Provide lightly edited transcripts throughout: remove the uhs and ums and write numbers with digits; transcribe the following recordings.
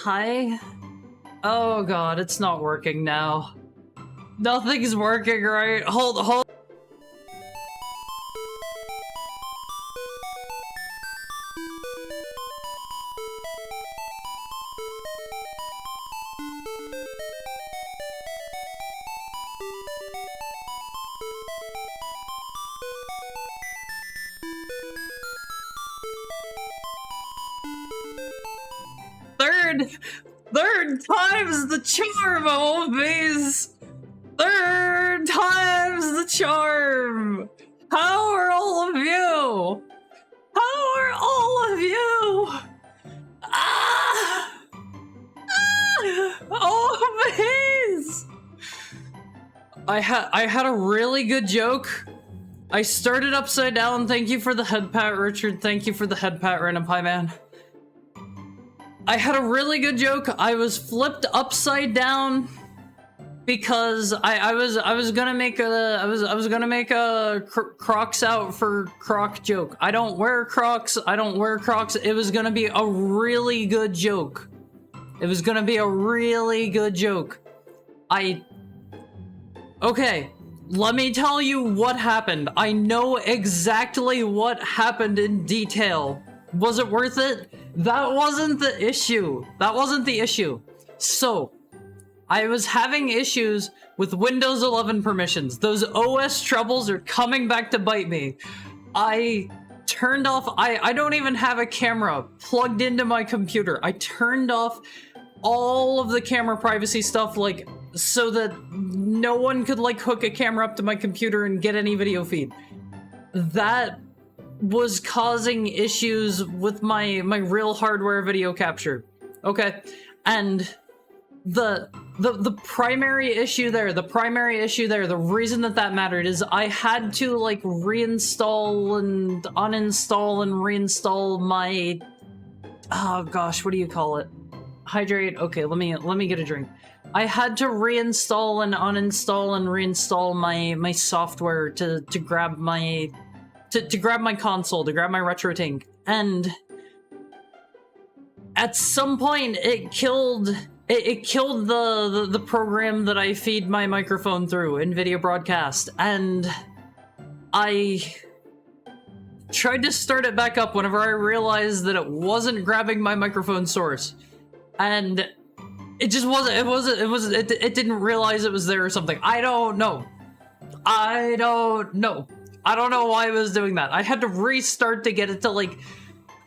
Hi? Oh god, it's not working now. Nothing's working right. Hold. Third time's the charm, OBs! Third time's the charm! How are all of you? How are all of you? OBs! I had a really good joke. I started upside down. Thank you for the head pat, Richard. Thank you for the head pat, Random Pie Man. I had a really good joke. I was flipped upside down because I was gonna make a Crocs out for Croc joke. I don't wear Crocs. It was gonna be a really good joke. Okay, let me tell you what happened. I know exactly what happened in detail. Was it worth it? That wasn't the issue. So, I was having issues with Windows 11 permissions. Those OS troubles are coming back to bite me. I turned off, I don't even have a camera plugged into my computer. I turned off all of the camera privacy stuff, like, so that no one could, like, hook a camera up to my computer and get any video feed. That was causing issues with my real hardware video capture. Okay, and the primary issue there, the reason that mattered is I had to like reinstall and uninstall and reinstall my, oh gosh, what do you call it? Hydrate. Okay, let me get a drink. I had to reinstall and uninstall and reinstall my software to grab my console, to grab my RetroTink, and at some point it killed the program that I feed my microphone through, NVIDIA Broadcast, and I tried to start it back up whenever I realized that it wasn't grabbing my microphone source, and it just wasn't, it didn't realize it was there or something. I don't know why it was doing that. I had to restart to get it to, like,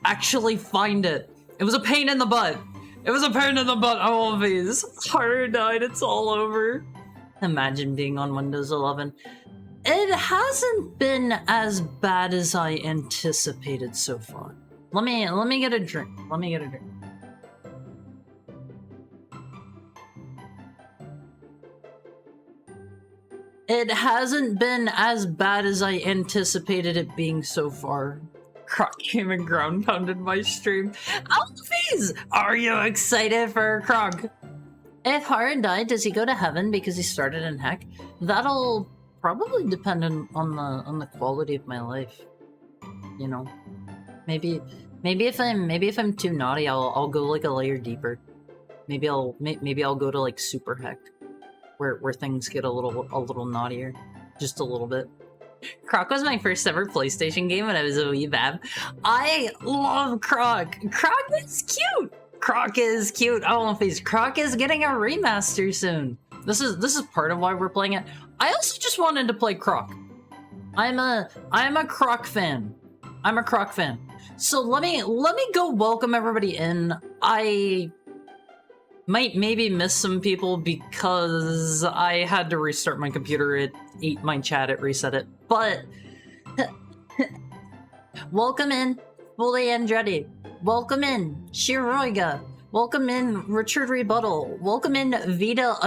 actually find it. It was a pain in the butt. All of these. Hard died, it's all over. Imagine being on Windows 11. It hasn't been as bad as I anticipated so far. Let me get a drink. It hasn't been as bad as I anticipated it being so far. Croc came and ground pounded my stream. Alphys! Are you excited for Croc? If Haran died, does he go to heaven because he started in Heck? That'll Probably dependent on the quality of my life. You know, maybe if I'm too naughty, I'll go like a layer deeper. Maybe I'll go to like super heck, where things get a little naughtier, just a little bit. Croc was my first ever PlayStation game when I was a wee bab. I love Croc. Croc is cute. Croc is cute. Oh, face. Croc is getting a remaster soon. This is part of why we're playing it. I also just wanted to play Croc. I'm a Croc fan. I'm a Croc fan. So let me go welcome everybody in. I might maybe miss some people because I had to restart my computer. It ate my chat, it reset it. But welcome in, Fully Andretti. Welcome in, Shiroiga. Welcome in, Richard Rebuttal. Welcome in, Vita_X_3.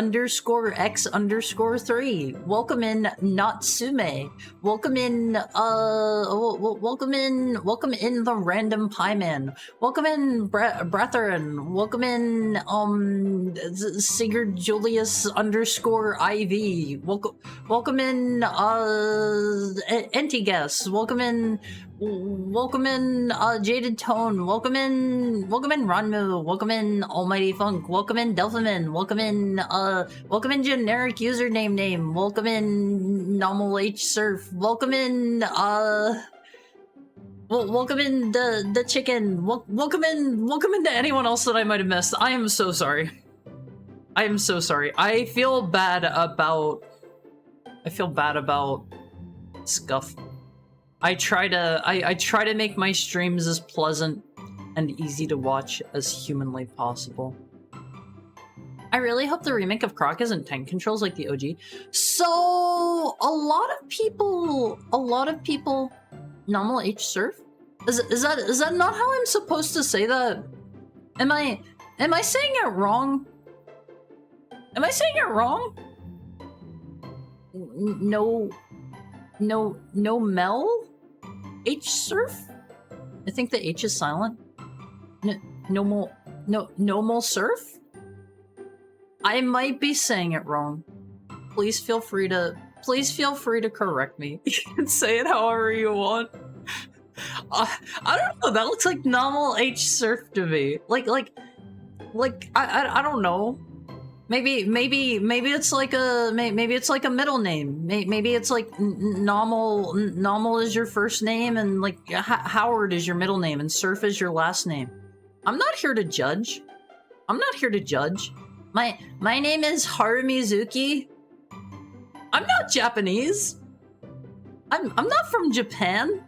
Welcome in, Natsume. Welcome in, welcome in the Random Pie Man. Welcome in, Brethren. Welcome in, Sigurd Julius _IV. Welcome in, Antigas. Welcome in, Jaded Tone. Welcome in, Ranmu. Welcome in, Almighty Funk. Welcome in, Delphiman. Welcome in, Generic Username Name. Welcome in, Normal H Surf. Welcome in, welcome in the chicken. Welcome in to anyone else that I might have missed. I am so sorry. I am so sorry. I feel bad about Scuff. I try to make my streams as pleasant and easy to watch as humanly possible. I really hope the remake of Croc isn't tank controls like the OG. So a lot of people, Normal H Surf? Is that not how I'm supposed to say that? Am I saying it wrong? Am I saying it wrong? No Mel? H Surf? I think the H is silent. No more surf? I might be saying it wrong. Please feel free to correct me. You can say it however you want. I don't know, that looks like normal H Surf to me. Like I don't know. Maybe it's like a middle name. Maybe it's like normal is your first name and like Howard is your middle name and Surf is your last name. I'm not here to judge. My name is Haru Mizuki. I'm not Japanese. I'm not from Japan.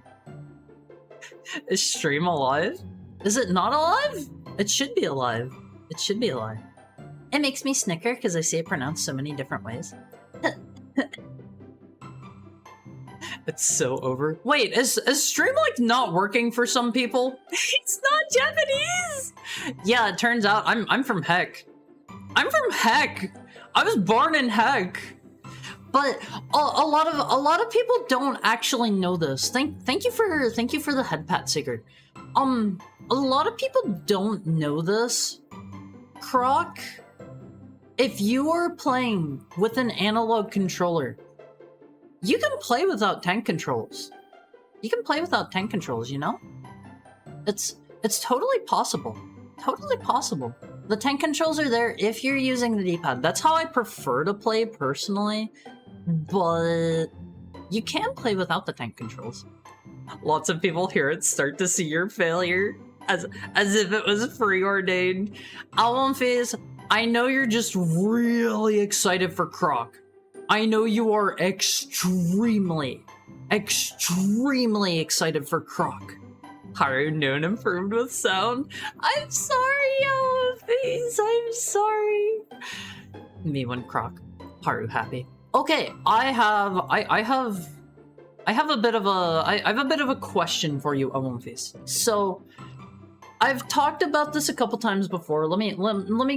Is stream alive? Is it not alive? It should be alive. It should be alive. It makes me snicker because I see it pronounced so many different ways. It's so over. Wait, is stream like not working for some people? It's not Japanese! Yeah, it turns out I'm from Heck. I'm from Heck! I was born in Heck! But a lot of people don't actually know this. Thank you for the head pat, Sigurd. A lot of people don't know this. Croc, if you are playing with an analog controller, you can play without tank controls. You can play without tank controls, you know? It's totally possible. Totally possible. The tank controls are there if you're using the D-pad. That's how I prefer to play personally, but you can play without the tank controls. Lots of people hear it start to see your failure as if it was preordained. Album Phase, I know you're just really excited for Croc. I know you are extremely excited for Croc. Haru Noon improved with sound. I'm sorry, Album Phase, I'm sorry. Me when Croc. Haru happy. Okay, I have a bit of a question for you, Album Phase. So I've talked about this a couple times before. Let me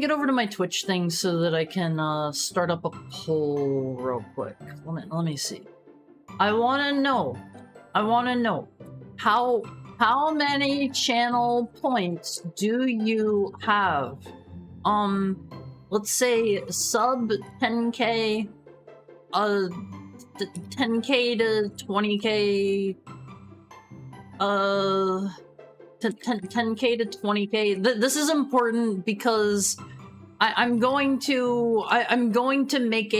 get over to my Twitch thing so that I can start up a poll real quick. Let me see. I want to know how many channel points do you have? Let's say sub 10k, 10k to 20k, 10k to 20k. This is important because I'm going to make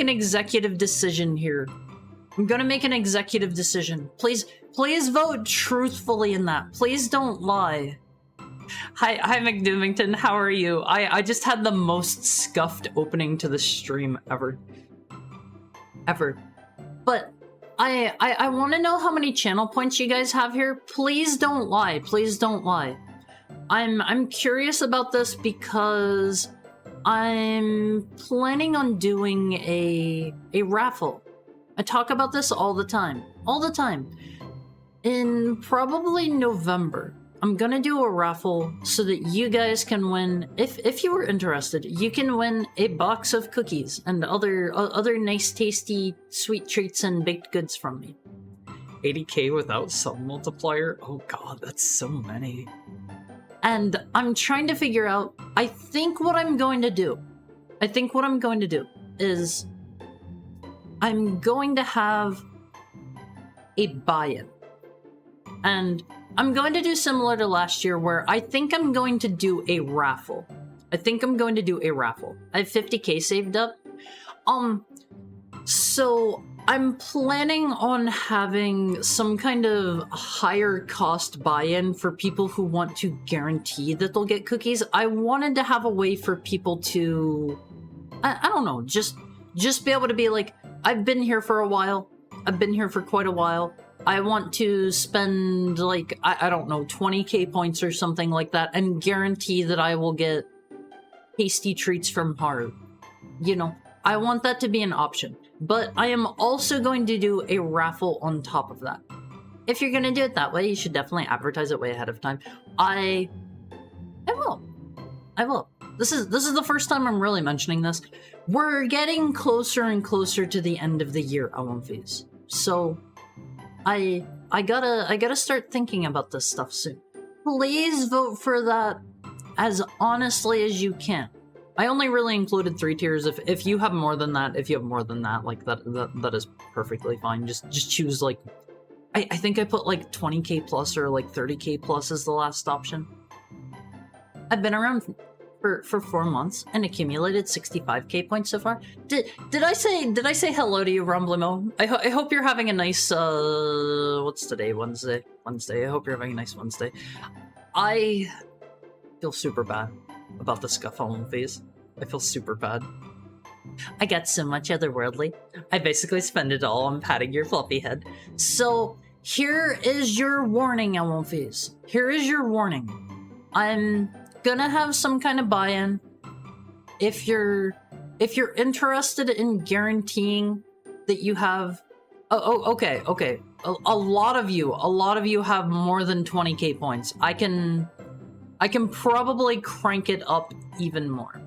an executive decision here. I'm gonna make an executive decision. Please vote truthfully in that. Please don't lie. Hi McDoomington, how are you? I just had the most scuffed opening to the stream ever. But I want to know how many channel points you guys have here. Please don't lie. Please don't lie. I'm curious about this because I'm planning on doing a raffle. I talk about this all the time. In probably November, I'm gonna do a raffle so that you guys can win, if you were interested, you can win a box of cookies and other nice, tasty, sweet treats and baked goods from me. 80k without sub multiplier? Oh god, that's so many. And I'm trying to figure out, I think what I'm going to do is I'm going to have a buy-in. And I'm going to do similar to last year where I think I'm going to do a raffle. I have 50k saved up. So I'm planning on having some kind of higher cost buy-in for people who want to guarantee that they'll get cookies. I wanted to have a way for people to, I don't know, just be able to be like, I've been here for a while. I've been here for quite a while. I want to spend, like, I don't know, 20k points or something like that and guarantee that I will get tasty treats from Haru. You know, I want that to be an option. But I am also going to do a raffle on top of that. If you're going to do it that way, you should definitely advertise it way ahead of time. I will. This is the first time I'm really mentioning this. We're getting closer and closer to the end of the year, Alumphys. So I gotta start thinking about this stuff soon. Please vote for that as honestly as you can. I only really included 3 tiers. If you have more than that, like that is perfectly fine. Just choose, like, I think I put like 20k plus or like 30k plus as the last option. I've been around for 4 months and accumulated 65k points so far. Did I say hello to you, Rumblimo? I hope you're having a nice what's today? Wednesday. I hope you're having a nice Wednesday. I feel super bad about the scuffling phase. I feel super bad. I got so much otherworldly. I basically spend it all on patting your fluffy head. So here is your warning, Alumphys. Here is your warning. I'm gonna have some kind of buy-in. If you're interested in guaranteeing that you have, okay. A lot of you have more than 20k points. I can probably crank it up even more.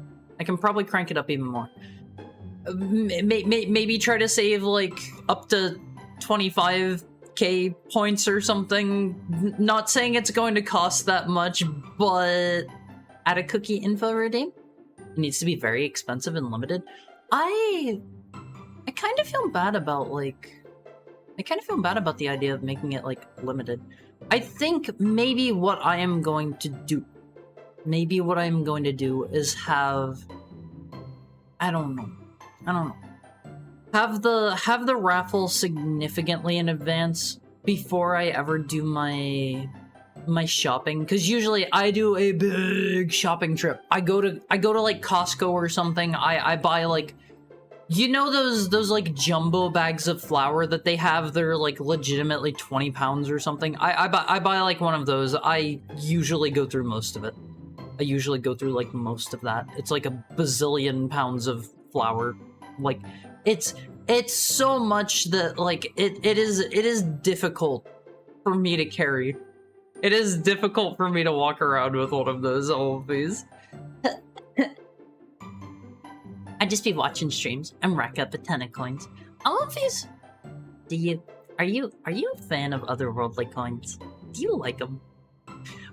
Maybe try to save like up to 25k points or something. Not saying it's going to cost that much, but add a cookie info redeem. It needs to be very expensive and limited. I kind of feel bad about the idea of making it like limited. I think maybe what I am going to do is have, I don't know. Have the raffle significantly in advance before I ever do my shopping, because usually I do a big shopping trip. I go to like Costco or something. I buy, like, you know, those like jumbo bags of flour that they have. They're like legitimately 20 pounds or something. I buy like one of those. I usually go through most of it. Like most of that. It's like a bazillion pounds of flour. Like, it's so much that, like, it is difficult for me to carry. It is difficult for me to walk around with one of those Alumphys. I just be watching streams and rack up a ton of coins. Alumphys, are you a fan of otherworldly coins? Do you like them?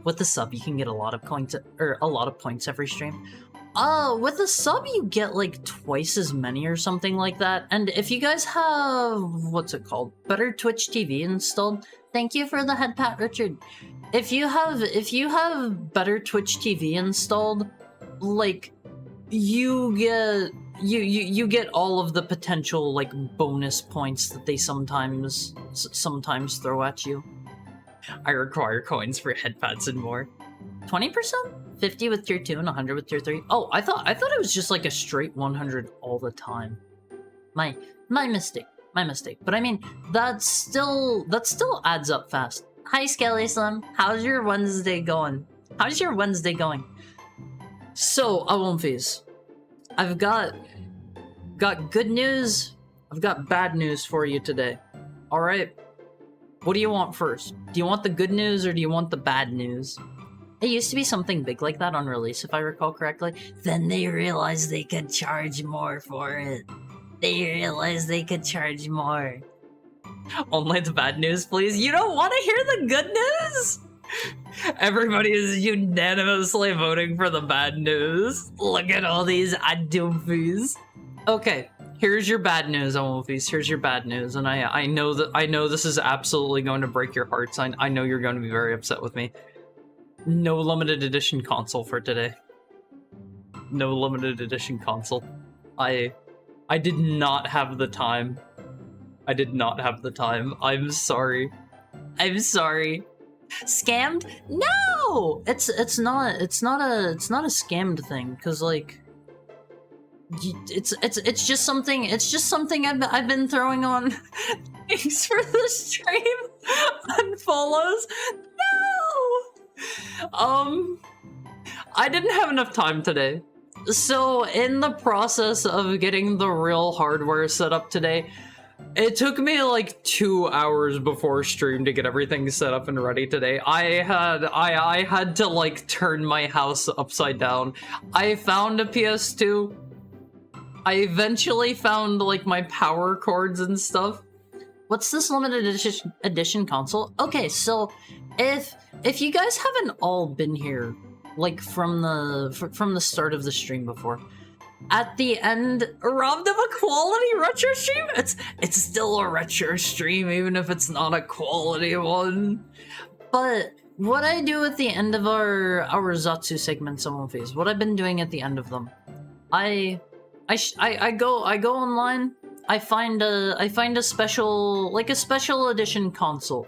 With the sub, you can get a lot of coins, or a lot of points every stream. With a sub, you get like twice as many or something like that. And if you guys have, what's it called? Better Twitch TV installed. Thank you for the head pat, Richard. If you have Better Twitch TV installed, like, you get all of the potential like bonus points that they sometimes throw at you. I require coins for head pats and more. 20%? 50 with tier 2 and 100 with tier 3. Oh, I thought it was just like a straight 100 all the time. My mistake. But I mean, that still adds up fast. Hi Skelly Slim, how's your Wednesday going? So, Awomfies, I've got good news, I've got bad news for you today. Alright? What do you want first? Do you want the good news or do you want the bad news? It used to be something big like that on release, if I recall correctly. Then they realized they could charge more for it. Only the bad news, please. You don't want to hear the good news? Everybody is unanimously voting for the bad news. Look at all these adoofies. Okay, here's your bad news, Awomfies. Here's your bad news, and I know this is absolutely going to break your hearts. I know you're going to be very upset with me. No limited edition console for today. No limited edition console. I did not have the time. I'm sorry. Scammed? No! It's not a scammed thing, cuz like it's just something I've been throwing on. Thanks for the stream. Unfollows. No! I didn't have enough time today. So in the process of getting the real hardware set up today, it took me like 2 hours before stream to get everything set up and ready today. I had to like turn my house upside down. I found a PS2. I eventually found like my power cords and stuff. What's this limited edition console? Okay, so if you guys haven't all been here, like from the start of the stream before, at the end, robbed of a quality retro stream? It's still a retro stream, even if it's not a quality one. But what I do at the end of our Zatsu segments on Phase, what I've been doing at the end of them, I go online. I find a special edition console.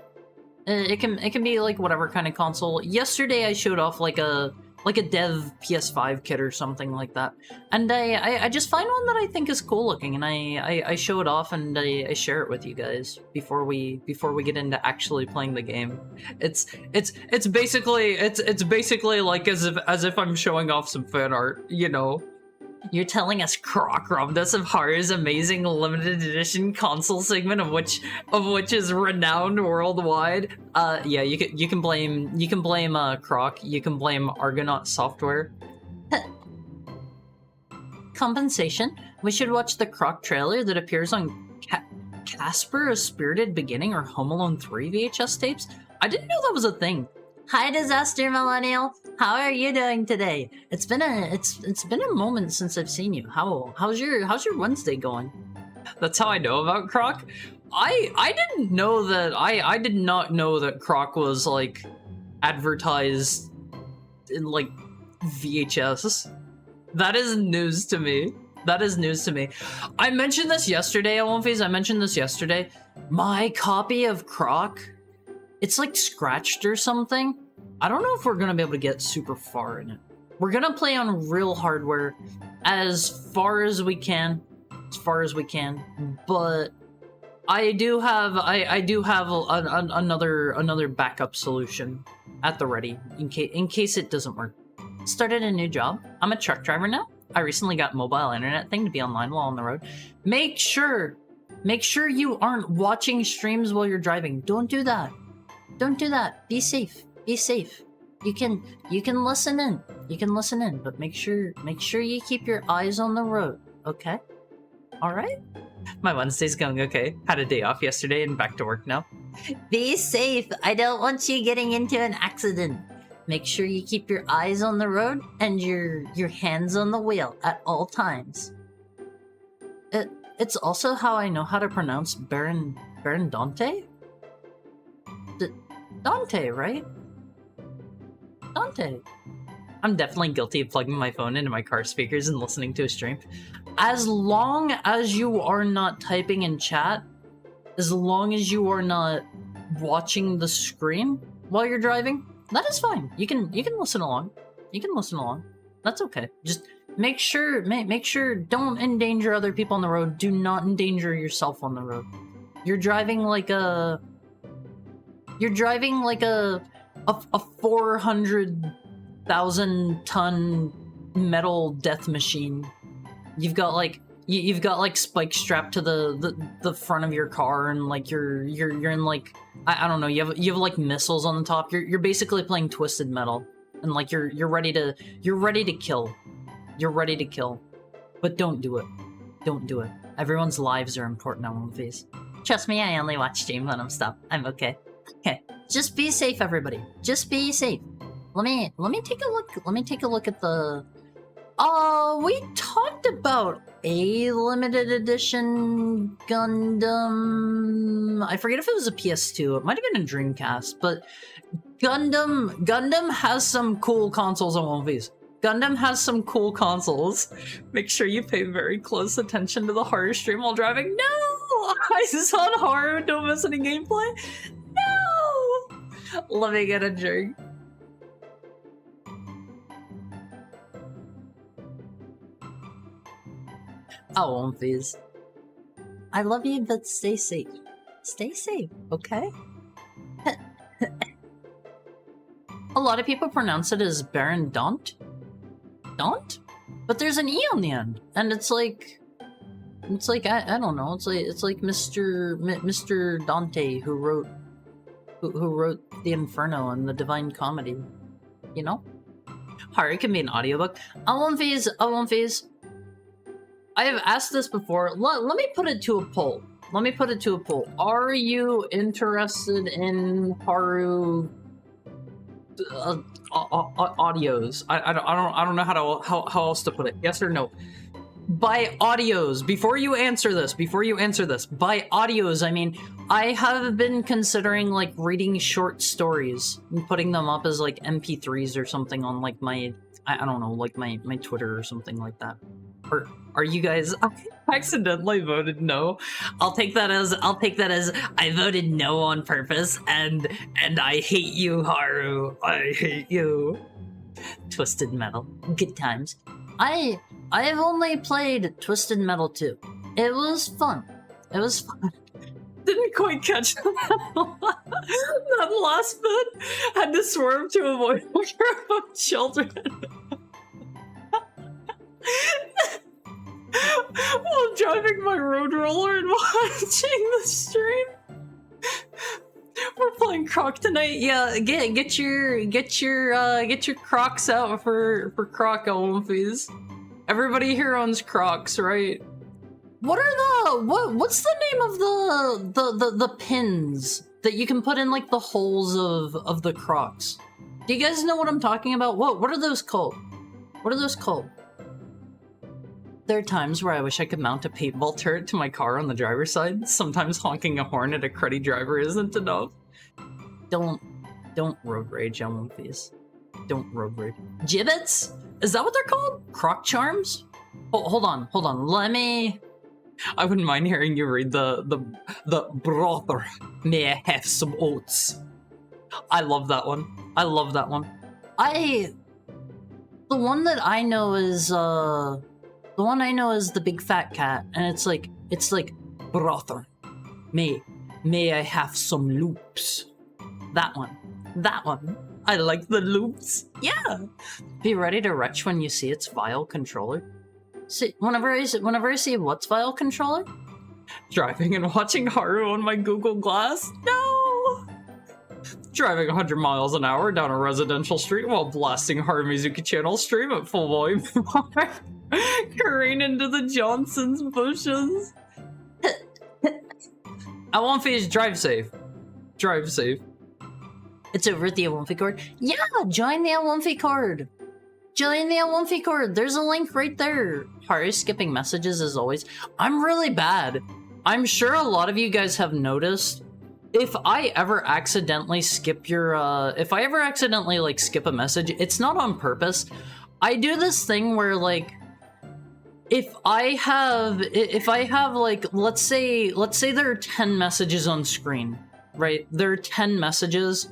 It can be like whatever kind of console. Yesterday I showed off like a dev PS5 kit or something like that, and I just find one that I think is cool looking, and I show it off and I share it with you guys before we get into actually playing the game. It's basically like as if I'm showing off some fan art, you know. You're telling us Croc robbed us of Haru's amazing limited edition console segment, of which is renowned worldwide. Yeah, you can blame Croc. You can blame Argonaut Software. Compensation. We should watch the Croc trailer that appears on Casper: A Spirited Beginning or Home Alone 3 VHS tapes. I didn't know that was a thing. Hi, Disaster Millennial. How are you doing today? It's been a moment since I've seen you. How's your Wednesday going? That's how I know about Croc. I didn't know that. I did not know that Croc was like advertised in like VHS. That is news to me. I mentioned this yesterday, Awomfies. My copy of Croc, it's like scratched or something. I don't know if we're gonna be able to get super far in it. We're gonna play on real hardware as far as we can, but I do have another backup solution at the ready in case it doesn't work. Started a new job. I'm a truck driver now. I recently got mobile internet thing to be online while on the road. Make sure you aren't watching streams while you're driving. Don't do that. Be safe. You can listen in, but make sure you keep your eyes on the road, okay? All right? My Wednesday's going okay. Had a day off yesterday and back to work now. Be safe. I don't want you getting into an accident. Make sure you keep your eyes on the road and your hands on the wheel at all times. It's also how I know how to pronounce Baron Dante? Dante, right? Dante. I'm definitely guilty of plugging my phone into my car speakers and listening to a stream. As long as you are not typing in chat, as long as you are not watching the screen while you're driving, that is fine. You can listen along. You can listen along. That's okay. Just make sure don't endanger other people on the road. Do not endanger yourself on the road. You're driving like a 400,000 ton metal death machine. You've got like spikes strapped to the front of your car, and like you're in like I don't know, you have like missiles on the top. You're basically playing Twisted Metal, and like you're ready to kill. You're ready to kill. But don't do it. Don't do it. Everyone's lives are important on One Piece. Trust me, I only watch stream when I'm stopped. I'm okay. Okay. Just be safe, everybody. Just be safe. Let me take a look. Let me take a look at the we talked about a limited edition Gundam. I forget if it was a PS2. It might have been a Dreamcast, but Gundam has some cool consoles on One Piece. Gundam has some cool consoles. Make sure you pay very close attention to the Haru stream while driving. No! I saw Haru, don't miss any gameplay. No! Let me get a drink. Oh, One Piece. I love you, but stay safe. Stay safe, okay? A lot of people pronounce it as Baron Daunt. Daunt? But there's an E on the end, and it's like I don't know. It's like Mr. Dante who wrote the Inferno and the Divine Comedy. You know, Haru can be an audiobook. One Piece. I have asked this before. Let me put it to a poll. Are you interested in Haru audios? I don't know how else to put it. Yes or no? By audios, before you answer this, by audios, I mean, I have been considering like reading short stories and putting them up as like MP3s or something on like my, I don't know, like my Twitter or something like that. Or are you guys? I accidentally voted no. I'll take that as I voted no on purpose, and I hate you, Haru. I hate you. Twisted Metal, good times. I have only played Twisted Metal 2. It was fun. Didn't quite catch that last bit. Had to swerve to avoid a group of children. While driving my road roller and watching the stream. We're playing Croc tonight. Yeah, get your Crocs out for Croc Olympies. Everybody here owns Crocs, right? What's the name of the pins that you can put in like the holes of the Crocs? Do you guys know what I'm talking about? What are those called? There are times where I wish I could mount a paintball turret to my car on the driver's side. Sometimes honking a horn at a cruddy driver isn't enough. Don't road rage on One Piece. Don't road rage. Gibbets? Is that what they're called? Croc charms? Oh, hold on. Let me... I wouldn't mind hearing you read the brother. May I have some oats? I love that one. The one that I know is, the one I know is the big fat cat, and it's like, brother, may I have some loops? That one. I like the loops. Yeah. Be ready to retch when you see its vile controller. See, whenever I see what's vile controller? Driving and watching Haru on my Google Glass? No! Driving 100 miles an hour down a residential street while blasting Haru Mizuki channel stream at full volume. Careen into the Johnson's bushes. I want Phase drive safe. It's over at the Awomfi Cord. Yeah, join the Awomfi Cord. Join the Awomfi Cord. There's a link right there. Haru skipping messages as always. I'm really bad. I'm sure a lot of you guys have noticed. If I ever accidentally skip your, if I ever accidentally, like, skip a message, it's not on purpose. I do this thing where, like, if I have, like, let's say there are 10 messages on screen, right? There are 10 messages,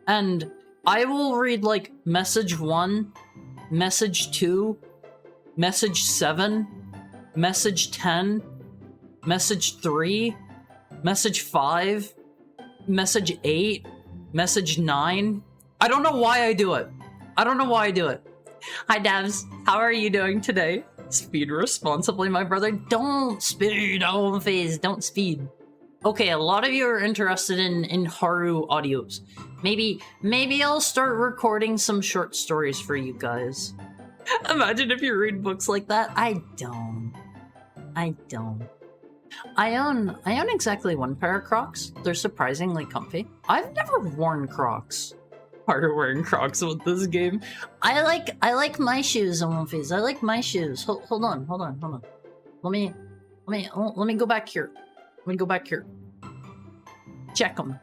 and I will read, like, message 1, message 2, message 7, message 10, message 3, message 5, message 8, message 9. I don't know why I do it. I don't know why I do it. Hi, Dabs. How are you doing today? Speed responsibly, my brother. Don't speed, Awomfis. Don't speed. Okay, a lot of you are interested in Haru audios. Maybe I'll start recording some short stories for you guys. Imagine if you read books like that. I don't. I own exactly one pair of Crocs. They're surprisingly comfy. I've never worn Crocs. Harder wearing Crocs with this game. I like my shoes, Awomfis. I like my shoes. Hold on. Let me go back here. Check them.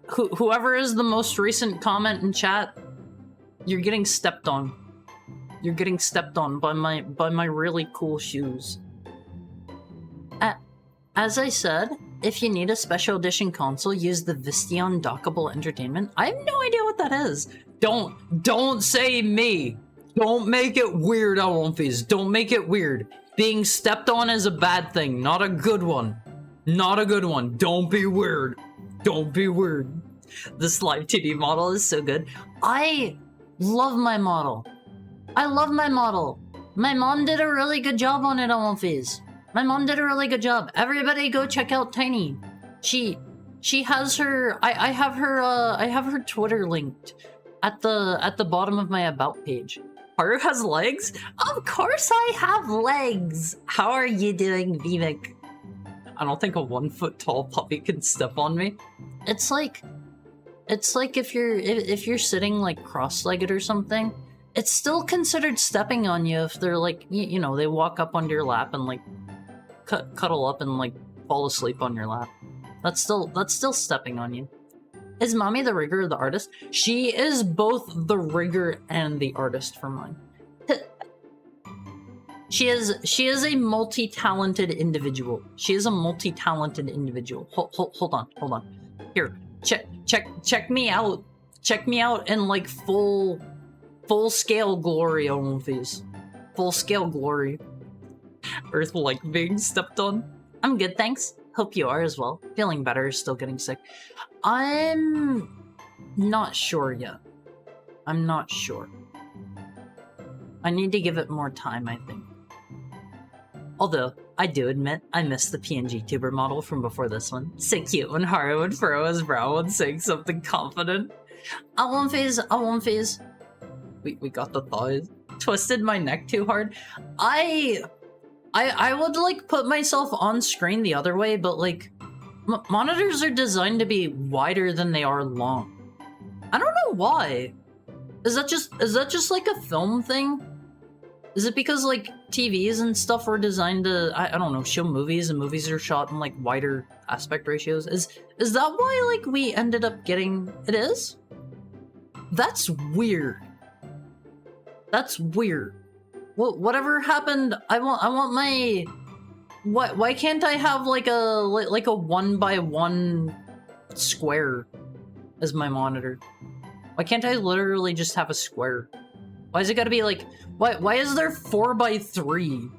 Whoever is the most recent comment in chat, you're getting stepped on. You're getting stepped on by my really cool shoes. As I said, if you need a special edition console, use the Vistion Dockable Entertainment. I have no idea what that is. Don't say me. Don't make it weird, Awomfis. Don't make it weird. Being stepped on is a bad thing, not a good one. Not a good one. Don't be weird. Don't be weird. This live 2D model is so good. I love my model. I love my model. My mom did a really good job on it, Awomfis. My mom did a really good job. Everybody go check out Tiny. She has her I have her Twitter linked at the bottom of my about page. Haru has legs? Of course I have legs. How are you doing, Vivek? I don't think a 1 foot tall puppy can step on me. It's like if you're sitting like cross-legged or something, it's still considered stepping on you if they're like, you know, they walk up onto your lap and like cuddle up and like fall asleep on your lap. That's still stepping on you. Is mommy the rigger or the artist? She is both the rigger and the artist for mine. She is a multi-talented individual. She is a multi-talented individual. Hold on. Here, check me out. Check me out in like full scale glory, Awomfis. Full scale glory. Earth like being stepped on. I'm good, thanks. Hope you are as well. Feeling better, still getting sick. I'm not sure yet. I'm not sure. I need to give it more time, I think. Although, I do admit, I missed the PNG tuber model from before this one. So cute when Haru would furrow his brow and saying something confident. Awomfis. We got the thighs. Twisted my neck too hard. I would like put myself on screen the other way, but like monitors are designed to be wider than they are long. I don't know why. Is that just like a film thing? Is it because like TVs and stuff were designed to I don't know, show movies and movies are shot in like wider aspect ratios? Is that why like we ended up getting it is? That's weird. That's weird. Well, whatever happened, I want my... Why can't I have like a 1x1 square as my monitor? Why can't I literally just have a square? Why is it gotta be like... Why is there 4x3?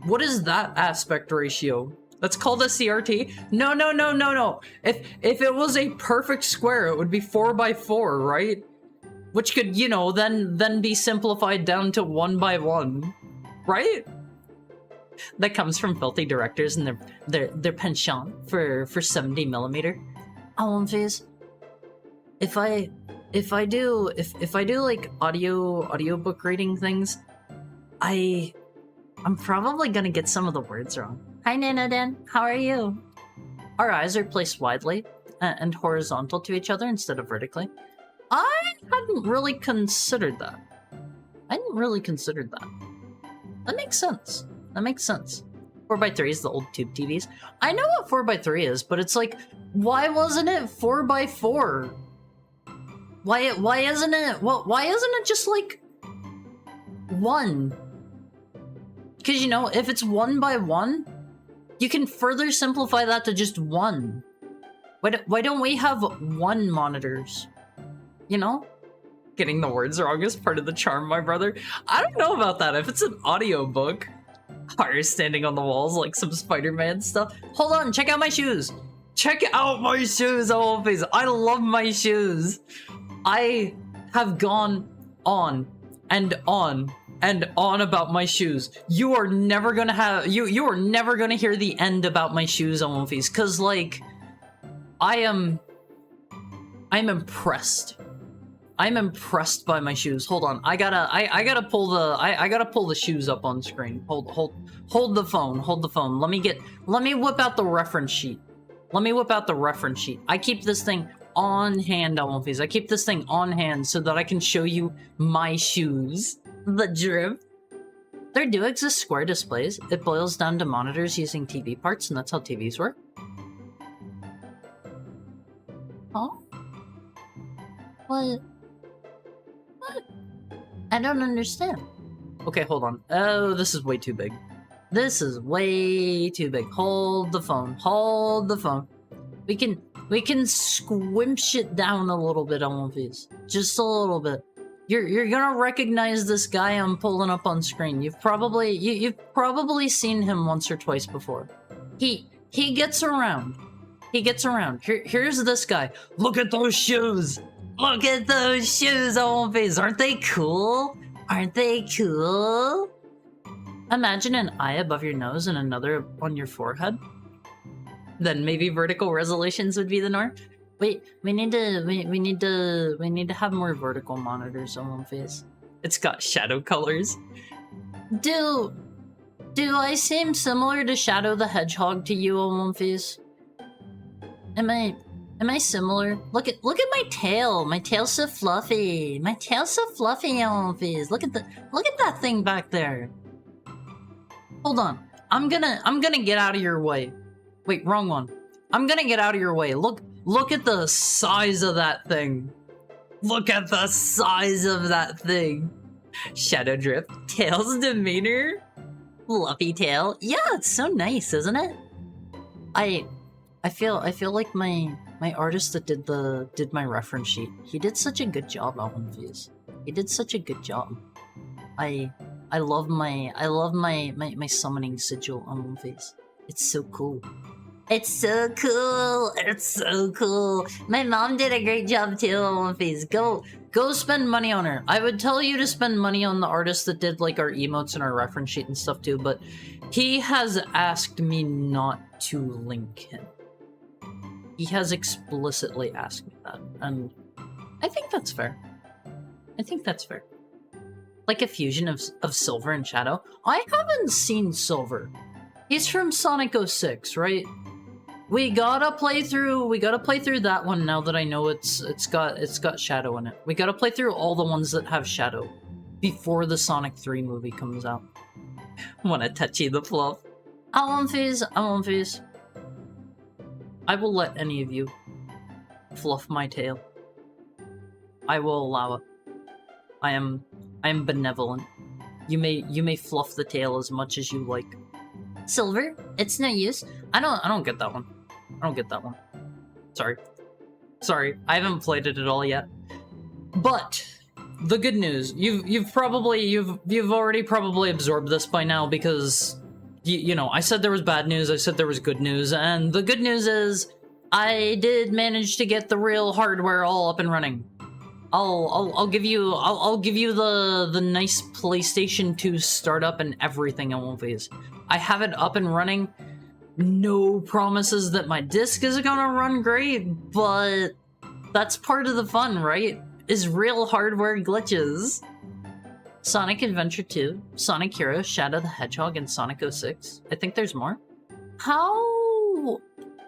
What is that aspect ratio? That's called a CRT? No. If it was a perfect square, it would be 4x4, right? Which could, you know, then be simplified down to 1x1, right? That comes from filthy directors and their penchant for 70mm. Awomfis. If I do like audiobook reading things, I'm probably gonna get some of the words wrong. Hi Nanadan, how are you? Our eyes are placed widely. and horizontal to each other instead of vertically. I hadn't really considered that. That makes sense. That makes sense. 4x3 is the old tube TVs. I know what 4x3 is, but it's like, why wasn't it 4x4? Why isn't it just like 1? Because, you know, if it's 1x1, you can further simplify that to just 1. Why don't we have 1 monitors? You know? Getting the words wrong is part of the charm, my brother. I don't know about that. If it's an audiobook, Hires standing on the walls like some Spider-Man stuff. Hold on, check out my shoes. Check out my shoes, always. I love my shoes. I have gone on and on and on about my shoes. You are never gonna have you are never gonna hear the end about my shoes, Almonfies, cause like I'm impressed. I'm impressed by my shoes. Hold on, I gotta pull the shoes up on screen. Hold the phone. Let me whip out the reference sheet. I keep this thing on hand, Almonfies. I keep this thing on hand so that I can show you my shoes. The drip. There do exist square displays. It boils down to monitors using TV parts, and that's how TVs work. Oh? What? I don't understand. Okay, hold on. Oh, this is way too big. This is way too big. Hold the phone. We can squimsh it down a little bit, Almonfies. Just a little bit. You're gonna recognize this guy I'm pulling up on screen. You've probably seen him once or twice before. He gets around. Here's this guy. Look at those shoes. Almonfies. Aren't they cool? Imagine an eye above your nose and another on your forehead. Then maybe vertical resolutions would be the norm. Wait, we need to have more vertical monitors, Almonfies. It's got shadow colors. Do I seem similar to Shadow the Hedgehog to you, Almonfies? Am I similar? Look at my tail. My tail's so fluffy. Almonfies. Look at that thing back there. Hold on. I'm gonna get out of your way. Wait, wrong one. I'm gonna get out of your way. Look at the size of that thing. Shadow drip. Tail's demeanor. Fluffy tail. Yeah, it's so nice, isn't it? I feel like my artist that did my reference sheet. He did such a good job, Almonfies. He did such a good job. I love my summoning sigil, Almonfies. It's so cool. It's so cool. My mom did a great job too, Almonfies. Go spend money on her. I would tell you to spend money on the artist that did like our emotes and our reference sheet and stuff too, but he has asked me not to link him. He has explicitly asked me that, and I think that's fair. Like a fusion of Silver and Shadow. I haven't seen Silver. He's from Sonic 06, right? We gotta play through that one now that I know it's got Shadow in it. We gotta play through all the ones that have Shadow before the Sonic 3 movie comes out. Wanna touchy the fluff? Almonfies. I will let any of you fluff my tail. I will allow it. I am benevolent. You may fluff the tail as much as you like. Silver, it's no use. I don't get that one. Sorry. I haven't played it at all yet. But the good news, you've already probably absorbed this by now because you know, I said there was bad news, I said there was good news, and the good news is I did manage to get the real hardware all up and running. I'll give you the nice PlayStation 2 startup and everything, Almonfies. I have it up and running. No promises that my disc is gonna run great, but that's part of the fun, right? Is real hardware glitches. Sonic Adventure 2, Sonic Heroes, Shadow the Hedgehog, and Sonic 06. I think there's more. How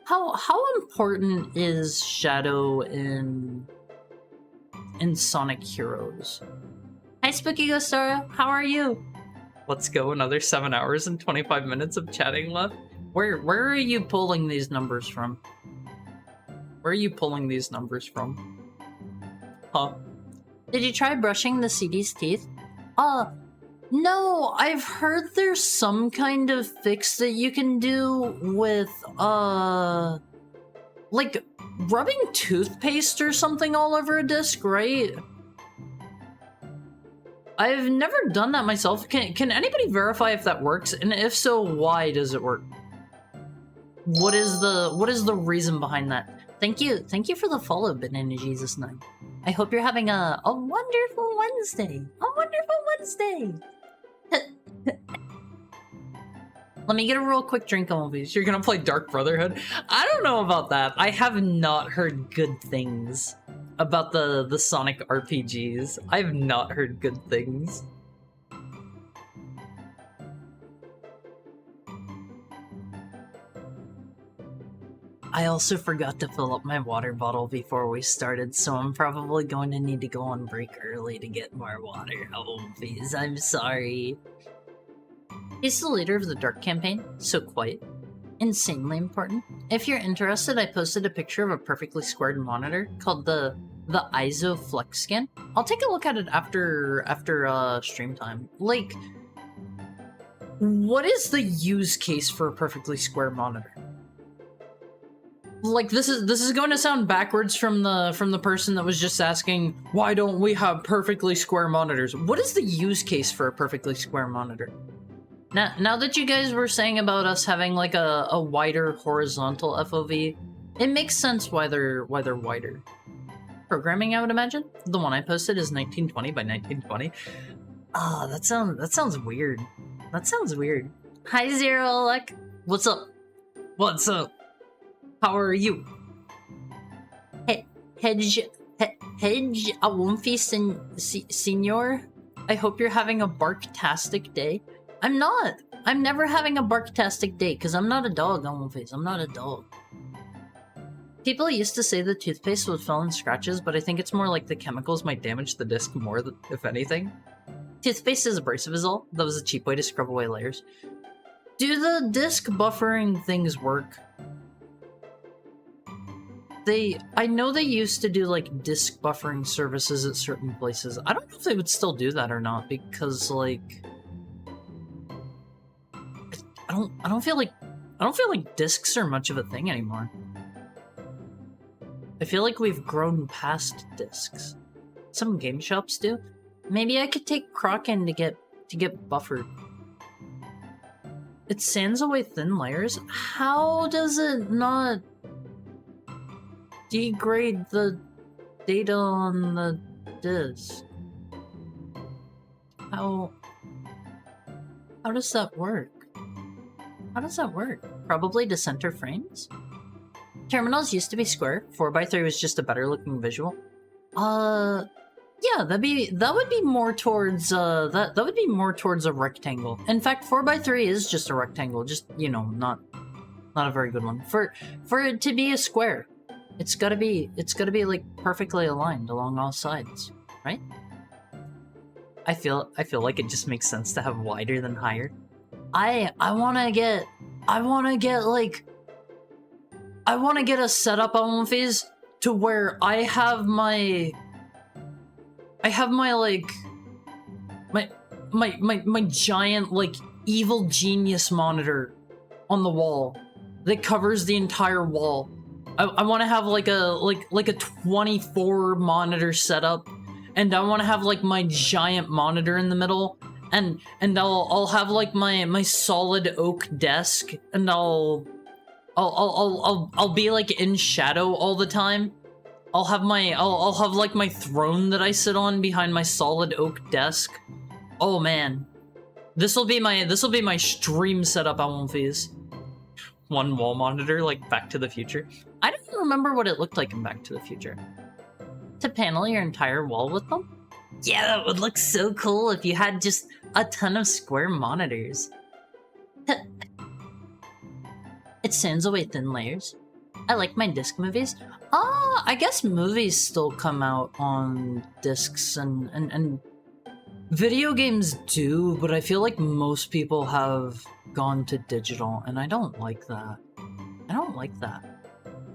how important is Shadow in Sonic Heroes? Hi, Spooky Ghostara. How are you? Let's go. Another 7 hours and 25 minutes of chatting left. Where are you pulling these numbers from? Where are you pulling these numbers from? Huh? Did you try brushing the CD's teeth? No, I've heard there's some kind of fix that you can do with, like, rubbing toothpaste or something all over a disc, right? I've never done that myself. Can anybody verify if that works? And if so, why does it work? What is the reason behind that? Thank you for the follow, Banana Jesus 9. I hope you're having a wonderful Wednesday. A wonderful Wednesday. Let me get a real quick drink on these. You're gonna play Dark Brotherhood? I don't know about that. I have not heard good things about the Sonic RPGs. I've not heard good things. I also forgot to fill up my water bottle before we started, so I'm probably going to need to go on break early to get more water. Oh, please, I'm sorry. He's the leader of the Dark campaign, so quite insanely important. If you're interested, I posted a picture of a perfectly squared monitor called the ISO Flex Scan. I'll take a look at it after stream time. Like, what is the use case for a perfectly square monitor? Like, this is going to sound backwards from the person that was just asking, why don't we have perfectly square monitors? What is the use case for a perfectly square monitor? Now that you guys were saying about us having like a wider horizontal FOV, it makes sense why they're wider. Programming, I would imagine. The one I posted is 1920 by 1920. Ah, that sounds weird. That sounds weird. Hi, Zero Alec. What's up? What's up? How are you? Hedge Awumfi Senior. I hope you're having a barktastic day. I'm not. I'm never having a barktastic day because I'm not a dog, Awumfi. I'm not a dog. People used to say the toothpaste would fill in scratches, but I think it's more like the chemicals might damage the disc more, if anything. Toothpaste is abrasive is all. That was a cheap way to scrub away layers. Do the disc buffering things work? I know they used to do like disc buffering services at certain places. I don't know if they would still do that or not because like I don't feel like discs are much of a thing anymore. I feel like we've grown past discs. Some game shops do. Maybe I could take Croc in to get buffered. It sands away thin layers. How does it not degrade the data on the disk? How does that work? How does that work? Probably to center frames? Terminals used to be square. 4x3 was just a better looking visual. Yeah, that would be more towards that would be more towards a rectangle. In fact, 4x3 is just a rectangle, just, you know, not a very good one. For it to be a square, it's gotta be like perfectly aligned along all sides, right? I feel like it just makes sense to have wider than higher. I wanna get a setup on Phase to where I have my giant like evil genius monitor on the wall that covers the entire wall. I want to have like a 24 monitor setup, and I want to have like my giant monitor in the middle, and I'll have like my solid oak desk, and I'll be like in shadow all the time. I'll have like my throne that I sit on behind my solid oak desk. Oh man, this will be my stream setup. I won't phase. One wall monitor like Back to the Future. I don't remember what it looked like in Back to the Future. To panel your entire wall with them? Yeah, that would look so cool if you had just a ton of square monitors. It sands away thin layers. I like my disc movies. I guess movies still come out on discs and video games do, but I feel like most people have gone to digital, and I don't like that. I don't like that.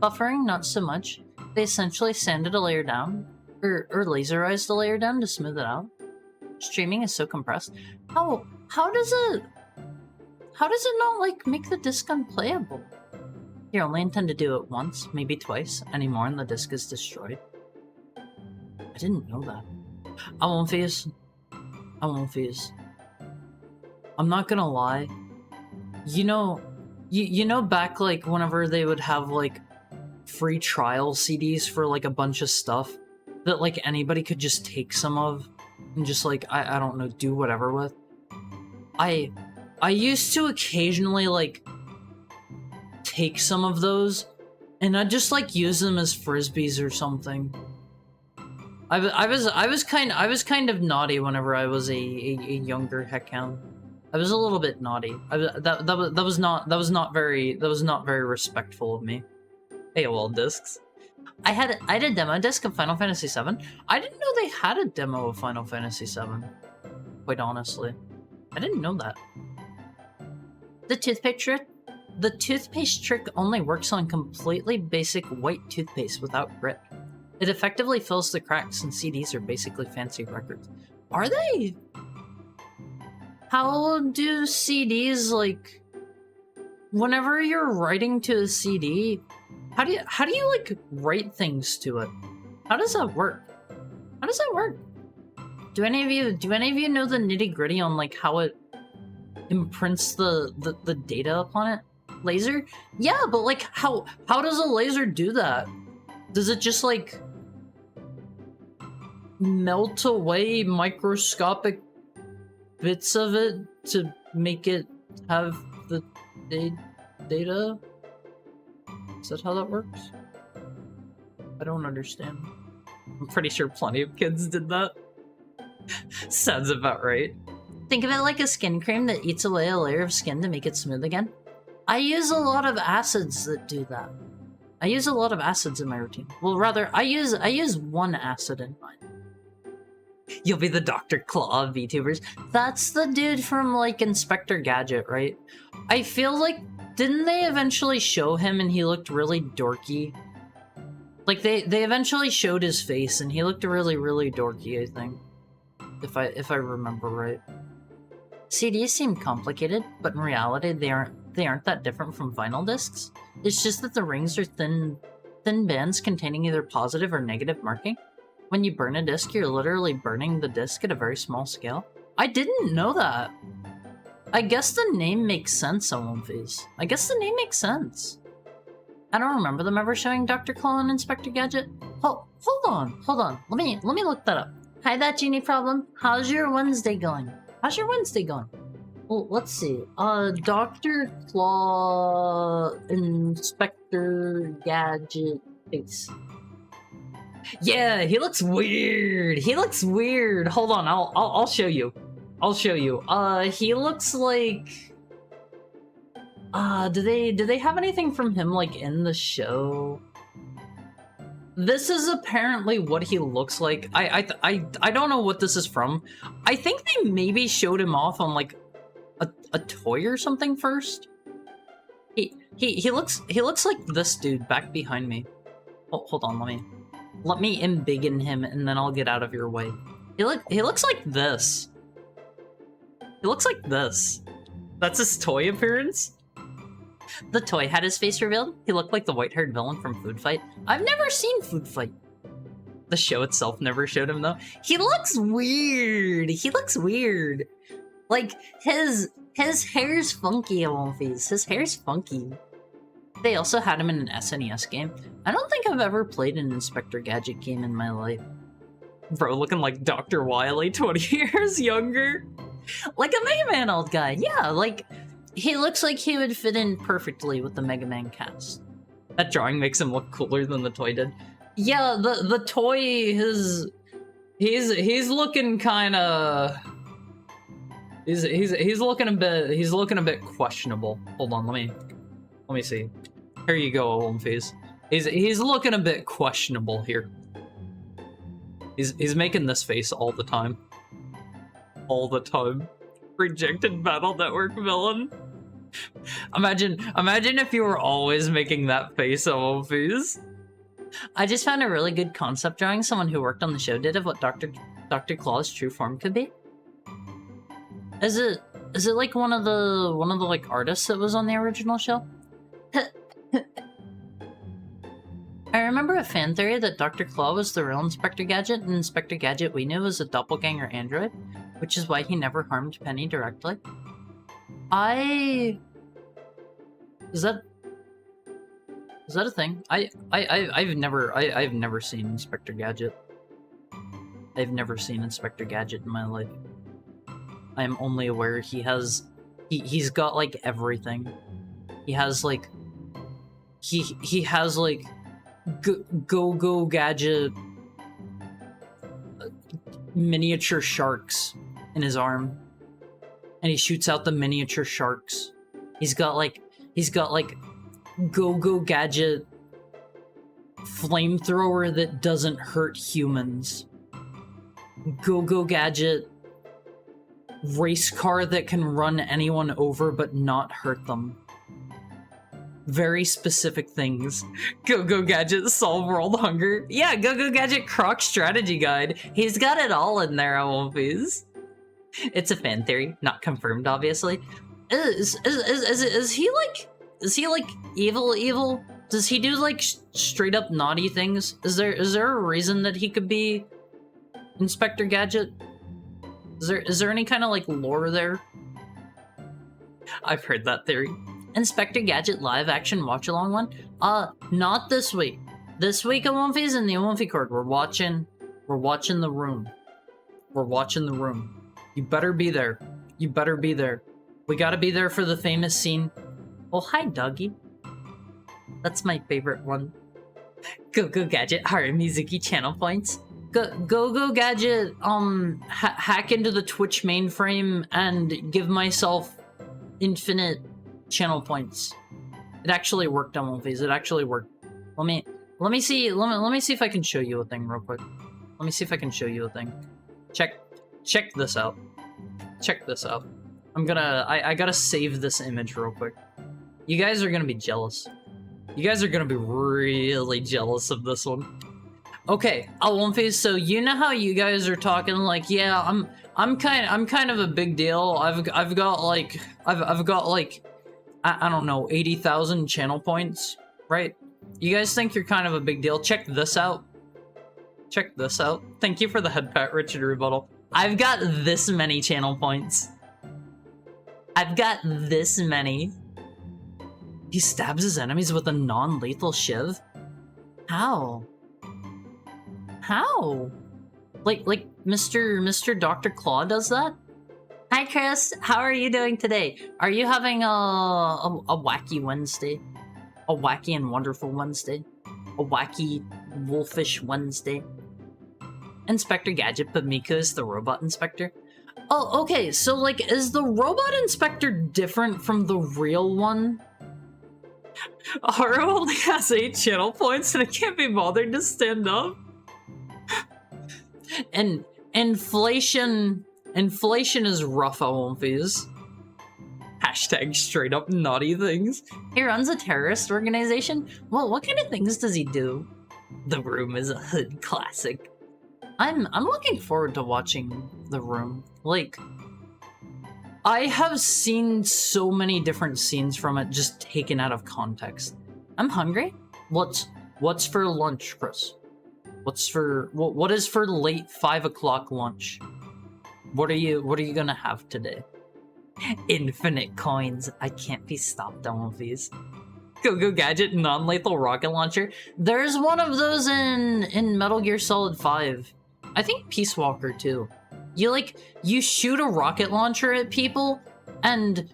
Buffering, not so much. They essentially sanded a layer down, or laserized a layer down to smooth it out. Streaming is so compressed. How does it not, like, make the disc unplayable? You only intend to do it once, maybe twice, anymore, and the disc is destroyed. I didn't know that. I won't fuse. I'm not gonna lie. You know back, like, whenever they would have, like, free trial CDs for, like, a bunch of stuff that, like, anybody could just take some of and just, like, I don't know, do whatever with. I used to occasionally, like, take some of those, and I'd just, like, use them as frisbees or something. I was kind of naughty whenever I was a younger heckhound. I was a little bit naughty. That was not very respectful of me. AOL discs. I had a demo disc of Final Fantasy VII. I didn't know they had a demo of Final Fantasy VII. Quite honestly, I didn't know that. The toothpaste trick only works on completely basic white toothpaste without grit. It effectively fills the cracks, and CDs are basically fancy records. Are they? How do CDs, like, whenever you're writing to a CD, how do you like write things to it? How does that work? Do any of you know the nitty-gritty on, like, how it imprints the data upon it? Laser? Yeah, but, like, how does a laser do that? Does it just, like, melt away microscopic bits of it to make it have the data? Is that how that works? I don't understand. I'm pretty sure plenty of kids did that. Sounds about right. Think of it like a skin cream that eats away a layer of skin to make it smooth again. I use a lot of acids that do that. I use a lot of acids in my routine. Well, rather, I use one acid in mine. You'll be the Dr. Claw of VTubers. That's the dude from, like, Inspector Gadget, right? I feel like, didn't they eventually show him and he looked really dorky? Like, they eventually showed his face and he looked really, really dorky, I think. If I remember right. CDs seem complicated, but in reality, they aren't that different from vinyl discs. It's just that the rings are thin bands containing either positive or negative marking. When you burn a disc, you're literally burning the disc at a very small scale. I didn't know that. I guess the name makes sense, Owenface. I guess the name makes sense. I don't remember them ever showing Dr. Claw and Inspector Gadget. Hold on. Let me look that up. Hi, that genie problem. How's your Wednesday going? Well, let's see. Dr. Claw, Inspector Gadget face. Yeah, he looks weird. Hold on, I'll show you. He looks like. Do they have anything from him, like, in the show? This is apparently what he looks like. I don't know what this is from. I think they maybe showed him off on, like, a toy or something first. He looks like this dude back behind me. Oh, hold on, let me embiggen him and then I'll get out of your way. He looks like this. That's his toy appearance. The toy had his face revealed. He looked like the white-haired villain from Food Fight. I've never seen Food Fight. The show itself never showed him, though. He looks weird. Like, his hair's funky, Owenface. His hair's funky. They also had him in an SNES game. I don't think I've ever played an Inspector Gadget game in my life. Bro, looking like Dr. Wily 20 years younger. Like a Mega Man old guy. Yeah, like, he looks like he would fit in perfectly with the Mega Man cast. That drawing makes him look cooler than the toy did. Yeah, the toy, he's looking kinda... He's looking a bit questionable. Hold on, let me see. Here you go, Owenface. He's looking a bit questionable here. He's making this face all the time. All the time. Rejected Battle Network villain. Imagine if you were always making that face, OMFs. I just found a really good concept drawing someone who worked on the show did of what Dr. Claw's true form could be. Is it like one of the like artists that was on the original show? I remember a fan theory that Dr. Claw was the real Inspector Gadget, and Inspector Gadget we knew was a doppelganger android, which is why he never harmed Penny directly. Is that a thing? I've never seen Inspector Gadget. I've never seen Inspector Gadget in my life. I am only aware he's got like everything. He has like he has like go gadget miniature sharks in his arm, and he shoots out the miniature sharks. He's got like go gadget flamethrower that doesn't hurt humans. Go gadget race car that can run anyone over but not hurt them. Very specific things. Go Gadget solve world hunger. Yeah, Go Gadget Croc strategy guide. He's got it all in there, OMFs. It's a fan theory, not confirmed, obviously. Is he like evil? Does he do like straight up naughty things? Is there a reason that he could be Inspector Gadget? Is there any kind of like lore there? I've heard that theory. Inspector Gadget live action watch along one? Not this week. This week OMFs in the OMF Court, we're watching The Room. We're watching The Room. You better be there. You better be there. We gotta be there for the famous scene. Oh, hi, doggy. That's my favorite one. Go Gadget, Haramizuki channel points. Go Gadget, hack into the Twitch mainframe and give myself infinite channel points. It actually worked on OMFs. It actually worked. Let me see if I can show you a thing real quick. Let me see if I can show you a thing. Check this out. Check this out. I gotta save this image real quick. You guys are gonna be jealous. You guys are gonna be really jealous of this one. Okay, OMFs, so you know how you guys are talking like, yeah, I'm kind of a big deal. I've got like I don't know, 80,000 channel points, right? You guys think you're kind of a big deal. Check this out. Check this out. Thank you for the head pat, Richard Rebuttal. I've got this many channel points. I've got this many. He stabs his enemies with a non-lethal shiv? How? How? Like Mr. Dr. Claw does that? Hi Chris, how are you doing today? Are you having a wacky Wednesday? A wacky and wonderful Wednesday? A wacky wolfish Wednesday? Inspector Gadget, but Mika is the robot inspector? Oh, okay, so like, is the robot inspector different from the real one? Haru only has 8 channel points and it can't be bothered to stand up. And inflation is rough, OMFs. Hashtag straight up naughty things. He runs a terrorist organization? Well, what kind of things does he do? The Room is a hood classic. I'm looking forward to watching The Room. Like, I have seen so many different scenes from it just taken out of context. I'm hungry. What's for lunch, Chris? What is for late 5 o'clock lunch? What are you gonna have today? Infinite coins. I can't be stopped on these. Go Gadget non-lethal rocket launcher. There's one of those in Metal Gear Solid 5. I think Peace Walker too. You shoot a rocket launcher at people and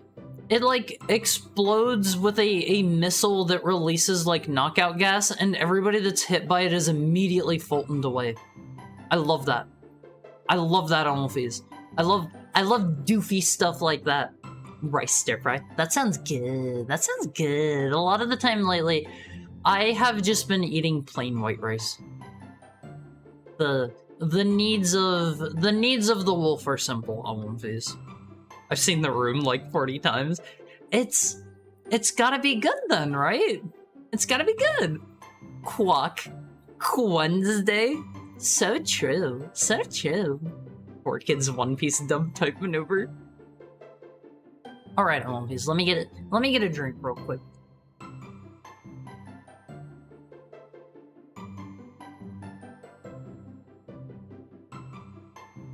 it like explodes with a missile that releases like knockout gas, and everybody that's hit by it is immediately Fultoned away. I love that. I love that OMFs. I love doofy stuff like that. Rice stir fry. That sounds good. That sounds good. A lot of the time lately, I have just been eating plain white rice. The needs of the wolf are simple, Almonfis. I've seen The Room like 40 times. It's gotta be good then, right? It's gotta be good. Croc. Wednesday. So true. So true. Poor kid's One Piece dub type maneuver. Alright, Almonfis, let me get a drink real quick.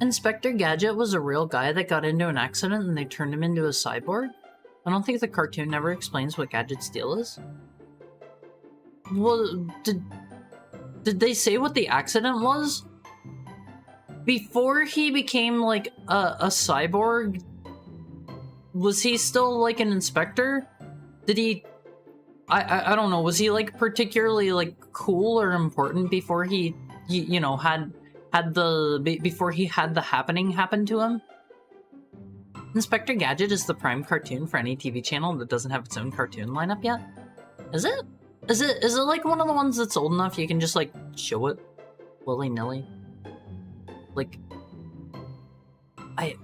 Inspector Gadget was a real guy that got into an accident and they turned him into a cyborg? I don't think the cartoon ever explains what Gadget's deal is. Well, did they say what the accident was? Before he became, like, a cyborg, was he still, like, an inspector? Did he... I don't know, was he, like, particularly, like, cool or important before he, you know, before he had the happening happen to him? Inspector Gadget is the prime cartoon for any TV channel that doesn't have its own cartoon lineup yet. Is it? Is it like one of the ones that's old enough you can just like show it willy-nilly? Like I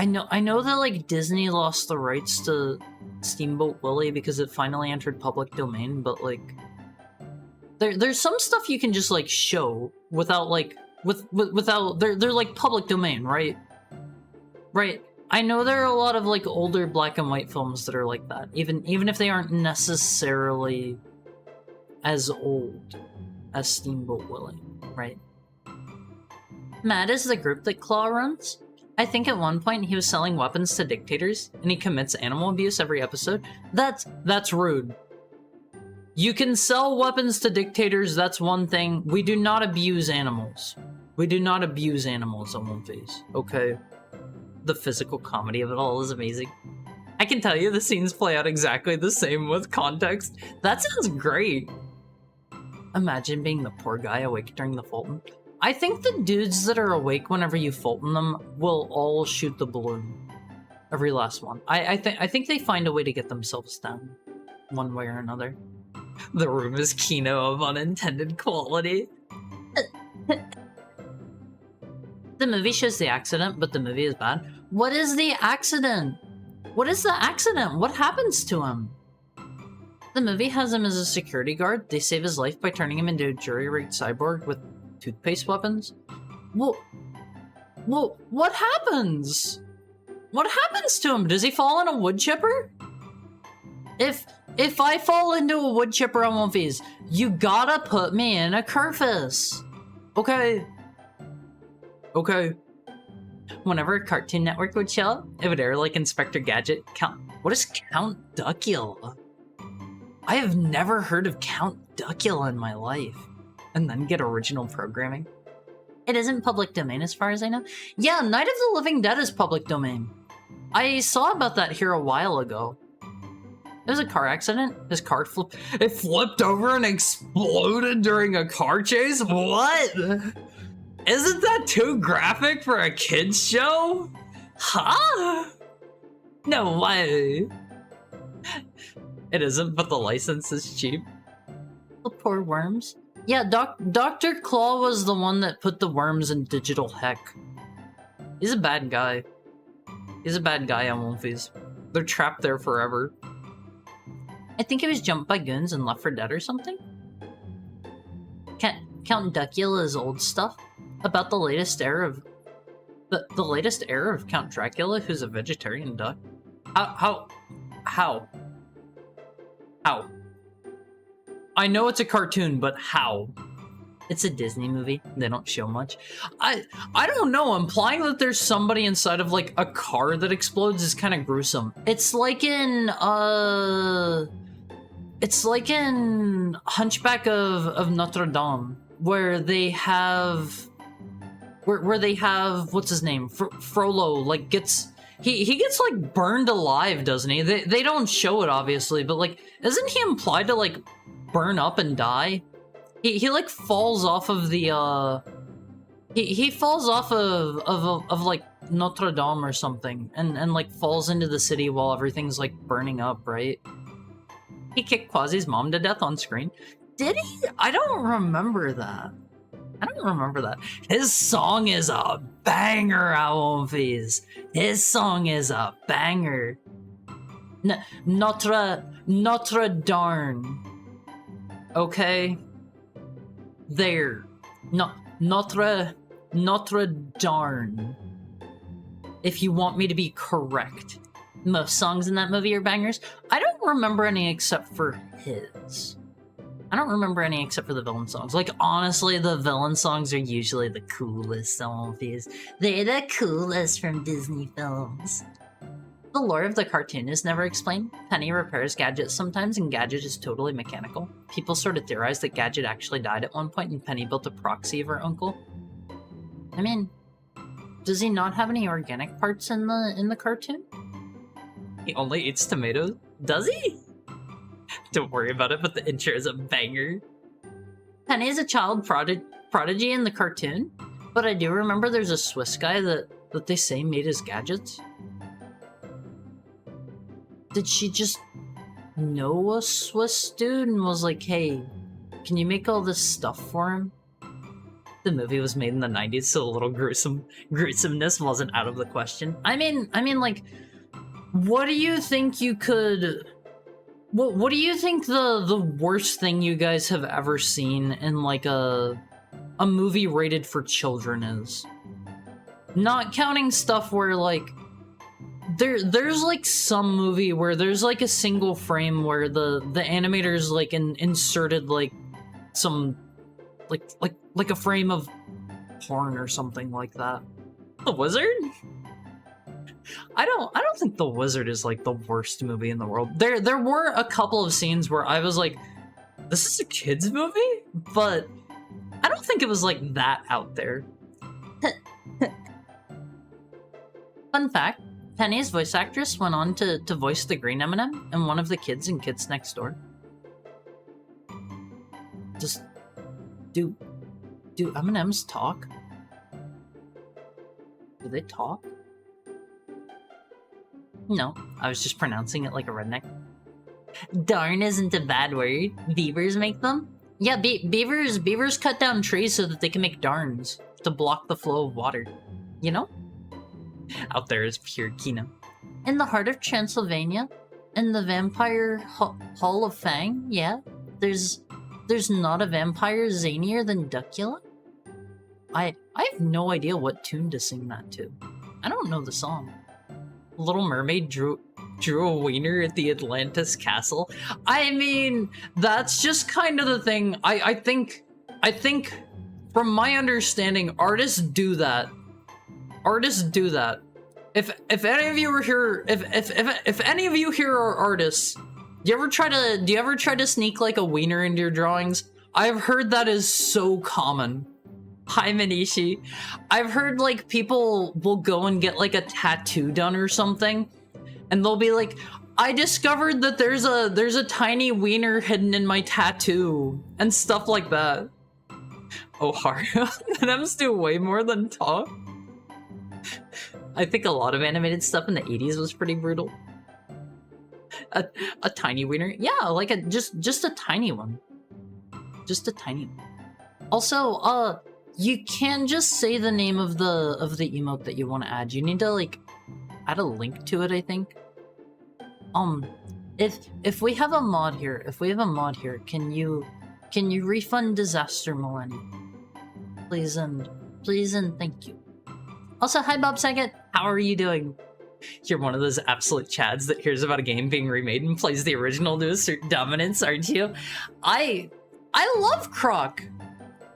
know that like Disney lost the rights to Steamboat Willie because it finally entered public domain, but like there's some stuff you can just like show without like without they're like public domain, right? Right. I know there are a lot of like older black and white films that are like that, even if they aren't necessarily as old as Steamboat Willie, right? Mad is the group that Claw runs. I think at one point he was selling weapons to dictators, and he commits animal abuse every episode. That's rude. You can sell weapons to dictators, that's one thing. We do not abuse animals. We do not abuse animals on One Face, okay? The physical comedy of it all is amazing. I can tell you the scenes play out exactly the same with context. That sounds great. Imagine being the poor guy awake during the Fulton. I think the dudes that are awake whenever you Fulton them will all shoot the balloon. Every last one. I think they find a way to get themselves down. One way or another. The Room is Kino of unintended quality. The movie shows the accident, but the movie is bad. What is the accident? What is the accident? What happens to him? The movie has him as a security guard. They save his life by turning him into a jury-rigged cyborg with toothpaste weapons. Well, what happens? What happens to him? Does he fall in a wood chipper? If I fall into a wood chipper on One Piece, you gotta put me in a Kerfus. Okay. Okay. Whenever a Cartoon Network would show up, it would air like Inspector Gadget. What is Count Duckula? I have never heard of Count Duckula in my life. And then get original programming. It isn't public domain as far as I know. Yeah, Night of the Living Dead is public domain. I saw about that here a while ago. It was a car accident. His car flipped over and exploded during a car chase? What? Isn't that too graphic for a kid's show? Huh? No way. It isn't, but the license is cheap. The poor worms. Yeah, Dr. Claw was the one that put the worms in digital heck. He's a bad guy. He's a bad guy on Wolfies. They're trapped there forever. I think he was jumped by goons and left for dead or something. Count Duckula's old stuff about the latest heir of the latest heir of Count Dracula, who's a vegetarian duck. How? I know it's a cartoon, but how? It's a Disney movie. They don't show much. I don't know. Implying that there's somebody inside of like a car that explodes is kind of gruesome. It's like in Hunchback of Notre Dame, where they have what's his name? Frollo like gets he gets like burned alive, doesn't he? They don't show it obviously, but like isn't he implied to like burn up and die? He like falls off of the he falls off of like Notre Dame or something and like falls into the city while everything's like burning up, right? He kicked Quasi's mom to death on screen. Did he? I don't remember that. I don't remember that. His song is a banger, Owlface. His song is a banger. Notre Dame. Okay? There. No, Notre Dame. If you want me to be correct. Most songs in that movie are bangers. I don't remember any except for his. I don't remember any except for the villain songs. Like, honestly, the villain songs are usually the coolest songs. They're the coolest from Disney films. The lore of the cartoon is never explained. Penny repairs Gadget sometimes, and Gadget is totally mechanical. People sort of theorize that Gadget actually died at one point, and Penny built a proxy of her uncle. I mean, does he not have any organic parts in the cartoon? He only eats tomatoes? Does he? Don't worry about it, but the intro is a banger. Penny is a child prodigy in the cartoon, but I do remember there's a Swiss guy that they say made his gadgets. Did she just know a Swiss dude and was like, hey, can you make all this stuff for him? The movie was made in the 90s, so a little gruesomeness wasn't out of the question. I mean, like, what do you think you could... What do you think the worst thing you guys have ever seen in, like, a movie rated for children is? Not counting stuff where, like... There's like some movie where there's like a single frame where the animators like inserted like some like a frame of porn or something like that. The Wizard? I don't think The Wizard is like the worst movie in the world. There were a couple of scenes where I was like, this is a kid's movie? But I don't think it was like that out there. Fun fact. Penny's voice actress went on to voice the Green M&M and one of the kids in Kids Next Door. Just... Do M&Ms talk? Do they talk? No, I was just pronouncing it like a redneck. Darn isn't a bad word. Beavers make them? Yeah, beavers cut down trees so that they can make darns to block the flow of water. You know? Out there is pure Kino. In the heart of Transylvania, in the vampire Hall of Fang, yeah, there's not a vampire zanier than Duckula. I have no idea what tune to sing that to. I don't know the song. Little Mermaid drew a wiener at the Atlantis castle. I mean, that's just kind of the thing. I think from my understanding, artists do that. Artists do that. If any of you are here, if any of you here are artists, do you ever try to sneak like a wiener into your drawings? I've heard that is so common. Hi Manishi. I've heard like people will go and get like a tattoo done or something, and they'll be like, I discovered that there's a tiny wiener hidden in my tattoo and stuff like that. Oh, Haru. Them's do way more than talk. I think a lot of animated stuff in the 80s was pretty brutal. A tiny wiener? Yeah, like just a tiny one. Just a tiny one. Also, you can't just say the name of the emote that you want to add. You need to like add a link to it, I think. If we have a mod here, can you refund Disaster Millennium? Please and thank you. Also, hi Bob Saget, how are you doing? You're one of those absolute chads that hears about a game being remade and plays the original to assert dominance, aren't you? I love Croc.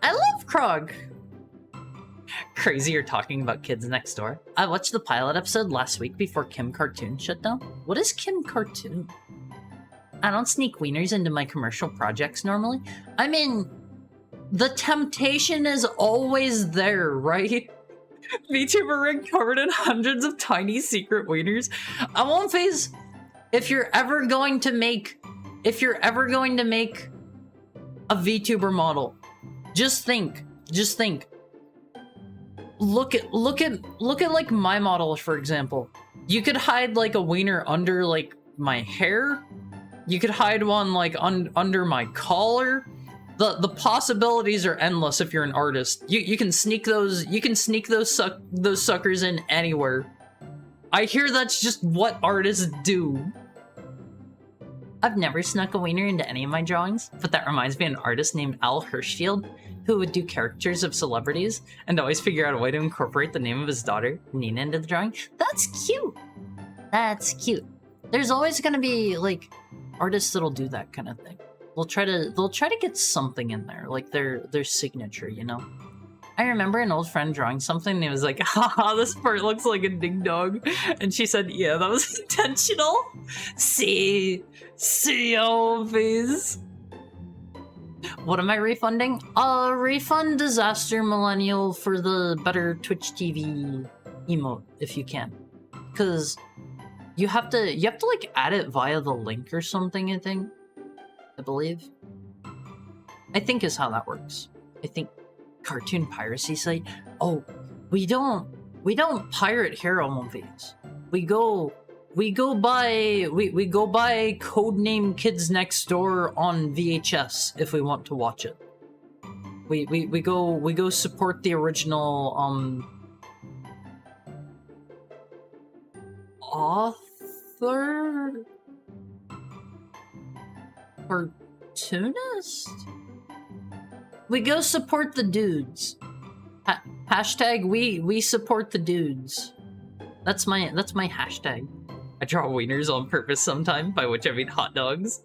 I love Croc. Crazy you're talking about Kids Next Door. I watched the pilot episode last week before Kim Cartoon shut down. What is Kim Cartoon? I don't sneak wieners into my commercial projects normally. I mean, the temptation is always there, right? VTuber rig covered in hundreds of tiny secret wieners. I won't phase. If you're ever going to make a VTuber model, just think. Look at like my model, for example. You could hide like a wiener under like my hair, You could hide one like under my collar. The possibilities are endless if you're an artist. You can sneak those those suckers in anywhere. I hear that's just what artists do. I've never snuck a wiener into any of my drawings, but that reminds me of an artist named Al Hirschfield who would do characters of celebrities and always figure out a way to incorporate the name of his daughter, Nina, into the drawing. That's cute. That's cute. There's always gonna be like artists that'll do that kind of thing. They'll try to get something in there, like their signature, you know? I remember an old friend drawing something and he was like, haha, this part looks like a ding dong. And she said, yeah, that was intentional. See your face. What am I refunding? Refund Disaster Millennial for the better Twitch TV emote if you can. Cause you have to like add it via the link or something, I believe. I think is how that works. I think cartoon piracy site. Oh, we don't pirate hero movies. We go buy Codename Kids Next Door on VHS if we want to watch it. We go support the original author cartoonist. We go support the dudes. Hashtag we support the dudes. That's my hashtag. I draw wieners on purpose sometime, by which I mean hot dogs.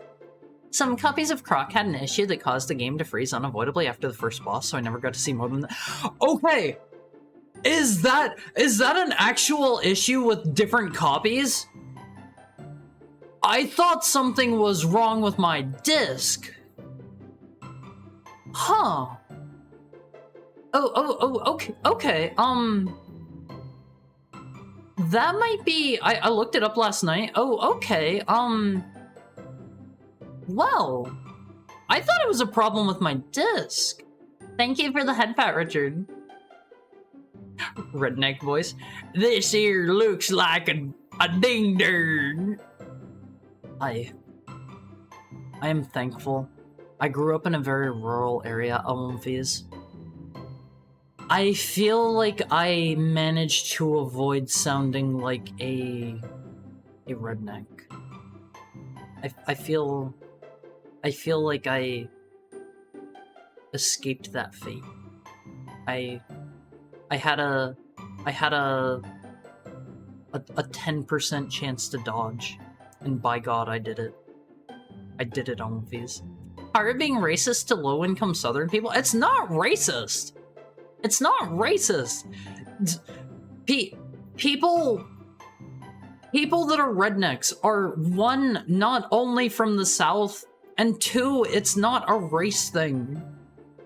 Some copies of Croc had an issue that caused the game to freeze unavoidably after the first boss, so I never got to see more than that. Okay! Is that an actual issue with different copies? I thought something was wrong with my disc. Huh. Okay. That might be... I looked it up last night. Oh, okay. Well, I thought it was a problem with my disc. Thank you for the head pat, Richard. Redneck voice. This here looks like a ding-dong. I am thankful. I grew up in a very rural area of Memphis. I feel like I managed to avoid sounding like a redneck. I feel like I escaped that fate. I had a 10% chance to dodge, and by God, I did it. I did it on these. Are it being racist to low-income Southern people? It's not racist. It's not racist. People that are rednecks are, one, not only from the South, and two, it's not a race thing.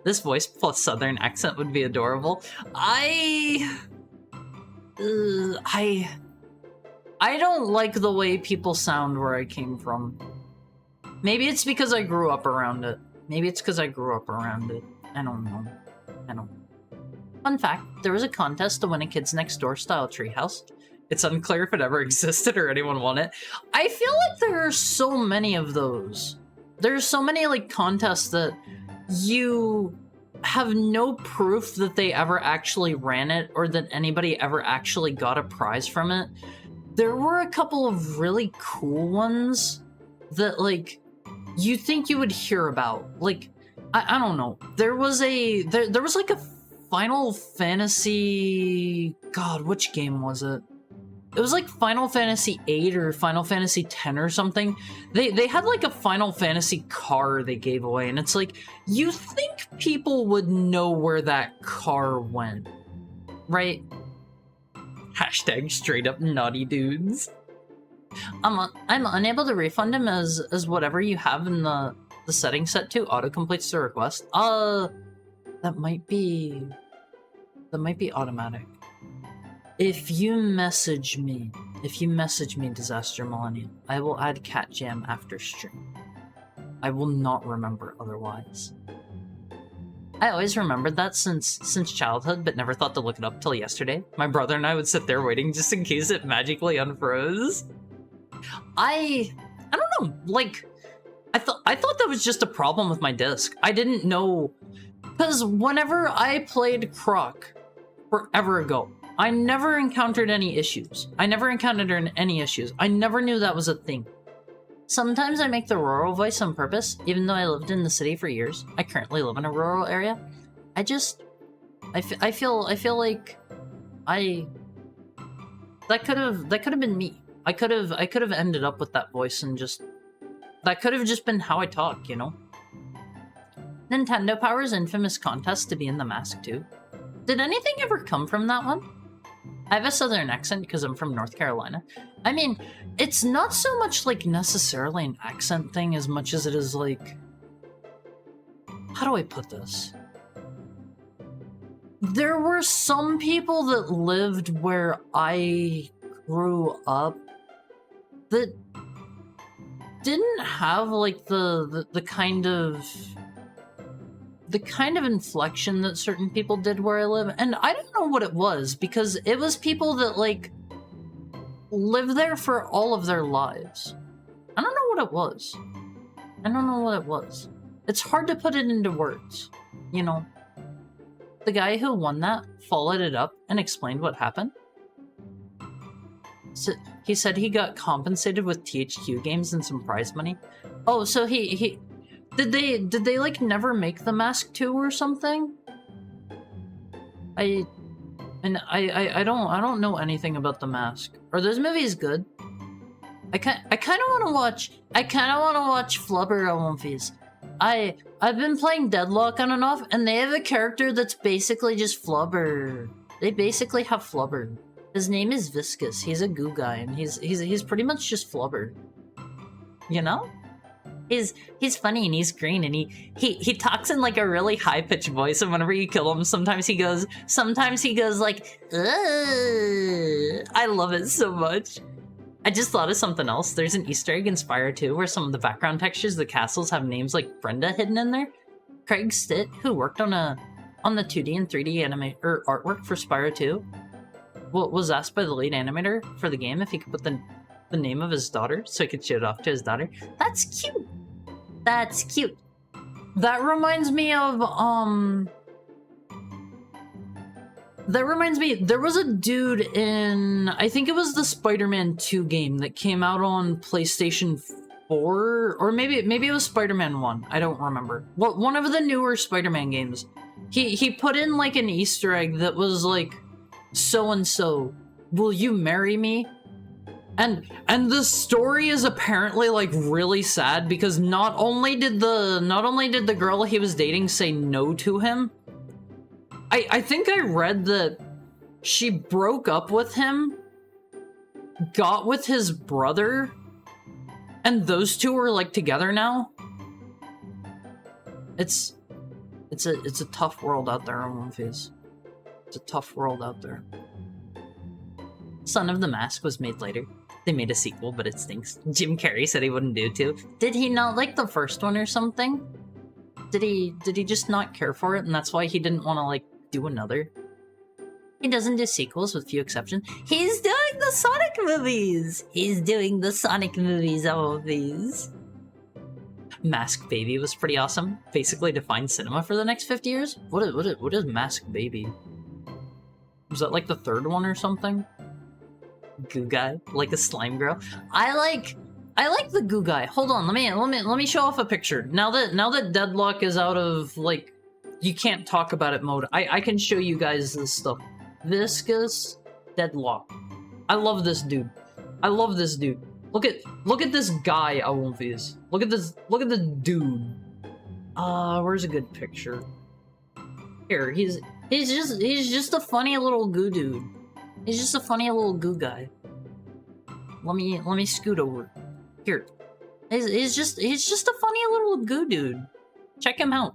This voice plus Southern accent would be adorable. I don't like the way people sound where I came from. Maybe it's because I grew up around it. I don't know. Fun fact, there was a contest to win a Kids Next Door style treehouse. It's unclear if it ever existed or anyone won it. I feel like there are so many of those. There's so many like contests that you have no proof that they ever actually ran it or that anybody ever actually got a prize from it. There were a couple of really cool ones that like you think you would hear about. Like, I don't know. There was like a Final Fantasy... God, which game was it? It was like Final Fantasy 8 or Final Fantasy 10 or something. They had like a Final Fantasy car they gave away, and it's like, you think people would know where that car went, right? Hashtag straight up naughty dudes. I'm unable to refund him as whatever you have in the settings set to auto-completes the request. That might be automatic. If you message me, Disaster Millennium, I will add Cat Jam after stream. I will not remember otherwise. I always remembered that since childhood, but never thought to look it up till yesterday. My brother and I would sit there waiting just in case it magically unfroze. I don't know, like, I thought that was just a problem with my disc. I didn't know, because whenever I played Croc forever ago, I never encountered any issues. I never knew that was a thing. Sometimes I make the rural voice on purpose, even though I lived in the city for years. I currently live in a rural area. I feel like that could have been me. I could have ended up with that voice and that could have just been how I talk, you know? Nintendo Power's infamous contest to be in the mask too. Did anything ever come from that one? I have a southern accent because I'm from North Carolina. I mean, it's not so much like necessarily an accent thing as much as it is like... How do I put this? There were some people that lived where I grew up that didn't have like the kind of inflection that certain people did where I live, and I don't know what it was, because it was people that like lived there for all of their lives. I don't know what it was. It's hard to put it into words, you know. The guy who won that followed it up and explained what happened. So he said he got compensated with THQ games and some prize money. Oh, so he did they like never make the Mask 2 or something? I don't know anything about the Mask. Are those movies good? I kind of want to watch Flubber movies. I've been playing Deadlock on and off, and they have a character that's basically just Flubber. They basically have Flubber. His name is Viscous. He's a goo guy, and he's pretty much just Flubber. You know? He's funny and he's green, and he talks in like a really high-pitched voice, and whenever you kill him, sometimes he goes like, ugh. I love it so much. I just thought of something else. There's an Easter egg in Spyro 2 where some of the background textures, the castles, have names like Brenda hidden in there. Craig Stitt, who worked on the 2D and 3D artwork for Spyro 2, was asked by the lead animator for the game if he could put the name of his daughter so he could show it off to his daughter. That's cute. That's cute. That reminds me, there was a dude in, I think it was the Spider-Man 2 game that came out on PlayStation 4, or maybe it was Spider-Man 1, I don't remember. Well, one of the newer Spider-Man games. He put in like an Easter egg that was like, so-and-so, will you marry me? And the story is apparently like really sad, because not only did the girl he was dating say no to him, I think I read that she broke up with him, got with his brother, and those two are like together now. It's a tough world out there, Moonface. It's a tough world out there. Son of the Mask was made later. They made a sequel, but it stinks. Jim Carrey said he wouldn't do too. Did he not like the first one or something? Did he just not care for it, and that's why he didn't want to like do another? He doesn't do sequels with few exceptions. He's doing the Sonic movies! He's doing the Sonic movies, all of these. Mask Baby was pretty awesome. Basically defined cinema for the next 50 years. What is Mask Baby? Was that like the third one or something? Goo guy, like a slime girl. I like the goo guy. Hold on, let me show off a picture. Now that Deadlock is out of like, you can't talk about it mode, I can show you guys this stuff. Viscous Deadlock. I love this dude. Look at this guy, Awumfies. Look at this dude. Where's a good picture? Here, he's just a funny little goo dude. He's just a funny little goo guy. Let me scoot over. Here. He's just a funny little goo dude. Check him out.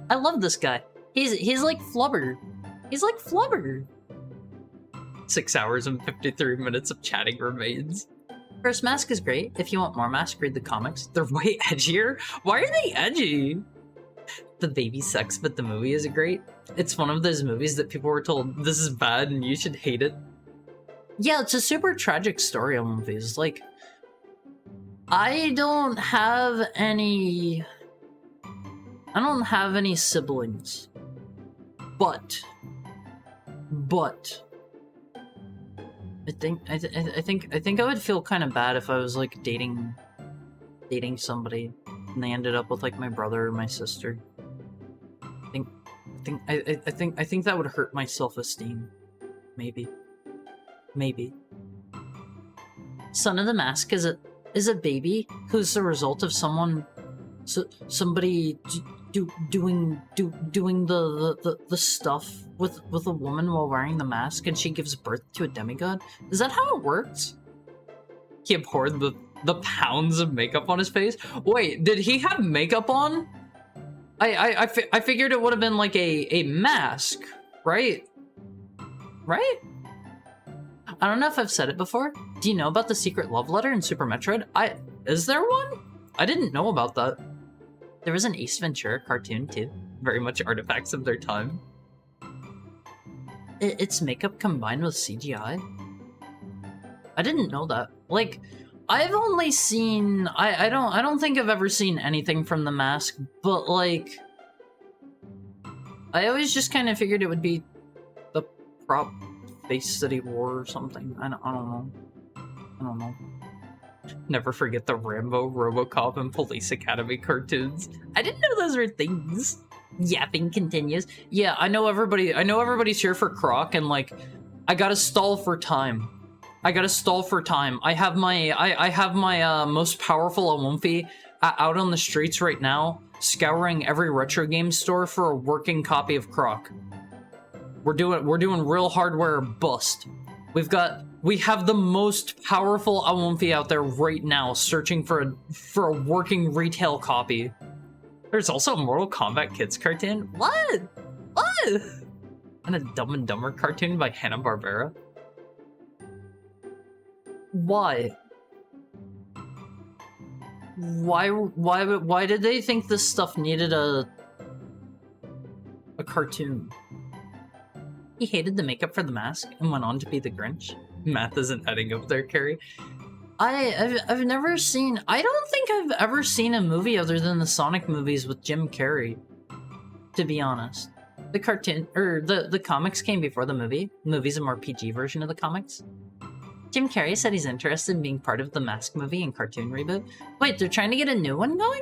I love this guy. He's like Flubber. 6 hours and 53 minutes of chatting remains. First Mask is great. If you want more Mask, read the comics. They're way edgier. Why are they edgy? The baby sucks, but the movie is great. It's one of those movies that people were told, this is bad and you should hate it. Yeah, it's a super tragic story on movies. Like, I don't have any siblings. But I think I would feel kind of bad if I was like dating somebody and they ended up with like my brother or my sister. I think that would hurt my self-esteem. Maybe. Son of the Mask is a baby who's the result of somebody doing the stuff with a woman while wearing the mask, and she gives birth to a demigod. Is that how it works? He abhorred the pounds of makeup on his face. Wait, did he have makeup on? I figured it would have been like a mask, right? Right? I don't know if I've said it before. Do you know about the secret love letter in Super Metroid? Is there one? I didn't know about that. There was an Ace Ventura cartoon too. Very much artifacts of their time. It's makeup combined with CGI? I didn't know that. Like, I've only seen... I don't think I've ever seen anything from The Mask, but like... I always just kind of figured it would be the prop face that he wore or something. I don't know. Never forget the Rambo, RoboCop, and Police Academy cartoons. I didn't know those were things. Yapping continues. Yeah, I know everybody's here for Croc, and like, I gotta stall for time. I have my most powerful Awumfi out on the streets right now, scouring every retro game store for a working copy of Croc. We're doing real hardware bust. We have the most powerful Awumfi out there right now, searching for a working retail copy. There's also a Mortal Kombat Kids cartoon. What? And a Dumb and Dumber cartoon by Hanna-Barbera. Why? Why did they think this stuff needed a cartoon? He hated the makeup for the mask and went on to be the Grinch. Math isn't adding up there, Carrie. I've never seen... I don't think I've ever seen a movie other than the Sonic movies with Jim Carrey, to be honest. The cartoon... the comics came before the movie. The movie's a more PG version of the comics. Jim Carrey said he's interested in being part of the Mask movie and cartoon reboot. Wait, they're trying to get a new one going?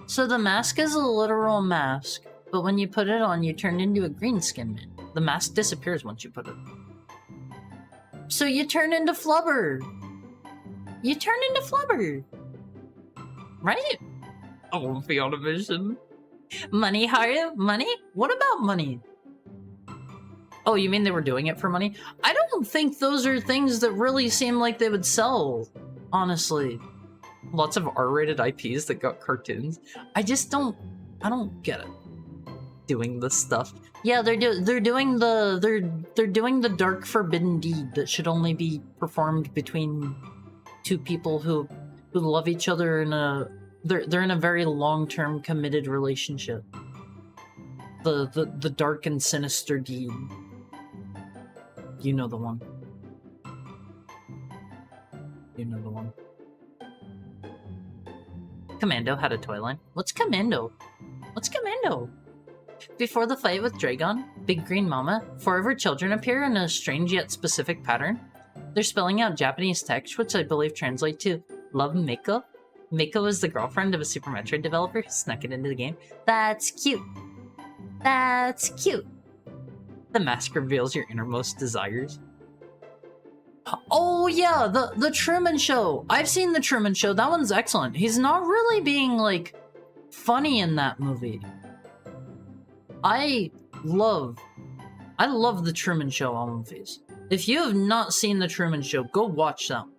So the mask is a literal mask, but when you put it on, you turn into a green skin man. The mask disappears once you put it on. So you turn into Flubber. Right? I won't be on a mission. Money, Haru? Money? What about money? Oh, you mean they were doing it for money? I don't think those are things that really seem like they would sell, honestly. Lots of R-rated IPs that got cartoons. I don't get it. Doing this stuff. Yeah, they're doing the dark forbidden deed that should only be performed between two people who love each other in a they're in a very long-term committed relationship. The dark and sinister deed. You know the one. Commando had a toy line. What's Commando? Before the fight with Dragon, Big Green Mama, forever children appear in a strange yet specific pattern. They're spelling out Japanese text, which I believe translate to Love Miko. Miko is the girlfriend of a Super Metroid developer who snuck it into the game. That's cute. The mask reveals your innermost desires. Oh yeah, the Truman Show. I've seen the Truman Show. That one's excellent. He's not really being like funny in that movie. I love the Truman Show movies. If you have not seen the Truman Show, go watch them.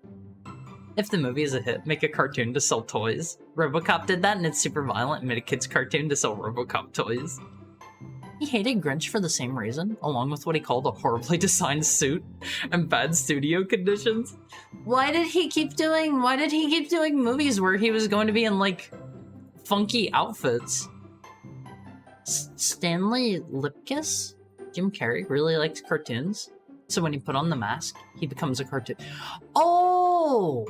If the movie is a hit, make a cartoon to sell toys. RoboCop did that and it's super violent and made a kid's cartoon to sell RoboCop toys. He hated Grinch for the same reason, along with what he called A horribly designed suit and bad studio conditions. Why did he keep doing movies where he was going to be in like funky outfits? Stanley Lipkiss? Jim Carrey really likes cartoons, so when he put on the mask, he becomes a cartoon. Oh!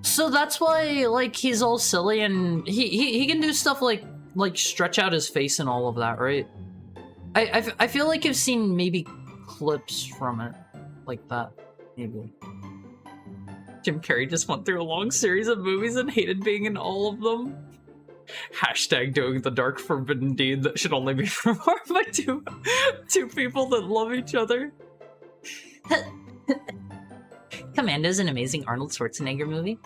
So that's why, like, he's all silly and he can do stuff like stretch out his face and all of that, right? I feel like I've seen maybe clips from it like that, maybe. Jim Carrey just went through a long series of movies and hated being in all of them. Hashtag doing the dark forbidden deed that should only be performed by two people that love each other. Commando's an amazing Arnold Schwarzenegger movie.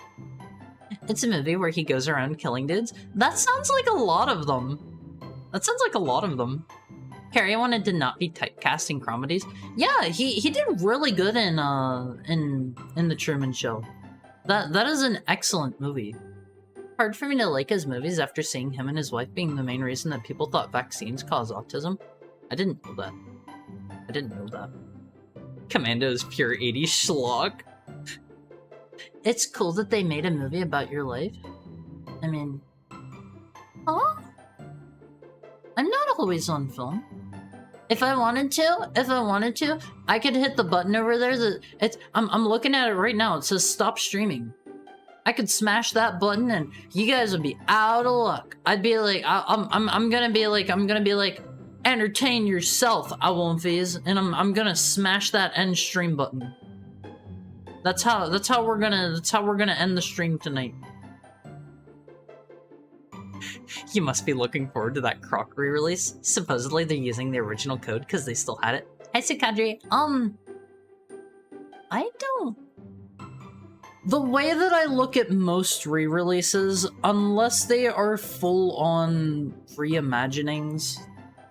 It's a movie where he goes around killing dudes. That sounds like a lot of them. Carrey wanted to not be typecast in comedies. Yeah, he did really good in the Truman Show. That is an excellent movie. Hard for me to like his movies after seeing him and his wife being the main reason that people thought vaccines cause autism. I didn't know that. Commando is pure 80s schlock. It's cool that they made a movie about your life. I mean... Huh? I'm not always on film. If I wanted to, I could hit the button over there I'm looking at it right now. It says stop streaming. I could smash that button and you guys would be out of luck. I'd be like, I'm gonna be like, entertain yourself, I won't fees, and I'm gonna smash that end stream button. That's how we're gonna end the stream tonight. You must be looking forward to that Croc re-release. Supposedly they're using the original code because they still had it. Hi, Sukadri. I don't... The way that I look at most re-releases, unless they are full-on reimaginings,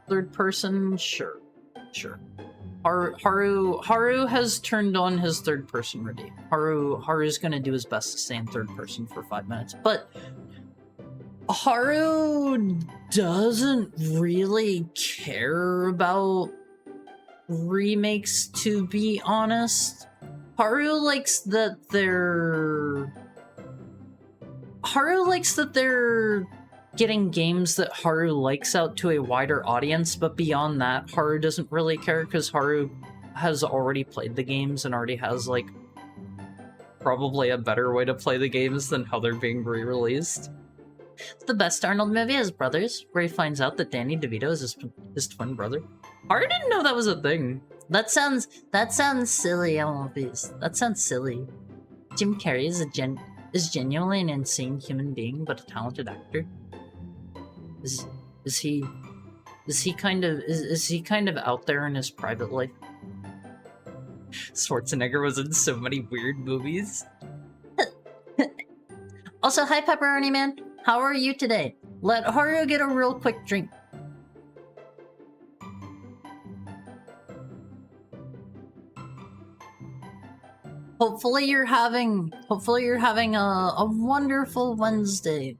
third person, sure. Haru has turned on his third person ready. Haru's gonna do his best to stay in third person for 5 minutes, but Haru doesn't really care about remakes, to be honest. Haru likes that they're getting games that Haru likes out to a wider audience, but beyond that, Haru doesn't really care because Haru has already played the games and already has, like, probably a better way to play the games than how they're being re-released. The best Arnold movie is Brothers, where he finds out that Danny DeVito is his twin brother. Haru didn't know that was a thing. That sounds silly, Elvis. That sounds silly. Jim Carrey is genuinely an insane human being, but a talented actor. Is he kind of out there in his private life? Schwarzenegger was in so many weird movies. Also, hi Pepperoni Man. How are you today? Let Haru get a real quick drink. Hopefully you're having a wonderful Wednesday.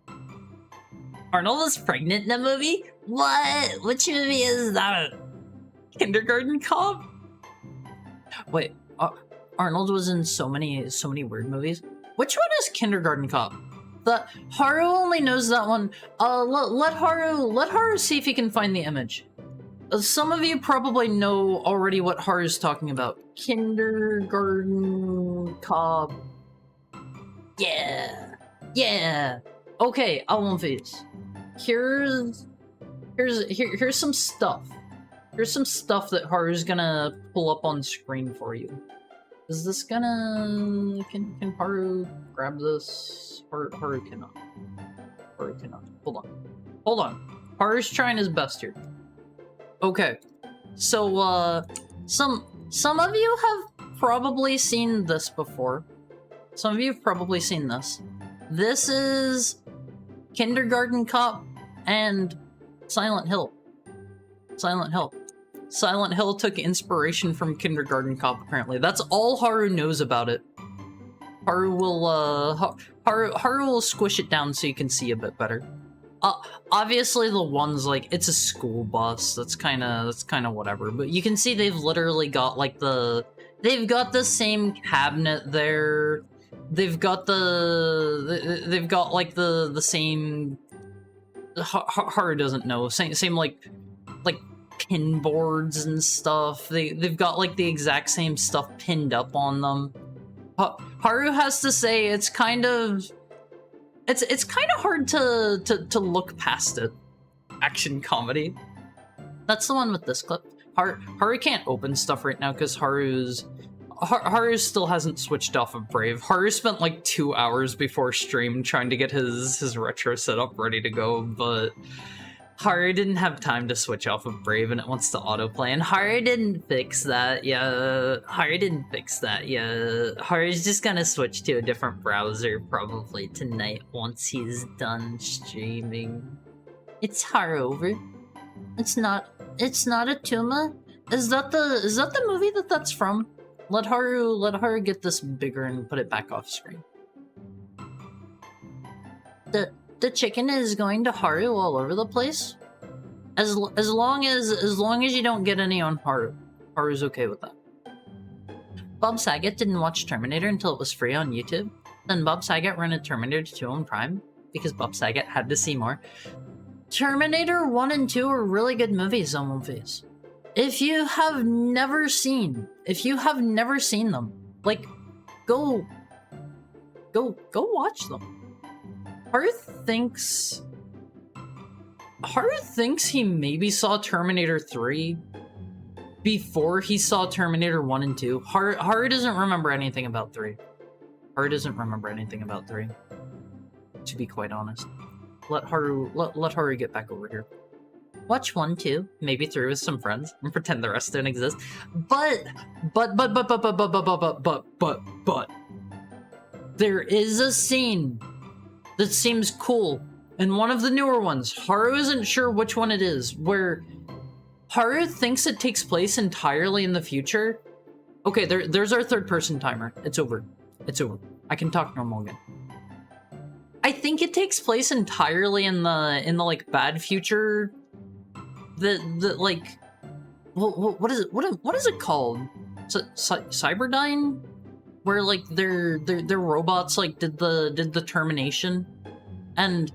Arnold was pregnant in the movie? What? Which movie is that? Kindergarten Cop? Wait, Arnold was in so many weird movies. Which one is Kindergarten Cop? Haru only knows that one. Let Haru see if he can find the image. Some of you probably know already what Haru's talking about. Kindergarten Cop. Yeah. Okay, I won't face. Here's some stuff. Here's some stuff that Haru's gonna pull up on screen for you. Is this gonna... Can Haru grab this? Haru cannot. Hold on. Haru's trying his best here. Okay. So, some of you have probably seen this before. Some of you have probably seen this. This is Kindergarten Cop and Silent Hill. Silent Hill took inspiration from Kindergarten Cop, apparently. That's all Haru knows about it. Haru will squish it down so you can see a bit better. Obviously the ones, like, it's a school bus, that's kinda whatever, but you can see they've literally got, like, they've got the same cabinet there. They've got like the same... Haru doesn't know. Same like pin boards and stuff. They've got like the exact same stuff pinned up on them. Haru has to say it's kind of hard to look past it. Action comedy. That's the one with this clip. Haru can't open stuff right now because Haru still hasn't switched off of Brave. Haru spent like 2 hours before stream trying to get his retro setup ready to go, but Haru didn't have time to switch off of Brave and it wants to autoplay, and Haru didn't fix that, yeah. Haru's just gonna switch to a different browser probably tonight once he's done streaming. It's Haru over. It's not a Tuma? Is that the movie that's from? Let Haru get this bigger and put it back off screen. The chicken is going to Haru all over the place. As long as you don't get any on Haru. Haru's okay with that. Bob Saget didn't watch Terminator until it was free on YouTube. Then Bob Saget rented Terminator 2 on Prime because Bob Saget had to see more. Terminator 1 and 2 are really good movies on One Face. If you have never seen them, like, go watch them. Haru thinks he maybe saw Terminator 3 before he saw Terminator 1 and 2. Haru doesn't remember anything about 3. To be quite honest. Let Haru get back over here. Watch 1, 2, maybe 3 with some friends, and pretend the rest don't exist. But there is a scene that seems cool in one of the newer ones. Haru isn't sure which one it is, where Haru thinks it takes place entirely in the future. Okay, there's our third person timer. It's over. I can talk normal again. I think it takes place entirely in the like bad future. The like, what is it called? Cyberdyne, where like their robots like did the termination, and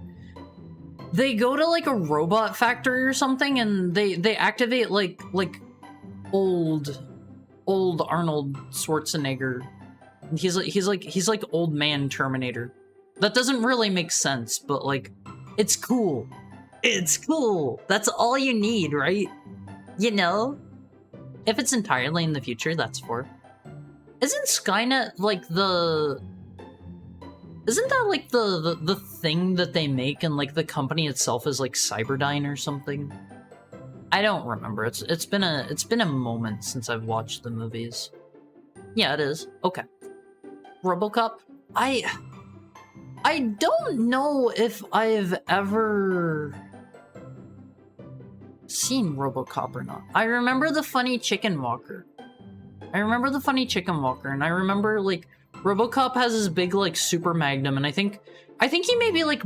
they go to like a robot factory or something, and they activate like old Arnold Schwarzenegger. He's like old man Terminator. That doesn't really make sense, but like, it's cool. It's cool. That's all you need, right? You know? If it's entirely in the future, that's for. Isn't Skynet like the... Isn't that like the thing that they make, and like the company itself is like Cyberdyne or something? I don't remember. It's been a moment since I've watched the movies. Yeah, it is. Okay. RoboCop? I don't know if I've ever seen RoboCop or not. I remember the funny chicken walker. And I remember like RoboCop has his big like super magnum, and I think he may be like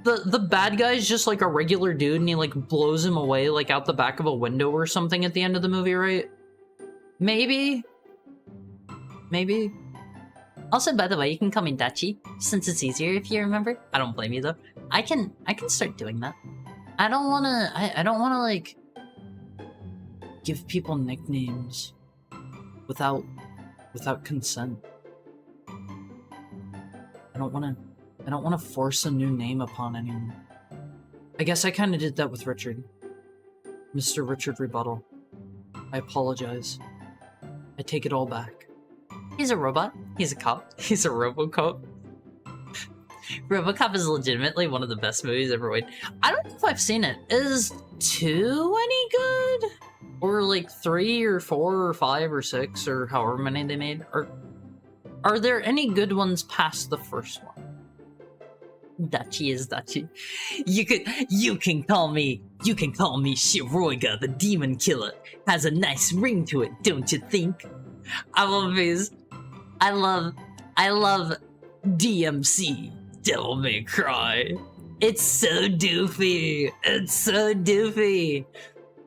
the bad guy's just like a regular dude, and he like blows him away like out the back of a window or something at the end of the movie, right? Maybe. Also, by the way, you can call me Dachi, since it's easier if you remember. I don't blame you though. I can start doing that. I don't wanna like give people nicknames without consent. I don't wanna force a new name upon anyone. I guess I kinda did that with Richard. Mr. Richard Rebuttal. I apologize. I take it all back. He's a robot. He's a cop. He's a RoboCop. RoboCop is legitimately one of the best movies ever made. I don't know if I've seen it. Is 2 any good? Or like 3 or 4 or 5 or 6 or however many they made? Or are there any good ones past the first one? Dachi is Dachi. You can call me Shiroiga the Demon Killer. Has a nice ring to it, don't you think? I love these. I love DMC, Devil May Cry. It's so doofy.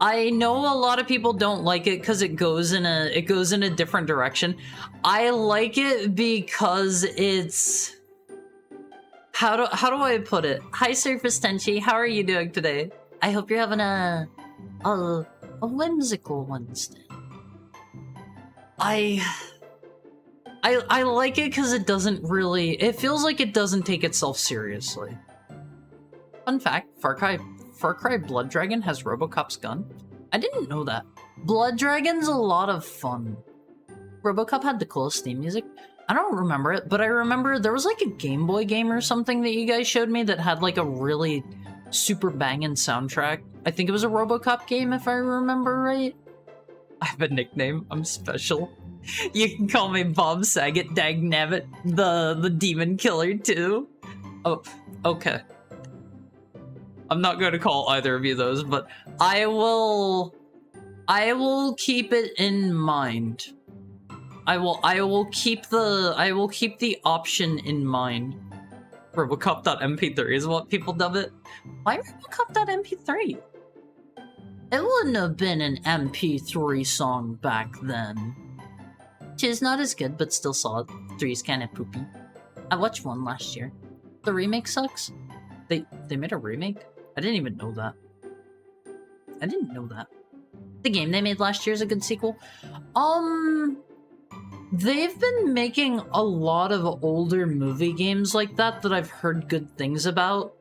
I know a lot of people don't like it because it goes in a different direction. I like it because it's how do I put it? Hi Surface Tenchi, how are you doing today? I hope you're having a whimsical Wednesday. I like it because it doesn't really... It feels like it doesn't take itself seriously. Fun fact, Far Cry Blood Dragon has Robocop's gun. I didn't know that. Blood Dragon's a lot of fun. Robocop had the coolest theme music. I don't remember it, but I remember there was like a Game Boy game or something that you guys showed me that had like a really super banging soundtrack. I think it was a Robocop game if I remember right. I have a nickname. I'm special. You can call me Bob Saget, dagnabbit, the demon killer too. Oh, okay. I'm not going to call either of you those, but I will keep it in mind. I will keep the option in mind. Robocop.mp3 is what people dub it. Why Robocop.mp3? It wouldn't have been an MP3 song back then. 2's not as good, but still solid. 3's kinda poopy. I watched 1 last year. The remake sucks. They made a remake? I didn't even know that. I didn't know that. The game they made last year is a good sequel. They've been making a lot of older movie games like that I've heard good things about.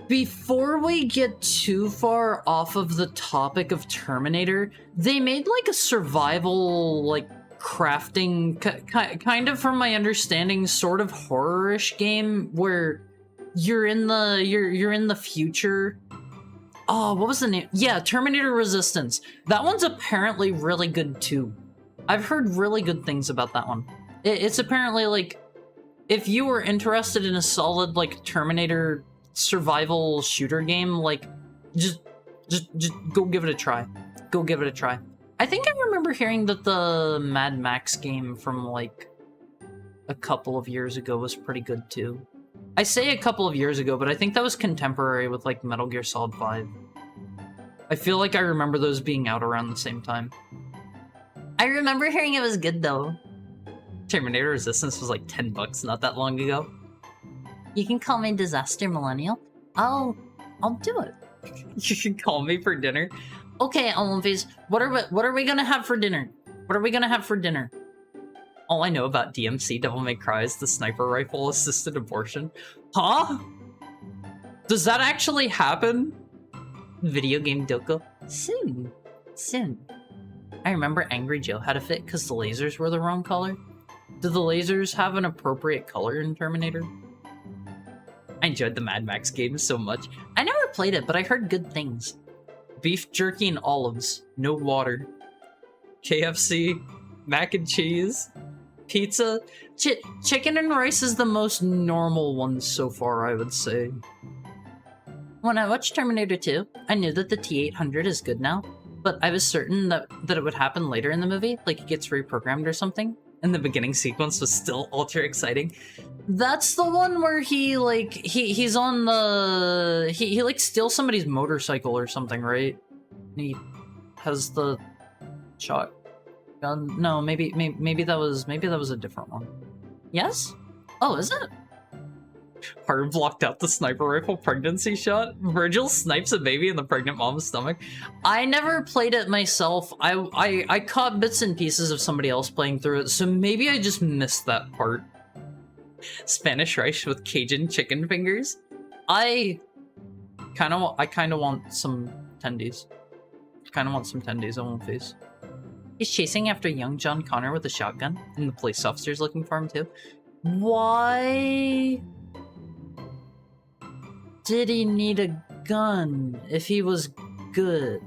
Before we get too far off of the topic of Terminator, they made like a survival, like, crafting, kind of from my understanding, sort of horror-ish game where you're in the future. Oh, what was the name? Yeah, Terminator Resistance. That one's apparently really good too. I've heard really good things about that one. It's apparently like, if you were interested in a solid like Terminator survival shooter game, like just go give it a try. Go give it a try. I think I remember hearing that the Mad Max game from like a couple of years ago was pretty good too. I say a couple of years ago, but I think that was contemporary with like Metal Gear Solid 5. I feel like I remember those being out around the same time. I remember hearing it was good though. Terminator Resistance was like $10 not that long ago. You can call me Disaster Millennial. I'll do it. You can call me for dinner. Okay, Olympies, what are we gonna have for dinner? What are we gonna have for dinner? All I know about DMC Devil May Cry is the sniper rifle assisted abortion. Huh? Does that actually happen? Video game Doko? Soon. Soon. I remember Angry Joe had a fit because the lasers were the wrong color. Do the lasers have an appropriate color in Terminator? I enjoyed the Mad Max game so much. I never played it, but I heard good things. Beef jerky and olives, no water. KFC, mac and cheese, pizza. Chicken and rice is the most normal one so far, I would say. When I watched Terminator 2, I knew that the T-800 is good now, but I was certain that it would happen later in the movie, like it gets reprogrammed or something. And the beginning sequence was still ultra exciting. That's the one where he on the he like steals somebody's motorcycle or something, right? And he has the shotgun. No, maybe that was a different one. Yes? Oh, is it? Hard blocked out the sniper rifle pregnancy shot. Virgil snipes a baby in the pregnant mom's stomach. I never played it myself. I caught bits and pieces of somebody else playing through it, so maybe I just missed that part. Spanish rice with Cajun chicken fingers. I kind of want some tendies. I won't face. He's chasing after young John Connor with a shotgun, and the police officer's looking for him too. Why did he need a gun if he was good?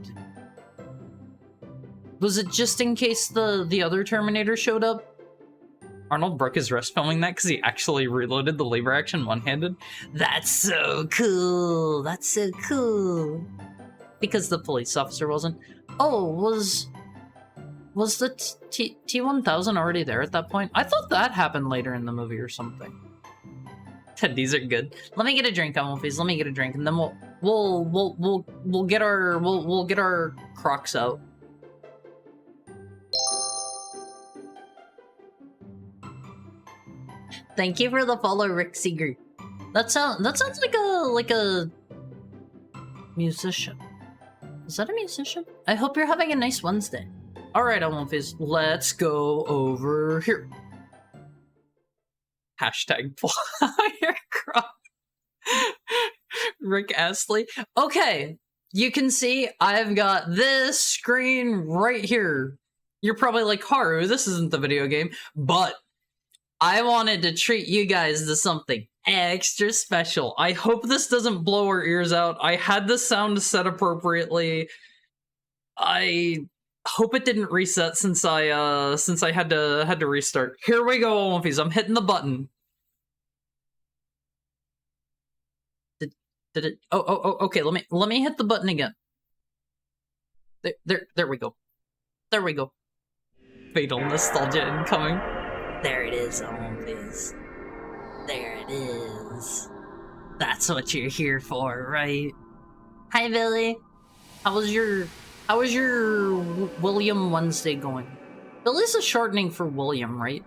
Was it just in case the other Terminator showed up? Arnold broke his wrist filming that because he actually reloaded the lever action one-handed. That's so cool. That's so cool. Because the police officer wasn't. Oh, was the T-1000 already there at that point? I thought that happened later in the movie or something. Tendies are good. Let me get a drink, Elmofies. Let me get a drink, and then we'll get our Crocs out. Thank you for the follow, Rick Seeger. That sounds like a musician. Is that a musician? I hope you're having a nice Wednesday. All right, Elmofies, let's go over here. Hashtag player Croc. Rick Astley. Okay, you can see I've got this screen right here. You're probably like, Haru, this isn't the video game, but I wanted to treat you guys to something extra special. I hope this doesn't blow our ears out. I had the sound set appropriately. I hope it didn't reset since I had to restart. Here we go, Olympies. I'm hitting the button. Did it? Oh, okay. Let me hit the button again. There we go. There we go. Fatal nostalgia incoming. There it is, Olympias. There it is. That's what you're here for, right? Hi, Billy. How was your William Wednesday going? Billy's a shortening for William, right?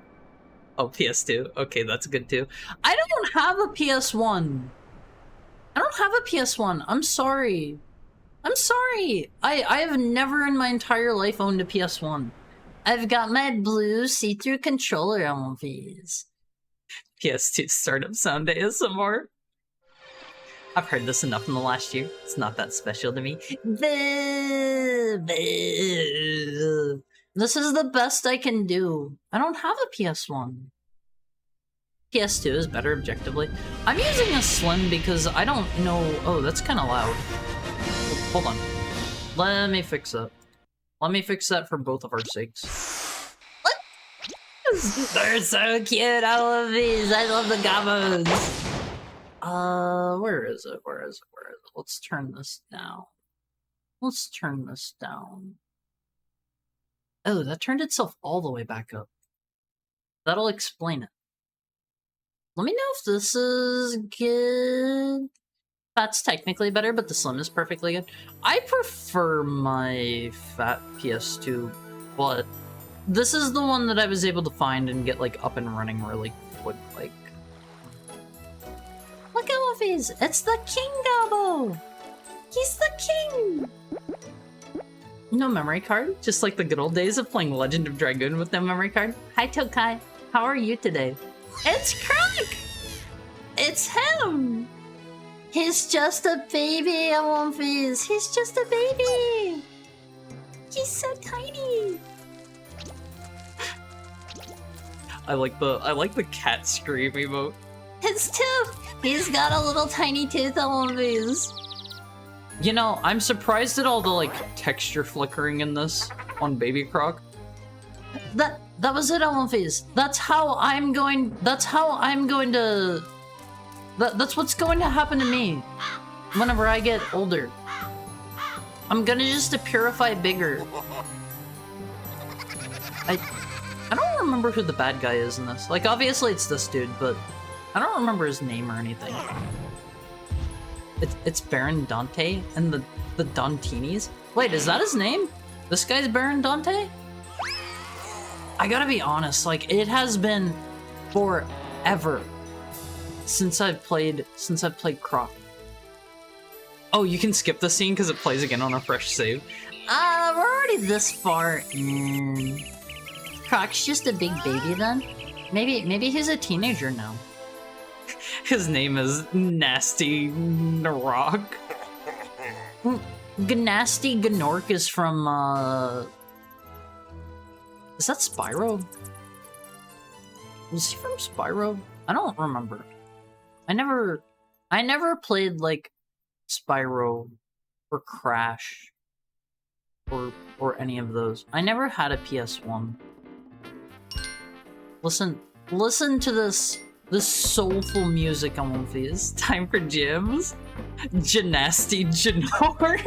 Oh, PS2. Okay, that's good too. I don't have a PS1. I don't have a PS1. I'm sorry. I'm sorry. I have never in my entire life owned a PS1. I've got my blue see-through controller on these. PS2 startup sound ASMR. I've heard this enough in the last year. It's not that special to me. This is the best I can do. I don't have a PS1. PS2 is better objectively. I'm using a Slim because I don't know... Oh, that's kind of loud. Hold on. Let me fix that. Let me fix that for both of our sakes. What? They're so cute, all of these. I love the gobos. Where is it? Where is it? Where is it? Let's turn this down. Let's turn this down. Oh, that turned itself all the way back up. That'll explain it. Let me know if this is good. Fat's technically better, but the Slim is perfectly good. I prefer my fat PS2, but this is the one that I was able to find and get like up and running really quick. Like, look at Wolfies! It's the King Gobbo! He's the king! No memory card? Just like the good old days of playing Legend of Dragoon with no memory card? Hi Tokai, how are you today? It's Croc! It's him! He's just a baby, Wolfies. He's just a baby! He's so tiny! I like the cat scream emote. His tooth! He's got a little tiny tooth, Wolfies. You know, I'm surprised at all the like texture flickering in this on Baby Croc. That was it, Wolfies. That's how I'm going to... That's what's going to happen to me whenever I get older. I'm gonna just purify bigger. I don't remember who the bad guy is in this. Like, obviously it's this dude, but I don't remember his name or anything. It's Baron Dante and the Dantinis? Wait, is that his name? This guy's Baron Dante? I gotta be honest, like, it has been forever since I've played Croc. Oh, you can skip the scene because it plays again on a fresh save. We're already this far in. Croc's just a big baby then? Maybe he's a teenager now. His name is Nasty Gnork. Gnasty Gnork is from, is that Spyro? Was he from Spyro? I don't remember. I never played, like, Spyro or Crash or any of those. I never had a PS1. Listen to this soulful on Wolfies. Time for gyms. Gymnasty Janor.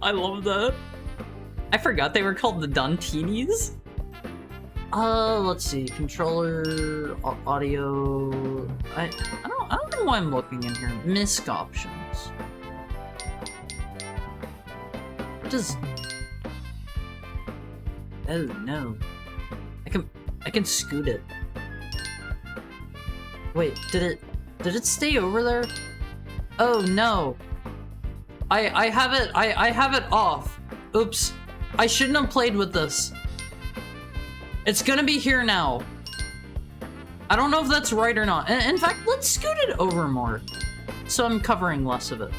I love that. I forgot they were called the Dantinis. Let's see. Controller, audio. I don't know why I'm looking in here. Misc options. Does... Oh no. I can scoot it. Wait, did it stay over there? Oh no. I have it off. Oops. I shouldn't have played with this. It's gonna be here now. I don't know if that's right or not. In fact, let's scoot it over more, so I'm covering less of it.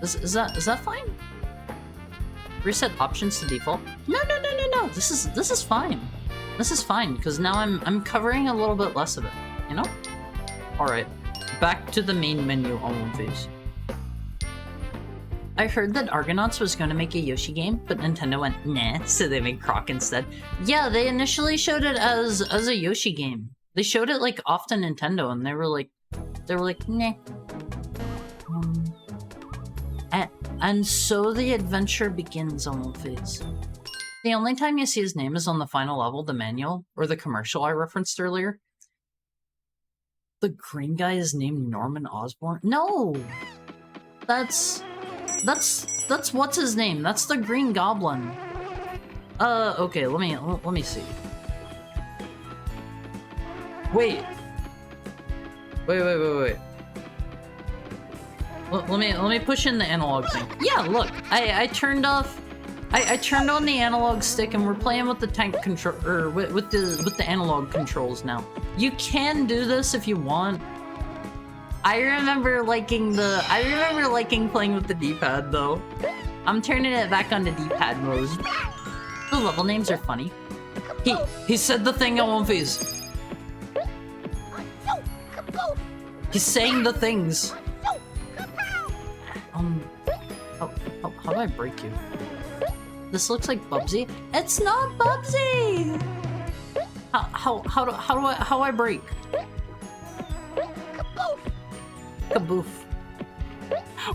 Is that fine? Reset options to default. No. This is fine. This is fine because now I'm covering a little bit less of it. You know. All right, back to the main menu on One Piece. I heard that Argonauts was going to make a Yoshi game, but Nintendo went nah, so they made Croc instead. Yeah, they initially showed it as a Yoshi game. They showed it like off to Nintendo, and they were like nah. And so the adventure begins on One Piece. The only time you see his name is on the final level, the manual, or the commercial I referenced earlier. The green guy is named Norman Osborn? No! That's what's his name? That's the Green Goblin. Okay, let me see. Wait. Let me push in the analog thing. Yeah, look, I turned off. I turned on the analog stick, and we're playing with the tank control, or with the analog controls now. You can do this if you want. I remember liking playing with the D-pad though. I'm turning it back on the D-pad mode. The level names are funny. He said the thing on One Piece. He's saying the things. How do I break you? This looks like Bubsy. It's not Bubsy. How do I break? Kaboof.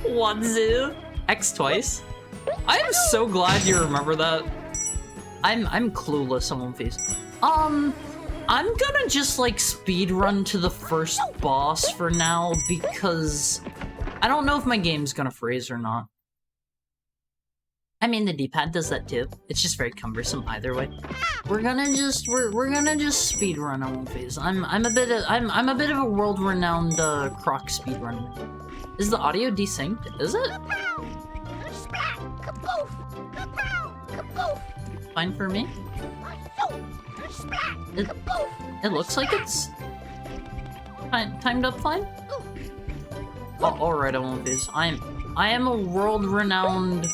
Wanzu. X twice. I am so glad you remember that. I'm clueless on One Piece. I'm gonna just like speed run to the first boss for now because I don't know if my game's gonna freeze or not. I mean, the D-pad does that too. It's just very cumbersome either way. We're gonna just speed run on One Piece. I'm a bit of a world-renowned Croc speedrunner. Is the audio desynced? Is it? Fine for me. It looks like it's timed up fine. Oh, all right, on One Piece. I am a world-renowned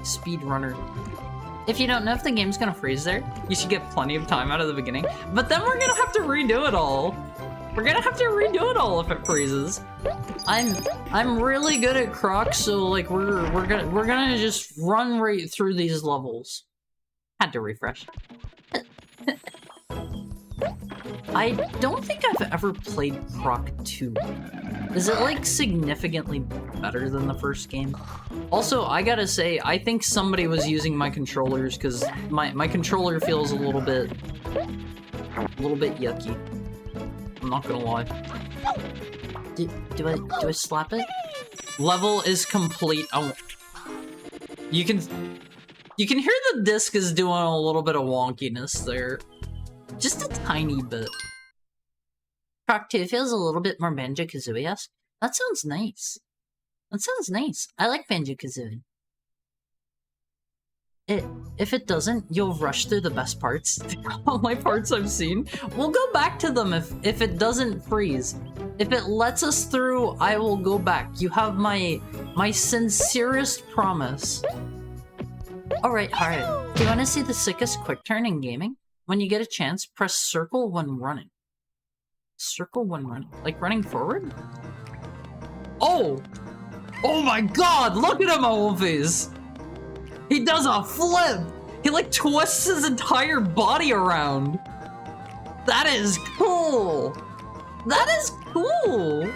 speedrunner. If you don't know if the game's gonna freeze there, you should get plenty of time out of the beginning. But then we're gonna have to redo it all. We're gonna have to redo it all if it freezes. I'm really good at Croc, so like we're gonna just run right through these levels. Had to refresh. I don't think I've ever played Croc 2. Is it like significantly better than the first game? Also, I gotta say, I think somebody was using my controllers because my controller feels a little bit yucky. I'm not gonna lie. Do I slap it? Level is complete. You can hear the disc is doing a little bit of wonkiness there. Just a tiny bit. Croc 2 feels a little bit more Banjo-Kazooie-esque. That sounds nice. That sounds nice. I like Banjo-Kazooie. If it doesn't, you'll rush through the best parts. All my parts I've seen. We'll go back to them if it doesn't freeze. If it lets us through, I will go back. You have my sincerest promise. Alright, do you want to see the sickest quick turn in gaming? When you get a chance, press circle when running. Circle when running? Like running forward? Oh! Oh my god! Look at him, Wolfies! He does a flip! He like twists his entire body around! That is cool! That is cool!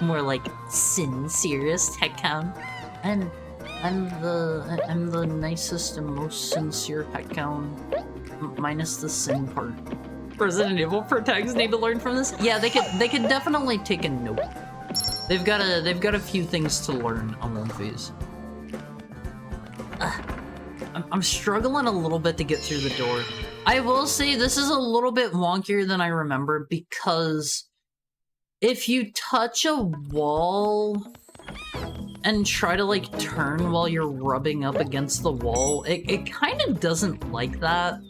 More like sincerest heckhound. And I'm the nicest and most sincere heckhound. Minus the sin part. Resident Evil protagonists need to learn from this? Yeah, they could definitely take a note. They've got a few things to learn on One Piece. I'm struggling a little bit to get through the door. I will say this is a little bit wonkier than I remember because if you touch a wall and try to like turn while you're rubbing up against the wall, it kind of doesn't like that.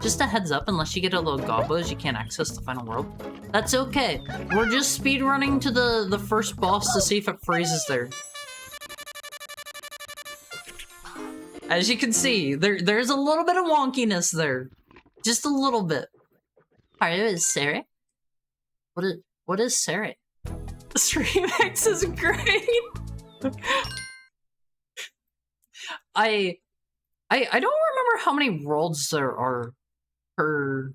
Just a heads up, unless you get a little gobos, you can't access the final world. That's okay. We're just speedrunning to the first boss to see if it freezes there. As you can see, there's a little bit of wonkiness there. Just a little bit. Alright, is Sarah? What is Sarah? Streamx is great! I don't remember how many worlds there are per...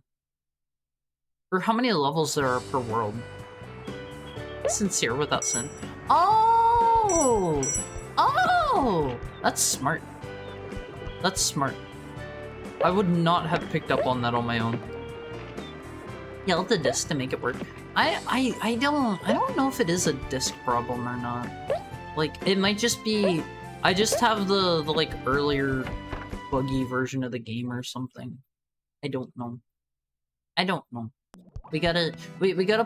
or how many levels there are per world. Sincere without sin. Oh! Oh! That's smart. That's smart. I would not have picked up on that on my own. Yell at the disc to make it work. I don't know if it is a disc problem or not. Like, it might just be... I just have the like, earlier buggy version of the game or something. I don't know. I don't know. We gotta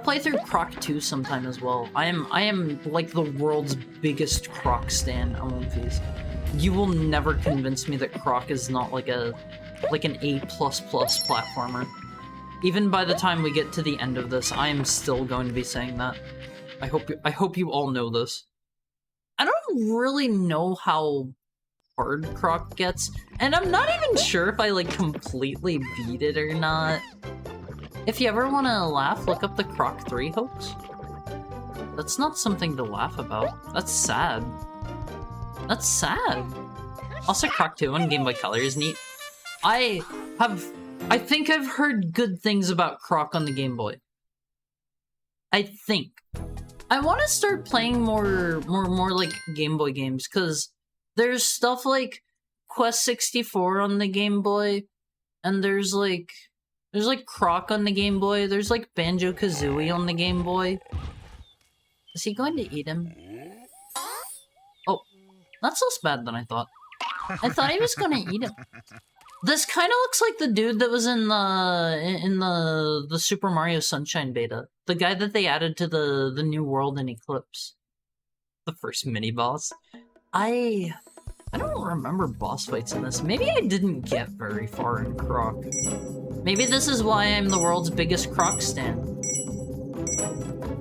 play through Croc 2 sometime as well. I am like the world's biggest Croc stan, Amonfis. You will never convince me that Croc is not like an A++ platformer. Even by the time we get to the end of this, I am still going to be saying that. I hope you all know this. I don't really know how hard Croc gets, and I'm not even sure if I like completely beat it or not. If you ever want to laugh, look up the Croc 3 hoax. That's not something to laugh about. That's sad. That's sad. Also, Croc 2 on Game Boy Color is neat. I think I've heard good things about Croc on the Game Boy. I think. I want to start playing more like Game Boy games, because there's stuff like Quest 64 on the Game Boy, and there's like Croc on the Game Boy, there's like Banjo-Kazooie on the Game Boy. Is he going to eat him? Oh, that's less bad than I thought. I thought he was going to eat him. This kind of looks like the dude that was in the Super Mario Sunshine beta. The guy that they added to the new world in Eclipse. The first mini-boss. I don't remember boss fights in this. Maybe I didn't get very far in Croc. Maybe this is why I'm the world's biggest Croc stan.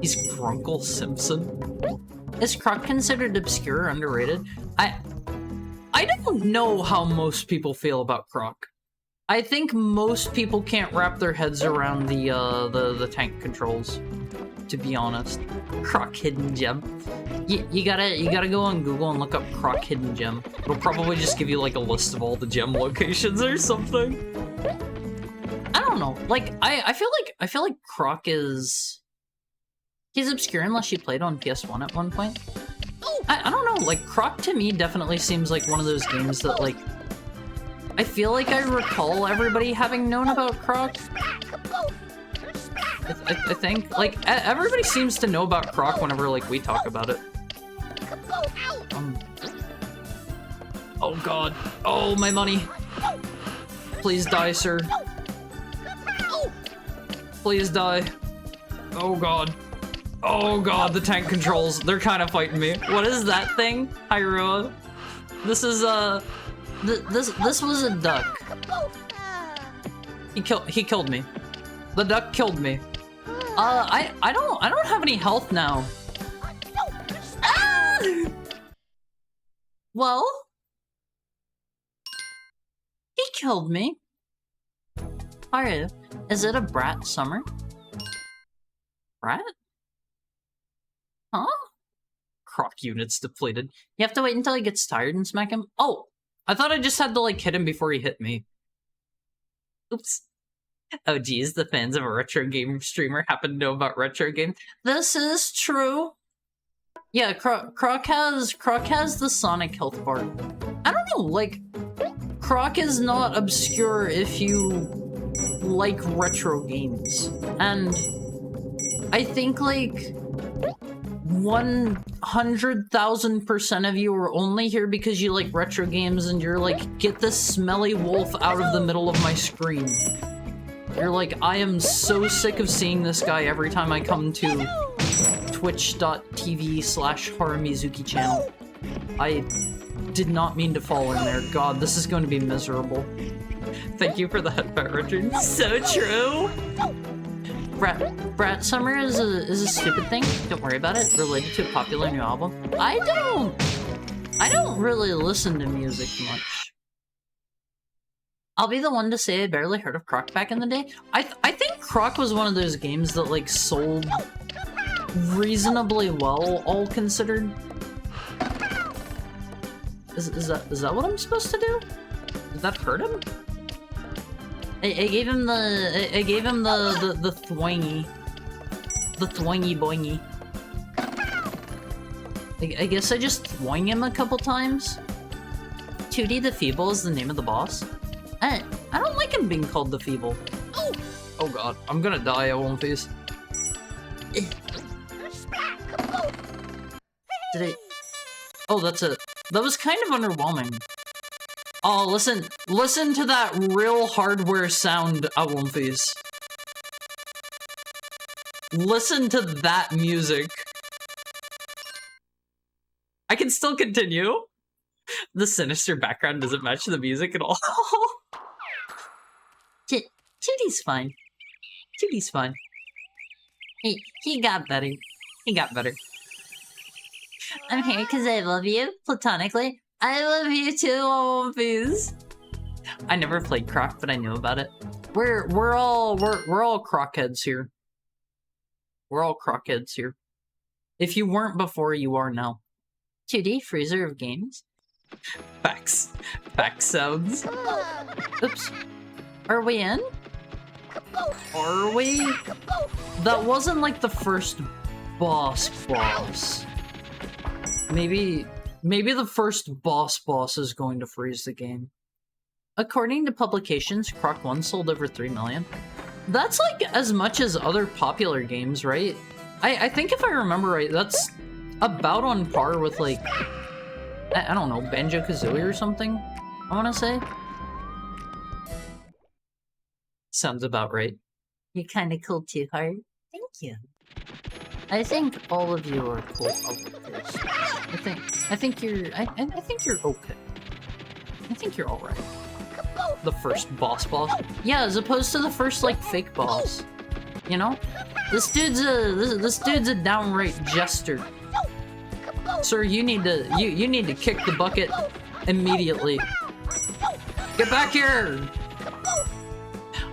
He's Grunkle Simpson. Is Croc considered obscure or underrated? I don't know how most people feel about Croc. I think most people can't wrap their heads around the tank controls, to be honest. Croc Hidden Gem. You gotta go on Google and look up Croc Hidden Gem. It'll probably just give you like a list of all the gem locations or something. I don't know. Like I feel like Croc he's obscure unless you played on PS1 at one point. I don't know, like, Croc to me definitely seems like one of those games that, like, I feel like I recall everybody having known about Croc. I think, like, everybody seems to know about Croc whenever, like, we talk about it. Oh god. Oh, my money. Please die, sir. Please die. Oh god. Oh god, the tank controls. They're kind of fighting me. What is that thing? Hyrule. This is, this was a duck. He killed me. The duck killed me. I don't have any health now. Ah! Well, he killed me. Alright, is it a brat summer? Brat? Huh? Croc units depleted. You have to wait until he gets tired and smack him? Oh! I thought I just had to, like, hit him before he hit me. Oops. Oh geez, the fans of a retro game streamer happen to know about retro games. This is true. Yeah, Croc has the Sonic health bar. I don't know, like, Croc is not obscure if you like retro games. And I think, like, 100,000% of you are only here because you like retro games and you're like, get this smelly wolf out of the middle of my screen. You're like, I am so sick of seeing this guy every time I come to twitch.tv/Harumizuki channel. I did not mean to fall in there. God, this is going to be miserable. Thank you for the headbutt, Richard. So true. Brat Summer is a stupid thing. Don't worry about it. Related to a popular new album. I don't really listen to music much. I'll be the one to say I barely heard of Croc back in the day. I think Croc was one of those games that like sold reasonably well, all considered. Is that what I'm supposed to do? Did that hurt him? I gave him the thwangy. The thwangy boingy. I guess I just thwang him a couple times. 2D the Feeble is the name of the boss. I don't like him being called the Feeble. Oh god, I'm gonna die at one piece. Did I? Oh, that was kind of underwhelming. Oh, listen to that real hardware sound at One Piece. Listen to that music. I can still continue. The sinister background doesn't match the music at all. 2D's fine. 2D's fine. He got better. He got better. I'm here because I love you, platonically. I love you too, One Piece. I never played Croc, but I knew about it. We're all Croc heads here. We're all Croc heads here. If you weren't before, you are now. 2D freezer of games. Facts. Fact sounds. Oops. Are we in? Are we? That wasn't like the first boss. Maybe the first boss is going to freeze the game. According to publications, Croc 1 sold over 3 million. That's like as much as other popular games, right? I think if I remember right, that's about on par with like, I don't know, Banjo-Kazooie or something, I want to say. Sounds about right. You're kind of cool too, Heart. Thank you. I think all of you are cool. I think you're okay. I think you're all right. The first boss? Yeah, as opposed to the first like fake boss. You know, this dude's a downright jester. Sir, you need to kick the bucket immediately. Get back here!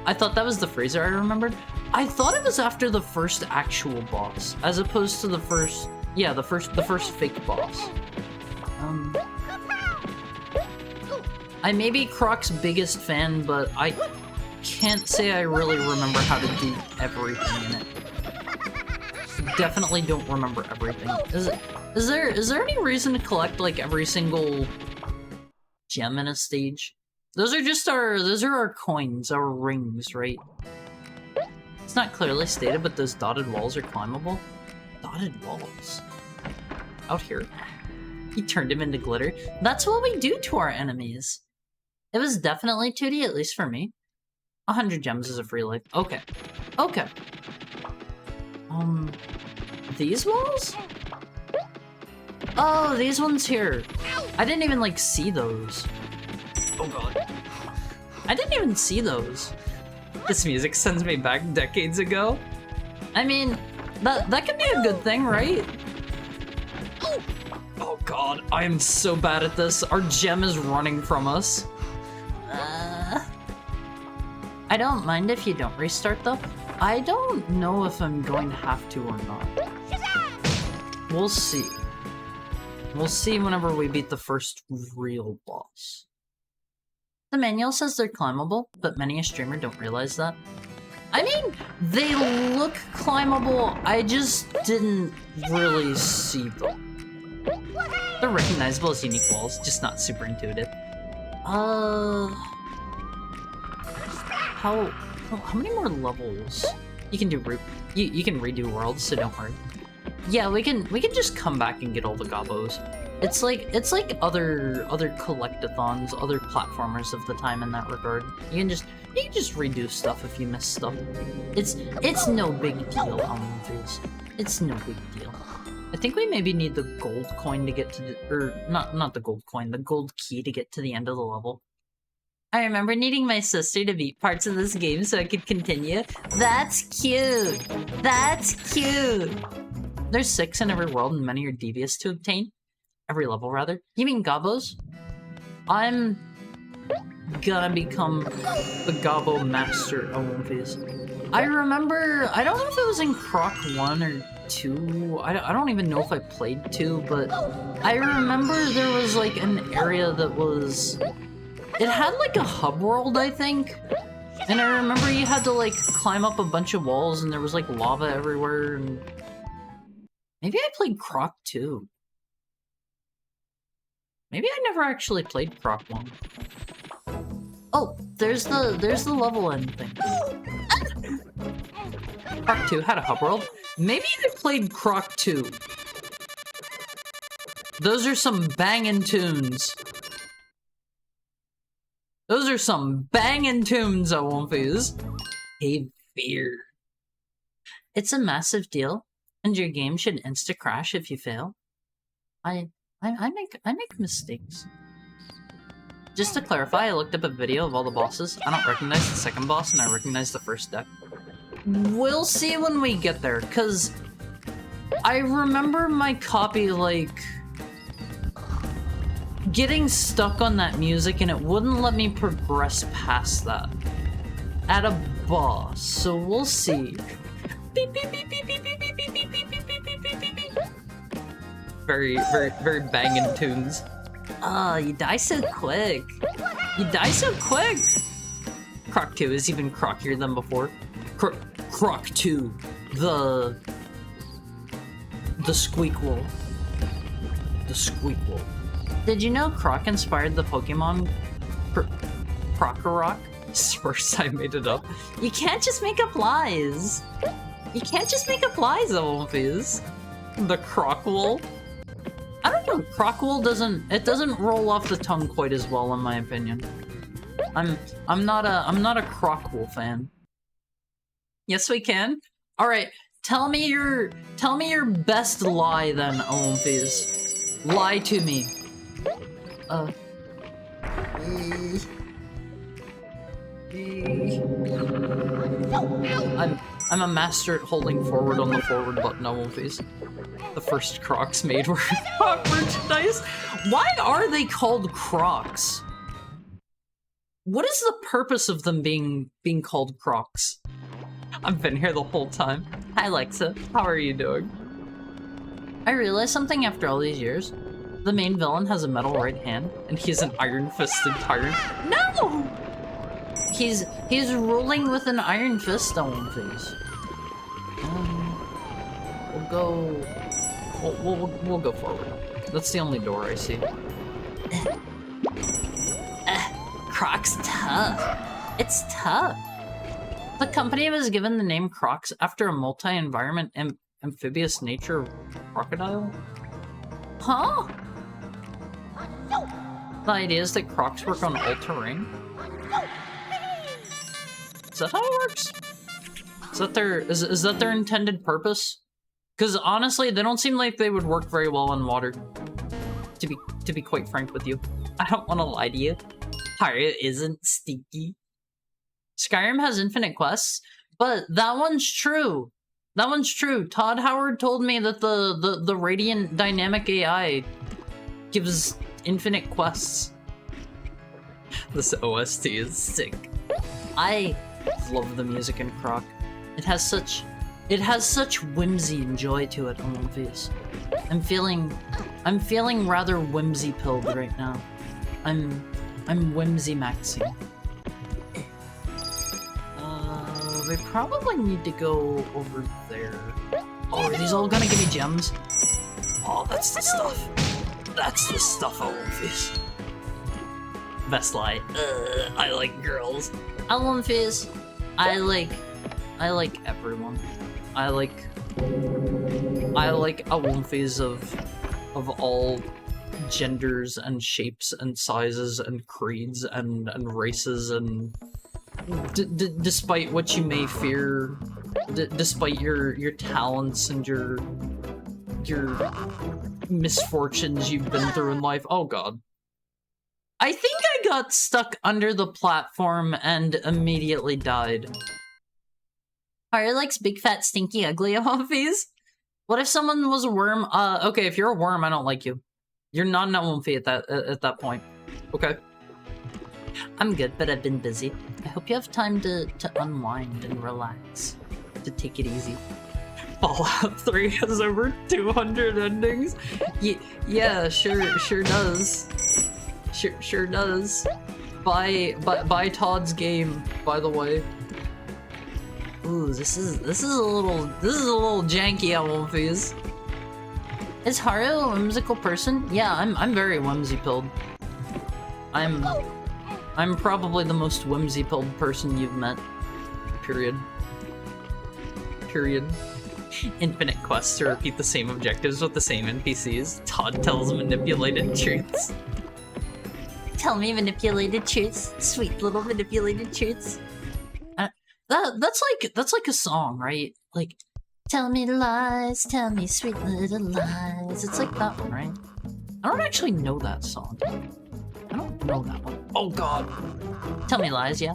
I thought that was the freezer I remembered. I thought it was after the first actual boss, as opposed to the first, yeah, the first fake boss. I may be Croc's biggest fan, but I can't say I really remember how to do everything in it. Definitely don't remember everything. Is there any reason to collect like every single gem in a stage? Those are our coins, our rings, right? It's not clearly stated, but those dotted walls are climbable. Dotted walls? Out here? He turned him into glitter. That's what we do to our enemies. It was definitely 2D, at least for me. 100 gems is a free life. Okay. Okay. These walls? Oh, these ones here. I didn't even, like, see those. Oh god. I didn't even see those. This music sends me back decades ago. I mean, that can be a good thing, right? Oh god, I am so bad at this. Our gem is running from us. I don't mind if you don't restart, though. I don't know if I'm going to have to or not. We'll see. We'll see whenever we beat the first real boss. The manual says they're climbable, but many a streamer don't realize that. I mean, they look climbable, I just didn't really see them. They're recognizable as unique walls, just not super intuitive. How many more levels? You can do you can redo worlds, so don't worry. Yeah, we can just come back and get all the gobos. It's like other collectathons, other platformers of the time in that regard. You can just redo stuff if you miss stuff. It's no big deal, Elementals. It's no big deal. I think we maybe need the gold coin to get to the, or not the gold coin, the gold key to get to the end of the level. I remember needing my sister to beat parts of this game so I could continue. That's cute. That's cute. There's 6 in every world and many are devious to obtain. Every level, rather. You mean gobos? I'm gonna become the gobbo master of One Piece. I remember, I don't know if it was in Croc 1 or 2. I don't even know if I played 2, but I remember there was like an area that was... It had like a hub world, I think. And I remember you had to like climb up a bunch of walls and there was like lava everywhere and... Maybe I played Croc 2. Maybe I never actually played Croc 1. Oh, there's the level end thing. Croc 2 had a hub world. Maybe I played Croc 2. Those are some bangin' tunes. Those are some bangin' tunes, I won't fuse. Hey, fear. It's a massive deal, and your game should insta-crash if you fail. I make mistakes. Just to clarify, I looked up a video of all the bosses. I don't recognize the second boss, and I recognize the first deck. We'll see when we get there, because I remember my copy, like, getting stuck on that music, and it wouldn't let me progress past that at a boss, so we'll see. Very banging tunes. Oh, you die so quick. You die so quick. Croc 2 is even crockier than before. Croc 2, the squeak wool. The squeak wool. Did you know Croc inspired the Pokemon Croc? First I made it up. You can't just make up lies. You can't just make up lies, Olympias. The Croc wool. I don't know, Croc wool doesn't roll off the tongue quite as well in my opinion. I'm not a Croc wool fan. Yes, we can. All right, tell me your best lie then, Olympias. Lie to me. I'm a master at holding forward on the forward button, Olympias. The first Crocs made were merchandise. Why are they called Crocs? What is the purpose of them being called Crocs? I've been here the whole time. Hi, Alexa. How are you doing? I realized something after all these years. The main villain has a metal right hand, and he's an iron-fisted tyrant. No! He's ruling with an iron fist on one face. We'll go forward. That's the only door I see. Croc's tough. It's tough. The company was given the name Crocs after a multi-environment amphibious nature crocodile? Huh? The idea is that Crocs work on all terrain? Is that how it works? Is that their intended purpose? Because honestly, they don't seem like they would work very well on water. To be quite frank with you. I don't want to lie to you. Pyra isn't stinky. Skyrim has infinite quests, but that one's true. That one's true. Todd Howard told me that the Radiant Dynamic AI gives infinite quests. This OST is sick. I love the music in Croc. It has such whimsy and joy to it on my face. I'm feeling rather whimsy pilled right now. I'm whimsy maxing. We probably need to go over there. Oh, are these all gonna give me gems? Oh, that's the stuff. That's the stuff I want face. Best lie. I like girls. I want face. I like everyone. I like a one phase of all genders and shapes and sizes and creeds and races and despite what you may fear, despite your talents and your misfortunes you've been through in life. Oh god. I think I got stuck under the platform and immediately died. Harry likes big, fat, stinky, ugly Wumfies. What if someone was a worm? Okay, if you're a worm, I don't like you. You're not an Wumfie at that point. Okay. I'm good, but I've been busy. I hope you have time to unwind and relax. To take it easy. Fallout 3 has over 200 endings. Yeah, sure does. Sure does. Buy Todd's game, by the way. Ooh, this is a little janky at Wumfies. Is Haru a whimsical person? Yeah, I'm very whimsy-pilled. I'm probably the most whimsy-pilled person you've met. Period. Infinite quests to repeat the same objectives with the same NPCs. Todd tells manipulated truths. Tell me manipulated truths. Sweet little manipulated truths. That's like a song, right? Like, tell me lies, tell me sweet little lies. It's like that one, right? I don't actually know that song. I don't know that one. Oh god. Tell me lies, yeah?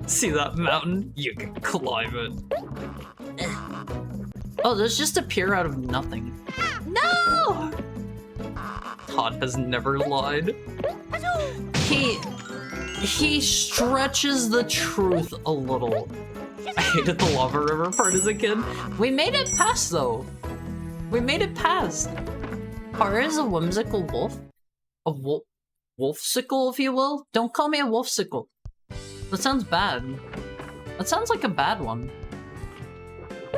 See that mountain? You can climb it. Oh, those just appear out of nothing. No! Todd has never lied. He stretches the truth a little. I hated the lava river part as a kid. We made it past, though. We made it past. Haru is a whimsical wolf. A wolfsicle, if you will. Don't call me a wolfsicle. That sounds bad. That sounds like a bad one.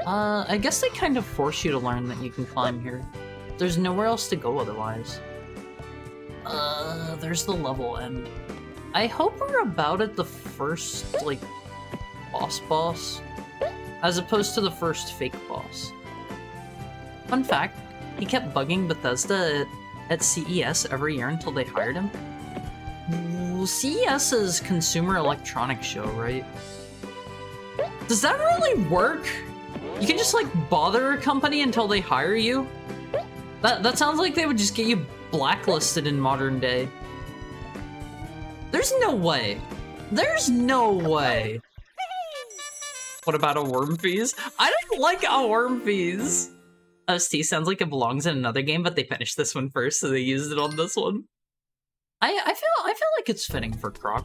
I guess they kind of force you to learn that you can climb here. There's nowhere else to go otherwise. There's the level end. I hope we're about at the first, like, boss, as opposed to the first fake boss. Fun fact, he kept bugging Bethesda at CES every year until they hired him. Well, CES is Consumer Electronics Show, right? Does that really work? You can just, like, bother a company until they hire you? That sounds like they would just get you blacklisted in modern day. There's no way. There's no way. What about a Wurmfees? I don't like a Wurmfees. OST sounds like it belongs in another game, but they finished this one first, so they used it on this one. I feel like it's fitting for Croc.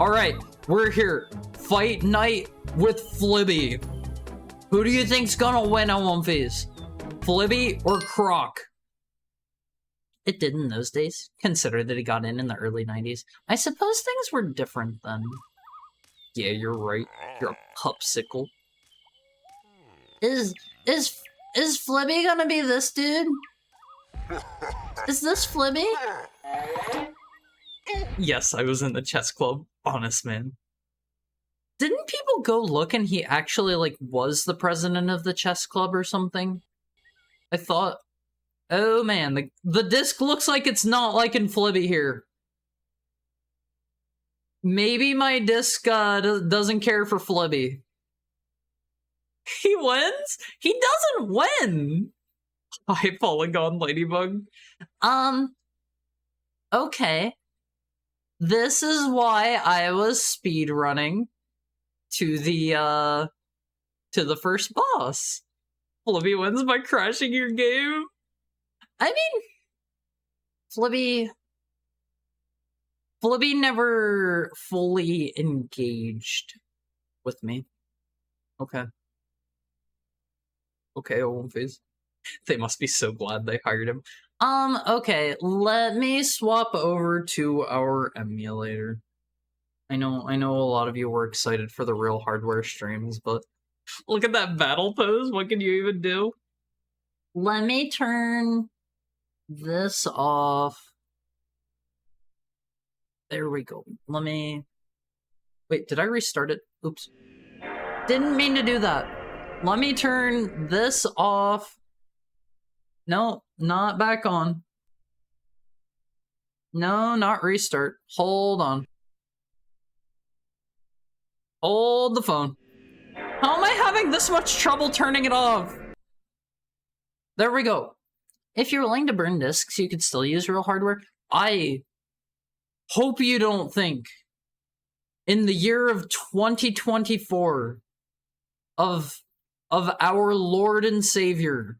Alright, we're here. Fight night with Flibby. Who do you think's gonna win on Wurmfees? Flibby or Croc? It did in those days. Consider that he got in the early 90s. I suppose things were different then. Yeah, you're right. You're a popsicle. Is Flibby gonna be this dude? Is this Flibby? Yes, I was in the chess club. Honest man. Didn't people go look and he actually, like, was the president of the chess club or something? I thought... Oh man, the disc looks like it's not liking Flibby here. Maybe my disc doesn't care for Flibby. He wins? He doesn't win! High Polygon Ladybug. Okay. This is why I was speedrunning to the first boss. Flibby wins by crashing your game. I mean, Flibby never fully engaged with me. Okay. Okay, Wumfies. They must be so glad they hired him. Okay, let me swap over to our emulator. I know a lot of you were excited for the real hardware streams, but look at that battle pose. What can you even do? Let me turn this off. There we go. Let me... Wait, did I restart it? Oops. Didn't mean to do that. Let me turn this off. No, not back on. No, not restart. Hold on. Hold the phone. How am I having this much trouble turning it off? There we go. If you're willing to burn discs, you could still use real hardware. I Hope you don't think, in the year of 2024, of our Lord and Savior,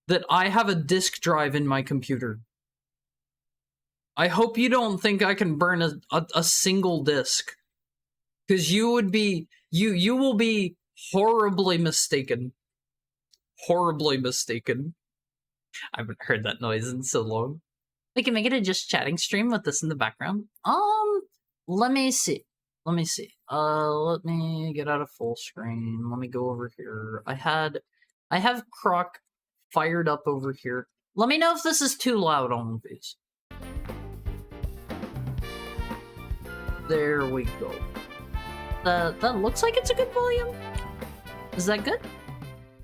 that I have a disk drive in my computer. I hope you don't think I can burn a single disk. Because you will be horribly mistaken. Horribly mistaken. I haven't heard that noise in so long. We can make it a just chatting stream with this in the background. Let me see. Let me get out of full screen. Let me go over here. I have Croc fired up over here. Let me know if this is too loud on these. There we go. That looks like it's a good volume. Is that good?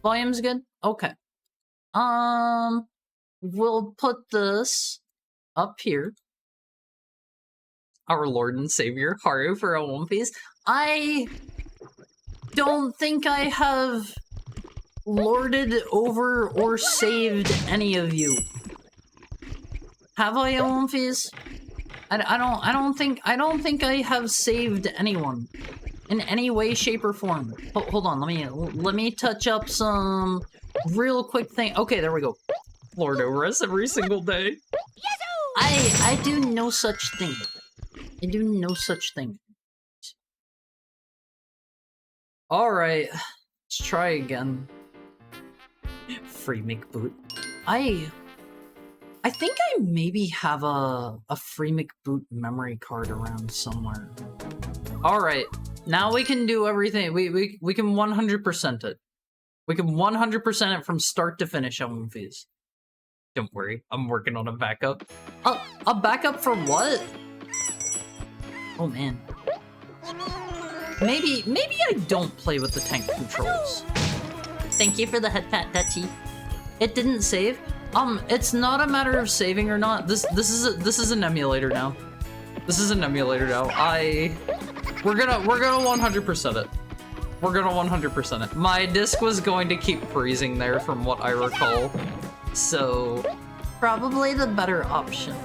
Volume's good? Okay. We'll put this up here. Our Lord and Savior, Haru for a One Piece. I don't think I have lorded over or saved any of you. Have I, One Piece? I don't think I have saved anyone in any way, shape, or form. Hold on, let me touch up some real quick thing. Okay, there we go. Lord over us every single day. I do no such thing. I do no such thing. Alright, let's try again. Free McBoot. I think I maybe have a free McBoot memory card around somewhere. Alright, now we can do everything. We can 100% it. We can 100% it from start to finish on movies. Don't worry, I'm working on a backup. A backup for what? Oh man. Maybe I don't play with the tank controls. Thank you for the head pat, Dutchy. It didn't save. It's not a matter of saving or not. This is an emulator now. This is an emulator now. We're gonna 100% it. We're gonna 100% it. My disc was going to keep freezing there from what I recall. So probably the better option.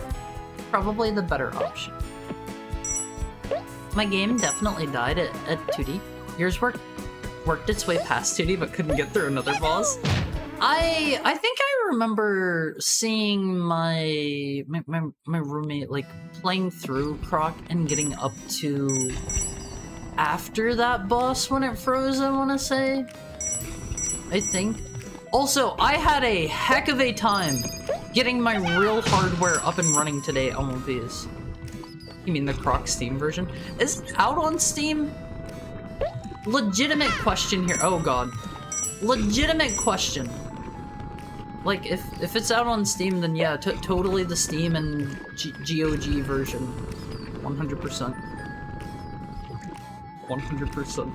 Probably the better option. My game definitely died at 2D. Yours worked its way past 2D but couldn't get through another boss. I think I remember seeing my roommate like playing through Croc and getting up to after that boss when it froze, I want to say. I think. Also, I had a heck of a time getting my real hardware up and running today on one of these. You mean the Croc Steam version? Is it out on Steam? Legitimate question here. Oh god. Legitimate question. Like, if it's out on Steam, then yeah, totally the Steam and GOG version. 100%. 100%.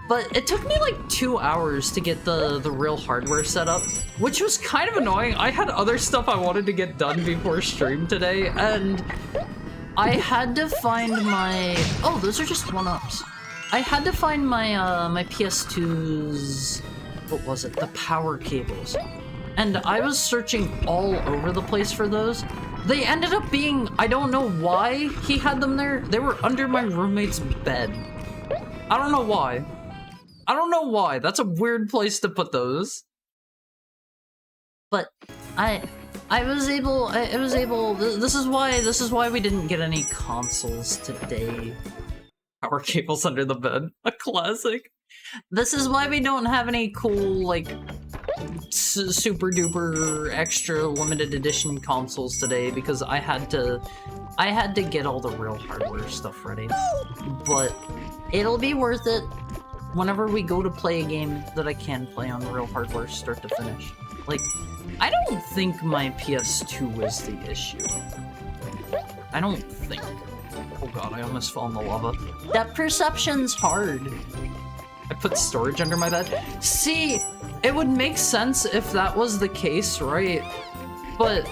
But it took me like 2 hours to get the real hardware set up, which was kind of annoying. I had other stuff I wanted to get done before stream today, and I had to find my... Oh, those are just 1-ups. I had to find my, my PS2's... What was it? The power cables. And I was searching all over the place for those. They ended up being... I don't know why he had them there. They were under my roommate's bed. I don't know why. I don't know why. That's a weird place to put those. But I was able, this is why we didn't get any consoles today. Power cables under the bed. A classic. This is why we don't have any cool, like, super duper extra limited edition consoles today, because I had to get all the real hardware stuff ready. But it'll be worth it whenever we go to play a game that I can play on real hardware start to finish. Like, I don't think my PS2 is the issue. I don't think. Oh god, I almost fell in the lava. That perception's hard. I put storage under my bed. See, it would make sense if that was the case, right? But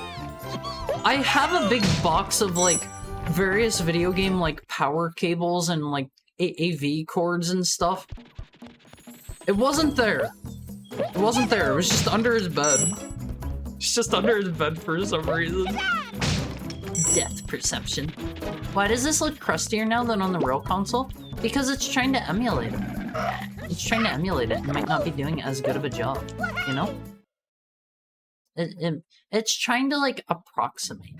I have a big box of, like, various video game, like, power cables and, like, AV cords and stuff. It wasn't there. It wasn't there. It was just under his bed. It's just under his bed for some reason. Depth perception. Why does this look crustier now than on the real console? Because it's trying to emulate it. It's trying to emulate it and might not be doing as good of a job, you know? It's trying to, like, approximate.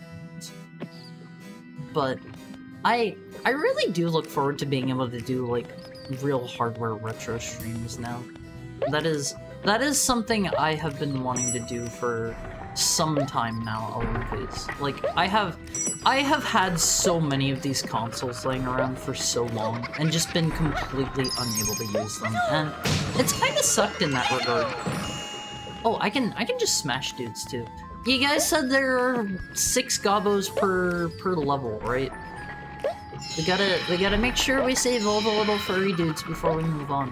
But I really do look forward to being able to do, like, real hardware retro streams now. That is something I have been wanting to do for some time now, always. Like, I have had so many of these consoles laying around for so long and just been completely unable to use them, and it's kind of sucked in that regard. Oh, I can just smash dudes too. You guys said there are 6 gobos per level, right? We gotta make sure we save all the little furry dudes before we move on.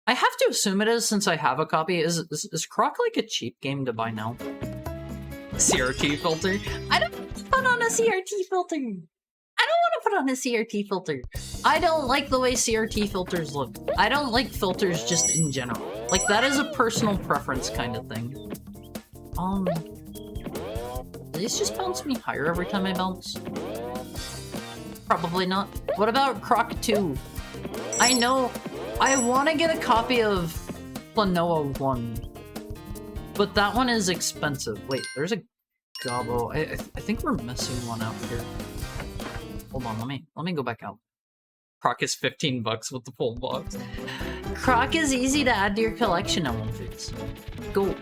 I have to assume it is, since I have a copy. Is Croc like a cheap game to buy now? CRT filter? I don't want to put on a CRT filter! I don't want to put on a CRT filter. I don't like the way CRT filters look. I don't like filters just in general. Like, that is a personal preference kind of thing. Do these just bounce me higher every time I bounce? Probably not. What about Croc 2? I know I want to get a copy of Klonoa 1, but that one is expensive. Wait, there's a gobbo. I think we're missing one out here. Hold on, let me go back out. Croc is 15 bucks with the full box. Croc is easy to add to your collection, Foods. Go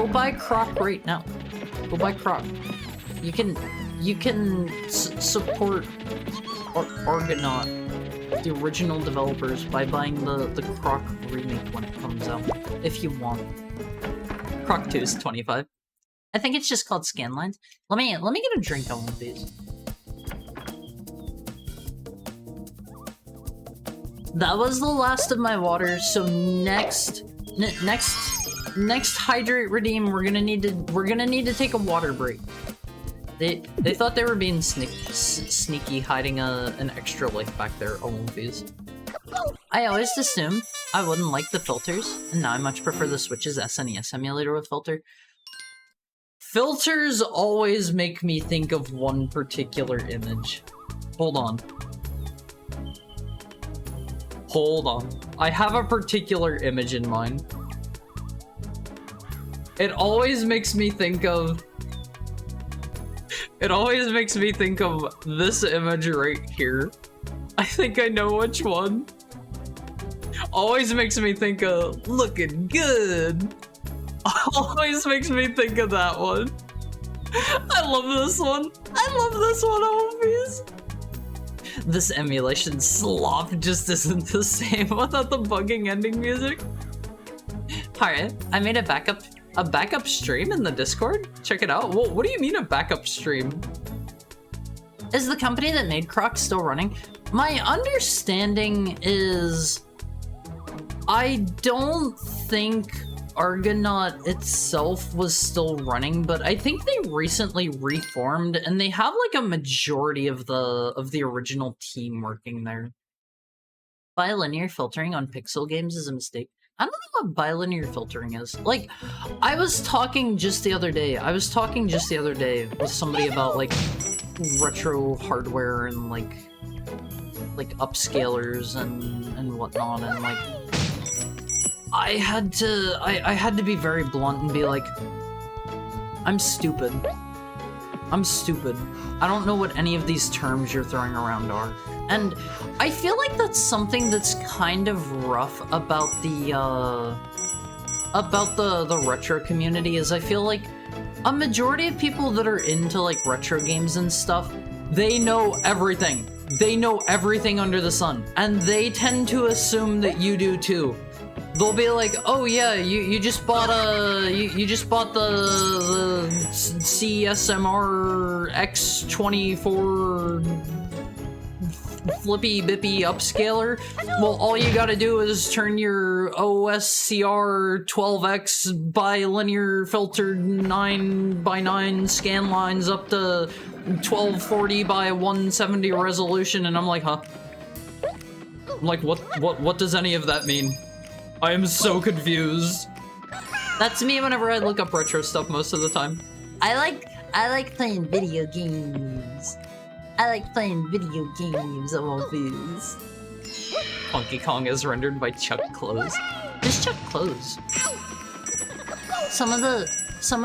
buy Croc right now. Go buy Croc. You can support Argonaut, the original developers, by buying the Croc remake when it comes out, if you want. Croc 2 is 25. I think it's just called Scanlines. Let me get a drink on one of these. That was the last of my water, so next hydrate redeem, we're gonna need to take a water break. They thought they were being sneaky, hiding an extra life back there. I always assumed I wouldn't like the filters, and now I much prefer the Switch's SNES emulator with filter. Filters always make me think of one particular image. Hold on. I have a particular image in mind. It always makes me think of this image right here. I think I know which one. Always makes me think of looking good. Always makes me think of that one. I love this one. Always. This emulation slop just isn't the same without the bugging ending music. Alright, I made a backup stream in the Discord? Check it out. What do you mean a backup stream? Is the company that made Croc still running? My understanding is I don't think Argonaut itself was still running, but I think they recently reformed and they have like a majority of the original team working there. Bilinear filtering on pixel games is a mistake. I don't know what bilinear filtering is. Like, I was talking just the other day with somebody about like retro hardware and like upscalers and whatnot, and like I had to be very blunt and be like, I'm stupid. I don't know what any of these terms you're throwing around are. And I feel like that's something that's kind of rough about the retro community, is I feel like a majority of people that are into like retro games and stuff, they know everything. They know everything under the sun. And they tend to assume that you do too. They'll be like, oh yeah, you just bought the CSMR X24 flippy bippy upscaler. Well, all you gotta do is turn your OSCR 12X bilinear filtered 9x9 scan lines up to 1240 by 170 resolution, and I'm like, huh? I'm like, what does any of that mean? I am so confused. That's me whenever I look up retro stuff most of the time. I like playing video games. I like playing video games of all these. Funky Kong is rendered by Chuck Close. Just Chuck Close. Some of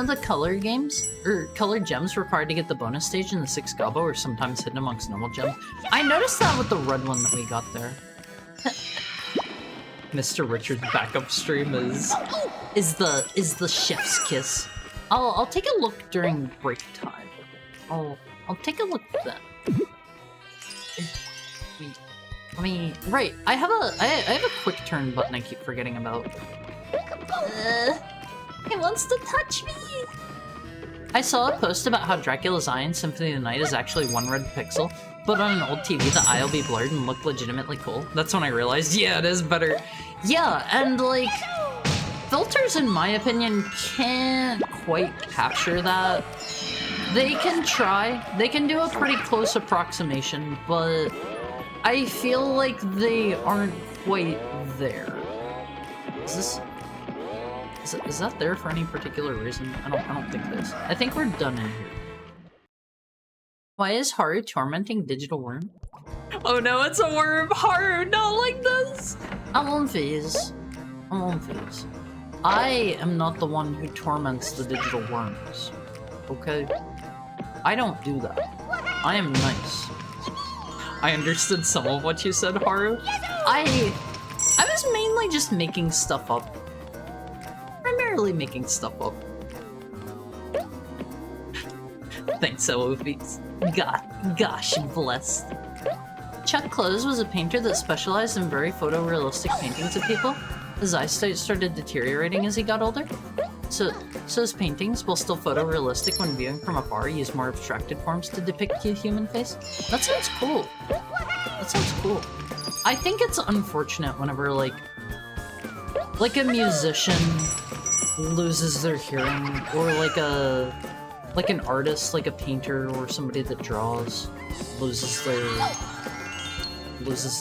the color games or color gems required to get the bonus stage in the 6 gobbo are sometimes hidden amongst normal gems. I noticed that with the red one that we got there. Mr. Richard's backup stream is the chef's kiss. I'll take a look during break time. I'll take a look then. Right, I have a quick turn button I keep forgetting about. It wants to touch me! I saw a post about how Dracula's eye in Symphony of the Night is actually one red pixel, but on an old TV the eye will be blurred and look legitimately cool. That's when I realized, yeah, it is better. Yeah, and like, filters in my opinion can't quite capture that. They can try, they can do a pretty close approximation, but I feel like they aren't quite there. Is that there for any particular reason? I don't think it is. I think we're done in here. Why is Haru tormenting Digital Worm? Oh no, it's a worm! Haru, not like this! I won't phase. I am not the one who torments the digital worms. Okay? I don't do that. I am nice. I understood some of what you said, Haru. I was mainly just making stuff up. Primarily making stuff up. Thanks, Elophies. Gosh blessed. Chuck Close was a painter that specialized in very photorealistic paintings of people. His eyesight started deteriorating as he got older. So his paintings, while still photorealistic when viewing from afar, use more abstracted forms to depict the human face. That sounds cool. I think it's unfortunate whenever like a musician loses their hearing, or like an artist, like a painter or somebody that draws, loses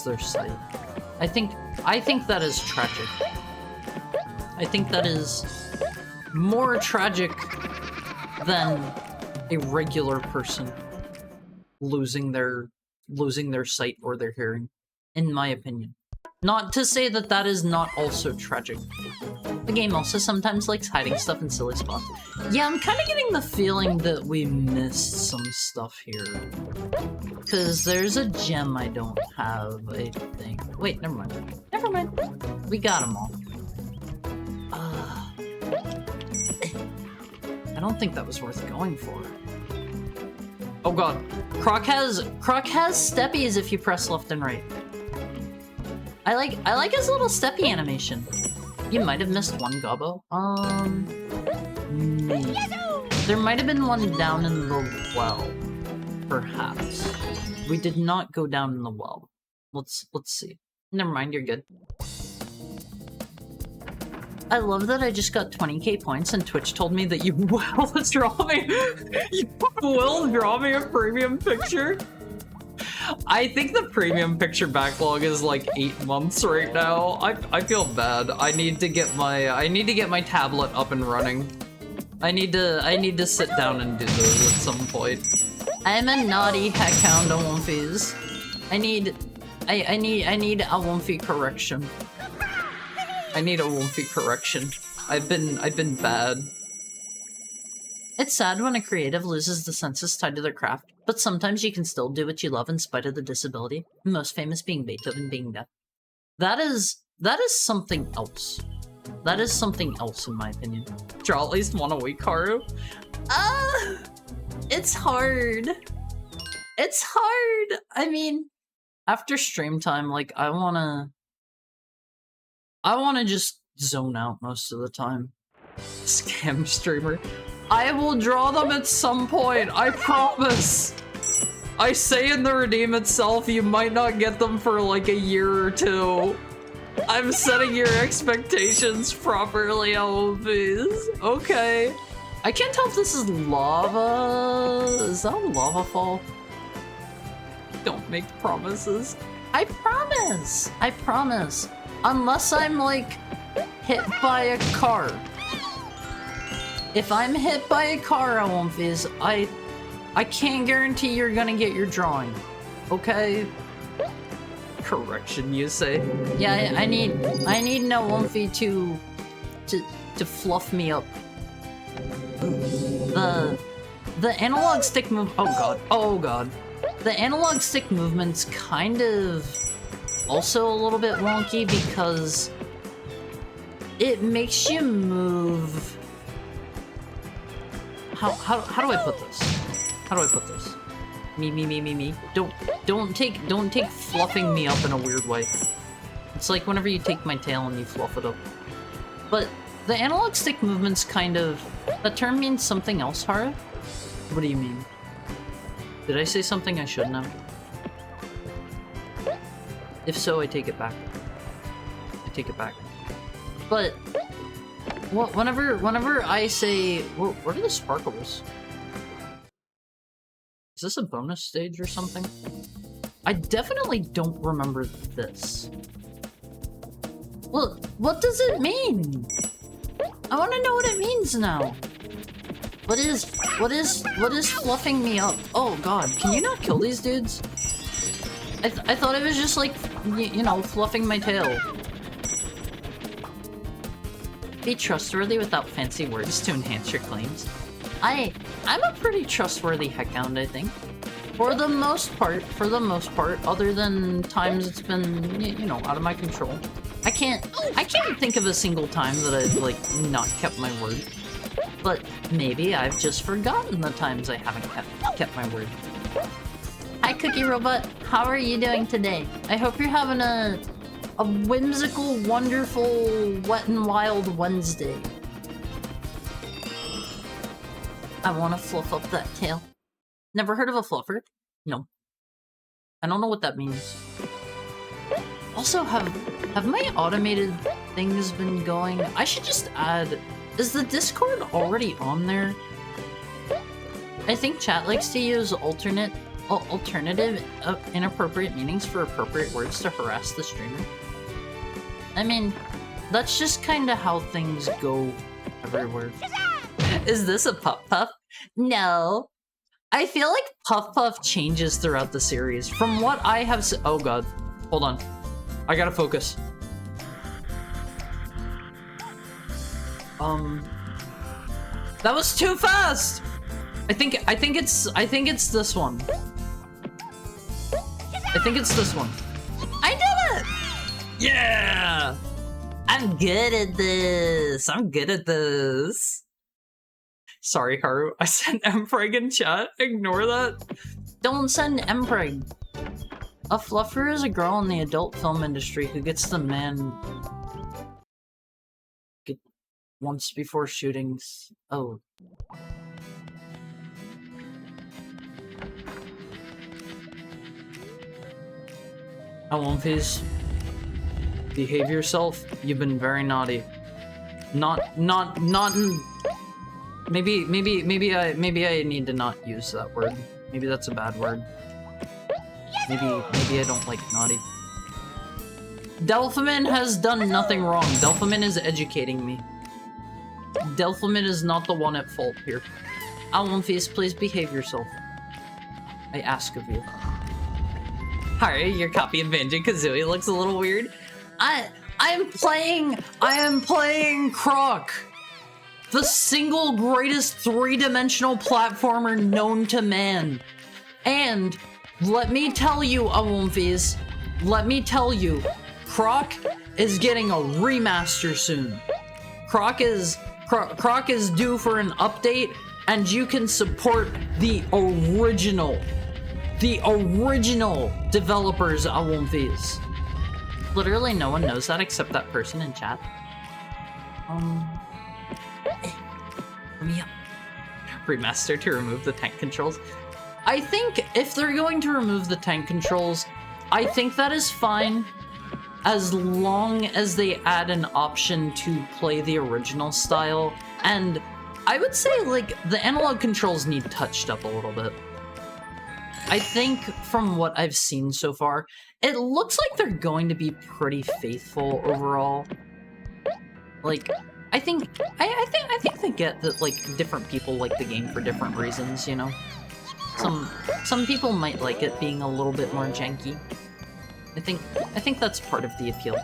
their sight. I think that is tragic. I think that is more tragic than a regular person losing their sight or their hearing, in my opinion. Not to say that that is not also tragic. The game also sometimes likes hiding stuff in silly spots. Yeah, I'm kind of getting the feeling that we missed some stuff here. Because there's a gem I don't have, I think. Wait, never mind. Never mind. We got them all. I don't think that was worth going for. Oh god. Croc has steppies if you press left and right. I like his little steppy animation. You might have missed one gobbo. Maybe. There might have been one down in the well. Perhaps. We did not go down in the well. Let's see. Never mind, you're good. I love that I just got 20k points and Twitch told me that you will draw me. You will draw me a premium picture. I think the premium picture backlog is like 8 months right now. I feel bad. I need to get my tablet up and running. I need to sit down and do those at some point. I'm a naughty heckhound Awomfies. I need a Awomfie correction. I need a Awomfie correction. I've been bad. It's sad when a creative loses the senses tied to their craft, but sometimes you can still do what you love in spite of the disability, the most famous being Beethoven being deaf. That is something else. That is something else in my opinion. Draw at least one a week, Haru? It's hard. It's hard! I mean, after stream time, like, I wanna just zone out most of the time. Scam streamer. I will draw them at some point, I promise! I say in the redeem itself, you might not get them for like a year or two. I'm setting your expectations properly, Elvis. Okay. I can't tell if this is lava. Is that a lava fall? Don't make promises. I promise! I promise. Unless I'm like hit by a car. If I'm hit by a car, Omphis, I can't guarantee you're gonna get your drawing. Okay? Correction, you say? Yeah, I need an Omphis to fluff me up. The analog stick move. Oh god. Oh god. The analog stick movement's kind of also a little bit wonky because it makes you move. How do I put this? How do I put this? Me. Don't take fluffing me up in a weird way. It's like whenever you take my tail and you fluff it up. But the analog stick movement's kind of... That term means something else, Haru? What do you mean? Did I say something I shouldn't have? If so, I take it back. I take it back. But whenever I say... What are the sparkles? Is this a bonus stage or something? I definitely don't remember this. Well, what does it mean? I want to know what it means now. What is fluffing me up? Oh god, can you not kill these dudes? I thought it was just like, you know, fluffing my tail. Be trustworthy without fancy words to enhance your claims. I'm a pretty trustworthy heckhound, I think. For the most part, other than times it's been, you know, out of my control. I can't think of a single time that I've, like, not kept my word. But maybe I've just forgotten the times I haven't kept my word. Hi, Cookie Robot. How are you doing today? I hope you're having a whimsical, wonderful, wet and wild Wednesday. I want to fluff up that tail. Never heard of a fluffer? No. I don't know what that means. Also, have my automated things been going? I should just add... Is the Discord already on there? I think chat likes to use alternative inappropriate meanings for appropriate words to harass the streamer. I mean, that's just kind of how things go everywhere. Is this a Puff Puff? No. I feel like Puff Puff changes throughout the series. From what I have oh god. Hold on. I gotta focus. That was too fast! I think it's this one. I think it's this one. I did it! Yeah! I'm good at this. I'm good at this. Sorry, Haru. I sent Mpreg in chat. Ignore that. Don't send Mpreg. A fluffer is a girl in the adult film industry who gets the man once before shootings. Oh. Omphis, behave yourself. You've been very naughty. Not. Maybe I need to not use that word. Maybe that's a bad word. Maybe I don't like naughty. Delphimin has done nothing wrong. Delphimin is educating me. Delphimin is not the one at fault here. Omphis, please behave yourself. I ask of you. Alright, your copy of Banjo-Kazooie looks a little weird. I am playing Croc, the single greatest three-dimensional platformer known to man. And let me tell you, Omphis, let me tell you, Croc is getting a remaster soon. Croc is due for an update, and you can support the original developers of Omphis. Literally no one knows that except that person in chat. Let me up. Remaster to remove the tank controls. I think if they're going to remove the tank controls, I think that is fine as long as they add an option to play the original style. And I would say, like, the analog controls need touched up a little bit. I think from what I've seen so far, it looks like they're going to be pretty faithful overall. Like, I think they get that like different people like the game for different reasons, you know. Some people might like it being a little bit more janky. I think that's part of the appeal.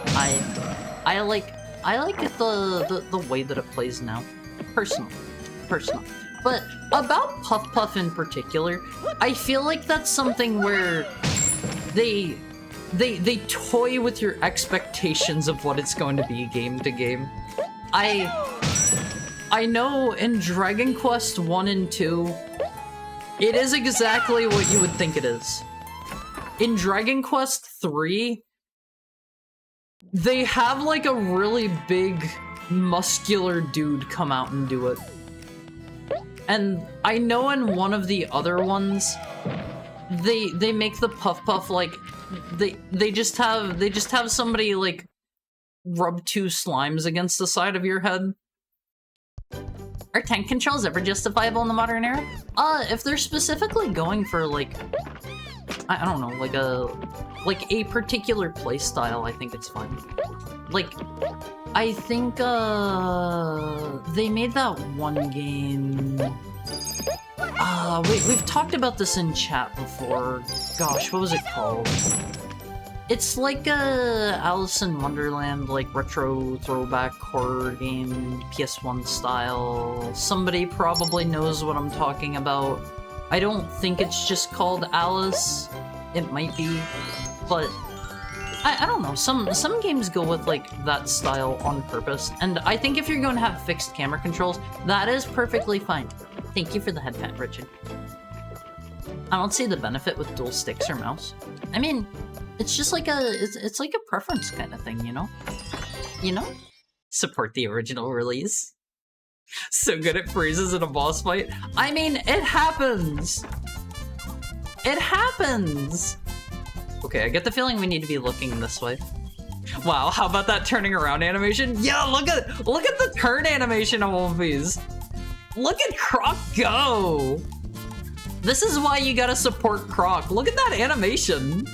I like it the way that it plays now. Personally. But about Puff Puff in particular, I feel like that's something where they toy with your expectations of what it's going to be game to game. I know in Dragon Quest 1 and 2, it is exactly what you would think it is. In Dragon Quest 3, they have like a really big, muscular dude come out and do it. And I know in one of the other ones, they make the Puff Puff like they just have somebody like rub 2 slimes against the side of your head. Are tank controls ever justifiable in the modern era? If they're specifically going for like, I don't know, like a particular playstyle, I think it's fine. Like, I think they made that one game. We've talked about this in chat before. Gosh, what was it called? It's like a Alice in Wonderland, like retro throwback horror game, PS1 style. Somebody probably knows what I'm talking about. I don't think it's just called Alice. It might be, but I don't know. Some games go with like that style on purpose, and I think if you're going to have fixed camera controls, that is perfectly fine. Thank you for the head pat, Richard. I don't see the benefit with dual sticks or mouse. I mean, it's just like it's like a preference kind of thing, you know? You know? Support the original release. So good at freezes in a boss fight. I mean, it happens! It happens! Okay, I get the feeling we need to be looking this way. Wow, how about that turning around animation? Yeah, look at the turn animation on one of these. Look at Croc go! This is why you gotta support Croc. Look at that animation!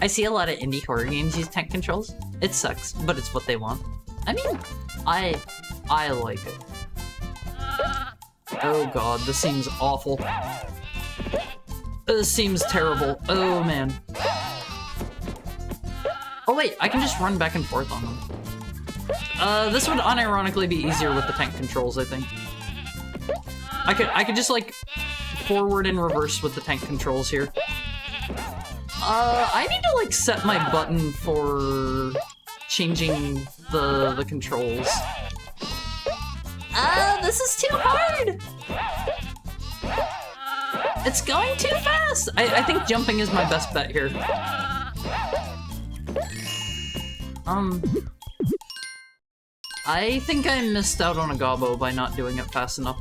I see a lot of indie horror games use tank controls. It sucks, but it's what they want. I mean, I like it. Oh god, this seems awful. This seems terrible. Oh man. Oh wait, I can just run back and forth on them. This would unironically be easier with the tank controls, I think. I could just like forward and reverse with the tank controls here. I need to like set my button for changing the controls. This is too hard! It's going too fast! I think jumping is my best bet here. I think I missed out on a gobbo by not doing it fast enough.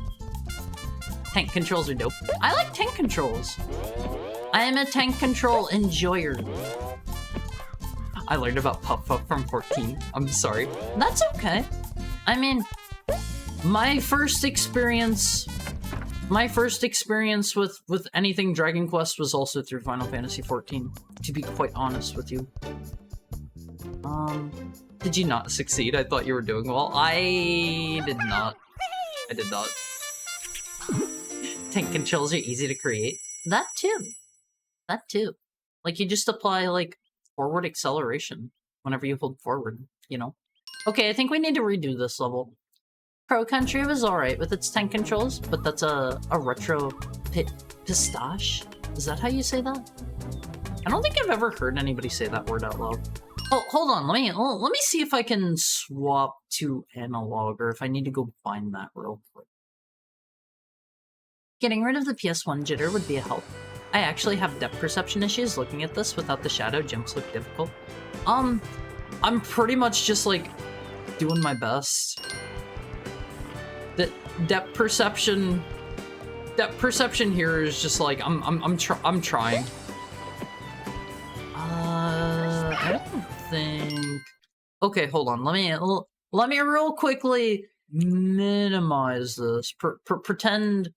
Tank controls are dope. I like tank controls. I am a tank control enjoyer. I learned about Puff Puff from 14. I'm sorry. That's okay. I mean, my first experience with anything Dragon Quest was also through Final Fantasy 14, to be quite honest with you. Did you not succeed? I thought you were doing well. I did not. I did not. Tank controls are easy to create. That too. That too. Like, you just apply, like, forward acceleration whenever you hold forward, you know? Okay, I think we need to redo this level. Pro Country was alright with its tank controls, but that's a retro pistache? Is that how you say that? I don't think I've ever heard anybody say that word out loud. Oh, hold on, let me see if I can swap to analog, or if I need to go find that real quick. Getting rid of the PS1 jitter would be a help. I actually have depth perception issues looking at this without the shadow. Jumps look difficult. I'm pretty much just like doing my best. The depth perception here is just like I'm trying. I don't think. Okay, hold on. Let me real quickly minimize this. Pretend.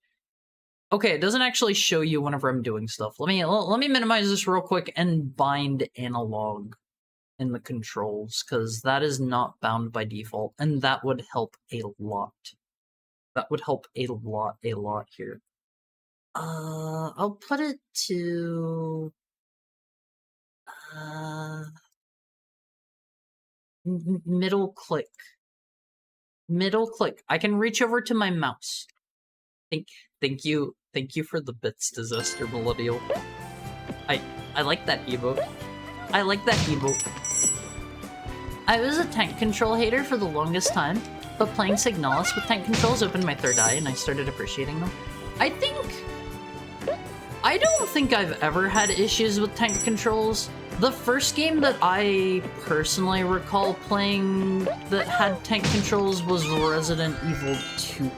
Okay, it doesn't actually show you whenever I'm doing stuff. Let me minimize this real quick and bind analog. in the controls, because that is not bound by default, and that would help a lot. That would help a lot here. I'll put it to... middle click. Middle click. I can reach over to my mouse. Thank you for the bits, Disaster Millennial. I like that emote. I like that emote. I was a tank control hater for the longest time, but playing Signalis with tank controls opened my third eye and I started appreciating them. I don't think I've ever had issues with tank controls. The first game that I personally recall playing that had tank controls was Resident Evil 2.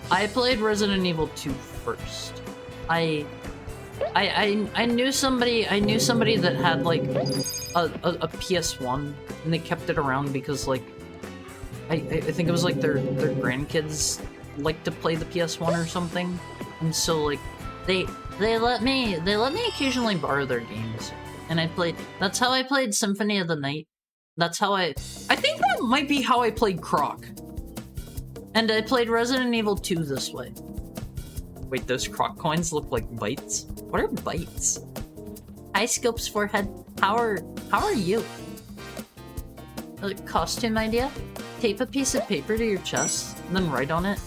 I played Resident Evil 2 first. I knew somebody that had like a PS1 and they kept it around because like I think it was like their grandkids like to play the PS1 or something, and so like they let me occasionally borrow their games, and I played. That's how I played Symphony of the Night. That's how I think that might be how I played Croc. And I played Resident Evil 2 this way. Wait, those Croc coins look like bites? What are bites? Hi, Scope's forehead. How are you? A costume idea? Tape a piece of paper to your chest, and then write on it,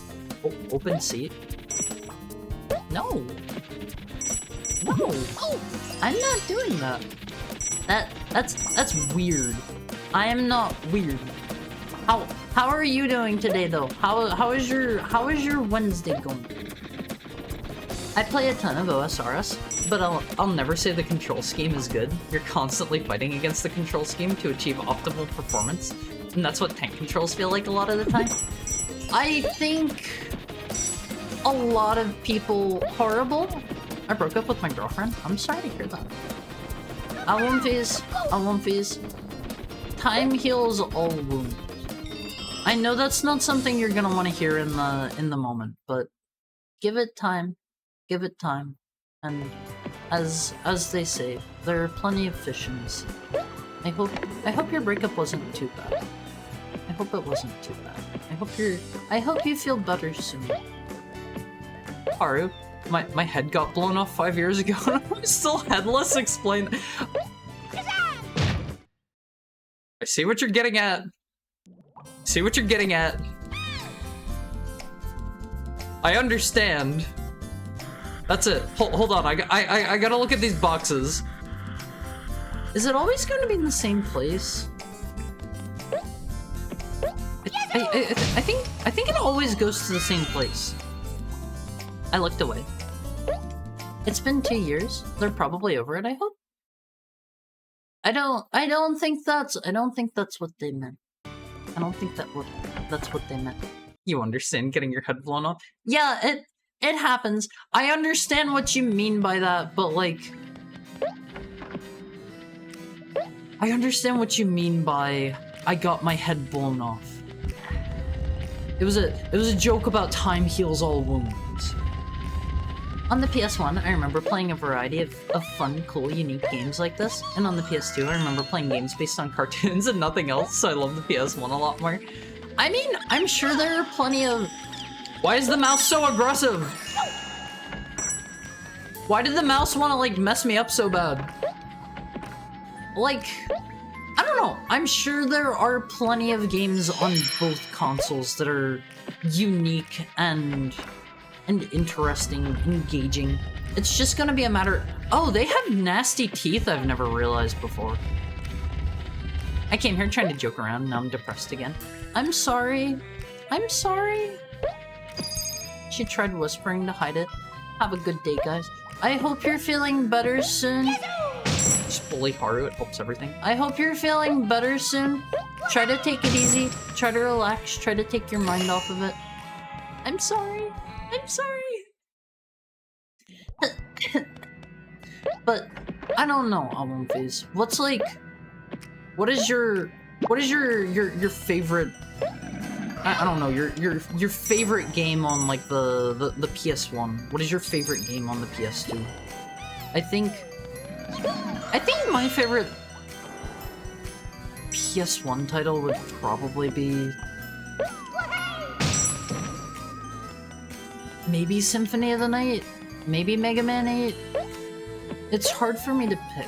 open seat. No. I'm not doing that. That's weird. I am not weird. How are you doing today though? How is your Wednesday going? I play a ton of OSRS, but I'll never say the control scheme is good. You're constantly fighting against the control scheme to achieve optimal performance, and that's what tank controls feel like a lot of the time. I think a lot of people... Horrible? I broke up with my girlfriend? I'm sorry to hear that. I won't phase. Time heals all wounds. I know that's not something you're gonna want to hear in the moment, but give it time. Give it time. And as they say, there are plenty of fish in the sea. I hope your breakup wasn't too bad. I hope it wasn't too bad. I hope you feel better soon. Haru, my head got blown off 5 years ago and I'm still headless. Explain. I see what you're getting at. See what you're getting at. I understand. That's it. Hold on. I gotta look at these boxes. Is it always going to be in the same place? I think it always goes to the same place. I looked away. It's been 2 years. They're probably over it, I hope. I don't think that's what they meant. I don't think that's what they meant. You understand getting your head blown off? Yeah, it happens. I understand what you mean by that, but like... I understand what you mean by I got my head blown off. It was a joke about time heals all wounds. On the PS1, I remember playing a variety of fun, cool, unique games like this, and on the PS2, I remember playing games based on cartoons and nothing else, so I love the PS1 a lot more. I mean, I'm sure there are plenty of... Why is the mouse so aggressive? Why did the mouse want to, like, mess me up so bad? Like, I don't know. I'm sure there are plenty of games on both consoles that are unique and interesting, engaging. It's just gonna be a matter... Oh, they have nasty teeth I've never realized before. I came here trying to joke around, now I'm depressed again. I'm sorry. I'm sorry. She tried whispering to hide it. Have a good day, guys. I hope you're feeling better soon. Just bully Haru, it helps everything. I hope you're feeling better soon. Try to take it easy. Try to relax. Try to take your mind off of it. I'm sorry. I'm sorry. But I don't know, Almonphase. What's like... What is your favorite... I don't know, your favorite game on like the PS1. What is your favorite game on the PS2? I think my favorite... PS1 title would probably be... maybe Symphony of the Night? Maybe Mega Man 8? It's hard for me to pick.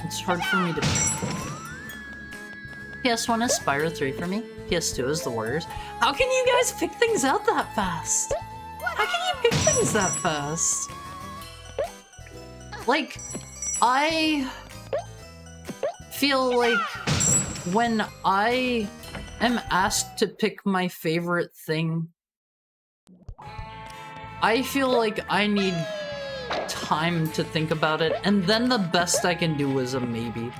It's hard for me to pick. PS1 is Spyro 3 for me. PS2 is The Warriors. How can you guys pick things out that fast? How can you pick things that fast? Like, I feel like when I am asked to pick my favorite thing, I feel like I need time to think about it, and then the best I can do is a maybe.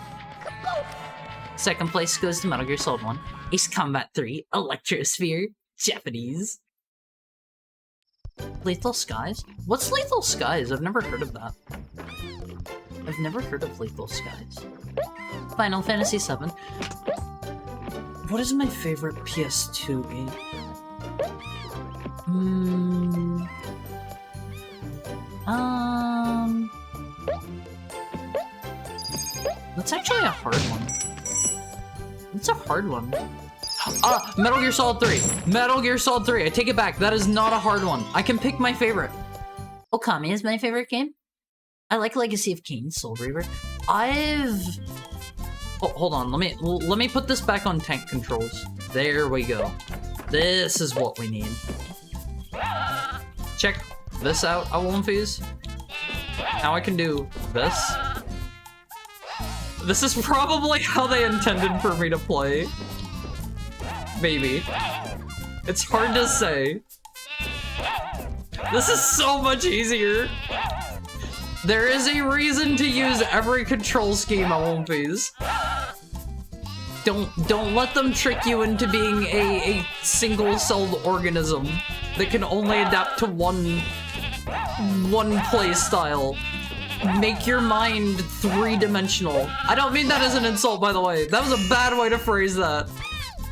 Second place goes to Metal Gear Solid 1, Ace Combat 3, Electrosphere, Japanese. Lethal Skies? What's Lethal Skies? I've never heard of that. I've never heard of Lethal Skies. Final Fantasy VII. What is my favorite PS2 game? That's actually a hard one. It's a hard one. Metal Gear Solid 3. Metal Gear Solid 3. I take it back. That is not a hard one. I can pick my favorite. Okami is my favorite game. I like Legacy of Kain, Soul Reaver. Oh, hold on. Let me put this back on tank controls. There we go. This is what we need. Check this out, Awolmfies. Now I can do this. This is probably how they intended for me to play. Maybe. It's hard to say. This is so much easier. There is a reason to use every control scheme, Awolmfies. Don't let them trick you into being a single-celled organism that can only adapt to one play style. Make your mind three-dimensional. I don't mean that as an insult, by the way. That was a bad way to phrase that.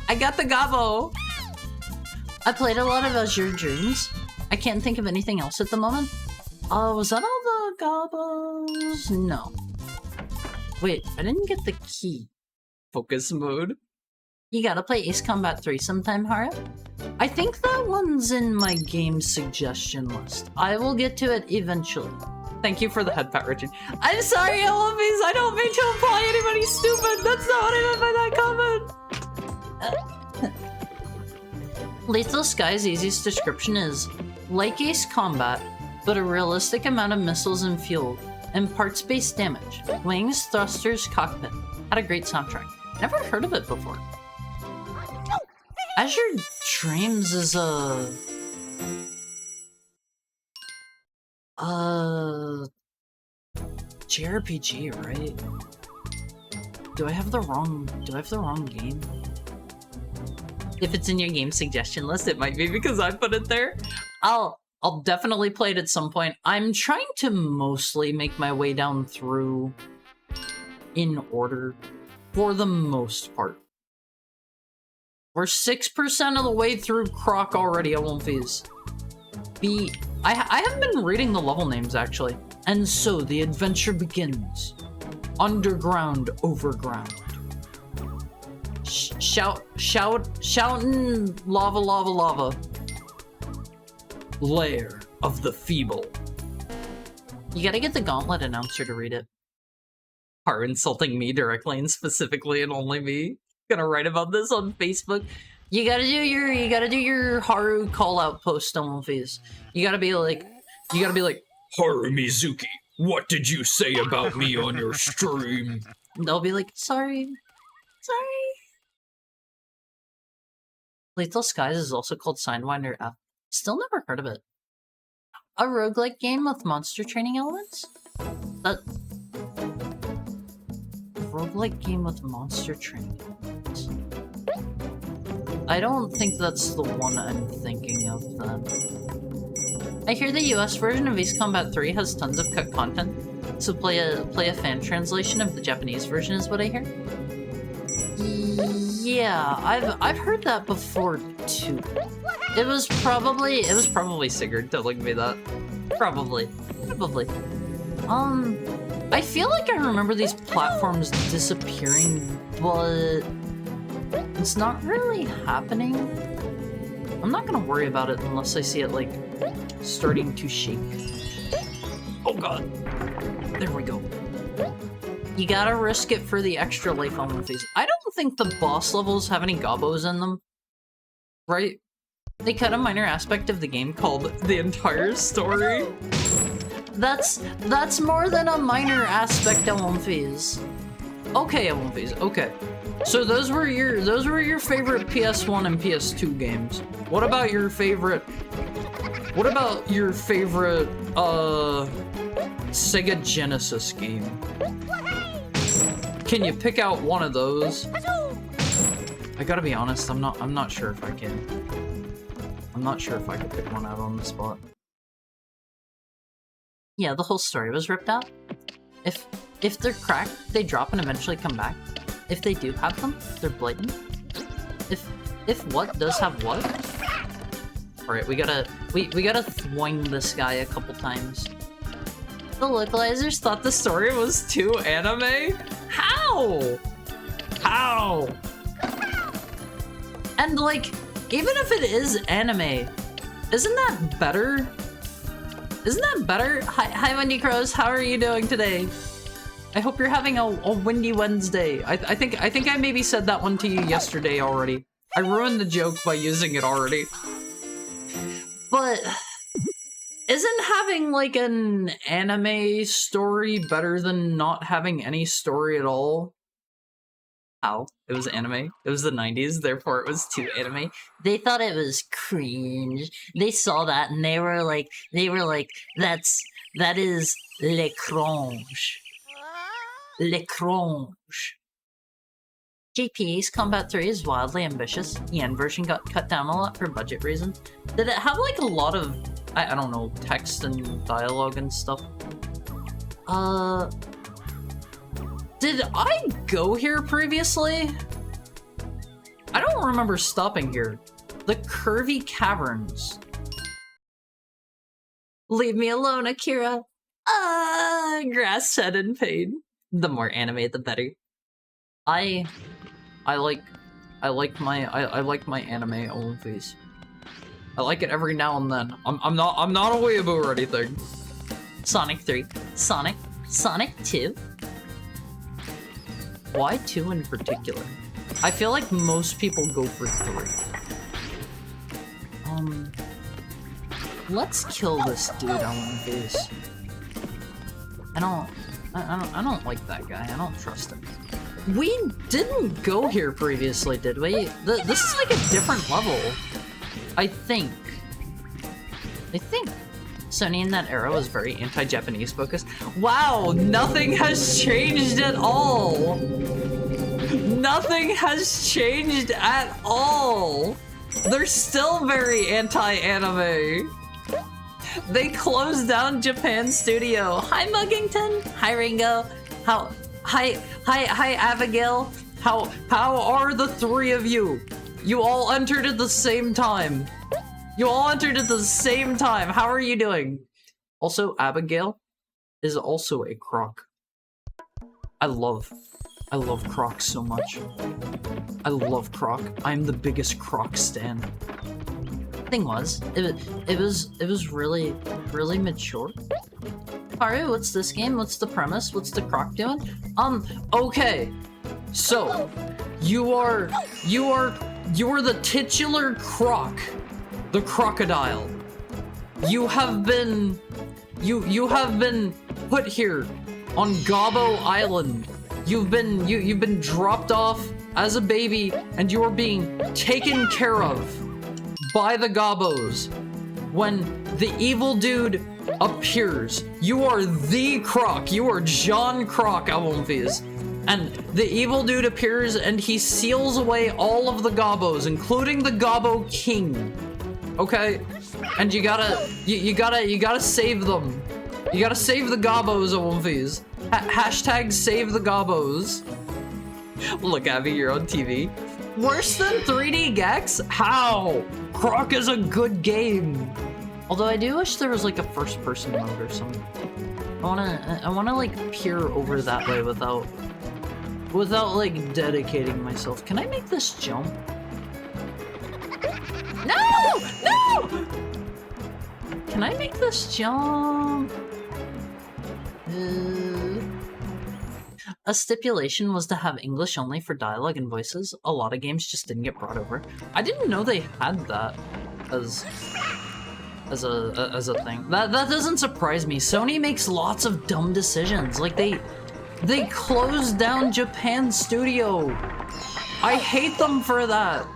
I got the gobbo. I played a lot of Azure Dreams. I can't think of anything else at the moment. Was that all the gobbos? No. Wait, I didn't get the key. Focus mode. You gotta play Ace Combat 3 sometime, Hara? I think that one's in my game suggestion list. I will get to it eventually. Thank you for the head pat, Richard. I'm sorry, Elvis. I don't mean to imply anybody stupid. That's not what I meant by that comment. Lethal Sky's easiest description is like Ace Combat, but a realistic amount of missiles and fuel, and parts-based damage. Wings, thrusters, cockpit. Had a great soundtrack. Never heard of it before. Azure Dreams is a... JRPG, right? Do I have the wrong game? If it's in your game suggestion list, it might be because I put it there. I'll definitely play it at some point. I'm trying to mostly make my way down through in order for the most part. We're 6% of the way through Croc already, Awolmfies. I haven't been reading the level names, actually. And so the adventure begins. Underground, overground. Shoutin' lava, lava, lava. Lair of the Feeble. You gotta get the Gauntlet announcer to read it. Are insulting me directly and specifically and only me. Gonna write about this on Facebook. You gotta do your Haru call out post on Face. You gotta be like, Haru Mizuki, what did you say about me on your stream? They'll be like, sorry. Lethal Skies is also called Sidewinder F. Still never heard of it. A roguelike game with monster training elements? Roguelike game with monster training elements. I don't think that's the one I'm thinking of then. I hear the US version of Ace Combat 3 has tons of cut content, so play a fan translation of the Japanese version is what I hear. Yeah, I've heard that before too. It was probably Sigurd telling me that. Probably. I feel like I remember these platforms disappearing, but it's not really happening. I'm not gonna worry about it unless I see it, like, starting to shake. Oh god. There we go. You gotta risk it for the extra life on these. I don't think the boss levels have any gobos in them. Right? They cut a minor aspect of the game called the entire story. That's more than a minor aspect of One Piece. Okay, One Piece, okay. So those were your favorite PS1 and PS2 games. What about your favorite Sega Genesis game? Can you pick out one of those? I gotta be honest, I'm not sure if I can. I'm not sure if I could pick one out on the spot. Yeah, the whole story was ripped out. If they're cracked, they drop and eventually come back. If they do have them, they're blatant. If what does have what? Alright, we gotta thwing this guy a couple times. The localizers thought the story was too anime? How? How? And like, even if it is anime, isn't that better? Isn't that better? Hi Wendy Crows, how are you doing today? I hope you're having a windy Wednesday. I think I maybe said that one to you yesterday already. I ruined the joke by using it already. But isn't having like an anime story better than not having any story at all? How? It was anime. It was the 90s, therefore it was too anime. They thought it was cringe. They saw that and they were like, that is l'étrange. L'étrange. JP's Combat 3 is wildly ambitious. The end version got cut down a lot for budget reasons. Did it have like a lot of, I don't know, text and dialogue and stuff? Did I go here previously? I don't remember stopping here. The Curvy Caverns. Leave me alone, Akira. Grass fed in pain. The more anime, the better. I like my anime Olympics. I like it every now and then. I'm not a weeaboo or anything. Sonic 3, Sonic 2. Why 2 in particular? I feel like most people go for 3. Let's kill this dude on one face. I don't like that guy. I don't trust him. We didn't go here previously, did we? This is like a different level. I think. Sony in that era was very anti-Japanese focused. Wow, nothing has changed at all. Nothing has changed at all. They're still very anti-anime. They closed down Japan Studio. Hi Muggington. Hi Ringo. Hi Abigail. How are the three of you? You all entered at the same time. How are you doing? Also, Abigail is also a Croc. I love Croc so much. I love Croc. I'm the biggest Croc stan. Thing was, it was really mature. Haru, what's this game? What's the premise? What's the Croc doing? Okay. So, you are the titular Croc. The crocodile. You have been put here on Gobbo Island. You've been dropped off as a baby and you are being taken care of by the Gobbos. When the evil dude appears, you are the Croc. You are John Croc, Alonfiz. And the evil dude appears and he seals away all of the Gobbos, including the Gobbo King. Okay? And you gotta save them. You gotta save the Gobbos, Alonfiz. Hashtag save the Gobbos. Look, Abby, you're on TV. Worse than 3D Gex? How? Croc is a good game. Although I do wish there was like a first-person mode or something. I wanna like peer over that way without like dedicating myself. Can I make this jump? No! No! Can I make this jump? A stipulation was to have English only for dialogue and voices. A lot of games just didn't get brought over. I didn't know they had that as a thing. That doesn't surprise me. Sony makes lots of dumb decisions. Like they closed down Japan Studio. I hate them for that.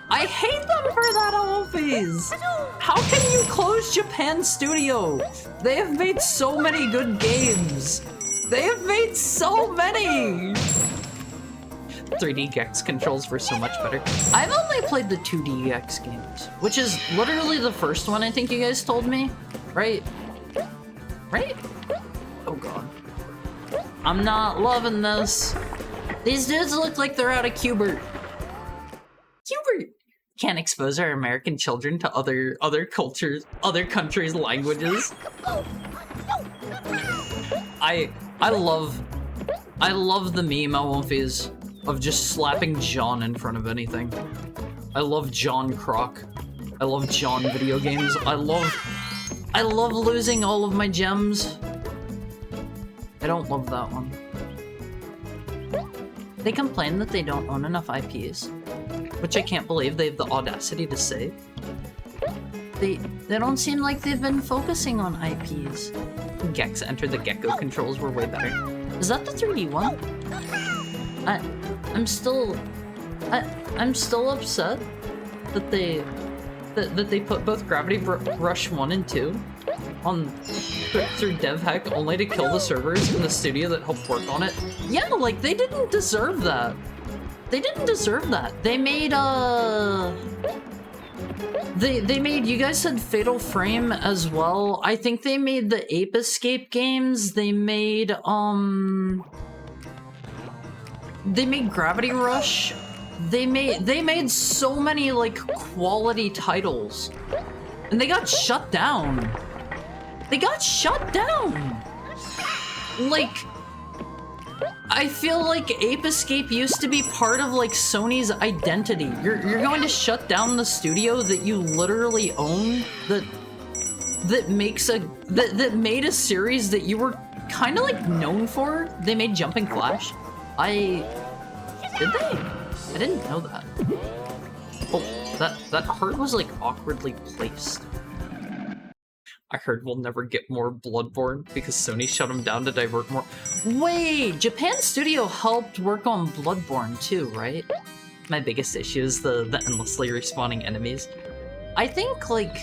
I hate them for that, Alphys. How can you close Japan Studio? They have made so many good games. They have made so many! 3D Gex controls were so much better. I've only played the 2D Gex games, which is literally the first one I think you guys told me, right? Right? Oh god. I'm not loving this. These dudes look like they're out of Cubert. Cubert! Can't expose our American children to other cultures, other countries' languages. I love the meme Alphys of just slapping John in front of anything. I love John Croc. I love John video games. I love losing all of my gems. I don't love that one. They complain that they don't own enough IPs, which I can't believe they have the audacity to say. They don't seem like they've been focusing on IPs. Gex Enter the Gecko controls were way better. Is that the 3D one? I'm still upset that they put both Gravity Rush 1 and 2 on through DevHack only to kill the servers in the studio that helped work on it. Yeah, like they didn't deserve that. They didn't deserve that. They made They made, you guys said Fatal Frame as well. I think they made the Ape Escape games. They made Gravity Rush. They made so many like quality titles. And they got shut down. They got shut down. Like, I feel like Ape Escape used to be part of like Sony's identity. You're going to shut down the studio that you literally own that made a series that you were kind of like known for. They made Jumping Flash. Did they? I didn't know that. Oh, that heart was like awkwardly placed. I heard we'll never get more Bloodborne because Sony shut them down to divert more. Wait, Japan Studio helped work on Bloodborne too, right? My biggest issue is the endlessly respawning enemies. I think, like,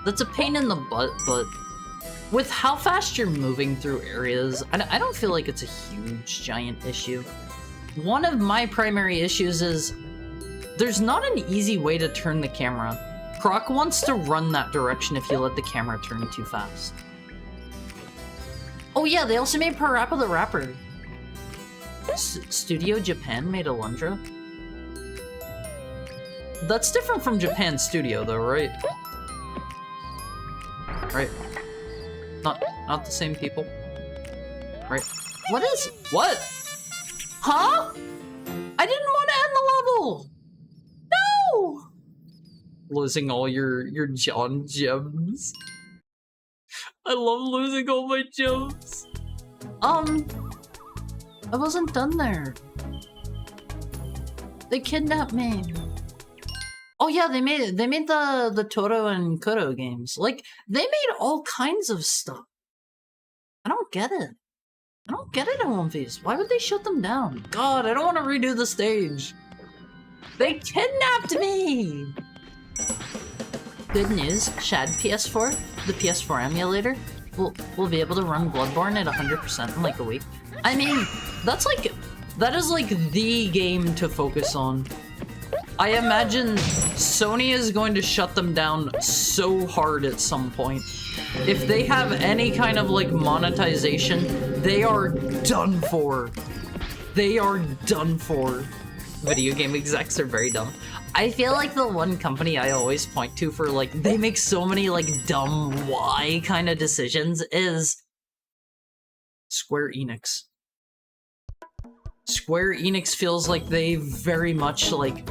that's a pain in the butt, but with how fast you're moving through areas, I don't feel like it's a huge, giant issue. One of my primary issues is there's not an easy way to turn the camera. Croc wants to run that direction if you let the camera turn too fast. Oh yeah, they also made Parappa the Rapper. Studio Japan made Alundra? That's different from Japan Studio though, right? Right. Not the same people. Right. What? Huh? I didn't want to end the level! No! Losing all your John gems. I love losing all my gems. I wasn't done there. They kidnapped me. Oh yeah, they made the Toro and Kuro games. Like, they made all kinds of stuff. I don't get it. I don't get it in One Piece. Why would they shut them down? God, I don't want to redo the stage. They kidnapped me! Good news, Shad PS4, the PS4 emulator, will be able to run Bloodborne at 100% in like a week. I mean, that is like the game to focus on. I imagine Sony is going to shut them down so hard at some point. If they have any kind of like monetization, they are done for. They are done for. Video game execs are very dumb. I feel like the one company I always point to for like, they make so many like dumb why kind of decisions is Square Enix. Square Enix feels like they very much like...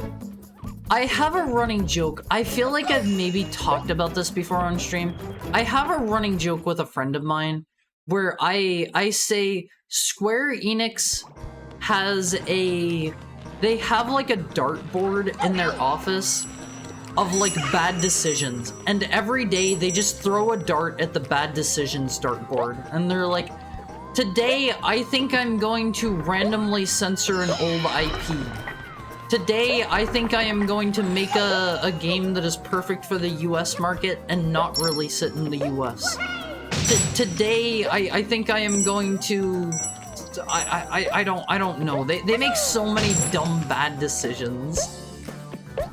I have a running joke. I feel like I've maybe talked about this before on stream. I have a running joke with a friend of mine where I say Square Enix has a... They have like a dartboard in their office of like bad decisions, and every day they just throw a dart at the bad decisions dartboard, and they're like, today I think I'm going to randomly censor an old IP. Today I think I am going to make a game that is perfect for the US market and not release it in the US. Today I think I am going to... I don't know. They make so many dumb bad decisions.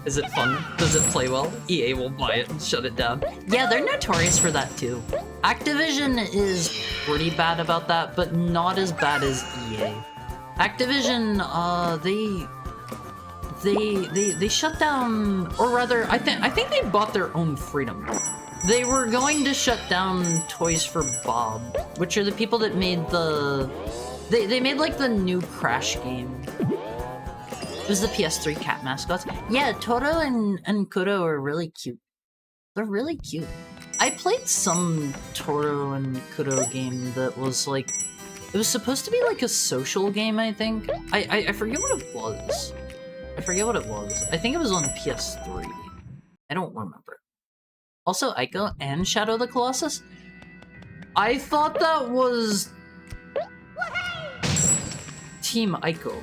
Is it fun? Does it play well? EA will buy it and shut it down. Yeah, they're notorious for that too. Activision is pretty bad about that, but not as bad as EA. Activision, they shut down, or rather, I think they bought their own freedom. They were going to shut down Toys for Bob, which are the people that made the... They made like the new Crash game. It was the PS3 cat mascots. Yeah, Toro and Kuro are really cute. They're really cute. I played some Toro and Kuro game that was like... It was supposed to be like a social game, I think. I forget what it was. I forget what it was. I think it was on PS3. I don't remember. Also, Ico and Shadow of the Colossus? I thought that was... Team Ico.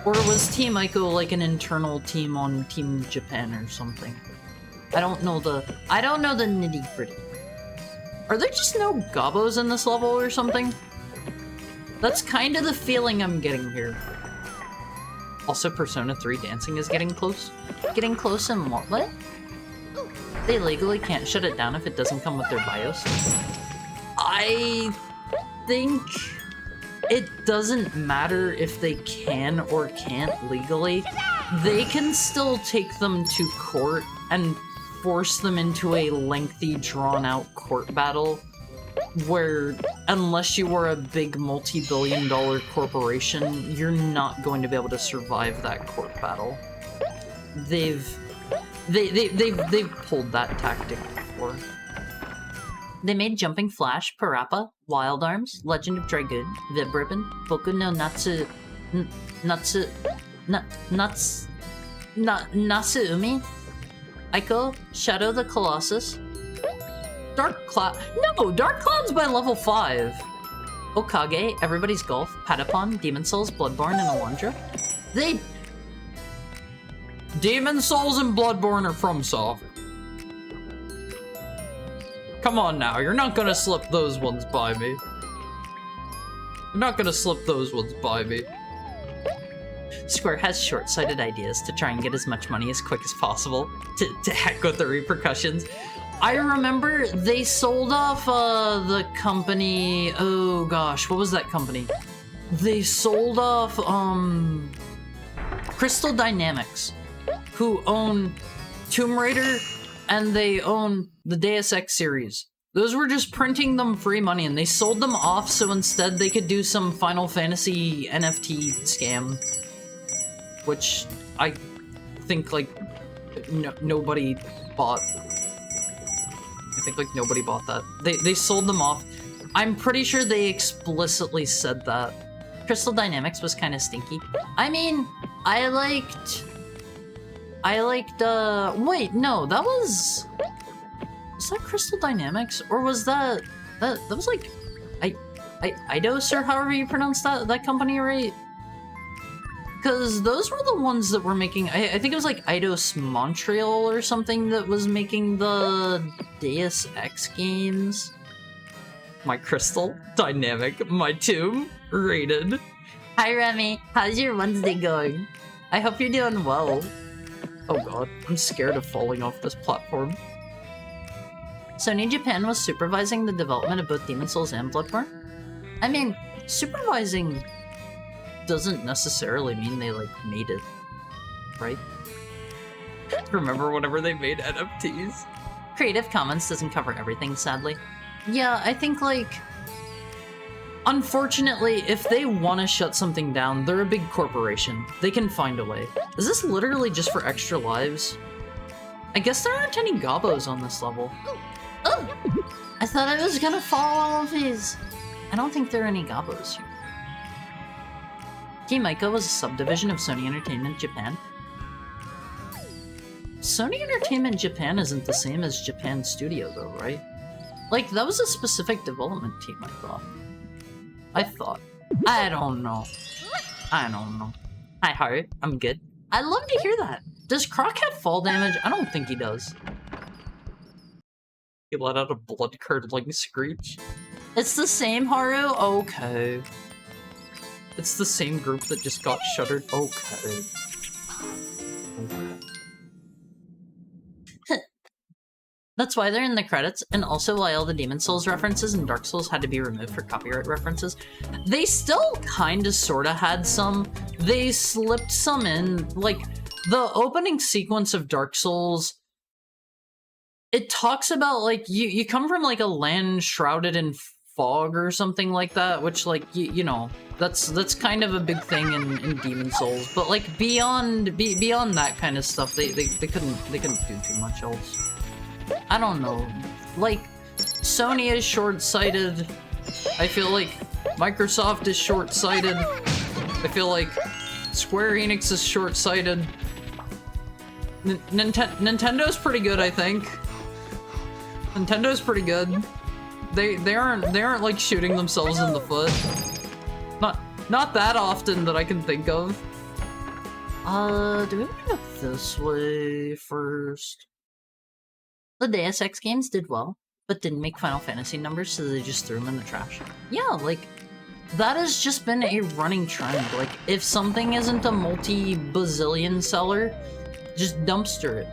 Or was Team Ico like an internal team on Team Japan or something? I don't know the nitty-gritty. Are there just no gobos in this level or something? That's kind of the feeling I'm getting here. Also, Persona 3 dancing is getting close. Getting close in what way? They legally can't shut it down if it doesn't come with their BIOS. I think it doesn't matter if they can or can't legally. They can still take them to court and force them into a lengthy, drawn-out court battle where, unless you are a big multi-billion-dollar corporation, you're not going to be able to survive that court battle. They've pulled that tactic before. They made Jumping Flash, Parappa, Wild Arms, Legend of Dragoon, Vibribbon, Boku no Natsuumi, Ico, Shadow the Colossus, Dark Cloud. No, Dark Cloud's by level 5. Okage, Everybody's Golf, Patapon, Demon Souls, Bloodborne, and Alundra. Demon Souls and Bloodborne are FromSoft. Come on now, you're not gonna slip those ones by me. You're not gonna slip those ones by me. Square has short-sighted ideas to try and get as much money as quick as possible, to heck with the repercussions. I remember they sold off the company, oh gosh, what was that company? They sold off Crystal Dynamics, who own Tomb Raider, and they own the Deus Ex series. Those were just printing them free money, and they sold them off so instead they could do some Final Fantasy NFT scam. Which I think, like, nobody bought. I think, like, nobody bought that. They sold them off. I'm pretty sure they explicitly said that. Crystal Dynamics was kind of stinky. I mean, I liked, wait, no, that was that Crystal Dynamics? Or was that was like, Eidos, or however you pronounce that company, right? Because those were the ones that were making, I think it was like Eidos Montreal or something that was making the Deus Ex games. My Crystal Dynamic, my Tomb rated. Hi Remy, how's your Wednesday going? I hope you're doing well. Oh god, I'm scared of falling off this platform. Sony Japan was supervising the development of both Demon Souls and Bloodborne? I mean, supervising doesn't necessarily mean they, like, made it, right? Remember whenever they made NFTs? Creative Commons doesn't cover everything, sadly. Yeah, I think, like, Unfortunately, if they want to shut something down, they're a big corporation. They can find a way. Is this literally just for extra lives? I guess there aren't any gobos on this level. Oh! I thought I was gonna fall off his. I don't think there are any gobos here. Team Ico was a subdivision of Sony Entertainment Japan. Sony Entertainment Japan isn't the same as Japan Studio though, right? Like, that was a specific development team, I thought. I don't know. Hi, Heart. I'm good. I'd love to hear that. Does Croc have fall damage? I don't think he does. He let out a blood-curdling screech. It's the same, Haru? Okay. It's the same group that just got shuttered? Okay. That's why they're in the credits, and also why all the Demon Souls references and Dark Souls had to be removed for copyright references. They still kinda sorta had some. They slipped some in. Like, the opening sequence of Dark Souls, it talks about, like, you come from, like, a land shrouded in fog or something like that, which, like, you know, that's kind of a big thing in Demon Souls. But, like, beyond that kind of stuff, they couldn't do too much else. I don't know. Like, Sony is short-sighted. I feel like Microsoft is short-sighted. I feel like Square Enix is short-sighted. Nintendo's pretty good, I think. Nintendo's pretty good. They aren't like shooting themselves in the foot. Not that often that I can think of. Do we want to go this way first? The Deus Ex games did well, but didn't make Final Fantasy numbers, so they just threw them in the trash. Yeah, like, that has just been a running trend. Like, if something isn't a multi-bazillion seller, just dumpster it.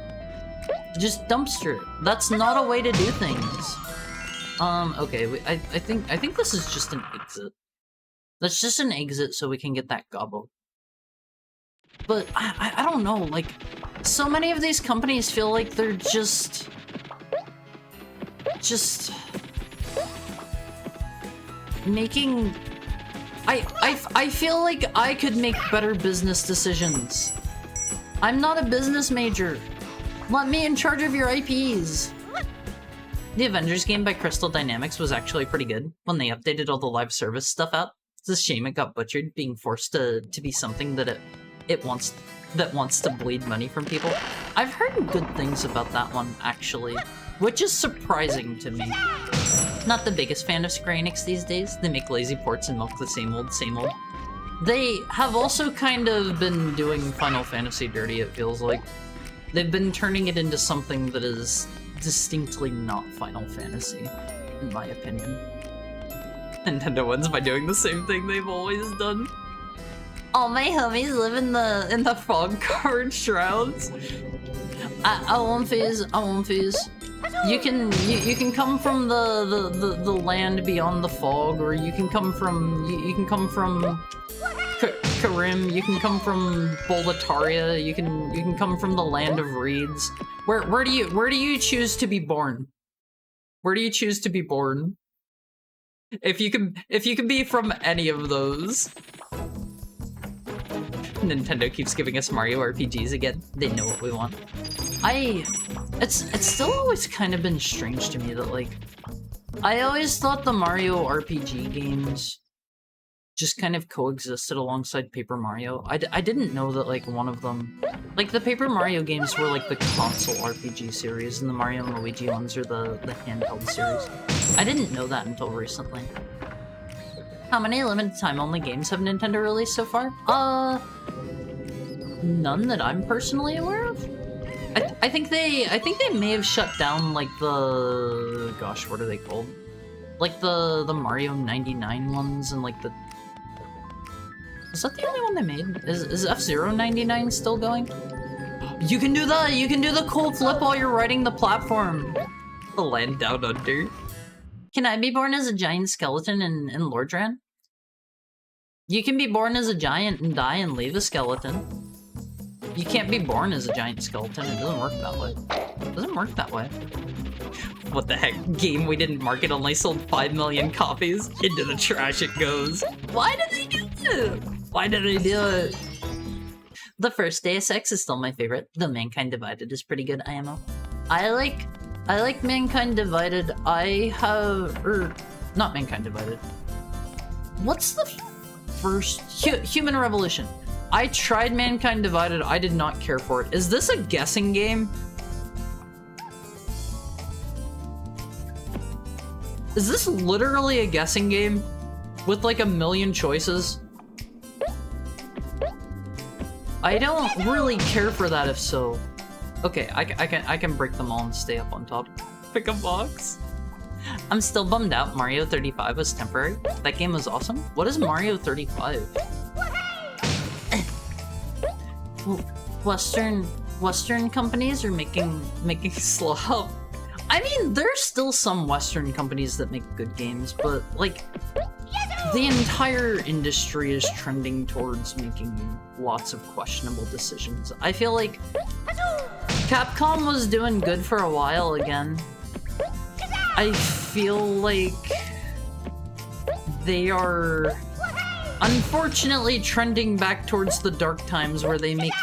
Just dumpster it. That's not a way to do things. Okay, I think this is just an exit. That's just an exit so we can get that gobbo. But I don't know, like, so many of these companies feel like they're just making... I feel like I could make better business decisions. I'm not a business major. Let me in charge of your IPs. The Avengers game by Crystal Dynamics was actually pretty good when they updated all the live service stuff out. It's a shame it got butchered, being forced to be something that it wants to bleed money from people. I've heard good things about that one, actually, which is surprising to me. Not the biggest fan of Square Enix these days. They make lazy ports and milk the same old, same old. They have also kind of been doing Final Fantasy dirty, it feels like. They've been turning it into something that is distinctly not Final Fantasy, in my opinion. Nintendo wins by doing the same thing they've always done. All my homies live in the fog-covered shrouds. I won't phase. You can come from the land beyond the fog, or you can come from Karim. You can come from Boletaria. You can come from the land of reeds. Where do you choose to be born? Where do you choose to be born? If you can be from any of those. Nintendo keeps giving us Mario RPGs again. They know what we want. It's still always kind of been strange to me that, like, I always thought the Mario RPG games just kind of coexisted alongside Paper Mario. I didn't know that, like, one of them... Like, the Paper Mario games were, like, the console RPG series, and the Mario and Luigi ones are the handheld series. I didn't know that until recently. How many limited time only games have Nintendo released so far? None that I'm personally aware of. I think they may have shut down, like, the... Gosh, what are they called? Like, the Mario 99 ones, and, like, the... Is that the only one they made? Is F-Zero 99 still going? You can do the cool flip while you're riding the platform! The land down under. Can I be born as a giant skeleton in You can't be born as a giant skeleton. It doesn't work that way. It doesn't work that way. What the heck? Game we didn't market only sold 5 million copies? Into the trash it goes. Why did they do it? Why did they do it? The first Deus Ex is still my favorite. The Mankind Divided is pretty good, IMO. I like Mankind Divided. Not Mankind Divided. What's the first? Human Revolution. I tried Mankind Divided. I did not care for it. Is this a guessing game? Is this literally a guessing game? With like a million choices? I don't really care for that if so. Okay, I can break them all and stay up on top. Pick a box. I'm still bummed out Mario 35 was temporary. That game was awesome. What is Mario 35? Western companies are making slop. I mean, there's still some Western companies that make good games, but like the entire industry is trending towards making lots of questionable decisions. I feel like Capcom was doing good for a while again. I feel like they are unfortunately trending back towards the dark times where they make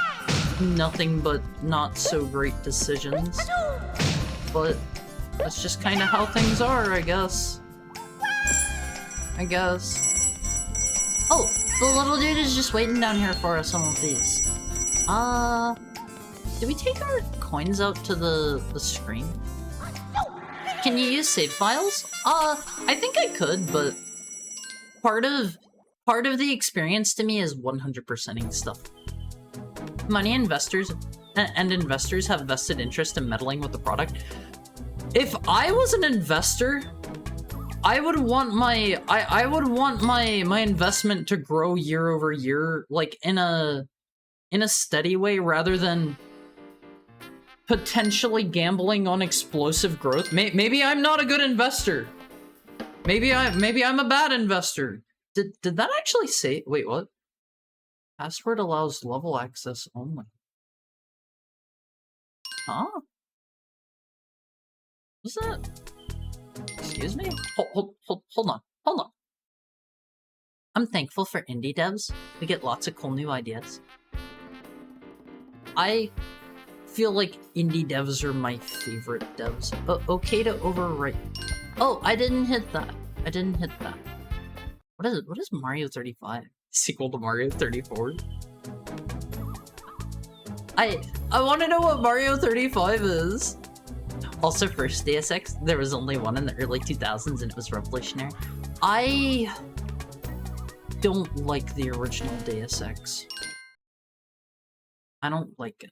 nothing but not so great decisions. But that's just kind of how things are, I guess. Oh, the little dude is just waiting down here for us, some of these. Did we take our coins out to the screen? Can you use save files? I think I could, but part of the experience to me is 100%ing stuff. Money investors and investors have vested interest in meddling with the product. If I was an investor, I would want my my investment to grow year over year, like in a steady way, rather than potentially gambling on explosive growth. Maybe I'm not a good investor. Maybe I'm a bad investor. Did that actually say? Wait, what? Password allows level access only. Huh? What's that? Excuse me? Hold on. I'm thankful for indie devs. We get lots of cool new ideas. I feel like indie devs are my favorite devs. Okay to overwrite. Oh, I didn't hit that. What is Mario 35? Sequel to Mario 34? I want to know what Mario 35 is. Also, first Deus Ex, there was only one in the early 2000s and it was revolutionary. I don't like the original Deus Ex. I don't like it.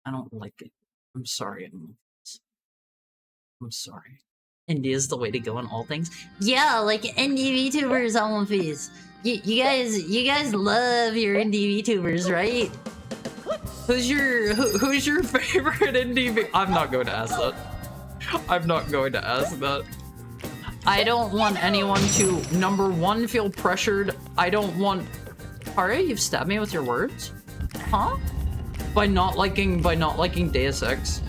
I'm sorry. I'm sorry. Indie is the way to go in all things. Yeah, like indie VTubers on One Piece. You guys love your indie VTubers, right? Who's your favorite indie? I'm not going to ask that. I don't want anyone to, number one, feel pressured. I don't want... Haru, you've stabbed me with your words? Huh? By not liking Deus Ex.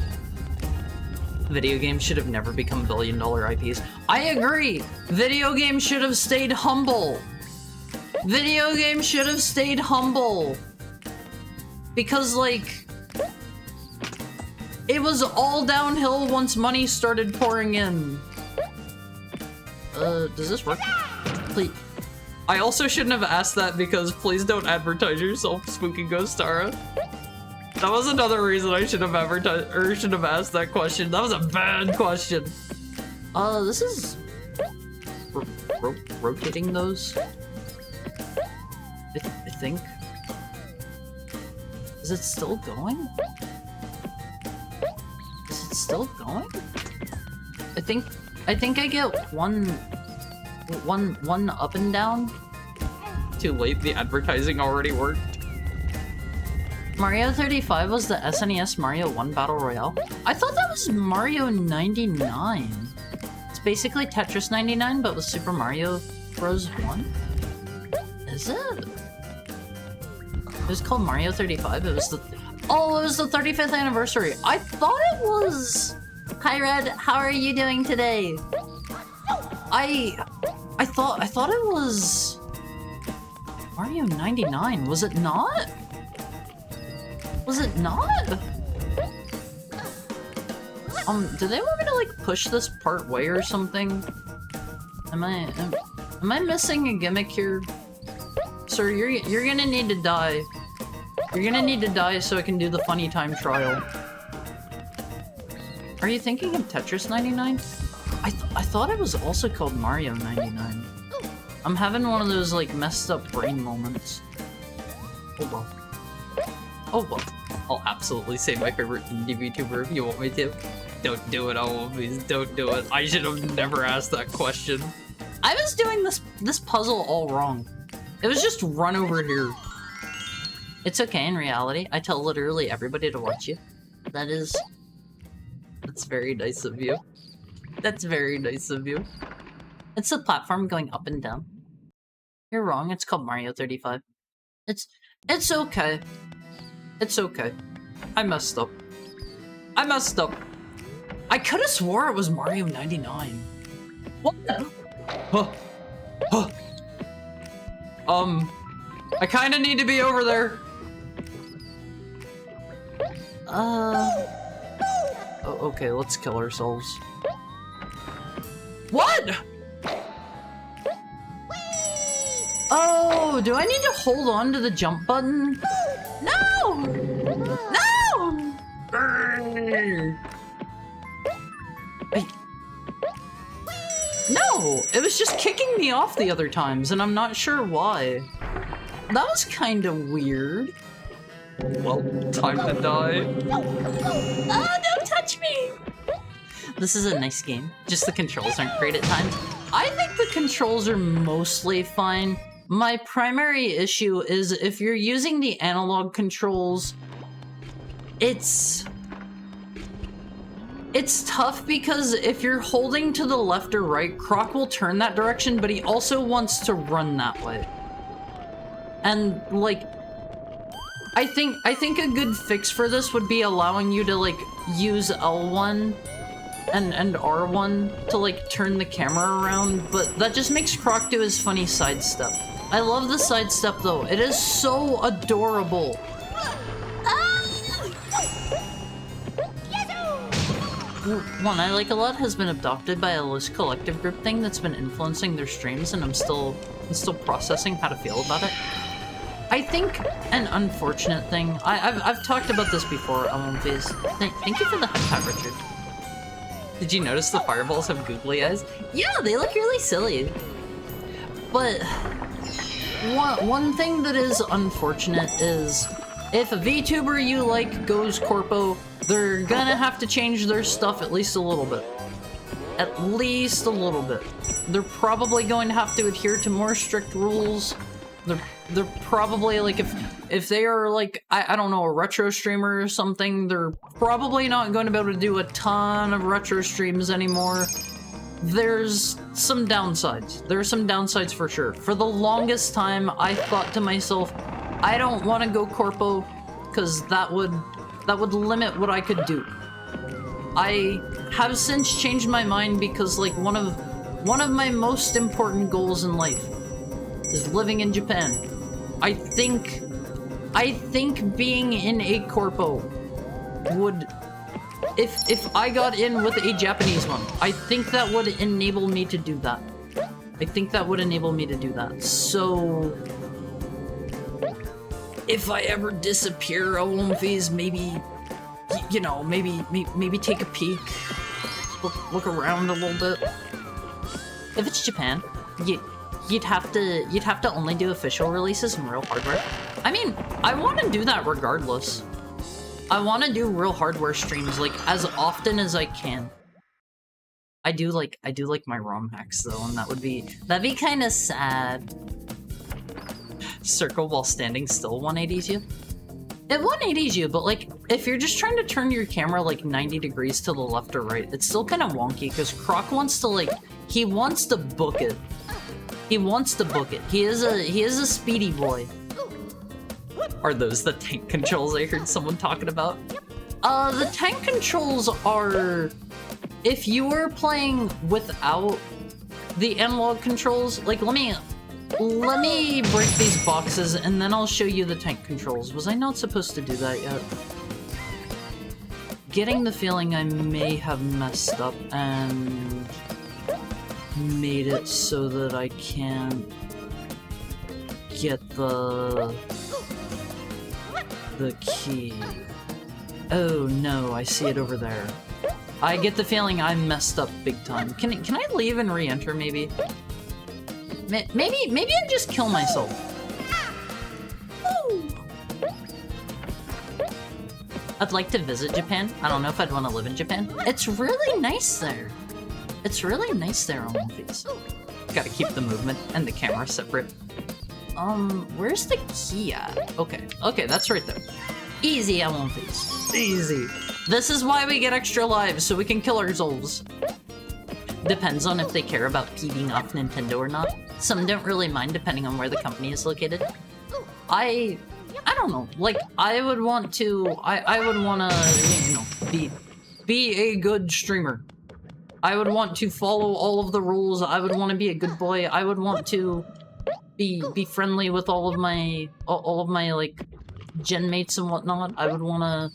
Video games should have never become billion-dollar IPs. I agree! Video games should have stayed humble. Because, like, it was all downhill once money started pouring in. Does this work? Please. I also shouldn't have asked that because please don't advertise yourself, Spooky Ghost Tara. That was another reason I should have asked that question. That was a bad question. This is rotating those. I think. Is it still going? I think I get one up and down. Too late, the advertising already worked. Mario 35 was the SNES Mario 1 Battle Royale. I thought that was Mario 99. It's basically Tetris 99, but with Super Mario Bros. 1? Is it? was called Mario 35. It was the... Oh, it was the 35th anniversary. I thought it was... Hi, Red. How are you doing today? I thought it was... Mario 99. Was it not? Was it not? Do they want me to, like, push this part way or something? Am I missing a gimmick here? Sir, you're gonna need to die. You're gonna need to die so I can do the funny time trial. Are you thinking of Tetris 99? I thought it was also called Mario 99. I'm having one of those, like, messed up brain moments. Oh well. Oh well. I'll absolutely say my favorite indie VTuber if you want me to. Don't do it, oh please, don't do it. I should have never asked that question. I was doing this puzzle all wrong. It was just run over here. It's okay in reality. I tell literally everybody to watch you. That's very nice of you. That's very nice of you. It's a platform going up and down. You're wrong, it's called Mario 35. It's okay. It's okay. I messed up. I messed up. I could have swore it was Mario 99. What the? Huh. I kinda need to be over there. Oh, okay, let's kill ourselves. What? Oh, do I need to hold on to the jump button? No! No! No! It was just kicking me off the other times, and I'm not sure why. That was kind of weird. Well, time to die. Oh, don't touch me! This is a nice game. Just the controls aren't great at times. I think the controls are mostly fine. My primary issue is if you're using the analog controls, it's tough because if you're holding to the left or right, Croc will turn that direction, but he also wants to run that way. And, like, I think a good fix for this would be allowing you to, like, use L1 and R1 to, like, turn the camera around, but that just makes Croc do his funny sidestep. I love the sidestep, though. It is so adorable. One I like a lot has been adopted by a loose collective group thing that's been influencing their streams, and I'm still processing how to feel about it. I think an unfortunate thing, I've talked about this before, Elmonface. Thank you for the hat, Richard. Did you notice the fireballs have googly eyes? Yeah, they look really silly. But one thing that is unfortunate is if a VTuber you like goes corpo, they're gonna have to change their stuff at least a little bit. At least a little bit. They're probably going to have to adhere to more strict rules. They're probably, like, if they are, like, I don't know, a retro streamer or something, they're probably not going to be able to do a ton of retro streams anymore. There's some downsides. There are some downsides for sure. For the longest time, I thought to myself, I don't want to go corpo, because that would limit what I could do. I have since changed my mind because, like, one of my most important goals in life is living in Japan. I think being in a corpo would, if I got in with a Japanese one, I think that would enable me to do that. I think that would enable me to do that. So if I ever disappear, Olympies, maybe, you know, maybe take a peek, look around a little bit. If it's Japan, you'd have to only do official releases in real hardware. I mean, I want to do that regardless. I want to do real hardware streams, like, as often as I can. I do like my ROM hacks though, and that'd be kind of sad. Circle while standing still 180s you? It 180s you, but, like, if you're just trying to turn your camera, like, 90 degrees to the left or right, it's still kind of wonky, because Croc wants to, like, he wants to book it. He wants to book it. He is a speedy boy. Are those the tank controls I heard someone talking about? The tank controls are... If you were playing without the analog controls, like, let me break these boxes and then I'll show you the tank controls. Was I not supposed to do that yet? Getting the feeling I may have messed up and made it so that I can't get the key. Oh no, I see it over there. I get the feeling I messed up big time. Can I leave and re-enter maybe? Maybe I just kill myself. I'd like to visit Japan. I don't know if I'd want to live in Japan. It's really nice there. It's really nice there on One Piece. Gotta keep the movement and the camera separate. Where's the key at? Okay, that's right there. Easy on One Piece. Easy. This is why we get extra lives, so we can kill ourselves. Depends on if they care about peeing off Nintendo or not. Some don't really mind depending on where the company is located. I don't know, like, I would want to, you know, be a good streamer. I would want to follow all of the rules. I would want to be a good boy. I would want to be friendly with all of my like gen mates and whatnot. I would want to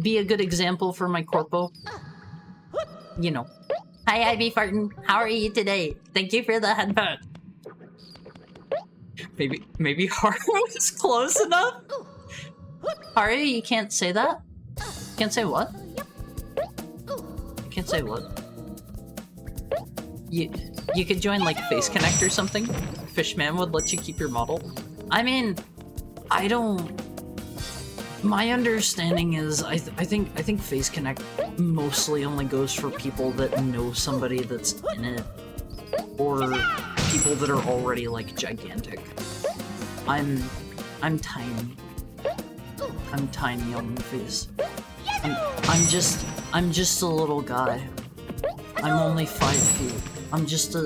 be a good example for my corpo. You know. Hi, IB Fartin. How are you today? Thank you for the headbutt. Maybe Haru is close enough? Haru, you can't say that? Can't say what? Can't say what? You could join like Face Connect or something? Fishman would let you keep your model? I mean, I don't... My understanding is, I think Face Connect mostly only goes for people that know somebody that's in it. Or people that are already, like, gigantic. I'm tiny. I'm tiny on the face. I'm just a little guy. I'm only 5 feet. I'm just a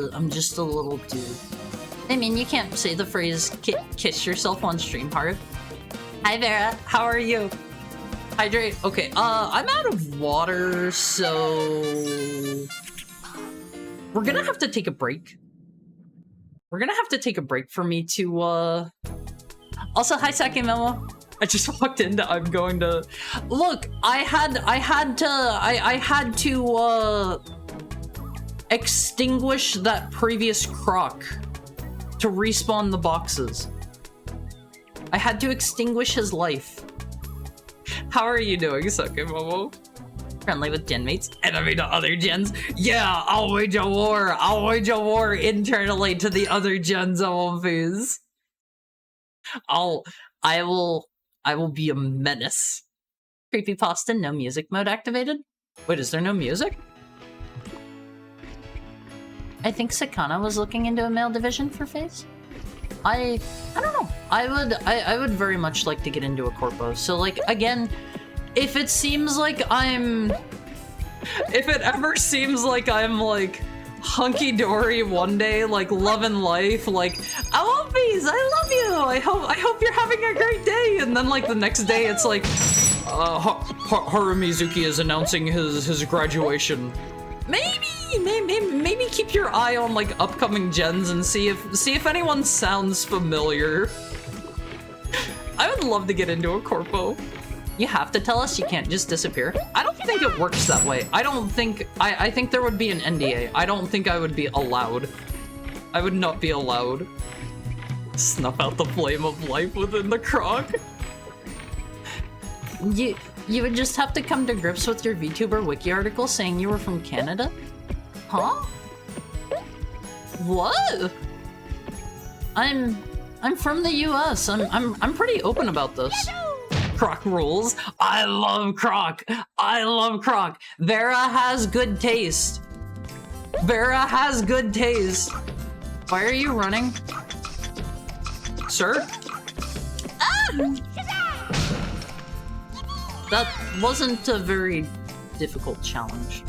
little dude. I mean, you can't say the phrase kiss yourself on stream, Haru. Hi Vera, how are you? Hydrate. Okay, I'm out of water, so we're gonna have to take a break. We're gonna have to take a break for me to Also, hi Saki Memo. I just walked into. I'm going to look. I had to extinguish that previous Croc to respawn the boxes. I had to extinguish his life. How are you doing, Saki Momo? Friendly with gen mates, enemy to other gens. Yeah, I'll wage a war. I'll wage a war internally to the other gens of One Piece. I will be a menace. Creepypasta, no music mode activated? Wait, is there no music? I think Sakana was looking into a male division for Face. I don't know. I would very much like to get into a corpo. So like again, if it ever seems like I'm like hunky-dory one day, like loving life, like I love these, I love you, I hope you're having a great day, and then like the next day it's like Haru Mizuki is announcing his graduation. Maybe keep your eye on like upcoming gens and see if anyone sounds familiar. I would love to get into a corpo. You have to tell us, you can't just disappear. I don't think it works that way. I think there would be an NDA. I don't think I would be allowed. I would not be allowed. Snuff out the flame of life within the Croc. You would just have to come to grips with your VTuber wiki article saying you were from Canada? Huh? What? I'm from the US. I'm pretty open about this. Croc rules. I love Croc. I love Croc. Vera has good taste. Vera has good taste. Why are you running? Sir? Ah! That wasn't a very difficult challenge.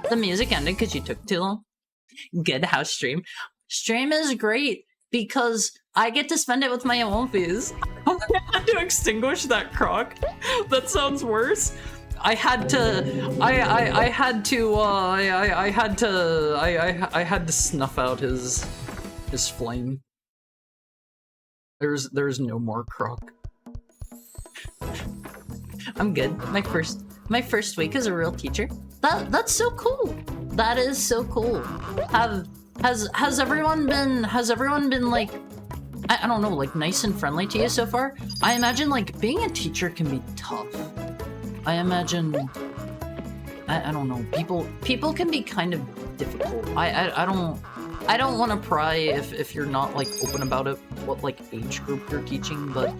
The music ended because you took too long. Good house stream. Stream is great because I get to spend it with my own fees. to extinguish that croc. That sounds worse. I had to snuff out his flame. There's no more croc. I'm good. My first week as a real teacher. That's so cool. That is so cool. Has everyone been like, I don't know, like nice and friendly to you so far? I imagine like being a teacher can be tough. I imagine, I don't know, people can be kind of difficult. I don't want to pry if you're not like open about it, what like age group you're teaching, but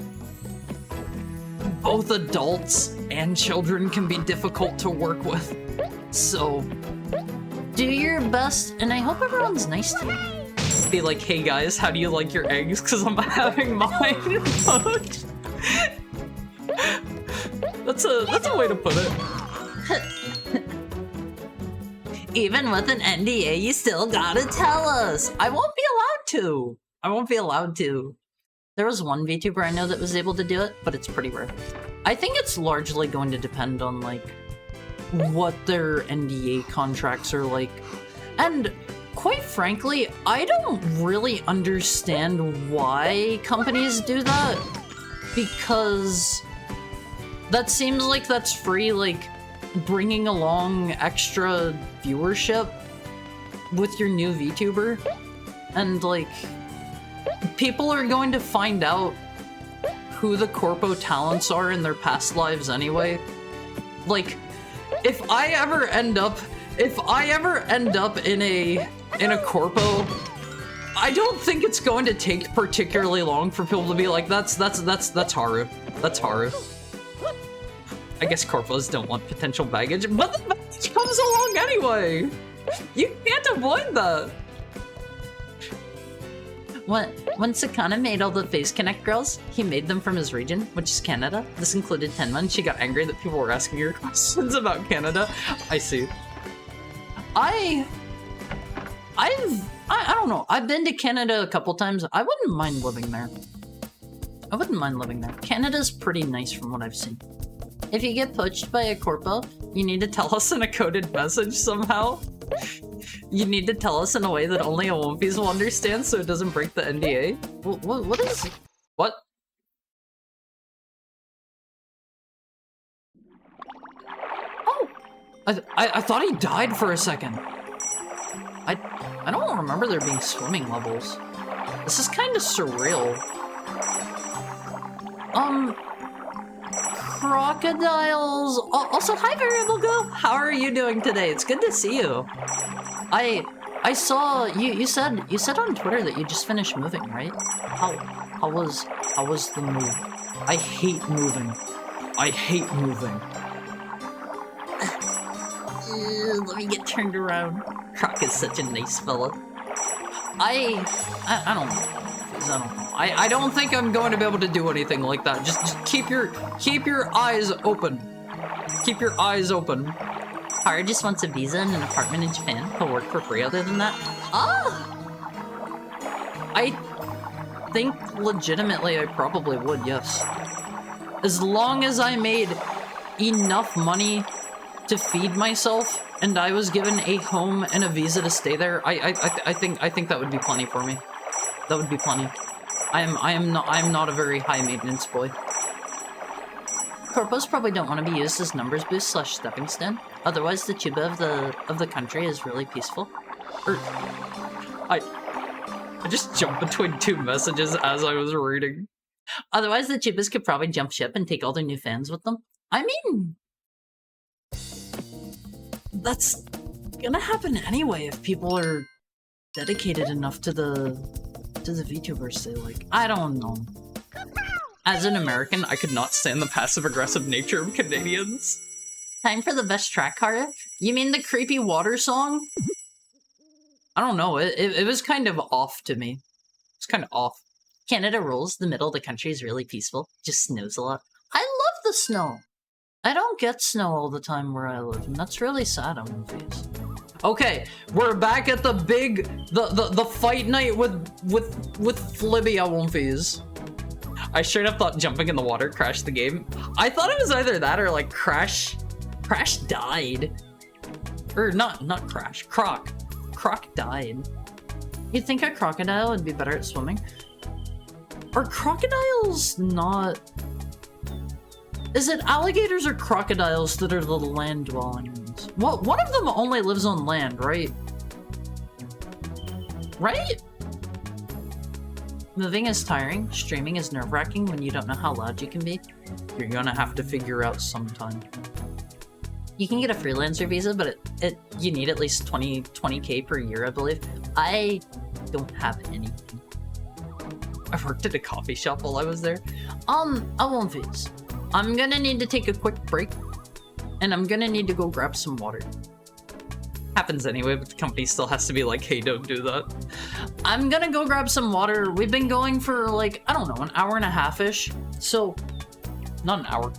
both adults and children can be difficult to work with. So do your best, and I hope everyone's nice to you. Be like, hey guys, how do you like your eggs? Because I'm having mine poached. That's a way to put it. Even with an NDA, you still gotta tell us. I won't be allowed to. There was one VTuber I know that was able to do it, but it's pretty rare. I think it's largely going to depend on like what their NDA contracts are like. And quite frankly, I don't really understand why companies do that, because that seems like that's free, like bringing along extra viewership with your new VTuber, and like people are going to find out who the corpo talents are in their past lives anyway. Like, if I ever end up in a corpo, I don't think it's going to take particularly long for people to be like, that's Haru. That's Haru. I guess corpos don't want potential baggage, but the baggage comes along anyway. You can't avoid that. When Sakana made all the Face Connect girls, he made them from his region, which is Canada. This included Tenma. She got angry that people were asking her questions about Canada. I see. I don't know. I've been to Canada a couple times. I wouldn't mind living there. Canada's pretty nice from what I've seen. If you get poached by a corpo, you need to tell us in a coded message somehow. You need to tell us in a way that only a One Piece will understand so it doesn't break the NDA. What is... What? Oh! I thought he died for a second. I don't remember there being swimming levels. This is kind of surreal. Crocodiles. Also, hi, Variable Go. How are you doing today? It's good to see you. I saw you said on Twitter that you just finished moving, right? How was the move? I hate moving. Let me get turned around. Croc is such a nice fella. I don't know. I don't think I'm going to be able to do anything like that. Just keep your eyes open. Keep your eyes open. Haru just wants a visa and an apartment in Japan. He'll work for free other than that. I think legitimately I probably would, yes. As long as I made enough money to feed myself and I was given a home and a visa to stay there, I think that would be plenty for me. That would be plenty. I am not a very high maintenance boy. Corpos probably don't want to be used as numbers boost / stepping stone. Otherwise, the Chuba of the country is really peaceful. I just jumped between two messages as I was reading. Otherwise, the Chubas could probably jump ship and take all their new fans with them. I mean, that's gonna happen anyway if people are dedicated enough to the VTubers they like. I don't know. As an American, I could not stand the passive-aggressive nature of Canadians. Time for the best track, Haru? You mean the creepy water song? I don't know, it was kind of off to me. It's kind of off. Canada rules, the middle of the country is really peaceful. Just snows a lot. I love the snow! I don't get snow all the time where I live, and that's really sad on my face. Okay, we're back at the big, the fight night with Flibby at One Piece. I straight up thought jumping in the water crashed the game. I thought it was either that or like Crash died. Or not Crash, Croc. Croc died. You'd think a crocodile would be better at swimming. Are crocodiles not... Is it alligators or crocodiles that are the land-dwelling ones? Well, one of them only lives on land, right? Right? Moving is tiring. Streaming is nerve-wracking when you don't know how loud you can be. You're gonna have to figure out sometime. You can get a freelancer visa, but you need at least 20K per year, I believe. I don't have anything. I worked at a coffee shop while I was there. I won't visa. I'm gonna need to take a quick break, and I'm gonna need to go grab some water. Happens anyway, but the company still has to be like, hey, don't do that. I'm gonna go grab some water. We've been going for like, I don't know, an hour and a half-ish. So, not an hour.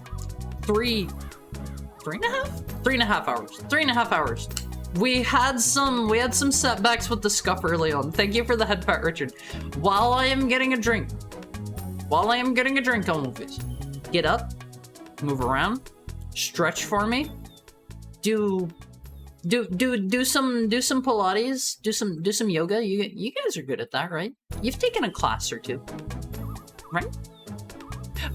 3.5 hours. 3.5 hours. We had some setbacks with the scuff early on. Thank you for the head pat, Richard. While I am getting a drink on movies. Get up, move around, stretch for me, do some Pilates, do some yoga. You guys are good at that, right? You've taken a class or two, right?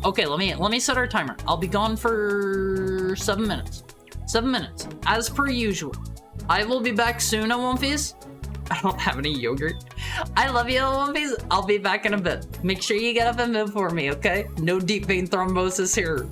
Okay, let me set our timer. I'll be gone for 7 minutes. 7 minutes, as per usual. I will be back soon, Womfies. I don't have any yogurt. I love you, Womfies. I'll be back in a bit. Make sure you get up and move for me, okay? No deep vein thrombosis here.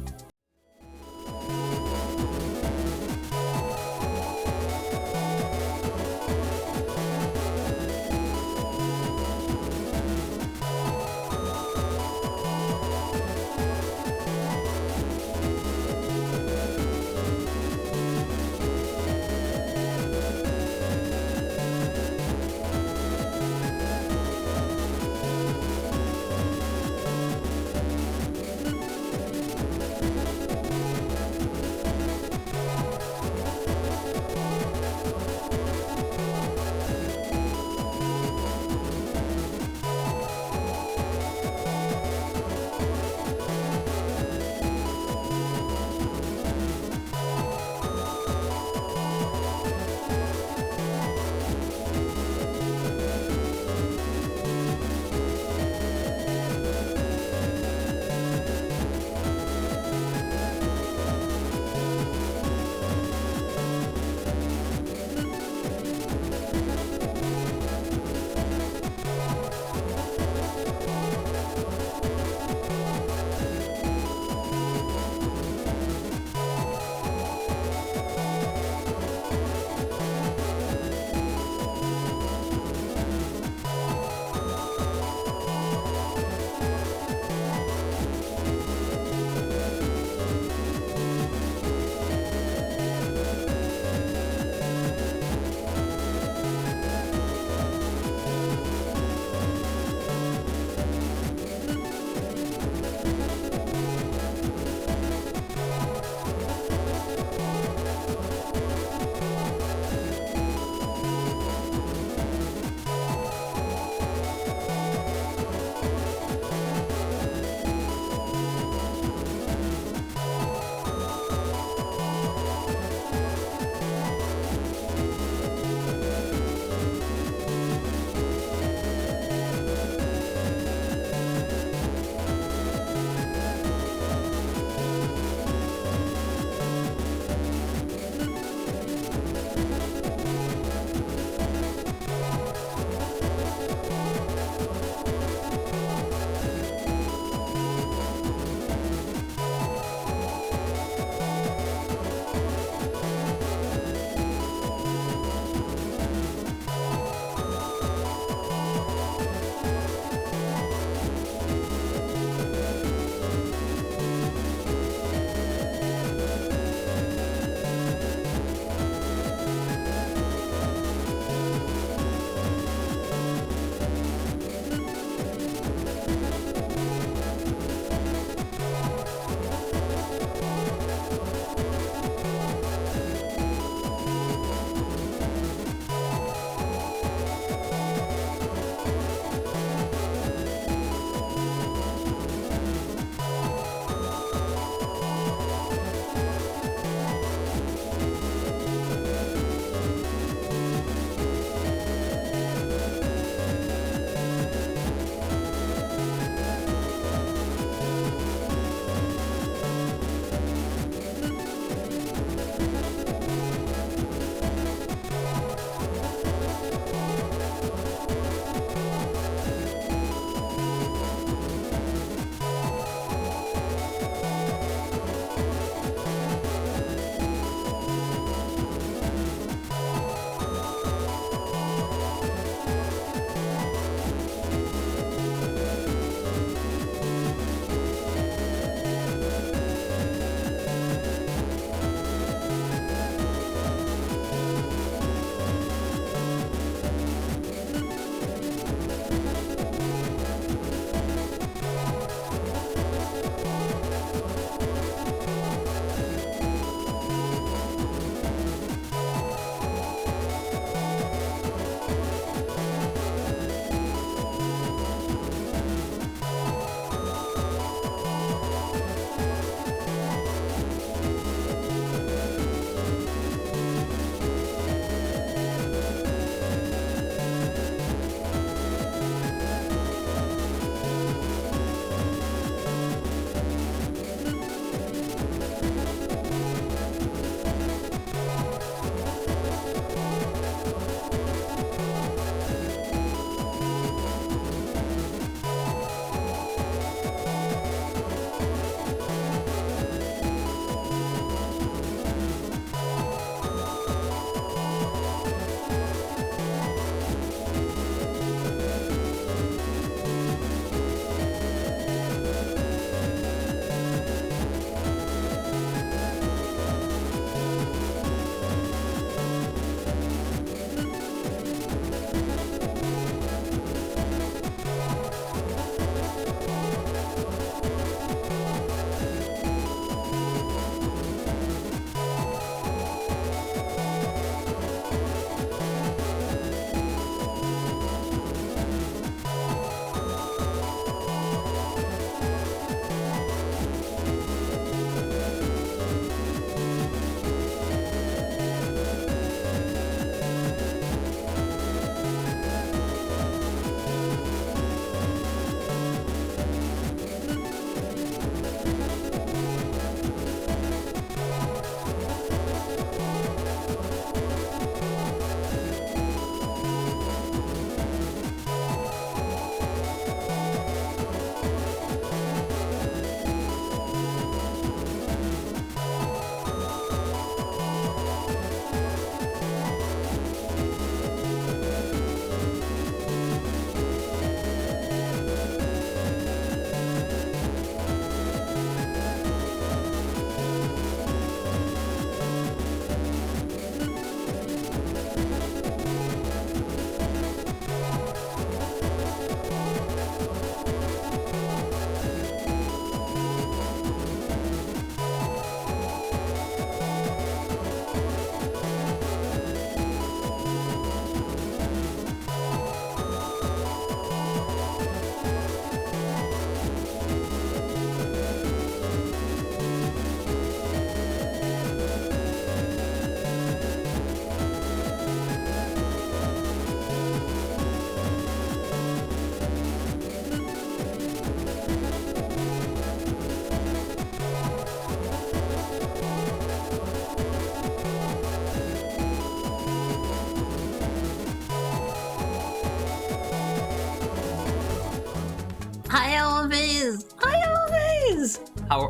Hi, Elvis! Hi, Elvis! How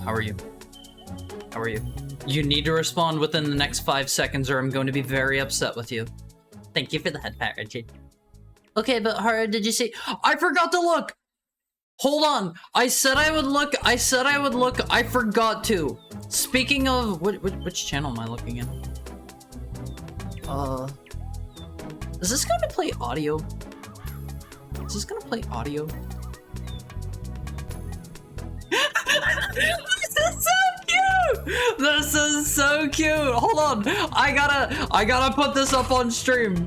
are you? How are you? You need to respond within the next 5 seconds or I'm going to be very upset with you. Thank you for the head pat, Richard. Okay, but Haru, did you see? I forgot to look! Hold on! I said I would look, I forgot to! Speaking of, which channel am I looking at? Is this gonna play audio? Is this gonna play audio? This is so cute! This is so cute! Hold on! I gotta put this up on stream!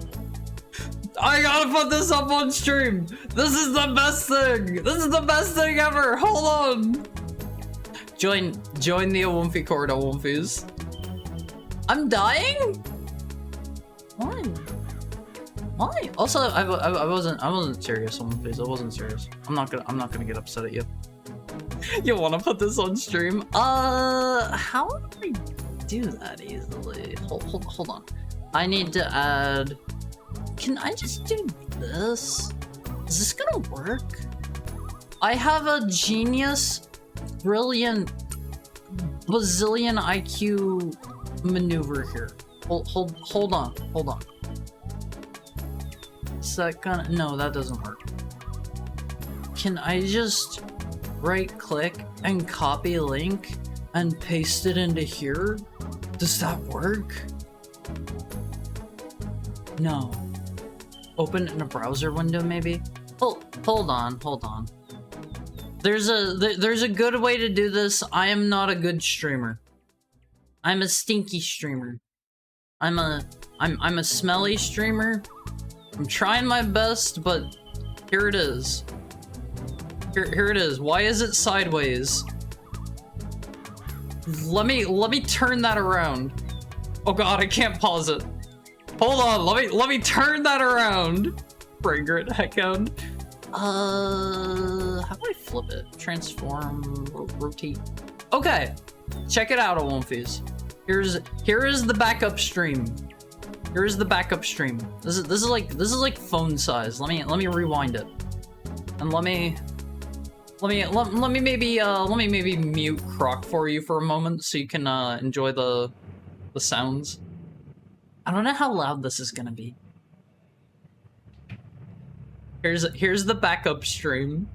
I gotta put this up on stream! This is the best thing! This is the best thing ever! Hold on! Join the Awumfi Court, Awumfis. I'm dying? Why? Why? Also, I wasn't serious, Awumfis. I wasn't serious. I'm not gonna get upset at you. You wanna put this on stream? How do I do that easily? Hold on. I need to add... Can I just do this? Is this gonna work? I have a genius, brilliant, bazillion IQ maneuver here. Hold on. Is that gonna... No, that doesn't work. Can I just right click and copy link and paste it into here? Does that work? No. Open it in a browser window, maybe? Oh, hold on. There's a good way to do this. I am not a good streamer. I'm a stinky streamer. I'm a smelly streamer. I'm trying my best, but here it is. Here it is. Why is it sideways? Let me turn that around. Oh god, I can't pause it. Hold on, let me turn that around. Fragrant heckhound. How do I flip it? Transform, rotate. Okay, check it out, Awumfies. Here is the backup stream. Here's the backup stream. This is like phone size. Let me rewind it, and let me maybe mute Croc for you for a moment so you can enjoy the sounds. I don't know how loud this is gonna be. Here's the backup stream.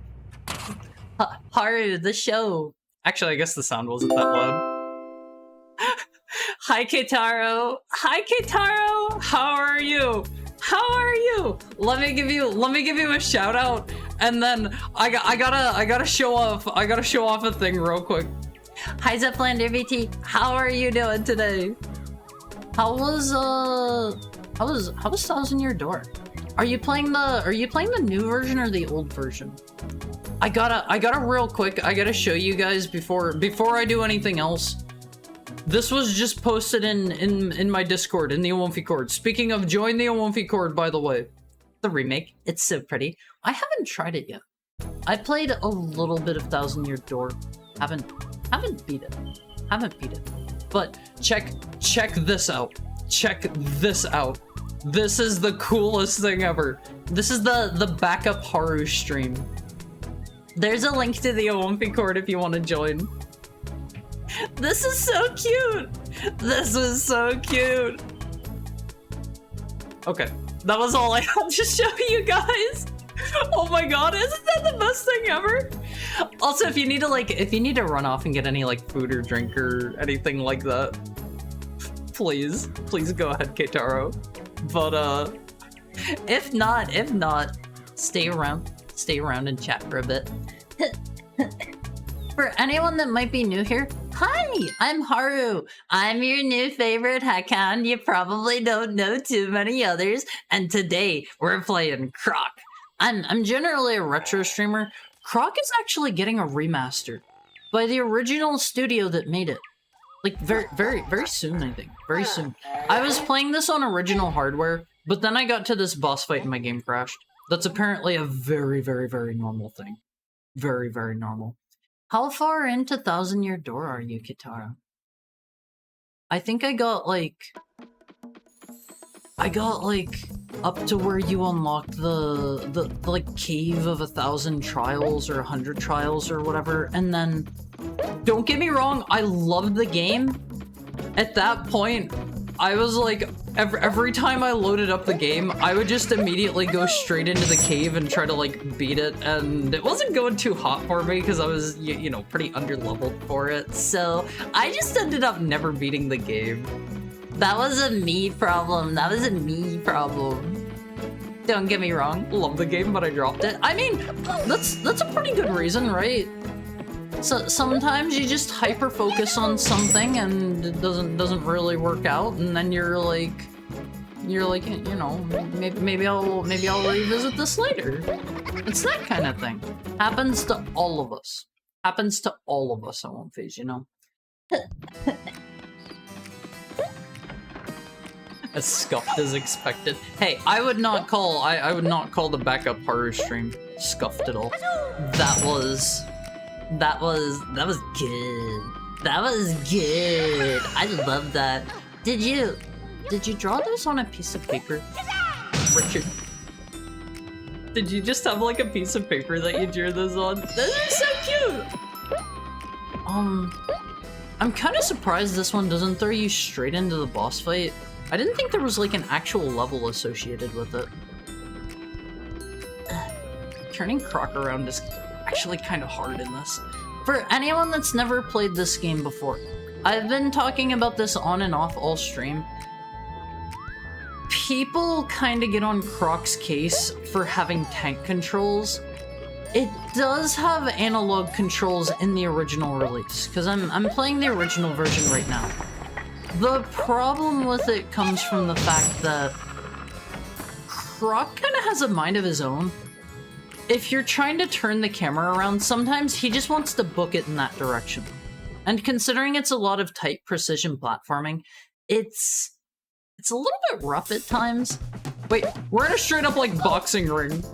Haru, the show. Actually, I guess the sound wasn't that loud. Hi, Keitaro. Hi, Keitaro. How are you? How are you? Let me give you a shout out, and then I gotta show off a thing real quick. Hi, Zeplander VT. How are you doing today? How was Thousand Year Door? Are you playing the new version or the old version? I gotta real quick, I gotta show you guys before I do anything else. This was just posted in my Discord, in the Awumfi Court. Speaking of, join the Awumfi Court, by the way. The remake, it's so pretty. I haven't tried it yet. I played a little bit of Thousand Year Door. Haven't beat it. But check this out. Check this out. This is the coolest thing ever. This is the backup Haru stream. There's a link to the Awumfi Court if you want to join. This is so cute. This is so cute. Okay, that was all I had to show you guys. Oh my god, isn't that the best thing ever? Also, if you need to run off and get any like food or drink or anything like that, please go ahead, Keitaro. But if not, stay around and chat for a bit. For anyone that might be new here, hi, I'm Haru. I'm your new favorite heckhound. You probably don't know too many others, and today we're playing Croc. I'm generally a retro streamer. Croc is actually getting a remaster by the original studio that made it. Like very soon, I think. Very soon. I was playing this on original hardware, but then I got to this boss fight and my game crashed. That's apparently a very normal thing. Very normal. How far into Thousand Year Door are you, Kitara? I think I got like... I got like up to where you unlock the like cave of 1,000 trials or 100 trials or whatever, and then don't get me wrong, I loved the game. At that point, I was like, every time I loaded up the game, I would just immediately go straight into the cave and try to like beat it, and it wasn't going too hot for me because I was, you know, pretty underleveled for it, so I just ended up never beating the game. That was a me problem. That was a me problem. Don't get me wrong, love the game, but I dropped it. I mean, that's a pretty good reason, right? So sometimes you just hyper focus on something and it doesn't really work out, and then you're like, you know, maybe I'll revisit this later. It's that kind of thing. Happens to all of us. Happens to all of us at one phase, you know. As scuffed as expected. Hey, I would not call the backup horror stream scuffed at all. That was good. That was good. I love that. Did you draw this on a piece of paper? Richard, did you just have like a piece of paper that you drew this on? This is so cute. I'm kind of surprised this one doesn't throw you straight into the boss fight. I didn't think there was like an actual level associated with it. Turning Croc around is actually kind of hard in this. For anyone that's never played this game before, I've been talking about this on and off all stream. People kind of get on Croc's case for having tank controls. It does have analog controls in the original release, because I'm playing the original version right now. The problem with it comes from the fact that Croc kind of has a mind of his own. If you're trying to turn the camera around, sometimes he just wants to book it in that direction. And considering it's a lot of tight precision platforming, it's a little bit rough at times. Wait, we're in a straight up like boxing ring.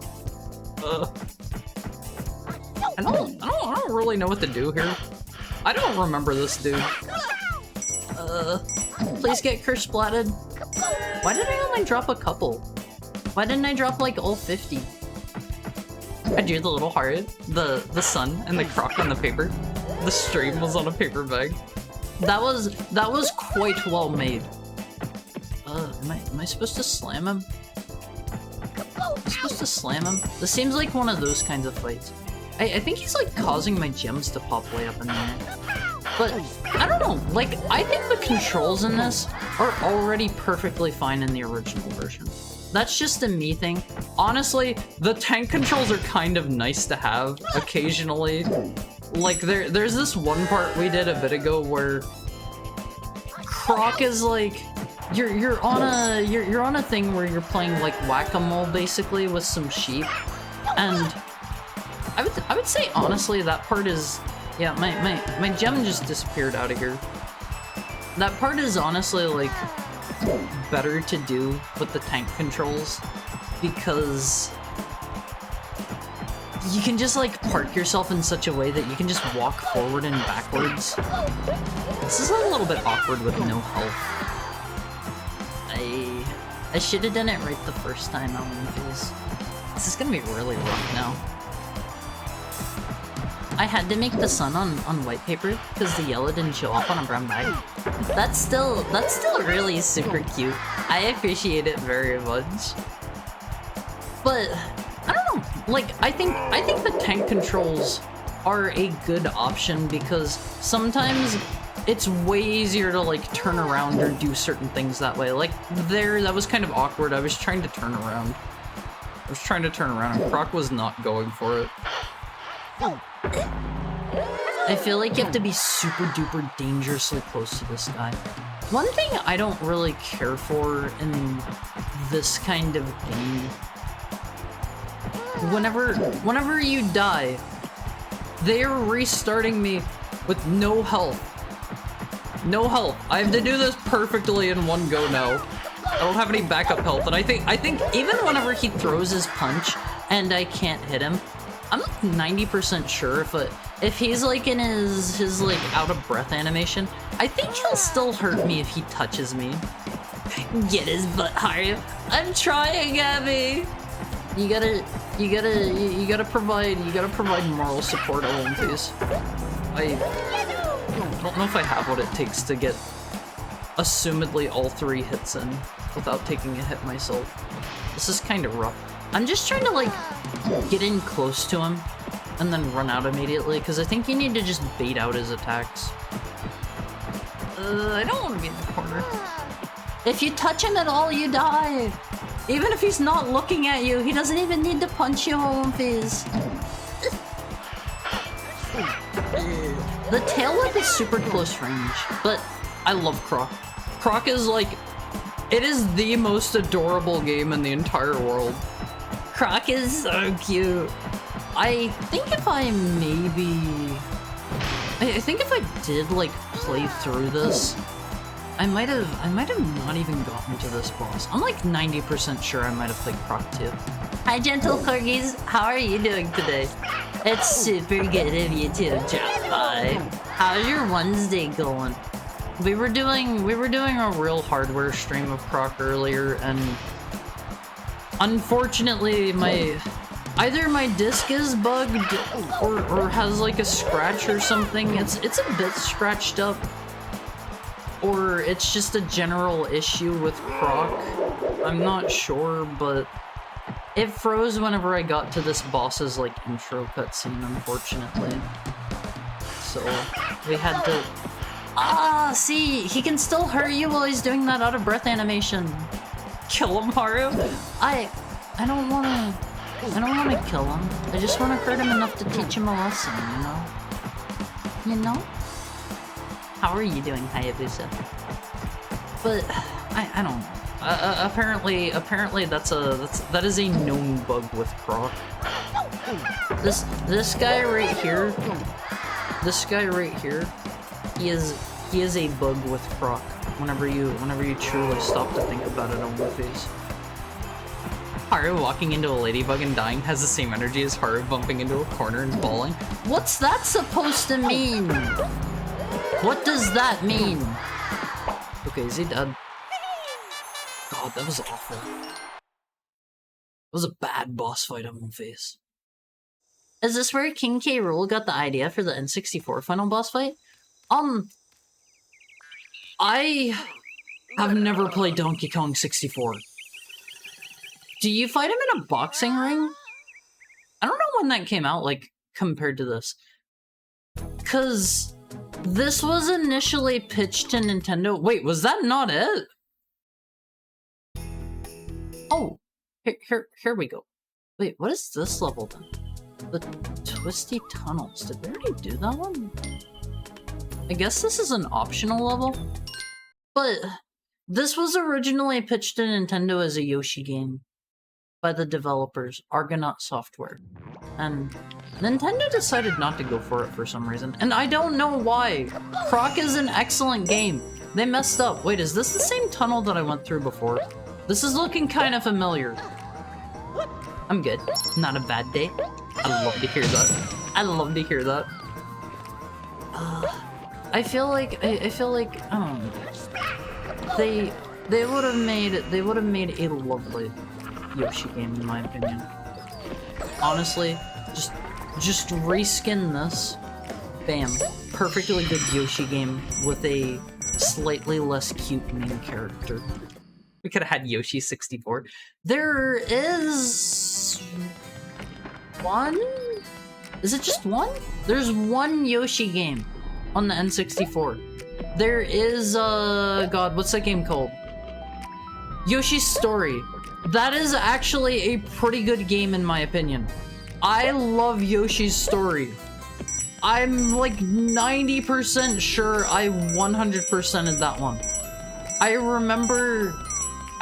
I don't really know what to do here. I don't remember this dude. Please get curse splatted. Why did I only drop a couple? Why didn't I drop like all 50? I drew the little heart, the sun, and the Croc on the paper. The stream was on a paper bag. That was quite well made. Am I supposed to slam him? Am I supposed to slam him? This seems like one of those kinds of fights. I think he's like causing my gems to pop way up in the air. But, I don't know, like, I think the controls in this are already perfectly fine in the original version. That's just a me thing. Honestly, the tank controls are kind of nice to have occasionally. Like, there's this one part we did a bit ago where Croc is like, you're on a thing where you're playing like whack-a-mole basically with some sheep, and I would say honestly that part is, yeah, my gem just disappeared out of here. That part is honestly like better to do with the tank controls because you can just like park yourself in such a way that you can just walk forward and backwards. This is a little bit awkward with no health. I should have done it right the first time on one phase. This is gonna be really rough now. I had to make the sun on white paper because the yellow didn't show up on a brown bag. That's still really super cute. I appreciate it very much. But I don't know. Like I think the tank controls are a good option because sometimes it's way easier to like turn around or do certain things that way. Like that was kind of awkward. I was trying to turn around. And Croc was not going for it. I feel like you have to be super duper dangerously close to this guy. One thing I don't really care for in this kind of game, whenever you die, they're restarting me with no health. No health. I have to do this perfectly in one go now. I don't have any backup health, and I think even whenever he throws his punch and I can't hit him, I'm like 90% sure if he's like in his like out of breath animation, I think he'll still hurt me if he touches me. Get his butt, Haru. I'm trying, Abby. You gotta provide moral support at One Piece. I don't know if I have what it takes to get assumedly all 3 hits in without taking a hit myself. This is kind of rough. I'm just trying to like get in close to him and then run out immediately because I think you need to just bait out his attacks. I don't want to be in the corner. If you touch him at all, you die. Even if he's not looking at you, he doesn't even need to punch you, One Piece. The tail whip is super close range, but I love Croc. Croc is like, it is the most adorable game in the entire world. Croc is so cute. I think if I did like play through this, I might have not even gotten to this boss. I'm like 90% sure I might have played Croc too. Hi, gentle corgis. How are you doing today? It's super good of you to drop by. How's your Wednesday going? We were doing a real hardware stream of Croc earlier, and unfortunately either my disc is bugged or has like a scratch or something. It's a bit scratched up, or it's just a general issue with Croc. I'm not sure, but it froze whenever I got to this boss's like intro cutscene, unfortunately. So we had to. Ah, see, he can still hurt you while he's doing that out of breath animation. Kill him, Haru. I don't wanna kill him. I just wanna hurt him enough to teach him a lesson, you know? You know? How are you doing, Hayabusa? But I don't know. Apparently that is a known bug with Croc. This guy right here. He is a bug with Croc. Whenever you truly stop to think about it on One Piece. Haru walking into a ladybug and dying has the same energy as Haru bumping into a corner and falling. What's that supposed to mean? What does that mean? Okay, is he dead? God, that was awful. That was a bad boss fight on One Piece. Is this where King K. Rool got the idea for the N64 final boss fight? I have never played Donkey Kong 64. Do you fight him in a boxing ring? I don't know when that came out, like, compared to this. 'Cause this was initially pitched to Nintendo. Wait, was that not it? Oh, here we go. Wait, what is this level then? The Twisty Tunnels. Did we already do that one? I guess this is an optional level. But this was originally pitched to Nintendo as a Yoshi game by the developers, Argonaut Software. And Nintendo decided not to go for it for some reason. And I don't know why. Croc is an excellent game. They messed up. Wait, is this the same tunnel that I went through before? This is looking kind of familiar. I'm good. Not a bad day. I love to hear that. I love to hear that. I feel like I don't know. They would have made a lovely Yoshi game in my opinion. Honestly, just reskin this. Bam. Perfectly good Yoshi game with a slightly less cute main character. We could have had Yoshi 64. There is one? Is it just one? There's one Yoshi game on the N64. There is, God, what's that game called? Yoshi's Story. That is actually a pretty good game in my opinion. I love Yoshi's Story. I'm like 90% sure I 100%ed that one.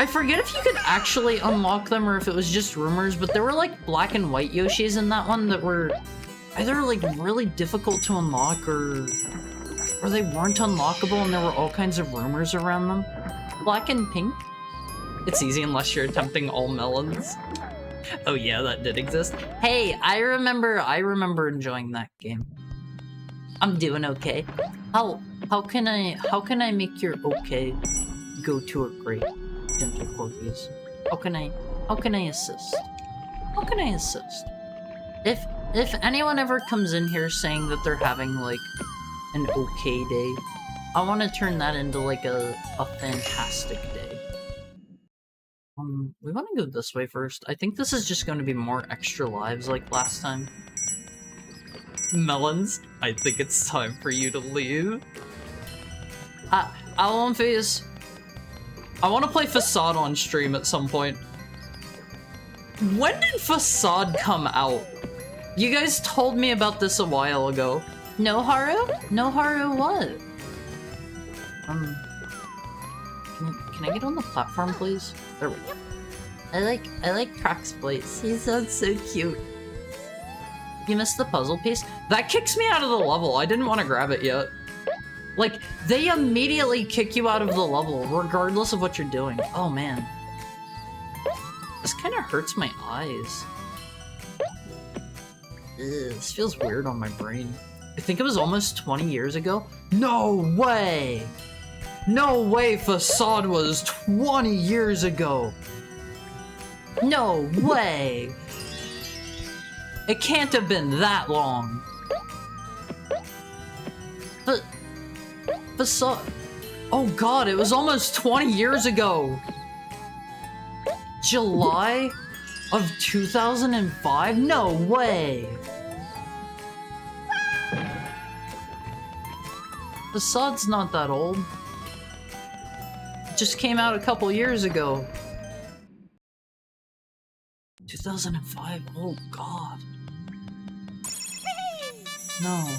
I forget if you could actually unlock them or if it was just rumors, but there were like black and white Yoshis in that one that were either like really difficult to unlock or they weren't unlockable and there were all kinds of rumors around them. Black and pink? It's easy unless you're attempting all melons. Oh yeah, that did exist. Hey, I remember enjoying that game. I'm doing okay. How can I make your okay go to a great dental corgis. How can I assist? How can I assist? If anyone ever comes in here saying that they're having like an okay day, I want to turn that into like a fantastic day. We want to go this way first. I think this is just going to be more extra lives like last time. Melons, I think it's time for you to leave. Alonphase, I want to play Facade on stream at some point. When did Facade come out? You guys told me about this a while ago. No Haru? No Haru what? Can I get on the platform, please? There we go. I like Croc's voice. He sounds so cute. You missed the puzzle piece? That kicks me out of the level. I didn't want to grab it yet. Like, they immediately kick you out of the level, regardless of what you're doing. Oh, man. This kind of hurts my eyes. Ugh, this feels weird on my brain. I think it was almost 20 years ago. No way! No way Facade was 20 years ago! No way! It can't have been that long. But Facade... Oh god, it was almost 20 years ago! July of 2005? No way! Facade's not that old. It just came out a couple years ago. 2005? Oh god. No.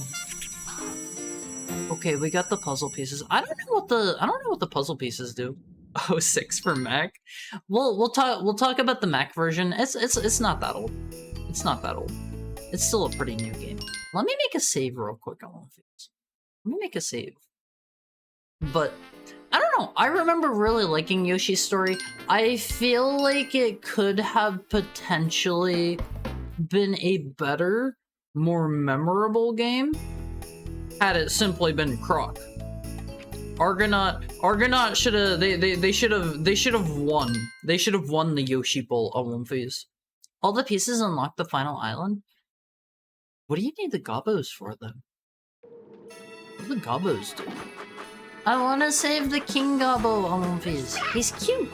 Okay, we got the puzzle pieces. I don't know what the puzzle pieces do. Oh, 6 for Mac? We'll talk about the Mac version. It's not that old. It's not that old. It's still a pretty new game. Let me make a save real quick on one of these. Let me make a save. But I don't know. I remember really liking Yoshi's Story. I feel like it could have potentially been a better, more memorable game had it simply been Croc. Argonaut should have they should have won. They should have won the Yoshi Bowl Olympics. All the pieces unlock the final island? What do you need the gobos for then? What do the gobos do? I want to save the King Gobbo Olympics. He's cute.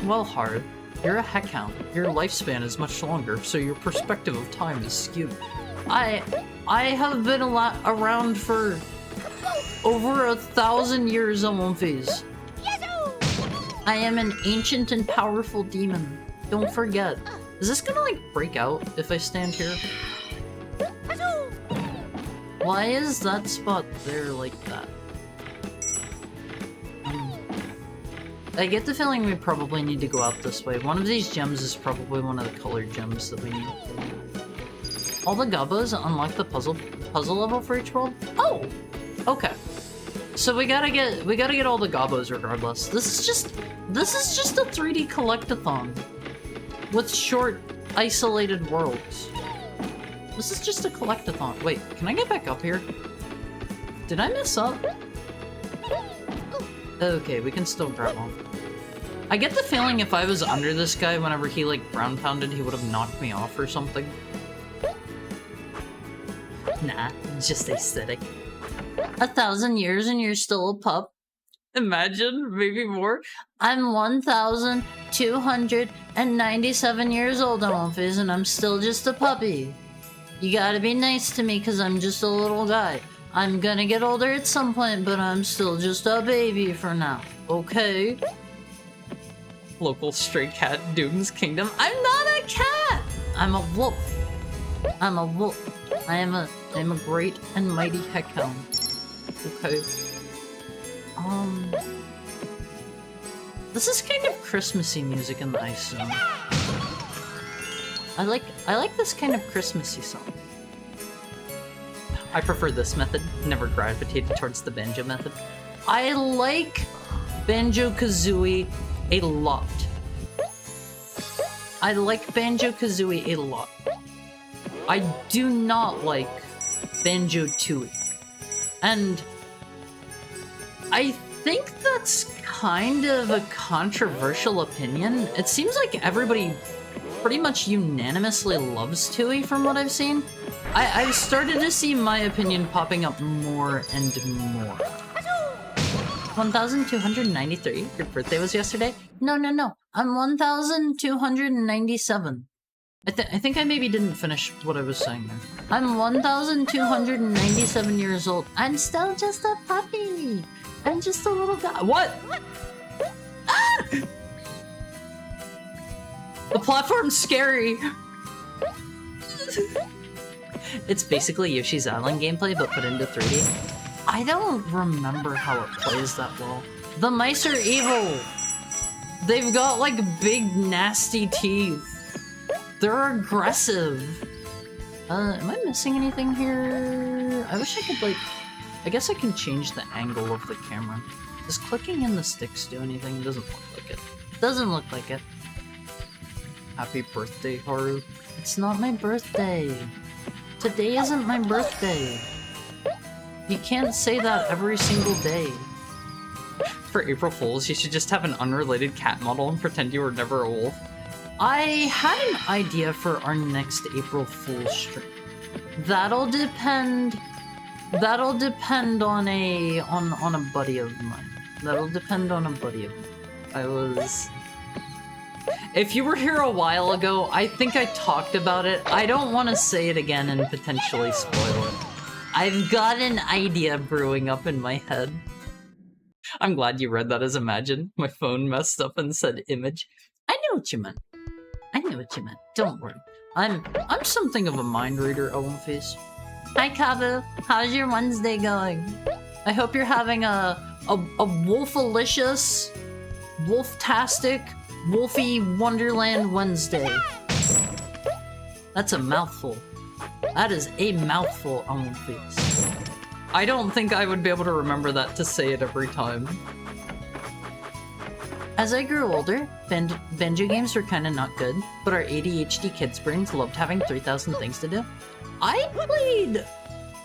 Well, Hard, you're a heckhound. Your lifespan is much longer, so your perspective of time is skewed. I have been around for over 1,000 years, Olympics. I am an ancient and powerful demon. Don't forget. Is this gonna like break out if I stand here? Why is that spot there like that? I get the feeling we probably need to go out this way. One of these gems is probably one of the colored gems that we need. All the gobos unlock the puzzle level for each world? Oh! Okay. So we gotta get all the gobos regardless. This is just a 3D collectathon with short, isolated worlds. This is just a collectathon. Wait, can I get back up here? Did I mess up? Okay, we can still grab on. I get the feeling if I was under this guy whenever he like ground pounded, he would have knocked me off or something. Nah, just aesthetic. 1,000 years and you're still a pup? Imagine, maybe more. I'm 1,297 years old, Olymphus, and I'm still just a puppy. You gotta be nice to me because I'm just a little guy. I'm gonna get older at some point, but I'm still just a baby for now. Okay? Local stray cat Doom's Kingdom. I'm not a cat! I'm a wolf. I'm a wolf. I am a great and mighty heckhound. Okay. This is kind of Christmassy music in the Ice Zone. I like this kind of Christmassy song. I prefer this method. Never gravitated towards the banjo method. I like Banjo-Kazooie a lot. I like Banjo-Kazooie a lot. I do not like Banjo-Tooie. And I think that's kind of a controversial opinion. It seems like everybody pretty much unanimously loves Tui from what I've seen. I've started to see my opinion popping up more and more. 1,293. Your birthday was yesterday? No. I'm 1,297. I think I maybe didn't finish what I was saying there. I'm 1,297 years old. I'm still just a puppy. I'm just a little guy. What? Ah! The platform's scary. It's basically Yoshi's Island gameplay, but put into 3D. I don't remember how it plays that well. The mice are evil. They've got like big nasty teeth. They're aggressive. Am I missing anything here? I wish I could like, I guess I can change the angle of the camera. Does clicking in the sticks do anything? Doesn't look like it. Doesn't look like it. Happy birthday, Haru. It's not my birthday. Today isn't my birthday. You can't say that every single day. For April Fools, you should just have an unrelated cat model and pretend you were never a wolf. I had an idea for our next April Fool's stream. That'll depend on a buddy of mine. That'll depend on a buddy of mine. If you were here a while ago, I think I talked about it. I don't want to say it again and potentially spoil it. I've got an idea brewing up in my head. I'm glad you read that as imagine. My phone messed up and said image. I knew what you meant. Don't worry. I'm something of a mind reader, Owenface. Hi, Kabu. How's your Wednesday going? I hope you're having a wolfalicious, wolftastic, wolfy Wonderland Wednesday. That's a mouthful. That is a mouthful, Owenface. I don't think I would be able to remember that to say it every time. As I grew older, banjo games were kinda not good, but our ADHD kids' brains loved having 3,000 things to do.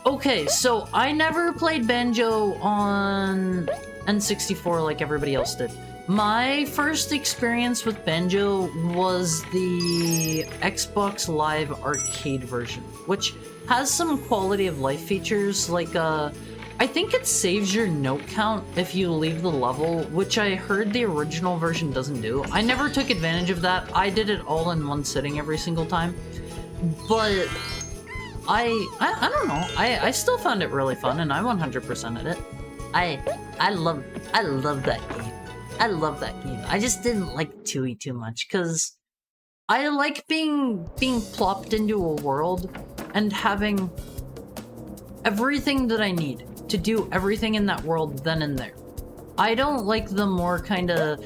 Okay, so I never played banjo on N64 like everybody else did. My first experience with banjo was the Xbox Live arcade version, which has some quality of life features, like I think it saves your note count if you leave the level, which I heard the original version doesn't do. I never took advantage of that. I did it all in one sitting every single time. But I don't know. I still found it really fun, and I 100%ed it. I love that game. I love that game. I just didn't like Tui too much, because I like being plopped into a world and having everything that I need to do everything in that world then and there. I don't like the more kinda...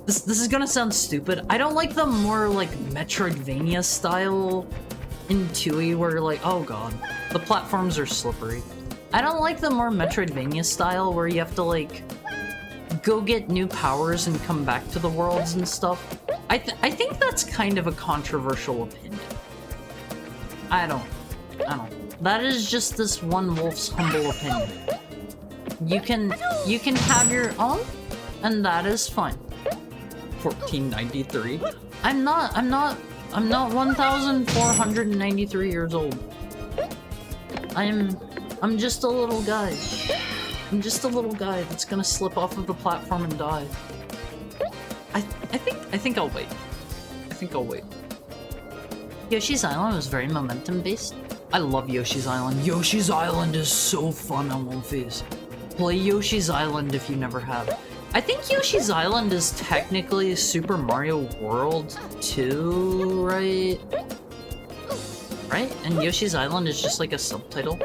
This is gonna sound stupid. I don't like the more, like, Metroidvania style in Tui where, like, oh god, the platforms are slippery. I don't like the more Metroidvania style where you have to, like, go get new powers and come back to the worlds and stuff. I think that's kind of a controversial opinion. I don't. That is just this one wolf's humble opinion. You can have your own, and that is fine. 1493. I'm not 1,493 years old. I'm just a little guy. I'm just a little guy that's gonna slip off of the platform and die. I think I'll wait. Yoshi's Island was very momentum based. I love Yoshi's Island. Yoshi's Island is so fun on One Face. Play Yoshi's Island if you never have. I think Yoshi's Island is technically Super Mario World 2, right? Right? And Yoshi's Island is just like a subtitle.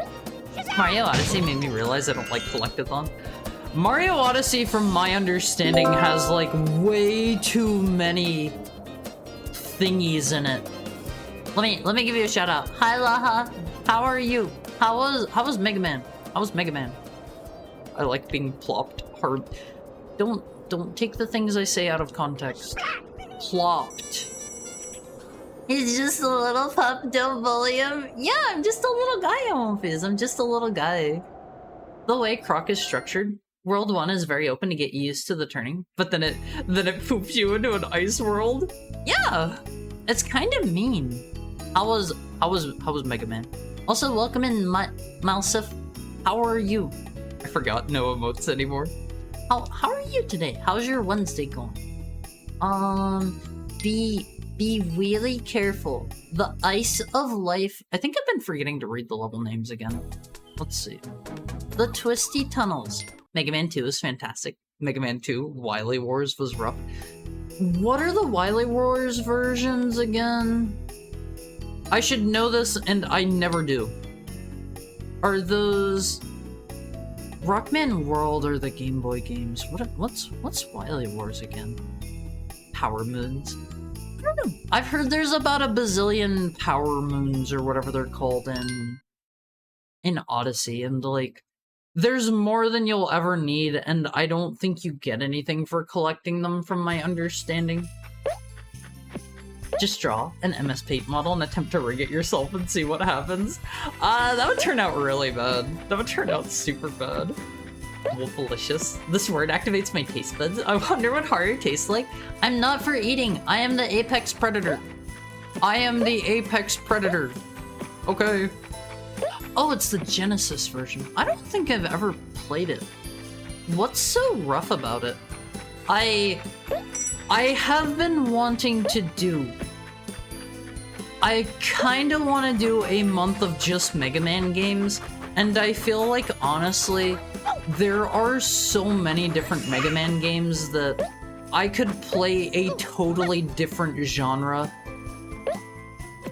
Mario Odyssey made me realize I don't like Collectathon. Mario Odyssey, from my understanding, has like way too many thingies in it. Let me give you a shout out. Hi Laha, how are you? How was Mega Man? How was Mega Man? I like being plopped hard. Don't take the things I say out of context. Plopped. He's just a little pup, don't bully him. Yeah, I'm just a little guy, Omphis. I'm just a little guy. The way Croc is structured, World 1 is very open to get used to the turning, but then it poops you into an ice world. Yeah, it's kind of mean. How was Mega Man? Also, welcome in, Malsif. How are you? I forgot no emotes anymore. How are you today? How's your Wednesday going? Be really careful. The ice of life. I think I've been forgetting to read the level names again. Let's see. The twisty tunnels. Mega Man 2 is fantastic. Mega Man 2, Wily Wars was rough. What are the Wily Wars versions again? I should know this, and I never do. Are those Rockman World or the Game Boy games? What's Wily Wars again? Power Moons? I don't know. I've heard there's about a bazillion Power Moons or whatever they're called in Odyssey, and like, there's more than you'll ever need, and I don't think you get anything for collecting them from my understanding. Just draw an MS Paint model and attempt to rig it yourself and see what happens. That would turn out really bad. That would turn out super bad. Wolfalicious. This word activates my taste buds. I wonder what Haru tastes like. I'm not for eating. I am the apex predator. I am the apex predator. Okay. Oh, it's the Genesis version. I don't think I've ever played it. What's so rough about it? I have been wanting to do... I kinda want to do a month of just Mega Man games, and I feel like, honestly, there are so many different Mega Man games that I could play a totally different genre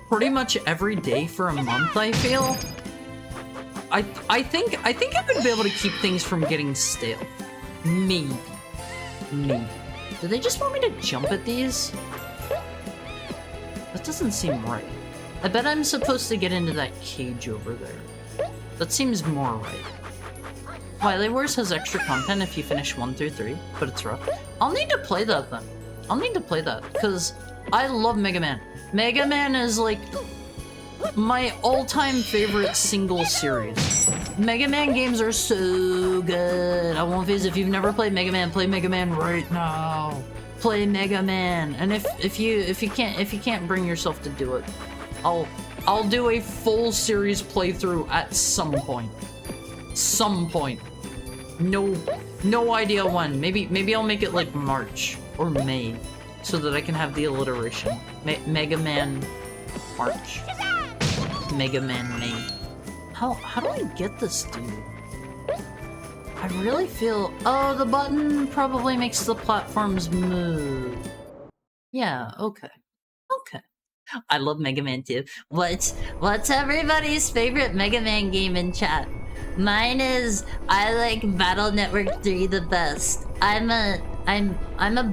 pretty much every day for a month, I feel. I think I would be able to keep things from getting stale. Maybe. Do they just want me to jump at these? That doesn't seem right. I bet I'm supposed to get into that cage over there. That seems more right. Wily Wars has extra content if you finish 1 through 3, but it's rough. I'll need to play that then. I'll need to play that, because I love Mega Man. Mega Man is like my all-time favorite single series. Mega Man games are so good. I won't visit. If you've never played Mega Man, play Mega Man right now. Play Mega Man. And if you can't bring yourself to do it, I'll do a full series playthrough at some point. Some point. No idea when. Maybe I'll make it like March or May, so that I can have the alliteration. Mega Man March. Mega Man May. How do I get this dude? I really feel... Oh, the button probably makes the platforms move. Yeah, okay. Okay. I love Mega Man 2. What's everybody's favorite Mega Man game in chat? Mine is, I like Battle Network 3 the best. I'm a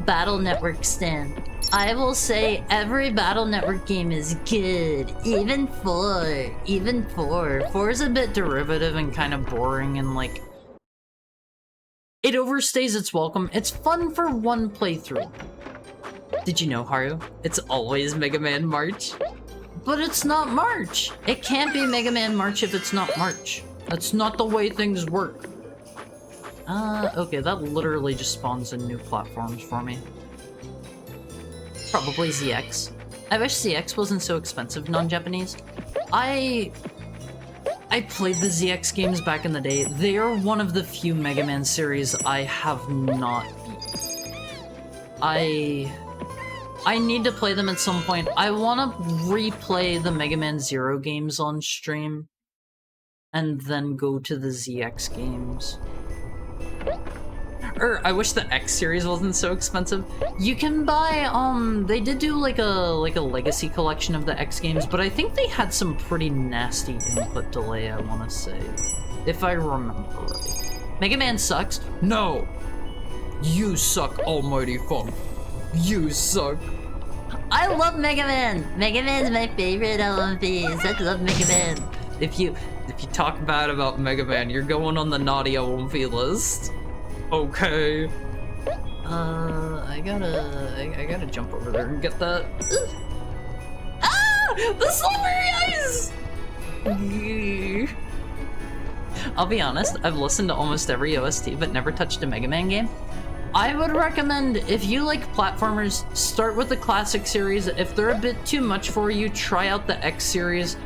Battle Network stan. I will say every Battle Network game is good. Even 4. Even 4. 4 is a bit derivative and kind of boring and like... It overstays its welcome. It's fun for one playthrough. Did you know, Haru? It's always Mega Man March. But it's not March. It can't be Mega Man March if it's not March. That's not the way things work. Okay, that literally just spawns in new platforms for me. Probably ZX. I wish ZX wasn't so expensive, non-Japanese. I played the ZX games back in the day. They are one of the few Mega Man series I have not beat. I need to play them at some point. I want to replay the Mega Man Zero games on stream, and then go to the ZX games. I wish the X series wasn't so expensive. You can buy, they did do like a legacy collection of the X games, but I think they had some pretty nasty input delay, I want to say. If I remember right. Mega Man sucks? No! You suck, Almighty Funk. You suck. I love Mega Man! Mega Man's my favorite LMVs. I love Mega Man. If you talk bad about Mega Man, you're going on the naughty OMV list. Okay. I gotta jump over there and get that. Ah! The slippery ice! I'll be honest, I've listened to almost every OST but never touched a Mega Man game. I would recommend, if you like platformers, start with the classic series. If they're a bit too much for you, try out the X series.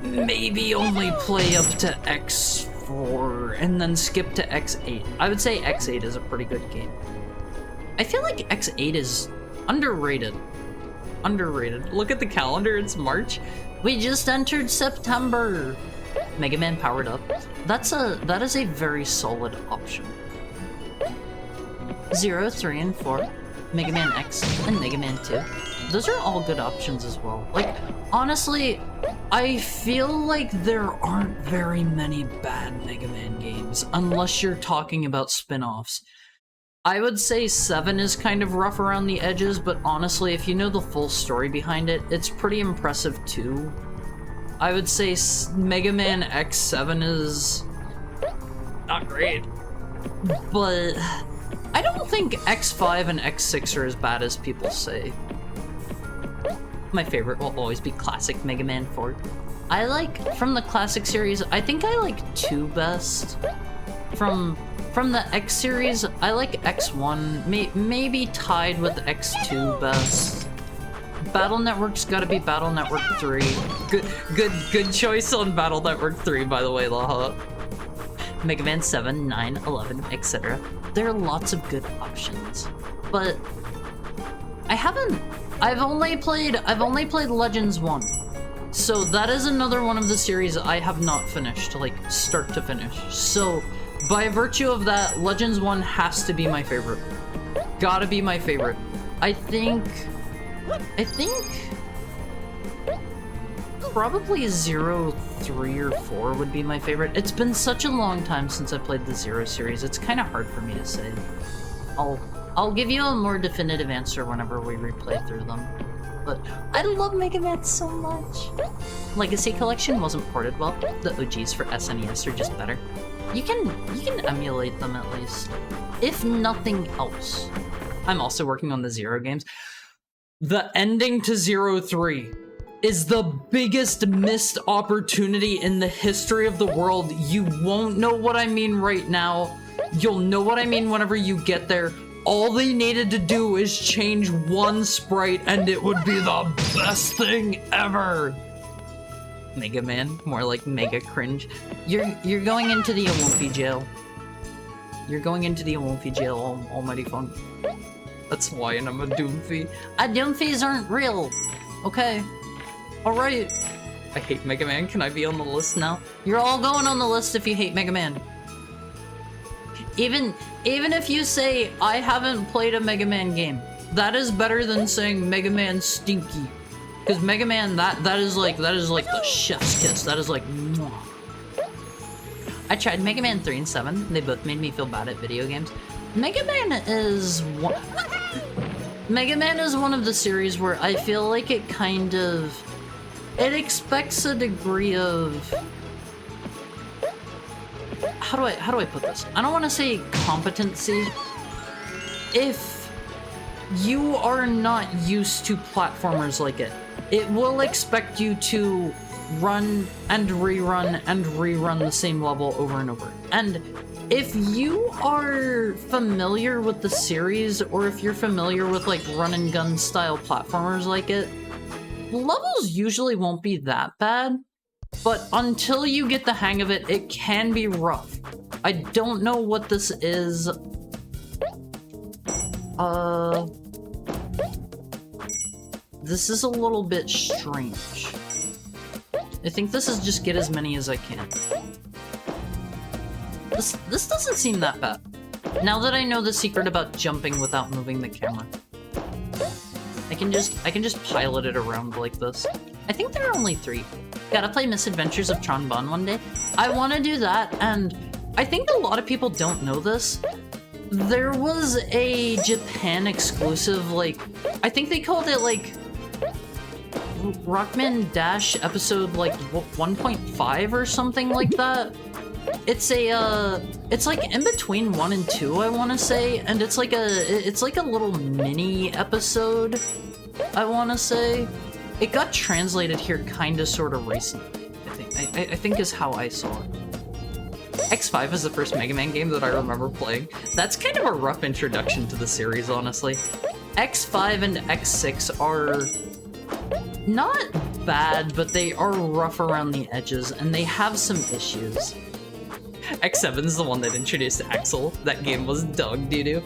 Maybe only play up to X4 and then skip to X8. I would say X8 is a pretty good game. I feel like X8 is underrated. Underrated. Look at the calendar, it's March. We just entered September. Mega Man powered up. That is a very solid option. 0, 3, and 4. Mega Man X and Mega Man 2. Those are all good options as well. Like, honestly, I feel like there aren't very many bad Mega Man games, unless you're talking about spin-offs. I would say 7 is kind of rough around the edges, but honestly, if you know the full story behind it, it's pretty impressive too. I would say Mega Man X7 is not great, but I don't think X5 and X6 are as bad as people say. My favorite will always be classic Mega Man 4. I like, from the classic series, I think I like 2 best. From the X series, I like X1, maybe tied with X2 best. Battle Network's gotta be Battle Network 3. Good choice on Battle Network 3, by the way, Laha. Mega Man 7, 9, 11, etc. There are lots of good options, but I've only played Legends 1. So that is another one of the series I have not finished, like start to finish. So by virtue of that, Legends 1 has to be my favorite. Gotta be my favorite. I think probably 0, 3, or 4 would be my favorite. It's been such a long time since I played the 0 series, it's kind of hard for me to say. I'll give you a more definitive answer whenever we replay through them. But I love Mega Man so much. Legacy Collection wasn't ported well. The OGs for SNES are just better. You can emulate them at least, if nothing else. I'm also working on the 0 games. The ending to 03 is the biggest missed opportunity in the history of the world. You won't know what I mean right now. You'll know what I mean whenever you get there. All they needed to do is change one sprite and it would be the best thing ever. Mega Man, more like mega cringe. You're going into the Awolfi jail. You're going into the Awolfi jail, almighty fun. That's why, and I'm a Doomfie. Doomfies aren't real. Okay. Alright. I hate Mega Man. Can I be on the list now? You're all going on the list if you hate Mega Man. Even if you say, I haven't played a Mega Man game, that is better than saying Mega Man stinky. Because Mega Man, that is like the chef's kiss. That is like, mwah. I tried Mega Man 3 and 7. They both made me feel bad at video games. Mega Man is one of the series where I feel like it expects a degree of, how do I put this? I don't want to say competency. If you are not used to platformers like it, it will expect you to run and rerun the same level over and over. And if you are familiar with the series, or if you're familiar with like run and gun style platformers like it, levels usually won't be that bad. But until you get the hang of it, it can be rough. I don't know what this is. This is a little bit strange. I think this is just get as many as I can. This doesn't seem that bad. Now that I know the secret about jumping without moving the camera. I can just pilot it around like this. I think there are only 3. Gotta play Misadventures of Tron Bonne one day. I want to do that, and I think a lot of people don't know this. There was a Japan exclusive, like, I think they called it like Rockman Dash episode like 1.5 or something like that. It's like in between 1 and 2, I want to say, and it's like a little mini episode, I want to say. It got translated here kinda sorta recently, I think is how I saw it. X5 is the first Mega Man game that I remember playing. That's kind of a rough introduction to the series, honestly. X5 and X6 are not bad, but they are rough around the edges, and they have some issues. X7 is the one that introduced Axel. That game was dog doo-doo.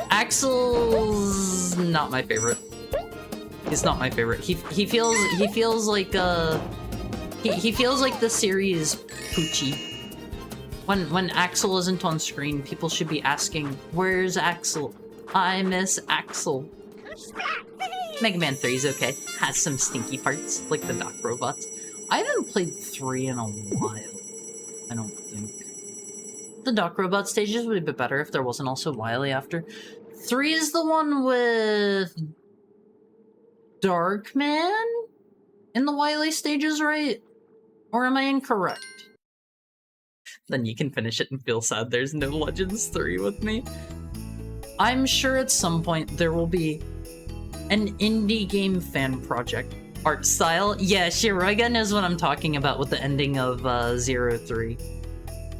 Axel's not my favorite. He's not my favorite. He feels like he feels like the series Poochie. When Axel isn't on screen, people should be asking, "Where's Axel? I miss Axel." Mega Man 3 is okay. Has some stinky parts, like the dock robots. I haven't played 3 in a while, I don't think. The dock robot stages would be a bit better if there wasn't also Wily after. 3 is the one with Darkman in the Wily stages, right? Or am I incorrect? Then you can finish it and feel sad there's no Legends 3 with me. I'm sure at some point there will be an indie game fan project. Art style? Yeah, Shiraga knows what I'm talking about with the ending of 03.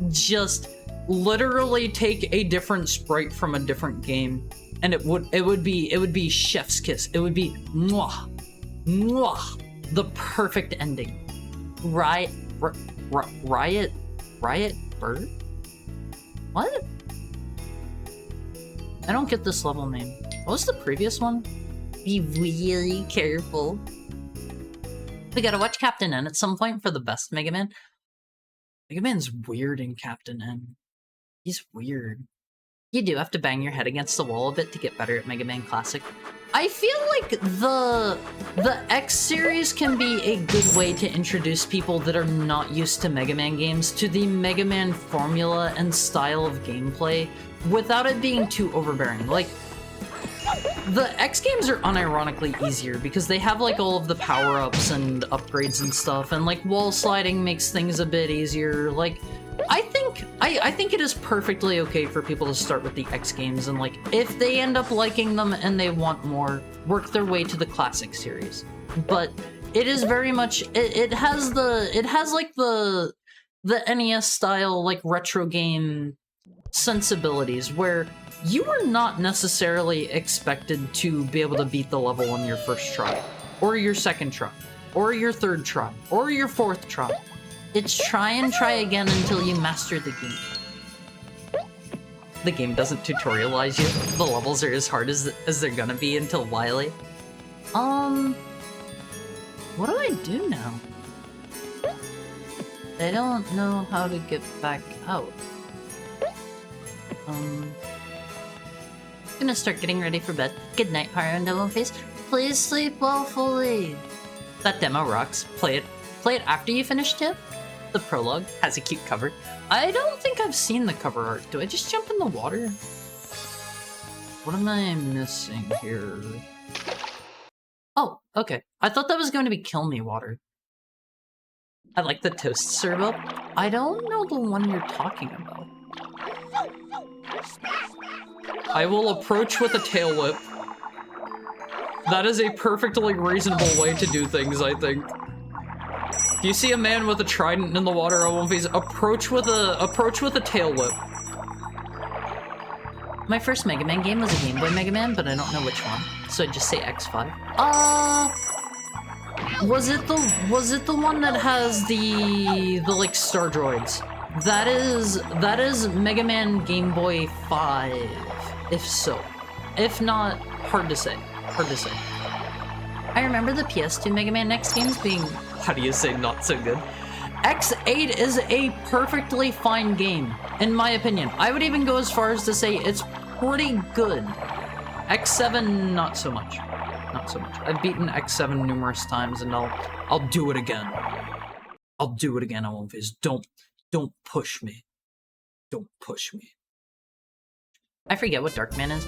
Just literally take a different sprite from a different game, and it would be chef's kiss. It would be mwah, mwah, the perfect ending. Riot Bird? What? I don't get this level name. What was the previous one? Be really careful. We gotta watch Captain N at some point for the best Mega Man. Mega Man's weird in Captain N. He's weird. You do have to bang your head against the wall a bit to get better at Mega Man Classic. I feel like the X series can be a good way to introduce people that are not used to Mega Man games to the Mega Man formula and style of gameplay without it being too overbearing. Like, the X games are unironically easier because they have like all of the power-ups and upgrades and stuff, and like wall sliding makes things a bit easier. Like, I think it is perfectly okay for people to start with the X games, and like if they end up liking them and they want more, work their way to the classic series. But it is very much it has like the NES style like retro game sensibilities where you are not necessarily expected to be able to beat the level on your first try, or your second try, or your third try, or your fourth try. It's try and try again until you master the game. The game doesn't tutorialize you. The levels are as hard as they're gonna be until Wily. What do I do now? I don't know how to get back out. Gonna start getting ready for bed. Good night, Haru and Devil Face. Please sleep well fully. That demo rocks. Play it after you finish too. The prologue has a cute cover. I don't think I've seen the cover art. Do I just jump in the water? What am I missing here? Oh, okay. I thought that was going to be Kill Me water. I like the toast serve up. I don't know the one you're talking about. I will approach with a tail whip. That is a perfectly reasonable way to do things, I think. If you see a man with a trident in the water, I won't face approach with a tail whip. My first Mega Man game was a Game Boy Mega Man, but I don't know which one, so I'd just say X5. Was it the one that has the like Star Droids? That is Mega Man Game Boy 5. If so. If not, hard to say. Hard to say. I remember the PS2 Mega Man X games being, how do you say, not so good? X8 is a perfectly fine game, in my opinion. I would even go as far as to say it's pretty good. X7, not so much. Not so much. I've beaten X7 numerous times, and I'll do it again. I'll do it again, I won't face. Don't push me. Don't push me. I forget what Darkman is.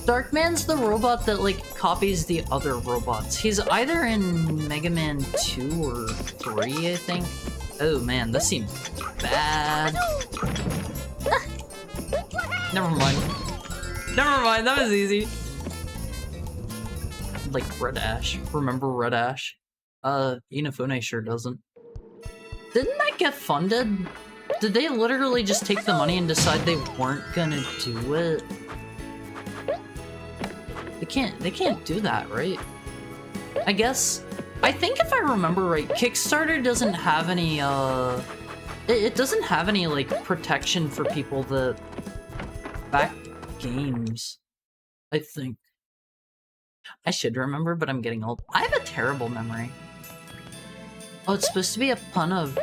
Darkman's the robot that, like, copies the other robots. He's either in Mega Man 2 or 3, I think. Oh man, this seems bad. Never mind. Never mind, that was easy. Like Red Ash. Remember Red Ash? Inafune sure doesn't. Didn't that get funded? Did they literally just take the money and decide they weren't gonna do it? They can't do that, right? I guess, I think if I remember right, Kickstarter doesn't have any, it doesn't have any, like, protection for people that back games, I think. I should remember, but I'm getting old. I have a terrible memory. Oh, it's supposed to be a pun of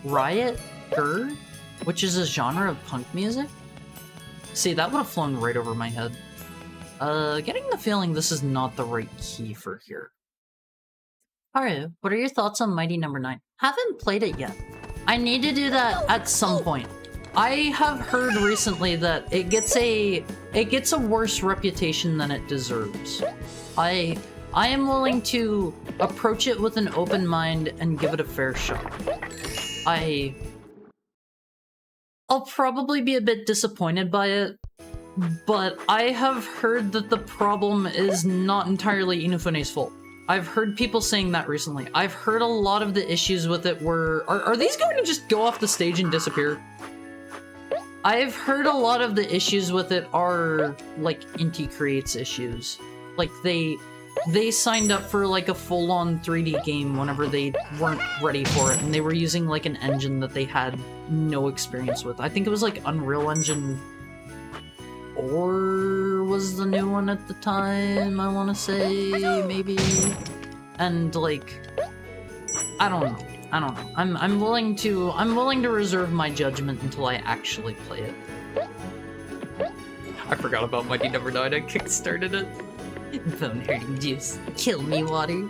Riot Grr, which is a genre of punk music? See, that would have flown right over my head. Getting the feeling this is not the right key for here. Haru, what are your thoughts on Mighty Number 9? Haven't played it yet. I need to do that at some point. I have heard recently that it gets a worse reputation than it deserves. I am willing to approach it with an open mind and give it a fair shot. I'll probably be a bit disappointed by it, but I have heard that the problem is not entirely Inufune's fault. I've heard people saying that recently. I've heard a lot of the issues with it were... Are these going to just go off the stage and disappear? I've heard a lot of the issues with it are, like, Inti Creates issues. Like, they signed up for, like, a full-on 3D game whenever they weren't ready for it, and they were using, like, an engine that they had no experience with. I think it was, like, Unreal Engine 4 was the new one at the time, I want to say, maybe? And, like, I don't know. I'm willing to reserve my judgment until I actually play it. I forgot about Mighty Number 9. I kickstarted it. Bone hurting juice. Kill me, water.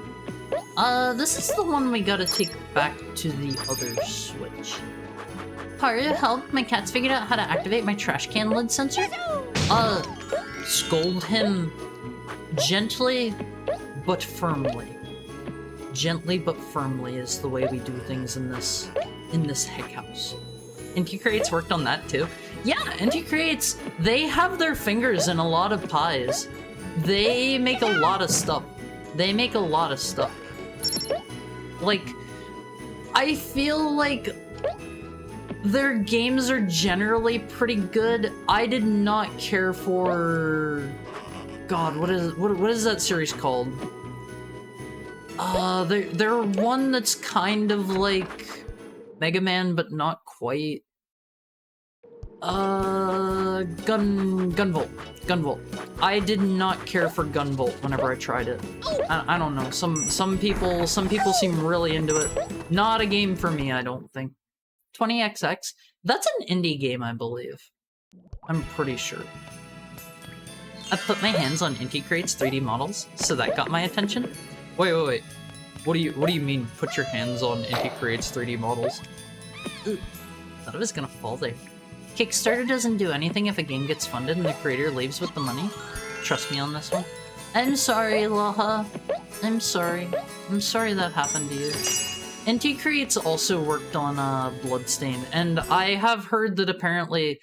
This is the one we gotta take back to the other switch. Haru, help! My cat's figured out how to activate my trash can lid sensor. Scold him gently but firmly. Gently but firmly is the way we do things in this heck house. Inti Creates worked on that too. Yeah, Inti Creates, they have their fingers in a lot of pies. They make a lot of stuff. Like, I feel like their games are generally pretty good. I did not care for... God, what is that series called? They're one that's kind of like Mega Man, but not quite. Gunvolt. I did not care for Gunvolt whenever I tried it. I don't know. Some people seem really into it. Not a game for me, I don't think. 20XX. That's an indie game, I believe. I'm pretty sure. I put my hands on Inti Creates 3D models, so that got my attention. Wait. What do you mean, put your hands on Inti Creates 3D models? Ooh, thought I was gonna fall there. Kickstarter doesn't do anything if a game gets funded and the creator leaves with the money. Trust me on this one. I'm sorry, Laha. I'm sorry. I'm sorry that happened to you. Inti Creates also worked on Bloodstained, and I have heard that apparently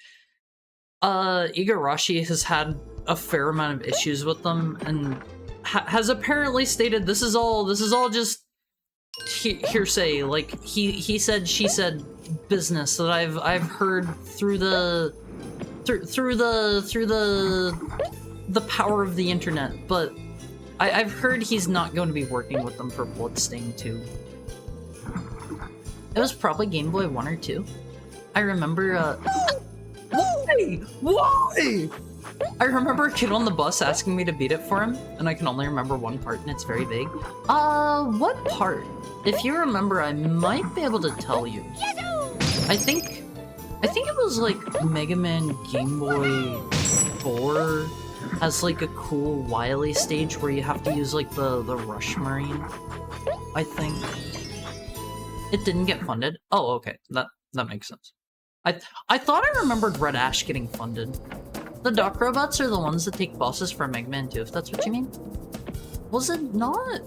Igarashi has had a fair amount of issues with them, and has apparently stated this is all just hearsay, like he said, she said business that I've heard through the power of the internet, but I've heard he's not going to be working with them for Bloodstained 2. It was probably Game Boy 1 or 2. I remember Why? I remember a kid on the bus asking me to beat it for him, and I can only remember one part, and it's very vague. What part? If you remember, I might be able to tell you. I think it was like Mega Man Game Boy 4 has like a cool Wily stage where you have to use like the Rush Marine, I think. It didn't get funded. Oh, okay. That makes sense. I thought I remembered Red Ash getting funded. The Dock Robots are the ones that take bosses for Mega Man 2, if that's what you mean. Was it not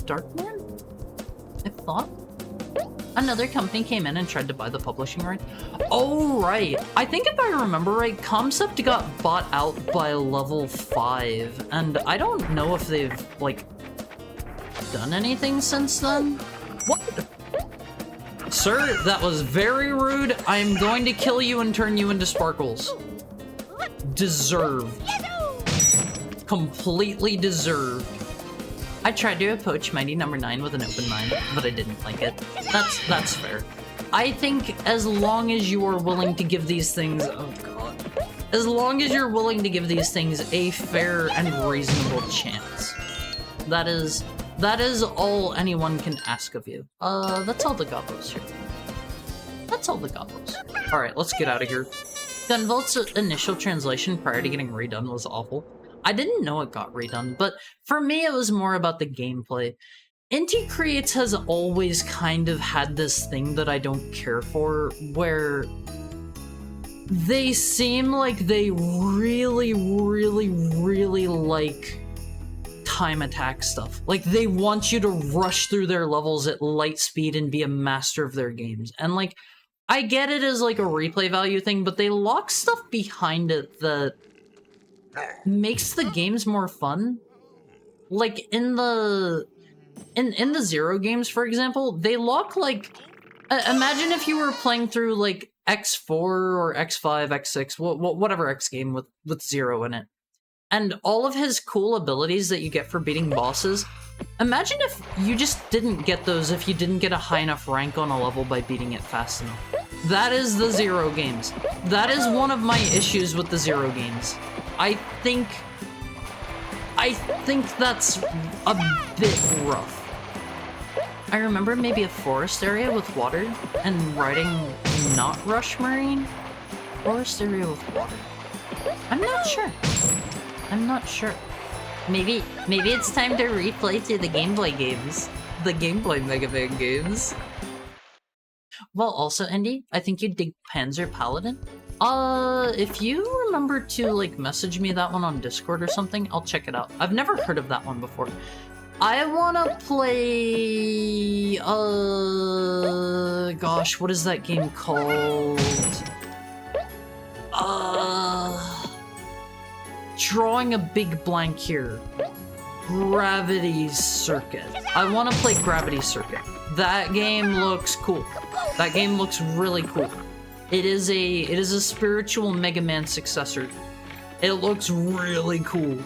Darkman? I thought. Another company came in and tried to buy the publishing rights. Oh, right. I think if I remember right, Concept got bought out by Level 5, and I don't know if they've, like, done anything since then. What? Sir, that was very rude. I am going to kill you and turn you into sparkles. Deserved. Completely deserved. I tried to approach Mighty Number 9 with an open mind, but I didn't like it. That's fair. I think as long as you are willing to give these things... Oh god. As long as you're willing to give these things a fair and reasonable chance. That is all anyone can ask of you. That's all the gobos here. That's all the gobos. Alright, let's get out of here. Gunvolt's initial translation prior to getting redone was awful. I didn't know it got redone, but for me it was more about the gameplay. Inti Creates has always kind of had this thing that I don't care for, where they seem like they really like time attack stuff. Like, they want you to rush through their levels at light speed and be a master of their games. And, like, I get it as, like, a replay value thing, but they lock stuff behind it that makes the games more fun. Like, in the Zero games, for example, they lock, like... imagine if you were playing through, like, X4 or X5, X6, whatever X game with Zero in it. And all of his cool abilities that you get for beating bosses, imagine if you just didn't get those if you didn't get a high enough rank on a level by beating it fast enough. That is the Zero games. That is one of my issues with the Zero games. I think that's a bit rough. I remember maybe a forest area with water and riding not Rush Marine. Forest area with water. I'm not sure. I'm not sure. Maybe it's time to replay through the Game Boy games. The Game Boy Mega Man games. Well, also, Andy, I think you'd dig Panzer Paladin. If you remember to, like, message me that one on Discord or something, I'll check it out. I've never heard of that one before. I wanna play... gosh, what is that game called? Drawing a big blank here. Gravity Circuit. I want to play Gravity Circuit. That game looks cool. That game looks really cool. It is a spiritual Mega Man successor. It looks really cool.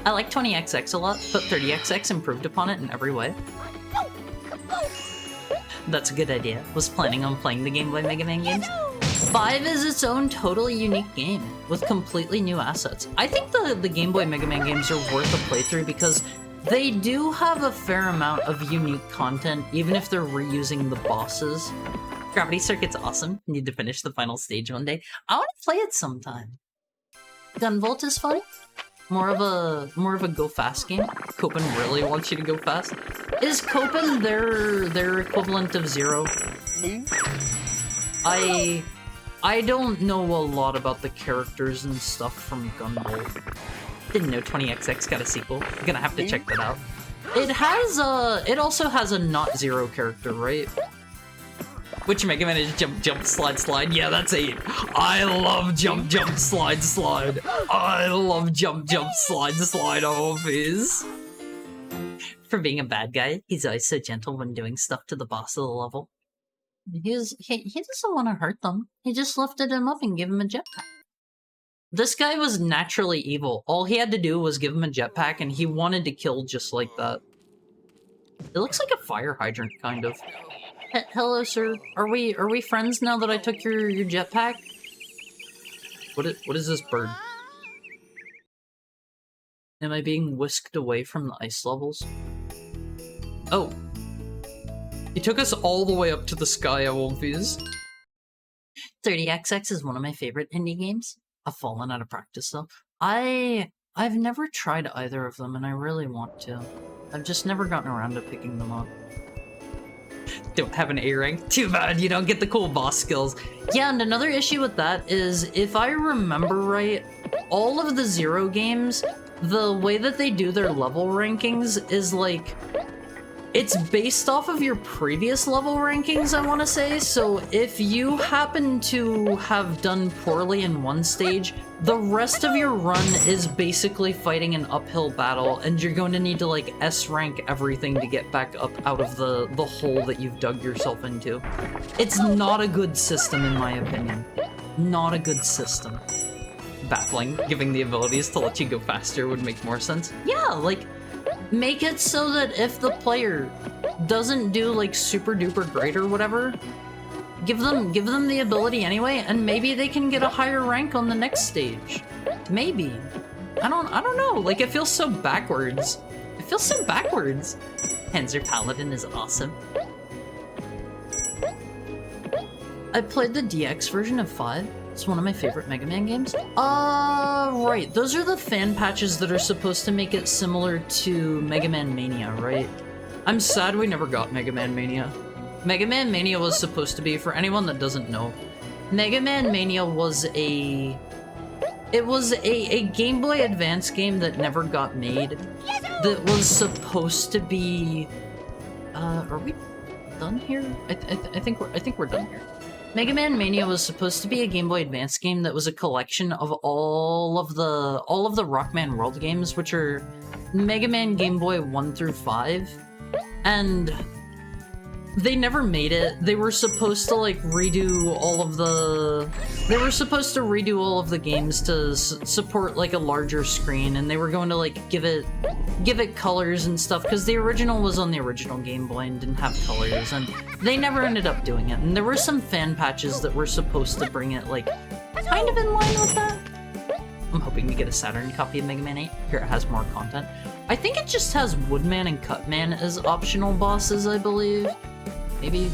I like 20XX a lot, but 30XX improved upon it in every way. That's a good idea. Was planning on playing the Game Boy Mega Man games. 5 is its own totally unique game, with completely new assets. I think the Game Boy Mega Man games are worth a playthrough because they do have a fair amount of unique content, even if they're reusing the bosses. Gravity Circuit's awesome. Need to finish the final stage one day. I want to play it sometime. Gunvolt is fun. More of a go fast game. Copen really wants you to go fast. Is Copen their equivalent of Zero? I don't know a lot about the characters and stuff from Gunvolt. Didn't know 20XX got a sequel. Gonna have to check that out. It also has a not Zero character, right? Which Mega Man is jump, jump, slide, slide. Yeah, that's 8. I love jump, jump, slide, slide. I love jump, jump, slide, slide. Oh, fizz. For being a bad guy, he's always so gentle when doing stuff to the boss of the level. He doesn't want to hurt them. He just lifted him up and gave him a jetpack. This guy was naturally evil. All he had to do was give him a jetpack, and he wanted to kill just like that. It looks like a fire hydrant, kind of. Hello, sir. Are we friends now that I took your jetpack? What is this bird? Am I being whisked away from the ice levels? Oh. He took us all the way up to the sky, Wolfies. 30XX is one of my favorite indie games. I've fallen out of practice, though. I've never tried either of them, and I really want to. I've just never gotten around to picking them up. Don't have an A rank. Too bad you don't get the cool boss skills. Yeah, and another issue with that is, if I remember right, all of the Zero games, the way that they do their level rankings is like, it's based off of your previous level rankings, I want to say. So if you happen to have done poorly in one stage, the rest of your run is basically fighting an uphill battle, and you're going to need to like S rank everything to get back up out of the hole that you've dug yourself into. It's not a good system in my opinion. Not a good system. Baffling. Giving the abilities to let you go faster would make more sense. Yeah, like, make it so that if the player doesn't do like super duper great or whatever, give them the ability anyway, and maybe they can get a higher rank on the next stage. Maybe. I don't know. Like, it feels so backwards. It feels so backwards. Panzer Paladin is awesome. I played the DX version of 5. It's one of my favorite Mega Man games. Right. Those are the fan patches that are supposed to make it similar to Mega Man Mania, right? I'm sad we never got Mega Man Mania. Mega Man Mania was supposed to be, for anyone that doesn't know, Mega Man Mania was a Game Boy Advance game that never got made. That was supposed to be, are we done here? I think we're done here. Mega Man Mania was supposed to be a Game Boy Advance game that was a collection of all of the Rockman World games, which are Mega Man Game Boy 1 through 5, and they never made it. They were supposed to like redo all of the games to support like a larger screen, and they were going to like give it colors and stuff, because the original was on the original Game Boy and didn't have colors, and they never ended up doing it. And there were some fan patches that were supposed to bring it like kind of in line with that. I'm hoping to get a Saturn copy of Mega Man 8. Here, it has more content. I think it just has Woodman and Cutman as optional bosses, I believe. Maybe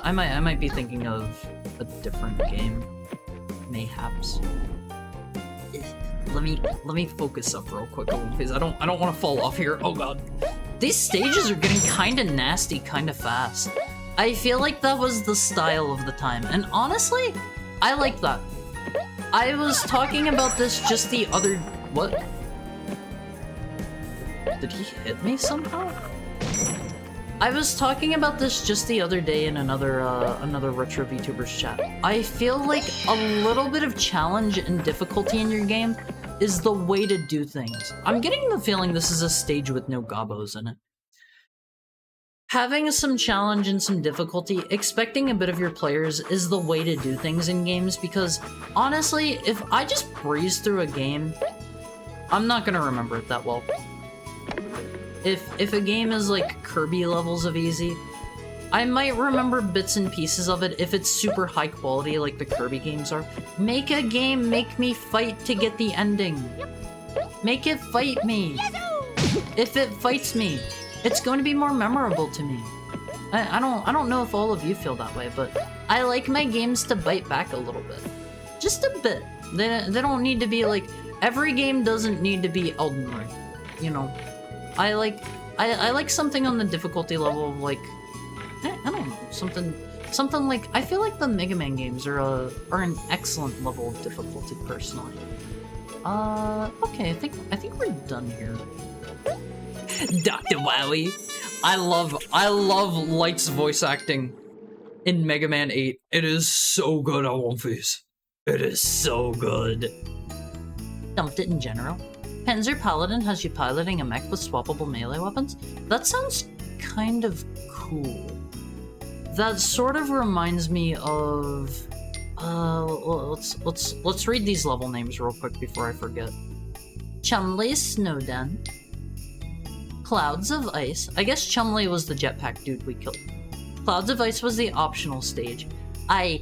I might be thinking of a different game, mayhaps. Let me focus up real quick, because I don't want to fall off here. Oh god, these stages are getting kind of nasty, kind of fast. I feel like that was the style of the time, and honestly, I like that. I was talking about this just the other. What? Did he hit me somehow? I was talking about this just the other day in another retro VTubers chat. I feel like a little bit of challenge and difficulty in your game is the way to do things. I'm getting the feeling this is a stage with no gobos in it. Having some challenge and some difficulty, expecting a bit of your players, is the way to do things in games, because honestly, if I just breeze through a game, I'm not gonna remember it that well. If a game is like Kirby levels of easy, I might remember bits and pieces of it if it's super high quality like the Kirby games are. Make a game, make me fight to get the ending. Make it fight me. If it fights me, it's going to be more memorable to me. I don't know if all of you feel that way, but I like my games to bite back a little bit. Just a bit. They don't need to be like, every game doesn't need to be Elden Ring, you know. I like something on the difficulty level of like, I don't know, something like, I feel like the Mega Man games are an excellent level of difficulty personally. Okay, I think we're done here. Dr. Wowie. I love Light's voice acting in Mega Man 8. It is so good on One Piece. It is so good. Dumped it in general. Panzer Paladin has you piloting a mech with swappable melee weapons? That sounds kind of cool. That sort of reminds me of... let's read these level names real quick before I forget. Chumley's Snowden. Clouds of Ice. I guess Chumley was the jetpack dude we killed. Clouds of Ice was the optional stage. I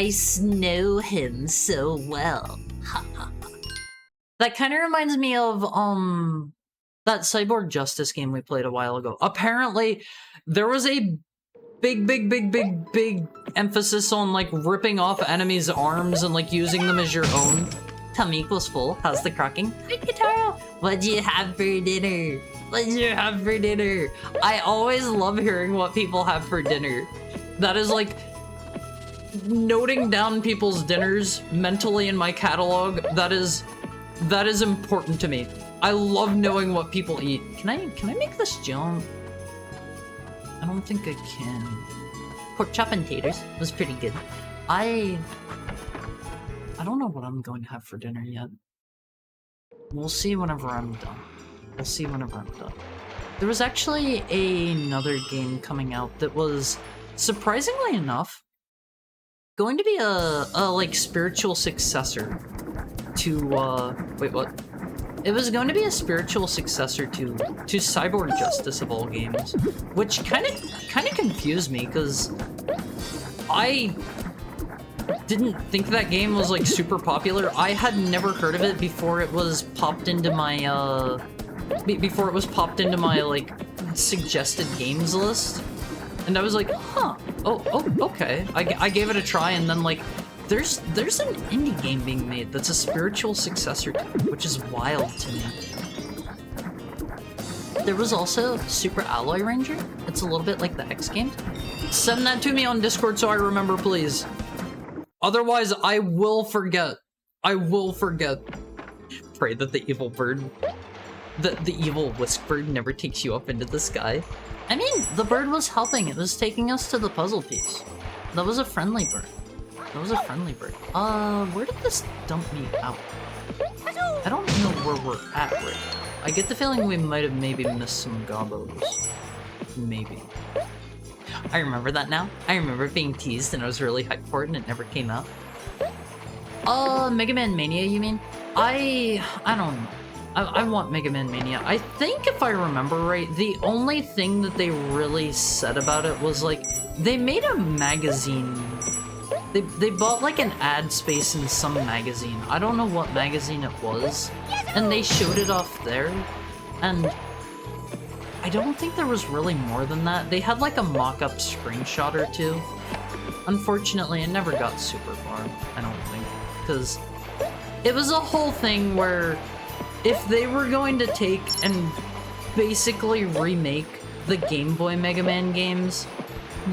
snow him so well. Ha ha. That kind of reminds me of, that Cyborg Justice game we played a while ago. Apparently, there was a big emphasis on, like, ripping off enemies' arms and, like, using them as your own. Tummy equals full. How's the crocking? Hi, Katara! What'd you have for dinner? What'd you have for dinner? I always love hearing what people have for dinner. That is, like, noting down people's dinners mentally in my catalog. That is important to me. I love knowing what people eat. Can I make this jump? I don't think I can. Pork chop and taters was pretty good. I don't know what I'm going to have for dinner yet. We'll see whenever I'm done. We'll see whenever I'm done. There was actually another game coming out that was, surprisingly enough, going to be a like spiritual successor to wait, what? It was going to be a spiritual successor to Cyborg Justice of all games, which kind of confused me because I didn't think that game was like super popular. I had never heard of it before it was popped into my like suggested games list, and I was like, huh, oh okay. I gave it a try, and then like there's an indie game being made that's a spiritual successor to it, which is wild to me. There was also Super Alloy Ranger. It's a little bit like the X games. Send that to me on Discord so I remember, please. Otherwise, I will forget. I will forget. Pray that the evil bird, the evil whisk bird never takes you up into the sky. I mean, the bird was helping. It was taking us to the puzzle piece. That was a friendly bird. That was a friendly bird. Where did this dump me out? I don't know where we're at right now. I get the feeling we might have maybe missed some gobos. Maybe. I remember that now. I remember being teased and I was really hyped for it and it never came out. Mega Man Mania, you mean? I don't know. I want Mega Man Mania. I think if I remember right, the only thing that they really said about it was like, they made a magazine. They bought like an ad space in some magazine. I don't know what magazine it was. And they showed it off there. And I don't think there was really more than that. They had like a mock-up screenshot or two. Unfortunately, it never got super far, I don't think. Because it was a whole thing where if they were going to take and basically remake the Game Boy Mega Man games,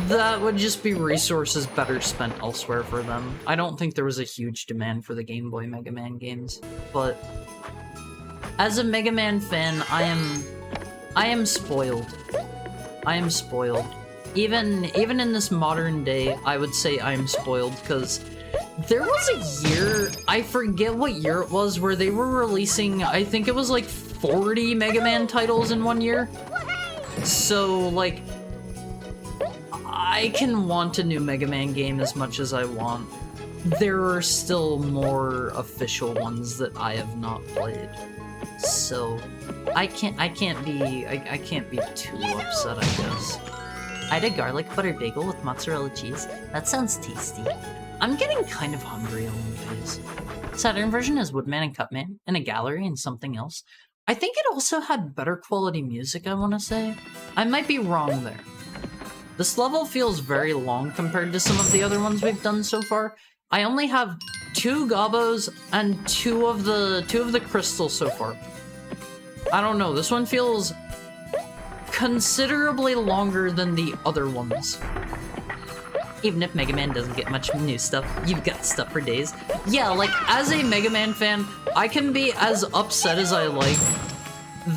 that would just be resources better spent elsewhere for them. I don't think there was a huge demand for the Game Boy Mega Man games, but as a Mega Man fan, I am spoiled. I am spoiled. Even in this modern day, I would say I am spoiled because there was a year, I forget what year it was, where they were releasing, I think it was like 40 Mega Man titles in one year. So, like, I can want a new Mega Man game as much as I want. There are still more official ones that I have not played. So, I can't be too upset, I guess. I had a garlic butter bagel with mozzarella cheese. That sounds tasty. I'm getting kind of hungry all days. Saturn version has Woodman and Cutman, and a gallery and something else. I think it also had better quality music, I want to say. I might be wrong there. This level feels very long compared to some of the other ones we've done so far. I only have 2 gobos and two of the crystals so far. I don't know, this one feels considerably longer than the other ones. Even if Mega Man doesn't get much new stuff, you've got stuff for days. Yeah, like, as a Mega Man fan, I can be as upset as I like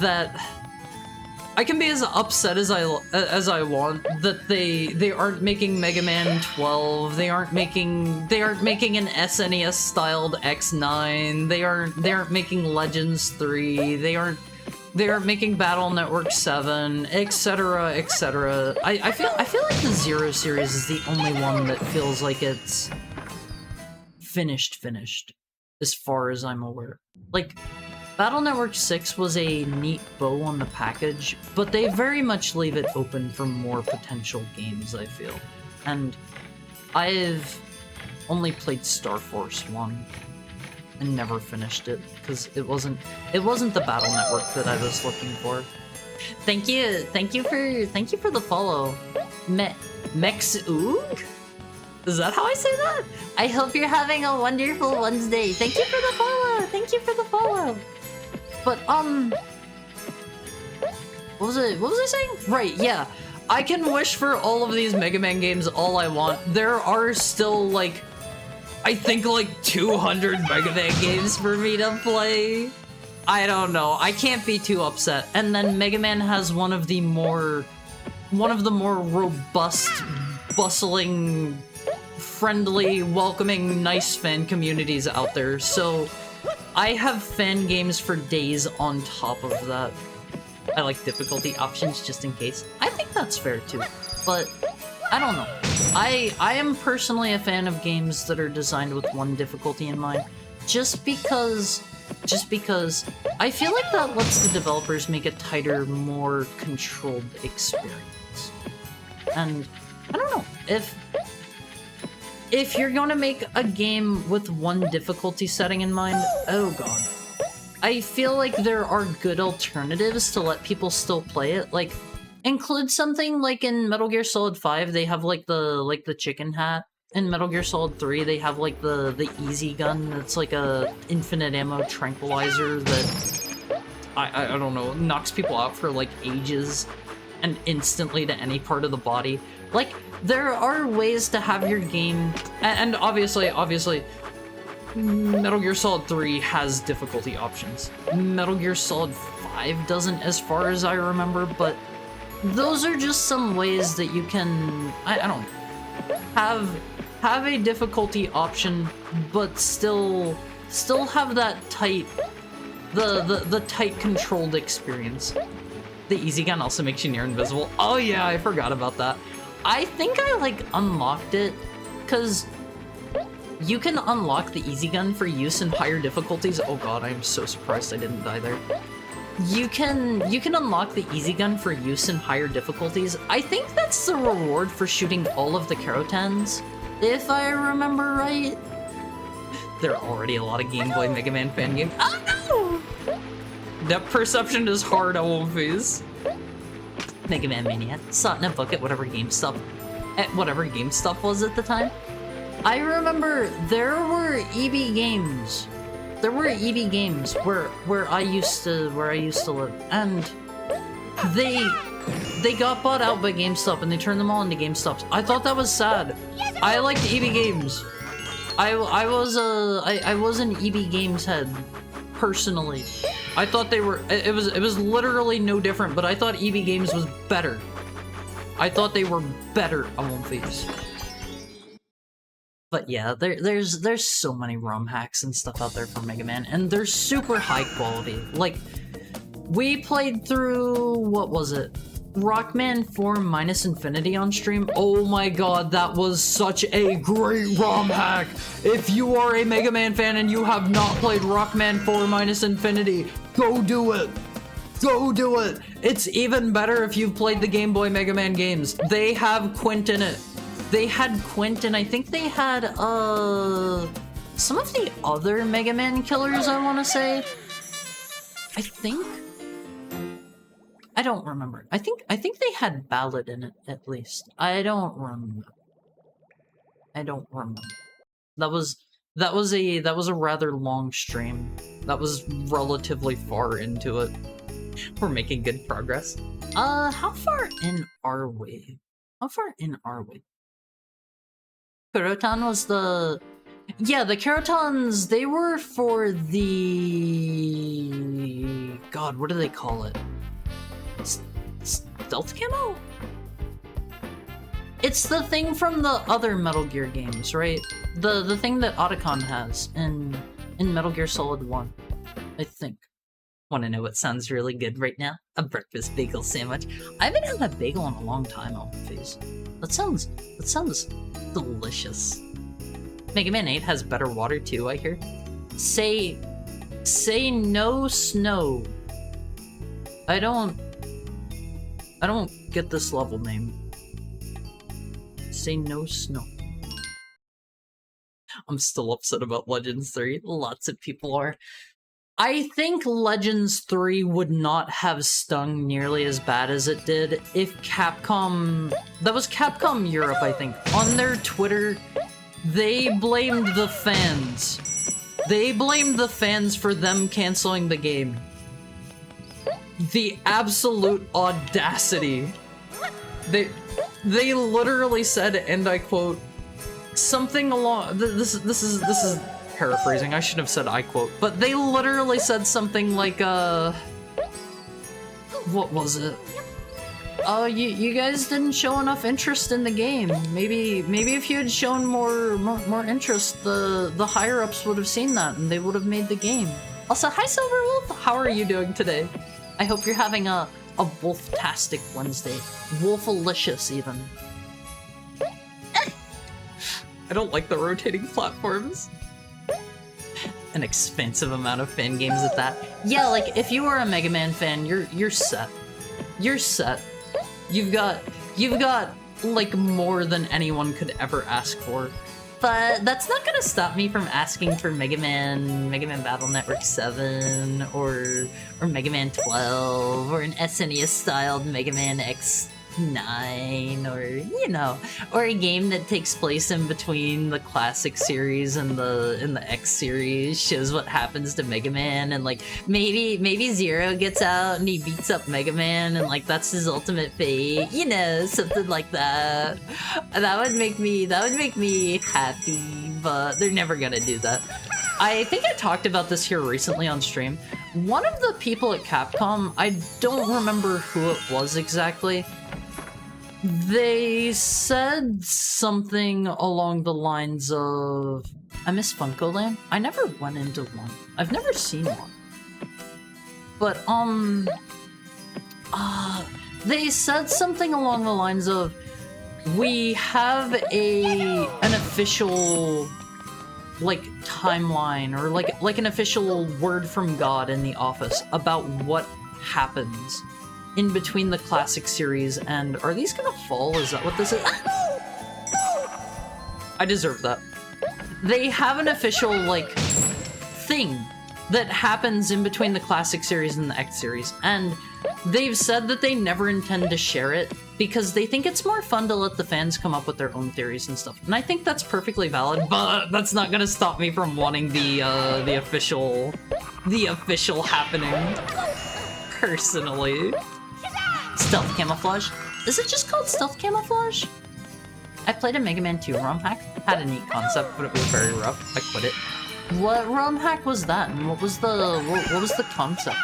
that... I can be as upset as I want that they aren't making Mega Man 12. They aren't making an SNES styled X9. They aren't making Legends 3. They aren't making Battle Network 7, etc., etc. I feel like the Zero series is the only one that feels like it's finished, as far as I'm aware. Like, Battle Network 6 was a neat bow on the package, but they very much leave it open for more potential games, I feel. And I've only played Star Force 1 and never finished it because it wasn't the Battle Network that I was looking for. Thank you for the follow, Mexoog? Is that how I say that? I hope you're having a wonderful Wednesday. Thank you for the follow. Thank you for the follow. But what was I saying? Right, yeah. I can wish for all of these Mega Man games all I want. There are still like, I think like 200 Mega Man games for me to play. I don't know. I can't be too upset. And then Mega Man has one of the more one of the more robust, bustling, friendly, welcoming, nice fan communities out there, so I have fan games for days on top of that. I like difficulty options just in case. I think that's fair too, but I don't know. I am personally a fan of games that are designed with one difficulty in mind, just because I feel like that lets the developers make a tighter, more controlled experience. And I don't know, if you're gonna make a game with one difficulty setting in mind, oh god. I feel like there are good alternatives to let people still play it, like, include something like in Metal Gear Solid 5, they have like the chicken hat. In Metal Gear Solid 3, they have like the easy gun that's like a infinite ammo tranquilizer that I don't know, knocks people out for like ages and instantly to any part of the body. Like, there are ways to have your game, and obviously, Metal Gear Solid 3 has difficulty options. Metal Gear Solid 5 doesn't, as far as I remember, but those are just some ways that you can, I don't know, have a difficulty option, but still have that tight, the tight controlled experience. The easy gun also makes you near invisible. Oh yeah, I forgot about that. I think I like unlocked it, because you can unlock the easy gun for use in higher difficulties. Oh god, I am so surprised I didn't die there. You can unlock the easy gun for use in higher difficulties. I think that's the reward for shooting all of the Carotans, if I remember right. There are already a lot of Game Boy Mega Man fan games. Oh no! Depth perception is hard, I won't face. Mega Man Mania. Saw it in a book at whatever GameStop was at the time. I remember there were EB games. There were EB games where I used to live, and they got bought out by GameStop and they turned them all into GameStops. I thought that was sad. I liked EB games. I was an EB games head personally. I thought they were, it was literally no different, but I thought EB games was better. I thought they were better on these. But yeah, there's so many ROM hacks and stuff out there for Mega Man, and they're super high quality. Like, we played through, what was it? Rockman 4 Minus Infinity on stream. Oh my god, that was such a great ROM hack! If you are a Mega Man fan and you have not played Rockman 4 Minus Infinity, go do it! Go do it! It's even better if you've played the Game Boy Mega Man games. They have Quint in it. They had Quint, and I think they had, some of the other Mega Man killers, I want to say. I think? I don't remember. I think they had Ballad in it, at least. I don't remember. That was a rather long stream. That was relatively far into it. We're making good progress. How far in are we? Karotan was the... Yeah, the Karotans, they were for the... God, what do they call it? Stealth camo? It's the thing from the other Metal Gear games, right? The thing that Otacon has in Metal Gear Solid 1, I think. Want to know what sounds really good right now? A breakfast bagel sandwich. I haven't had that bagel in a long time on my face. That sounds delicious. Mega Man 8 has better water too, I hear. Say no snow. I don't get this level name. Say no snow. I'm still upset about Legends 3. Lots of people are. I think Legends 3 would not have stung nearly as bad as it did if Capcom... That was Capcom Europe, I think. On their Twitter, they blamed the fans. They blamed the fans for them canceling the game. The absolute audacity. They literally said, and I quote, something along... This is paraphrasing, I should have said I quote, but they literally said something like, what was it? Oh, you guys didn't show enough interest in the game. Maybe if you had shown more interest, the higher ups would have seen that and they would have made the game. Also, hi Silverwolf. How are you doing today? I hope you're having a wolf-tastic Wednesday. Wolfalicious even. I don't like the rotating platforms. An expansive amount of fan games at that. Yeah, like if you are a Mega Man fan, you're set. You're set. You've got like more than anyone could ever ask for. But that's not gonna stop me from asking for Mega Man Battle Network 7 or Mega Man 12 or an SNES styled Mega Man X9 or you know, or a game that takes place in between the classic series and the X series, shows what happens to Mega Man, and like maybe Zero gets out and he beats up Mega Man and like that's his ultimate fate, you know, something like that. That would make me happy, but they're never gonna do that. I think I talked about this here recently on stream. One of the people at Capcom, I don't remember who it was exactly, they said something along the lines of, I miss Funko-Land. I never went into one. I've never seen one. But, they said something along the lines of, we have an official, like, timeline, or like an official word from God in the office about what happens in between the classic series and... Are these gonna fall? Is that what this is? I deserve that. They have an official, like, thing that happens in between the classic series and the X series, and they've said that they never intend to share it because they think it's more fun to let the fans come up with their own theories and stuff. And I think that's perfectly valid, but that's not gonna stop me from wanting the official happening, personally. Stealth camouflage? Is it just called stealth camouflage? I played a Mega Man 2 ROM hack. Had a neat concept, but it was very rough. I quit it. What ROM hack was that? And what was the concept?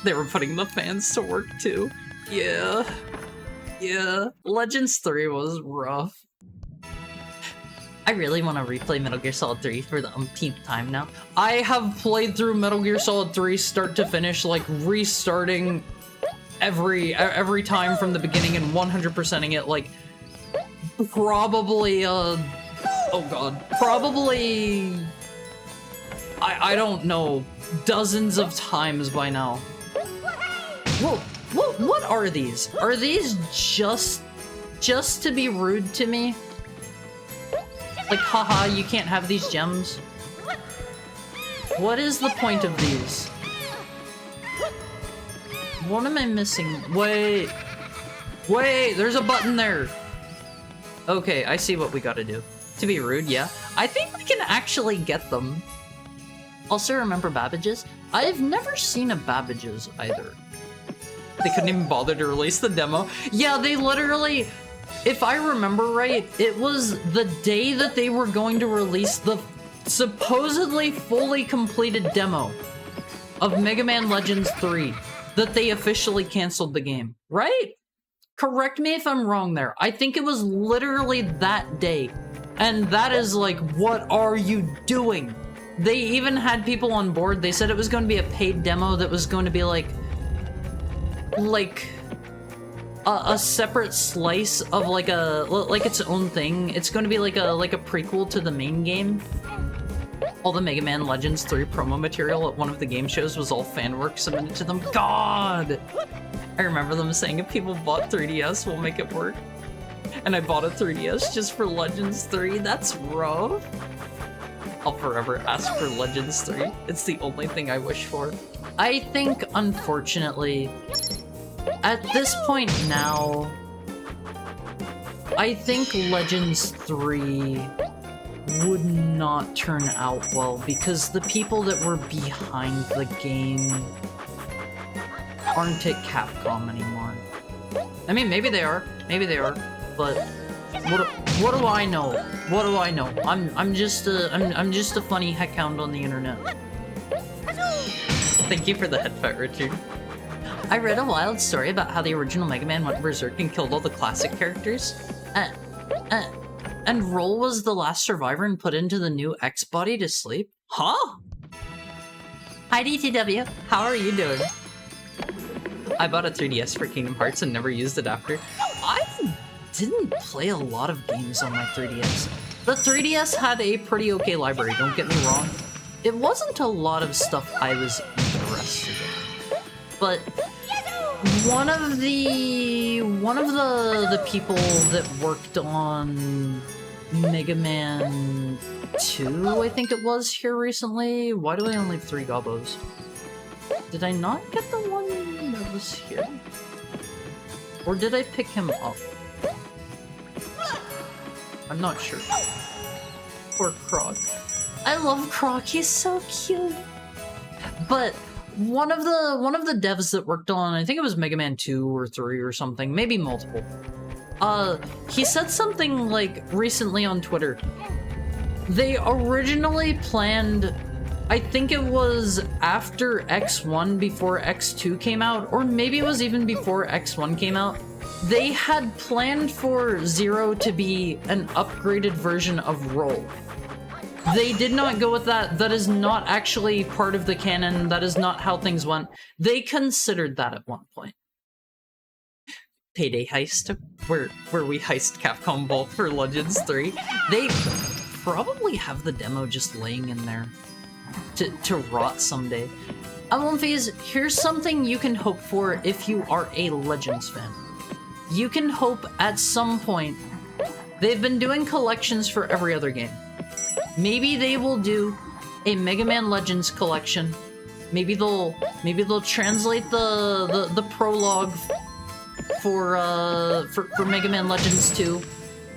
They were putting the fans to work too. Yeah. Legends 3 was rough. I really want to replay Metal Gear Solid 3 for the umpteenth time now. I have played through Metal Gear Solid 3 start to finish, like restarting every time from the beginning and 100%ing it, like probably probably I don't know, dozens of times by now. Whoa, what are these? Are these just to be rude to me? Like, haha, you can't have these gems? What is the point of these? What am I missing? Wait, there's a button there. Okay, I see what we gotta do. To be rude, yeah. I think we can actually get them. Also, remember Babbage's? I've never seen a Babbage's either. They couldn't even bother to release the demo. Yeah, they literally, if I remember right, it was the day that they were going to release the supposedly fully completed demo of Mega Man Legends 3 that they officially canceled the game, right? Correct me if I'm wrong there. I think it was literally that day. And that is like, what are you doing? They even had people on board. They said it was going to be a paid demo that was going to be like a separate slice of like its own thing. It's going to be like a prequel to the main game. All the Mega Man Legends 3 promo material at one of the game shows was all fan work submitted to them. God! I remember them saying if people bought 3DS, we'll make it work. And I bought a 3DS just for Legends 3. That's rough. I'll forever ask for Legends 3. It's the only thing I wish for. I think, unfortunately, at this point now, I think Legends 3 would not turn out well because the people that were behind the game aren't at Capcom anymore. I mean, maybe they are, but what do I know? What do I know? I'm just a funny heckhound on the internet. Thank you for the headbutt, Richard. I read a wild story about how the original Mega Man went berserk and killed all the classic characters. And Roll was the last survivor and put into the new X body to sleep. Huh? Hi DTW, how are you doing? I bought a 3DS for Kingdom Hearts and never used it after. I didn't play a lot of games on my 3DS. The 3DS had a pretty okay library, don't get me wrong. It wasn't a lot of stuff I was interested in. But one of the people that worked on Mega Man 2, I think it was, here recently. Why do I only have 3 gobos? Did I not get the one that was here? Or did I pick him up? I'm not sure. Poor Croc. I love Croc, he's so cute. But one of the devs that worked on, I think it was Mega Man 2 or 3 or something, maybe multiple. He said something like recently on Twitter. They originally planned, I think it was after X1 before X2 came out, or maybe it was even before X1 came out. They had planned for Zero to be an upgraded version of Roll. They did not go with that. That is not actually part of the canon. That is not how things went. They considered that at one point. Payday Heist, where we heist Capcom Vault for Legends 3. They probably have the demo just laying in there to rot someday. Alonfies, here's something you can hope for if you are a Legends fan. You can hope at some point, they've been doing collections for every other game. Maybe they will do a Mega Man Legends collection. Maybe they'll translate the prologue for Mega Man Legends 2.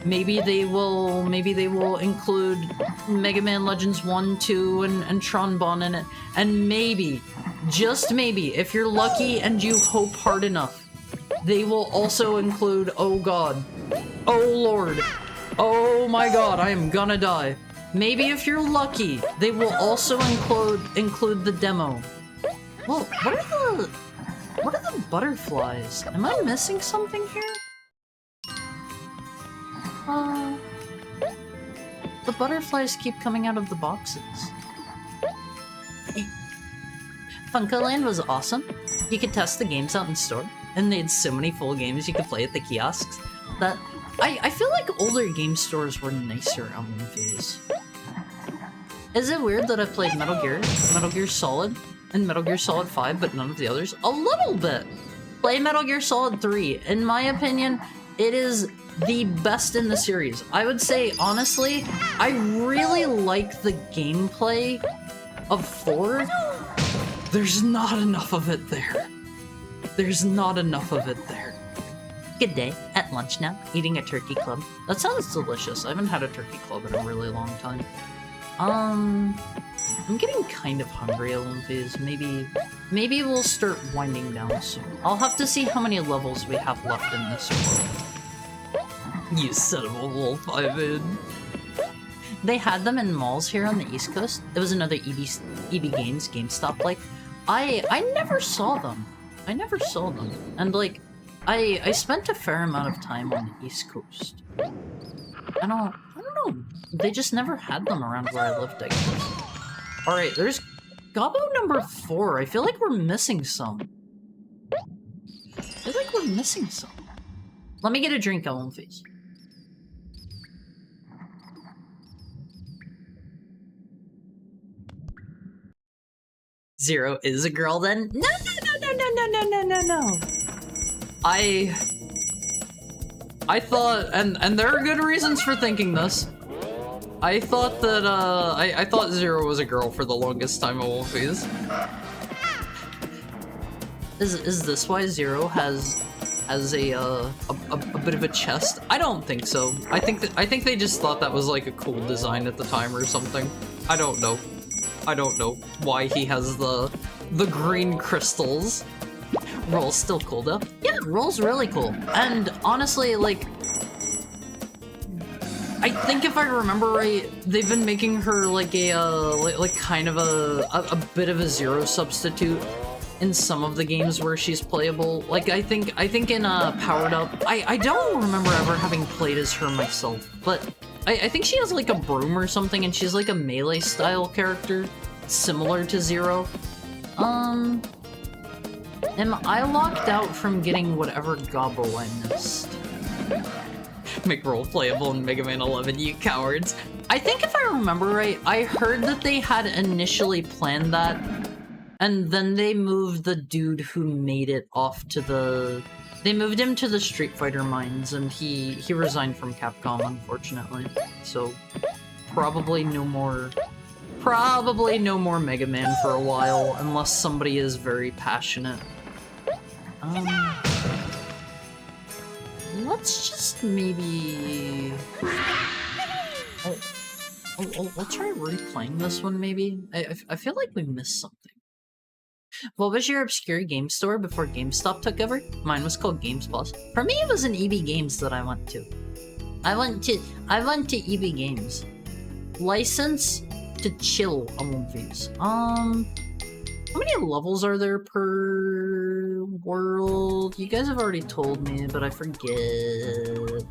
Maybe they will include Mega Man Legends 1, 2, and Tron Bon in it. And maybe, just maybe, if you're lucky and you hope hard enough, they will also include, oh god, oh lord, oh my god, I am gonna die. Maybe if you're lucky, they will also include the demo. Well, what are the butterflies? Am I missing something here? The butterflies keep coming out of the boxes. Funkoland was awesome. You could test the games out in store, and they had so many full games you could play at the kiosks that I feel like older game stores were nicer on one phase. Is it weird that I played Metal Gear Solid, and Metal Gear Solid 5, but none of the others? A little bit! Play Metal Gear Solid 3. In my opinion, it is the best in the series. I would say, honestly, I really like the gameplay of 4. There's not enough of it there. There's not enough of it there. Good day. At lunch now, eating a turkey club. That sounds delicious. I haven't had a turkey club in a really long time. I'm getting kind of hungry, Olympias. Maybe we'll start winding down soon. I'll have to see how many levels we have left in this world. You son of a wolf, Ivan. They had them in malls here on the East Coast. It was another EB Games GameStop. Like, I never saw them. I never saw them. And like, I spent a fair amount of time on the East Coast. I don't know. They just never had them around where I lived, I guess. Alright, there's Gobbo number 4. I feel like we're missing some. Let me get a drink, Olympias. Zero is a girl then? No. I thought, and there are good reasons for thinking this. I thought that, I thought Zero was a girl for the longest time, Wolfies. Is this why Zero has a bit of a chest? I don't think so. I think they just thought that was like a cool design at the time or something. I don't know why he has the green crystals. Roll's still cool though. Yeah, Roll's really cool. And honestly, like, I think if I remember right, they've been making her like a like kind of a bit of a Zero substitute in some of the games where she's playable. Like, I think in Powered Up, I don't remember ever having played as her myself, but I think she has like a broom or something, and she's like a melee style character, similar to Zero. Am I locked out from getting whatever gobbo I missed? Make role playable in Mega Man 11, you cowards. I think if I remember right, I heard that they had initially planned that, and then they moved the dude who made it off to the... They moved him to the Street Fighter mines, and he resigned from Capcom, unfortunately. So, probably no more Mega Man for a while, unless somebody is very passionate. Let's just maybe... I'll try replaying this one, maybe? I feel like we missed something. What was your obscure game store before GameStop took over? Mine was called Games Plus. For me, it was an EB Games that I went to. I went to EB Games. License to chill on movies. How many levels are there per world? You guys have already told me, but I forget.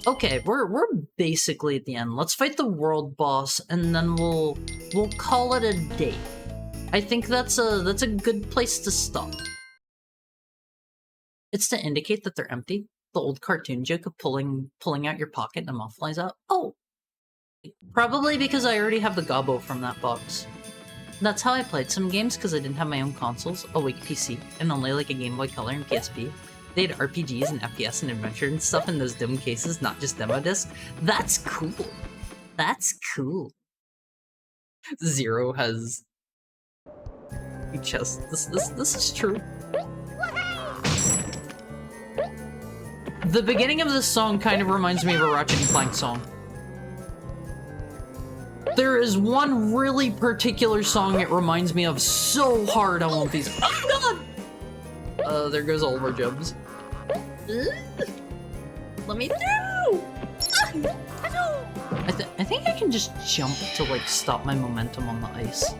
Okay, we're basically at the end. Let's fight the world boss, and then we'll call it a day. I think that's a good place to stop. It's to indicate that they're empty. The old cartoon joke of pulling out your pocket and a moth flies out. Oh, probably because I already have the gobbo from that box. That's how I played some games, because I didn't have my own consoles, a weak PC, and only like a Game Boy Color and PSP. They had RPGs and FPS and adventure and stuff in those dumb cases, not just demo discs. That's cool. That's cool. Zero has chest. This is true. The beginning of this song kind of reminds me of a Ratchet and Clank song. There is one really particular song it reminds me of so hard on One Piece. Oh god! There goes all of our jumps. Let me through! I think I can just jump to like stop my momentum on the ice.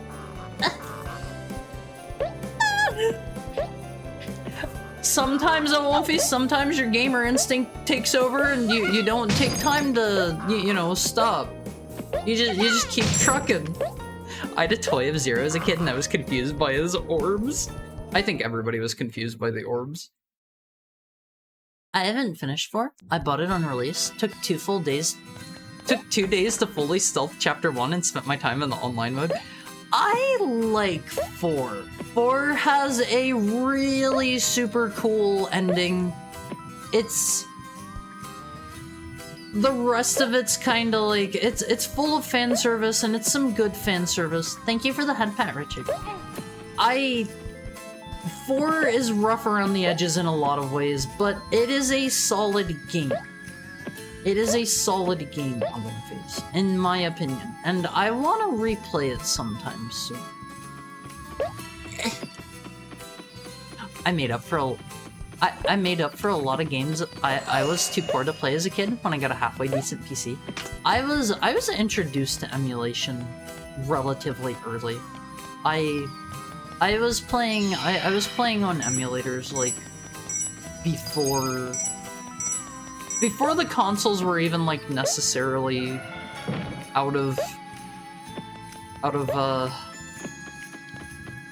Sometimes on One Piece, sometimes your gamer instinct takes over and you don't take time to, you know, stop. You just keep trucking. I had a toy of Zero as a kid and I was confused by his orbs. I think everybody was confused by the orbs. I haven't finished 4. I bought it on release. Took 2 days to fully stealth chapter 1 and spent my time in the online mode. I like 4. 4 has a really super cool ending. It's... The rest of it's kind of like... It's full of fan service, and it's some good fan service. Thank you for the head pat, Richard. 4 is rough around the edges in a lot of ways, but it is a solid game. It is a solid game on One Piece, in my opinion, and I want to replay it sometime soon. I made up for a lot of games I was too poor to play as a kid when I got a halfway decent PC. I was introduced to emulation relatively early. I was playing on emulators like before the consoles were even like necessarily out of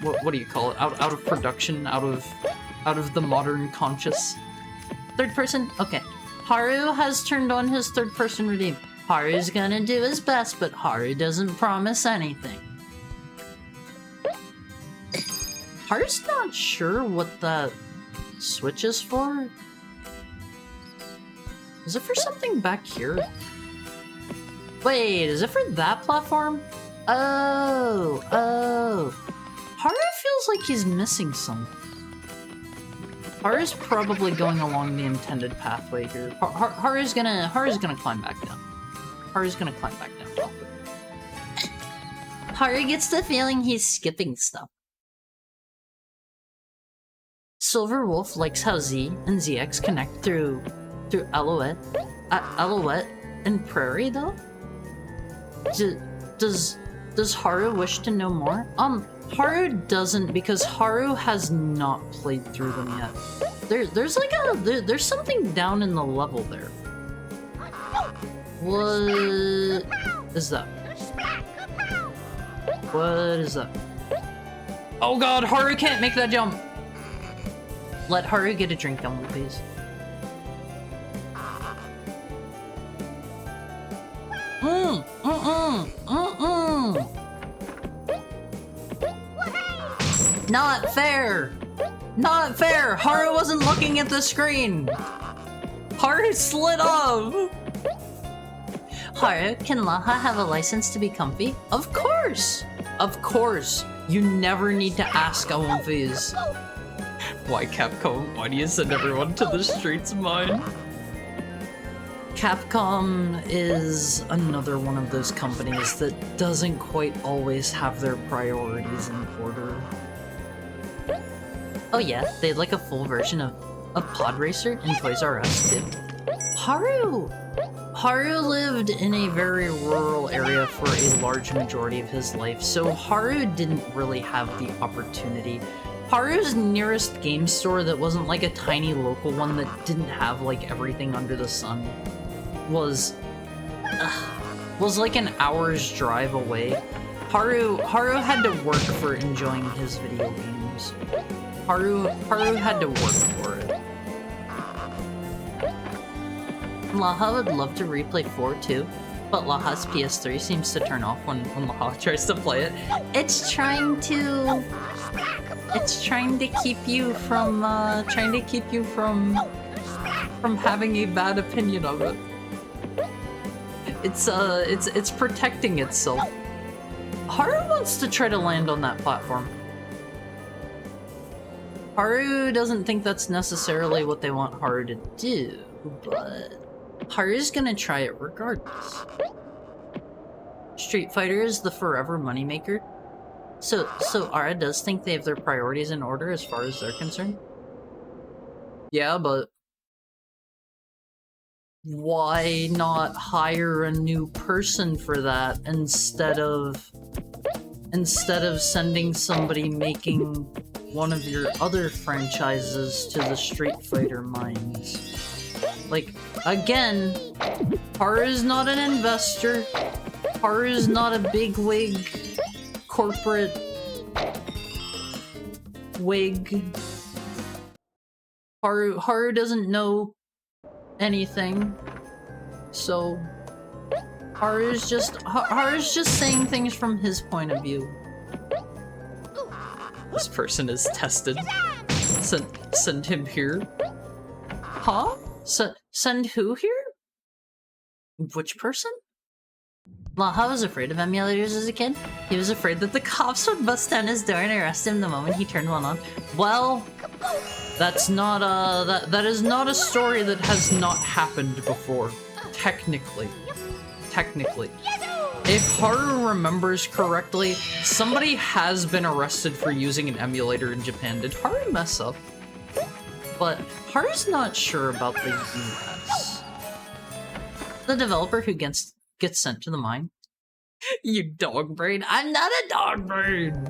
what do you call it? Out of production, out of the modern conscious. Third person? Okay. Haru has turned on his third person redeem. Haru's gonna do his best, but Haru doesn't promise anything. Haru's not sure what that switch is for. Is it for something back here? Wait, is it for that platform? Oh. Haru feels like he's missing something. Haru's probably going along the intended pathway here. Haru's gonna climb back down. Haru's gonna climb back down. Haru gets the feeling he's skipping stuff. Silver Wolf likes how Z and ZX connect through Alouette. Alouette and Prairie, though? Does Haru wish to know more? Haru doesn't, because Haru has not played through them yet. There's like there's something down in the level there. What is that? What is that? Oh god, Haru can't make that jump! Let Haru get a drink down, please. Not fair! Not fair! Haru wasn't looking at the screen! Haru slid off! Haru, can Laha have a license to be comfy? Of course! Of course! You never need to ask a One Piece. Why Capcom? Why do you send everyone to the streets of mine? Capcom is another one of those companies that doesn't quite always have their priorities in order. Oh yeah, they had like a full version of Pod Racer in Toys R Us too. Haru lived in a very rural area for a large majority of his life, so Haru didn't really have the opportunity. Haru's nearest game store that wasn't like a tiny local one that didn't have like everything under the sun was like an hour's drive away. Haru had to work for enjoying his video games. Haru had to work for it. Laha would love to replay 4 too, but Laha's PS3 seems to turn off when Laha tries to play it. It's trying to keep you from having a bad opinion of it. It's protecting itself. Haru wants to try to land on that platform. Haru doesn't think that's necessarily what they want Haru to do, but Haru's gonna try it regardless. Street Fighter is the forever moneymaker. So Ara does think they have their priorities in order as far as they're concerned? Yeah, but why not hire a new person for that instead of sending somebody making one of your other franchises to the Street Fighter mines? Like, again, Haru's not an investor. Haru's not a bigwig corporate wig. Haru doesn't know anything. So Haru's just saying things from his point of view. This person is tested. Send him here. Huh? Send who here? Which person? Laha was afraid of emulators as a kid. He was afraid that the cops would bust down his door and arrest him the moment he turned one on. Well, that's not that is not a story that has not happened before. Technically. If Haru remembers correctly, somebody has been arrested for using an emulator in Japan. Did Haru mess up? But Haru's not sure about the US. The developer who gets sent to the mine. You dog brain. I'm not a dog brain.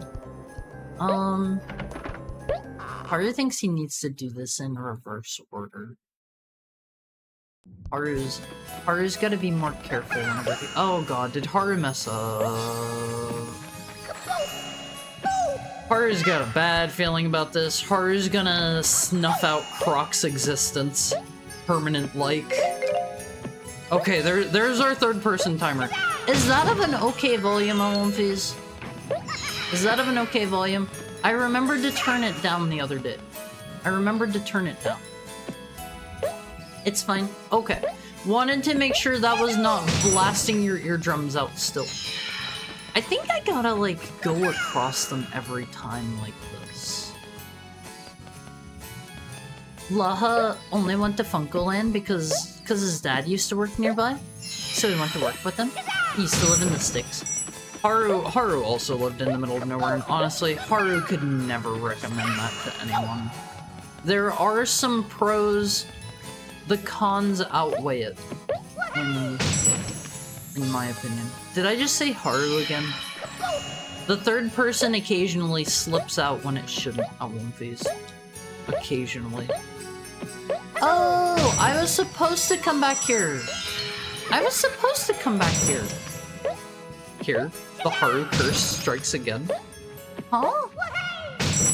Haru thinks he needs to do this in reverse order. Haru's gotta be more careful whenever he— oh god, did Haru mess up? Haru's got a bad feeling about this. Haru's gonna snuff out Croc's existence. Permanent-like. Okay, there's our third-person timer. Is that of an okay volume, Olympies? Is that of an okay volume? I remembered to turn it down the other day. It's fine. Okay. Wanted to make sure that was not blasting your eardrums out still. I think I gotta, like, go across them every time like this. Laha only went to Funkoland because his dad used to work nearby, so he went to work with him. He used to live in the sticks. Haru also lived in the middle of nowhere, and honestly, Haru could never recommend that to anyone. There are some pros. The cons outweigh it, in my opinion. Did I just say Haru again? The third person occasionally slips out when it shouldn't. I won't face. Occasionally. Oh, I was supposed to come back here. I was supposed to come back here. Here, the Haru curse strikes again. Huh?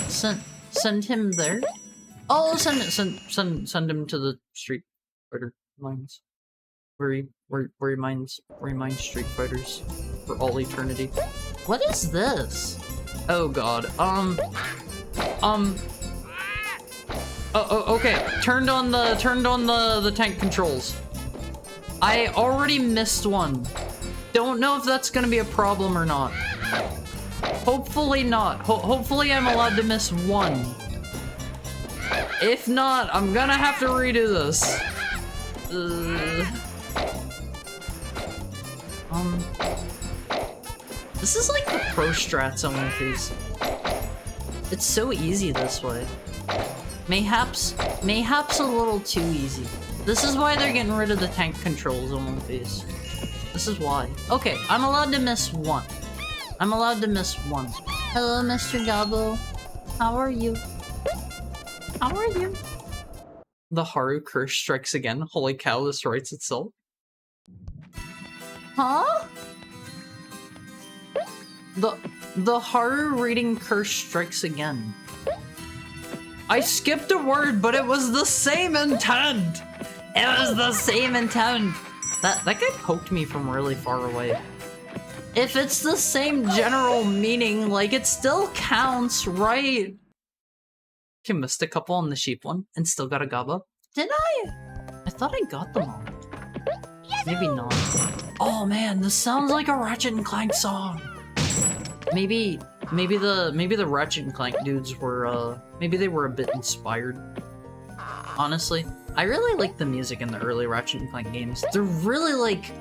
Send him there? Oh, send him to the Street Fighter mines. Where he mines Street Fighters for all eternity. What is this? Oh god. Okay. Turned on the tank controls. I already missed one. Don't know if that's gonna be a problem or not. Hopefully not. Hopefully I'm allowed to miss one. If not, I'm gonna have to redo this. This is like the pro strats on one of these. It's so easy this way. Mayhaps a little too easy. This is why they're getting rid of the tank controls on one of these. This is why. Okay, I'm allowed to miss one. I'm allowed to miss one. Hello, Mr. Gabo. How are you? How are you? The Haru curse strikes again. Holy cow, this writes itself. Huh? The Haru reading curse strikes again. I skipped a word, but it was the same intent! It was the same intent! That guy poked me from really far away. If it's the same general meaning, like, it still counts, right? You missed a couple on the sheep one, and still got a gobba. Did I? I thought I got them all. Maybe not. Oh man, this sounds like a Ratchet and Clank song! Maybe the Ratchet and Clank dudes were, maybe they were a bit inspired. Honestly, I really like the music in the early Ratchet and Clank games. They're really, like,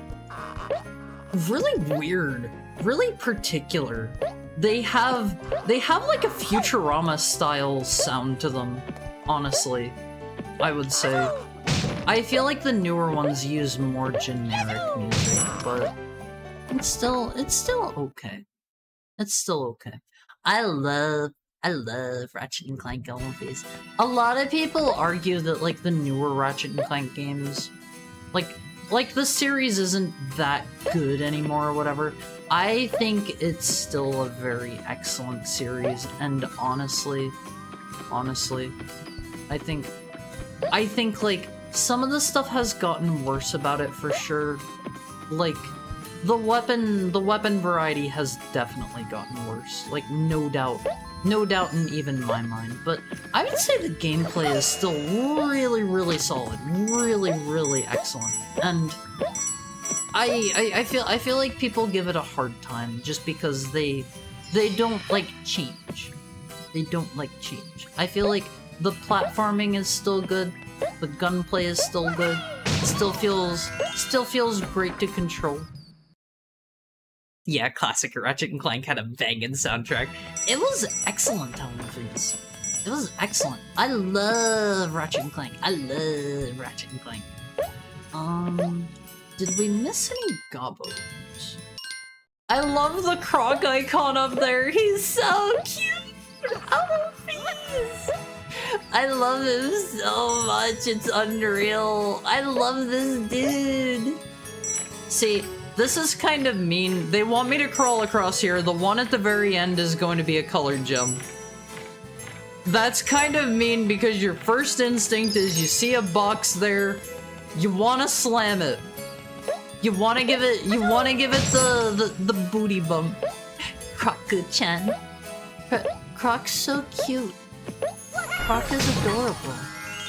really weird, really particular. They have like a Futurama style sound to them, honestly, I would say. I feel like the newer ones use more generic music, but it's still okay. It's still okay. I love Ratchet and Clank Golden. A lot of people argue that like the newer Ratchet and Clank games, like the series isn't that good anymore or whatever. I think it's still a very excellent series, and honestly, I think like some of the stuff has gotten worse about it for sure. Like the weapon variety has definitely gotten worse. Like no doubt in even my mind. But I would say the gameplay is still really solid, really excellent. And I feel like people give it a hard time just because they don't like change. They don't like change. I feel like the platforming is still good. The gunplay is still good. It still feels great to control. Yeah, classic Ratchet and Clank had a banging soundtrack. It was excellent, Things. It was excellent. I love Ratchet and Clank. I love Ratchet and Clank. Did we miss any gobbos? I love the Croc icon up there. He's so cute. Oh, please. I love him so much. It's unreal. I love this dude. See, this is kind of mean. They want me to crawl across here. The one at the very end is going to be a colored gem. That's kind of mean because your first instinct is you see a box there, you want to slam it. You want to give it the booty bump. Croc-chan. Croc's so cute. Croc is adorable.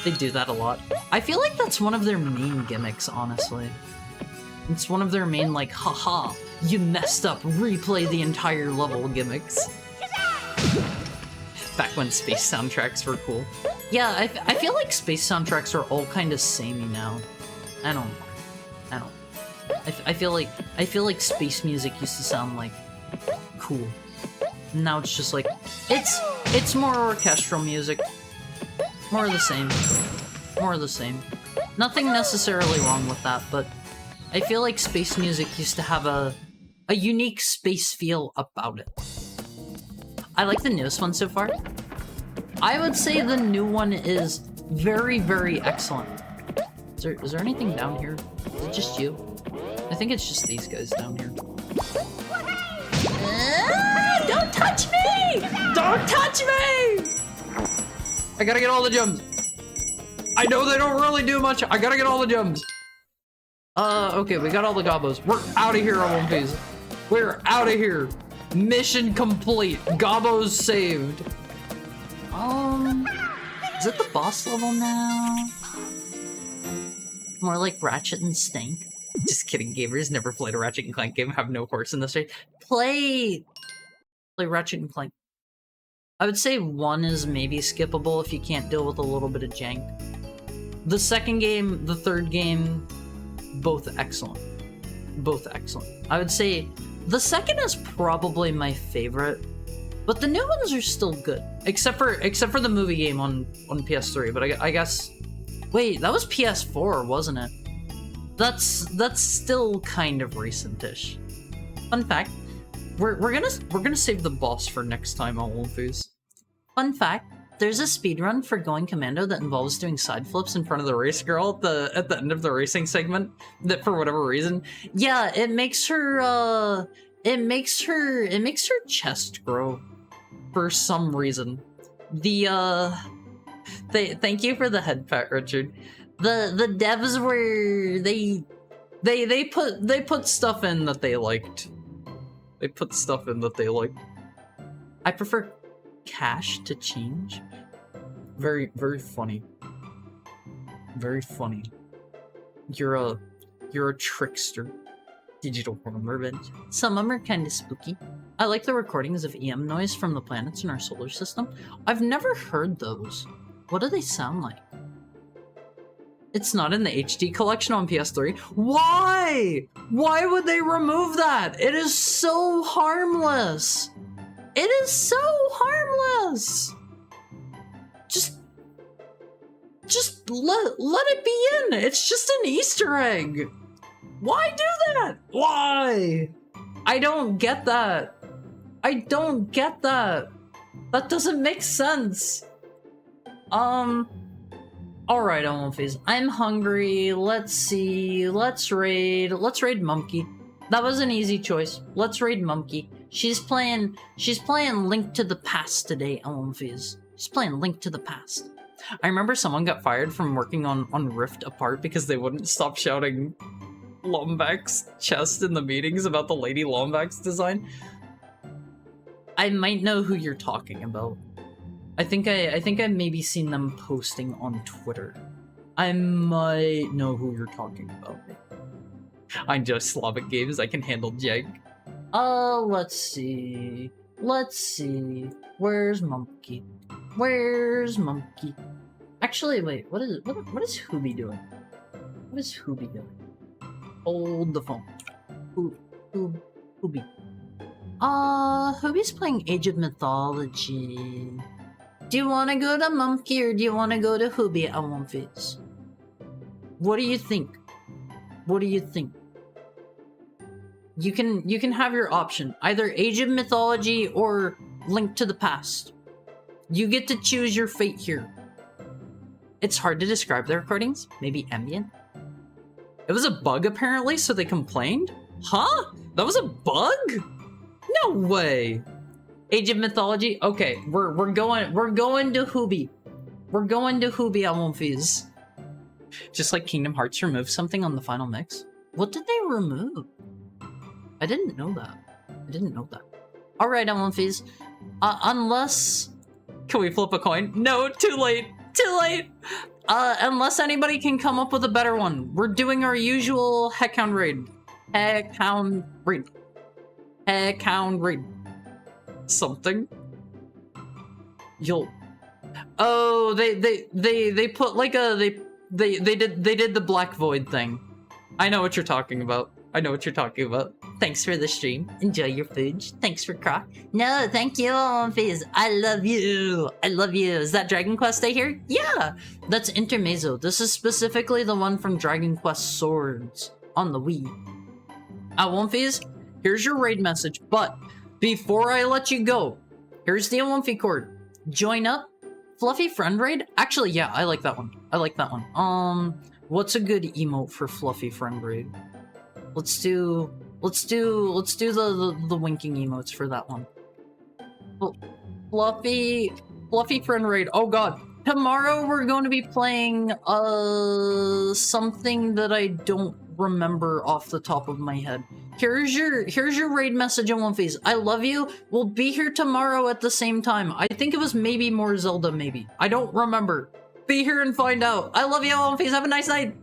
They do that a lot. I feel like that's one of their main gimmicks, honestly. It's one of their main, like, haha, you messed up, replay the entire level gimmicks. Back when space soundtracks were cool. Yeah, I feel like space soundtracks are all kind of samey now. I don't know. I feel like space music used to sound, like, cool. Now it's just like, it's more orchestral music. More of the same. More of the same. Nothing necessarily wrong with that, but I feel like space music used to have a unique space feel about it. I like the newest one so far. I would say the new one is very, very excellent. Is there anything down here? Is it just you? I think it's just these guys down here. Don't touch me! Don't touch me! I gotta get all the gems. I know they don't really do much. I gotta get all the gems. Okay, we got all the gobos. We're out of here, One Piece. We're out of here. Mission complete. Gobos saved. Is it the boss level now? More like Ratchet and Stank. Just kidding, gamers. Never played a Ratchet and Clank game. Have no horse in this race. Play Ratchet and Clank. I would say 1 is maybe skippable if you can't deal with a little bit of jank. The second game, the third game, both excellent. Both excellent. I would say the second is probably my favorite, but the new ones are still good. Except for the movie game on PS3, but I guess... Wait, that was PS4, wasn't it? That's still kind of recent-ish. Fun fact, we're gonna save the boss for next time on Wolfies. Fun fact, there's a speedrun for Going Commando that involves doing side flips in front of the race girl at the end of the racing segment, that for whatever reason. Yeah, it makes her chest grow for some reason. Thank you for the head pat, Richard. The devs were they put stuff in that they liked. They put stuff in that they liked. I prefer cash to change. Very, very funny. Very funny. You're a trickster. Digital form revenge. Some of them are kind of spooky. I like the recordings of EM noise from the planets in our solar system. I've never heard those. What do they sound like? It's not in the HD collection on PS3. Why? Why would they remove that? It is so harmless. It is so harmless. Just let it be in. It's just an Easter egg. Why do that? Why? I don't get that. I don't get that. That doesn't make sense. Alright, Olympies. I'm hungry. Let's see. Let's raid Mumkey. That was an easy choice. Let's raid Mumkey. She's playing Link to the Past today, Olympies. She's playing Link to the Past. I remember someone got fired from working on Rift Apart because they wouldn't stop shouting Lombax's chest in the meetings about the Lady Lombax design. I might know who you're talking about. I think I've maybe seen them posting on Twitter. I might know who you're talking about. I enjoy Slavic games. I can handle jank. Let's see. Let's see. Where's Monkey? Where's Monkey? Actually, wait. What is Hooby doing? What is Hooby doing? Hold the phone. Hooby. Hooby's playing Age of Mythology. Do you want to go to Monkey or do you want to go to Hooby at one face? What do you think? What do you think? You can have your option. Either Age of Mythology or Link to the Past. You get to choose your fate here. It's hard to describe the recordings. Maybe ambient? It was a bug apparently, so they complained? Huh? That was a bug? No way. Age of Mythology? Okay, we're going to Hooby. We're going to Hooby at Wolfies. Just like Kingdom Hearts removed something on the final mix. What did they remove? I didn't know that. I didn't know that. Alright, Wolfies. Unless... Can we flip a coin? No, too late. Too late. Unless anybody can come up with a better one. We're doing our usual Heckhound raid. Heckhound raid. Heckhound raid. Something. You'll... Oh, they put like a... They did the Black Void thing. I know what you're talking about. I know what you're talking about. Thanks for the stream. Enjoy your food. Thanks for Croc. No, thank you, Fizz. I love you. I love you. Is that Dragon Quest I hear? Yeah, that's Intermezzo. This is specifically the one from Dragon Quest Swords on the Wii. Fizz, here's your raid message, but before I let you go, Here's the Omfi chord. Join up. Fluffy friend raid? Actually, yeah, I like that one. I like that one. What's a good emote for Fluffy friend raid? Let's do the winking emotes for that one. Fluffy friend raid. Oh god. Tomorrow we're going to be playing something that I don't remember off the top of my head. Here's your raid message in One Face. I love you. We'll be here tomorrow at the same time. I think it was maybe more Zelda, maybe. I don't remember. Be here and find out. I love you, One Face. Have a nice night.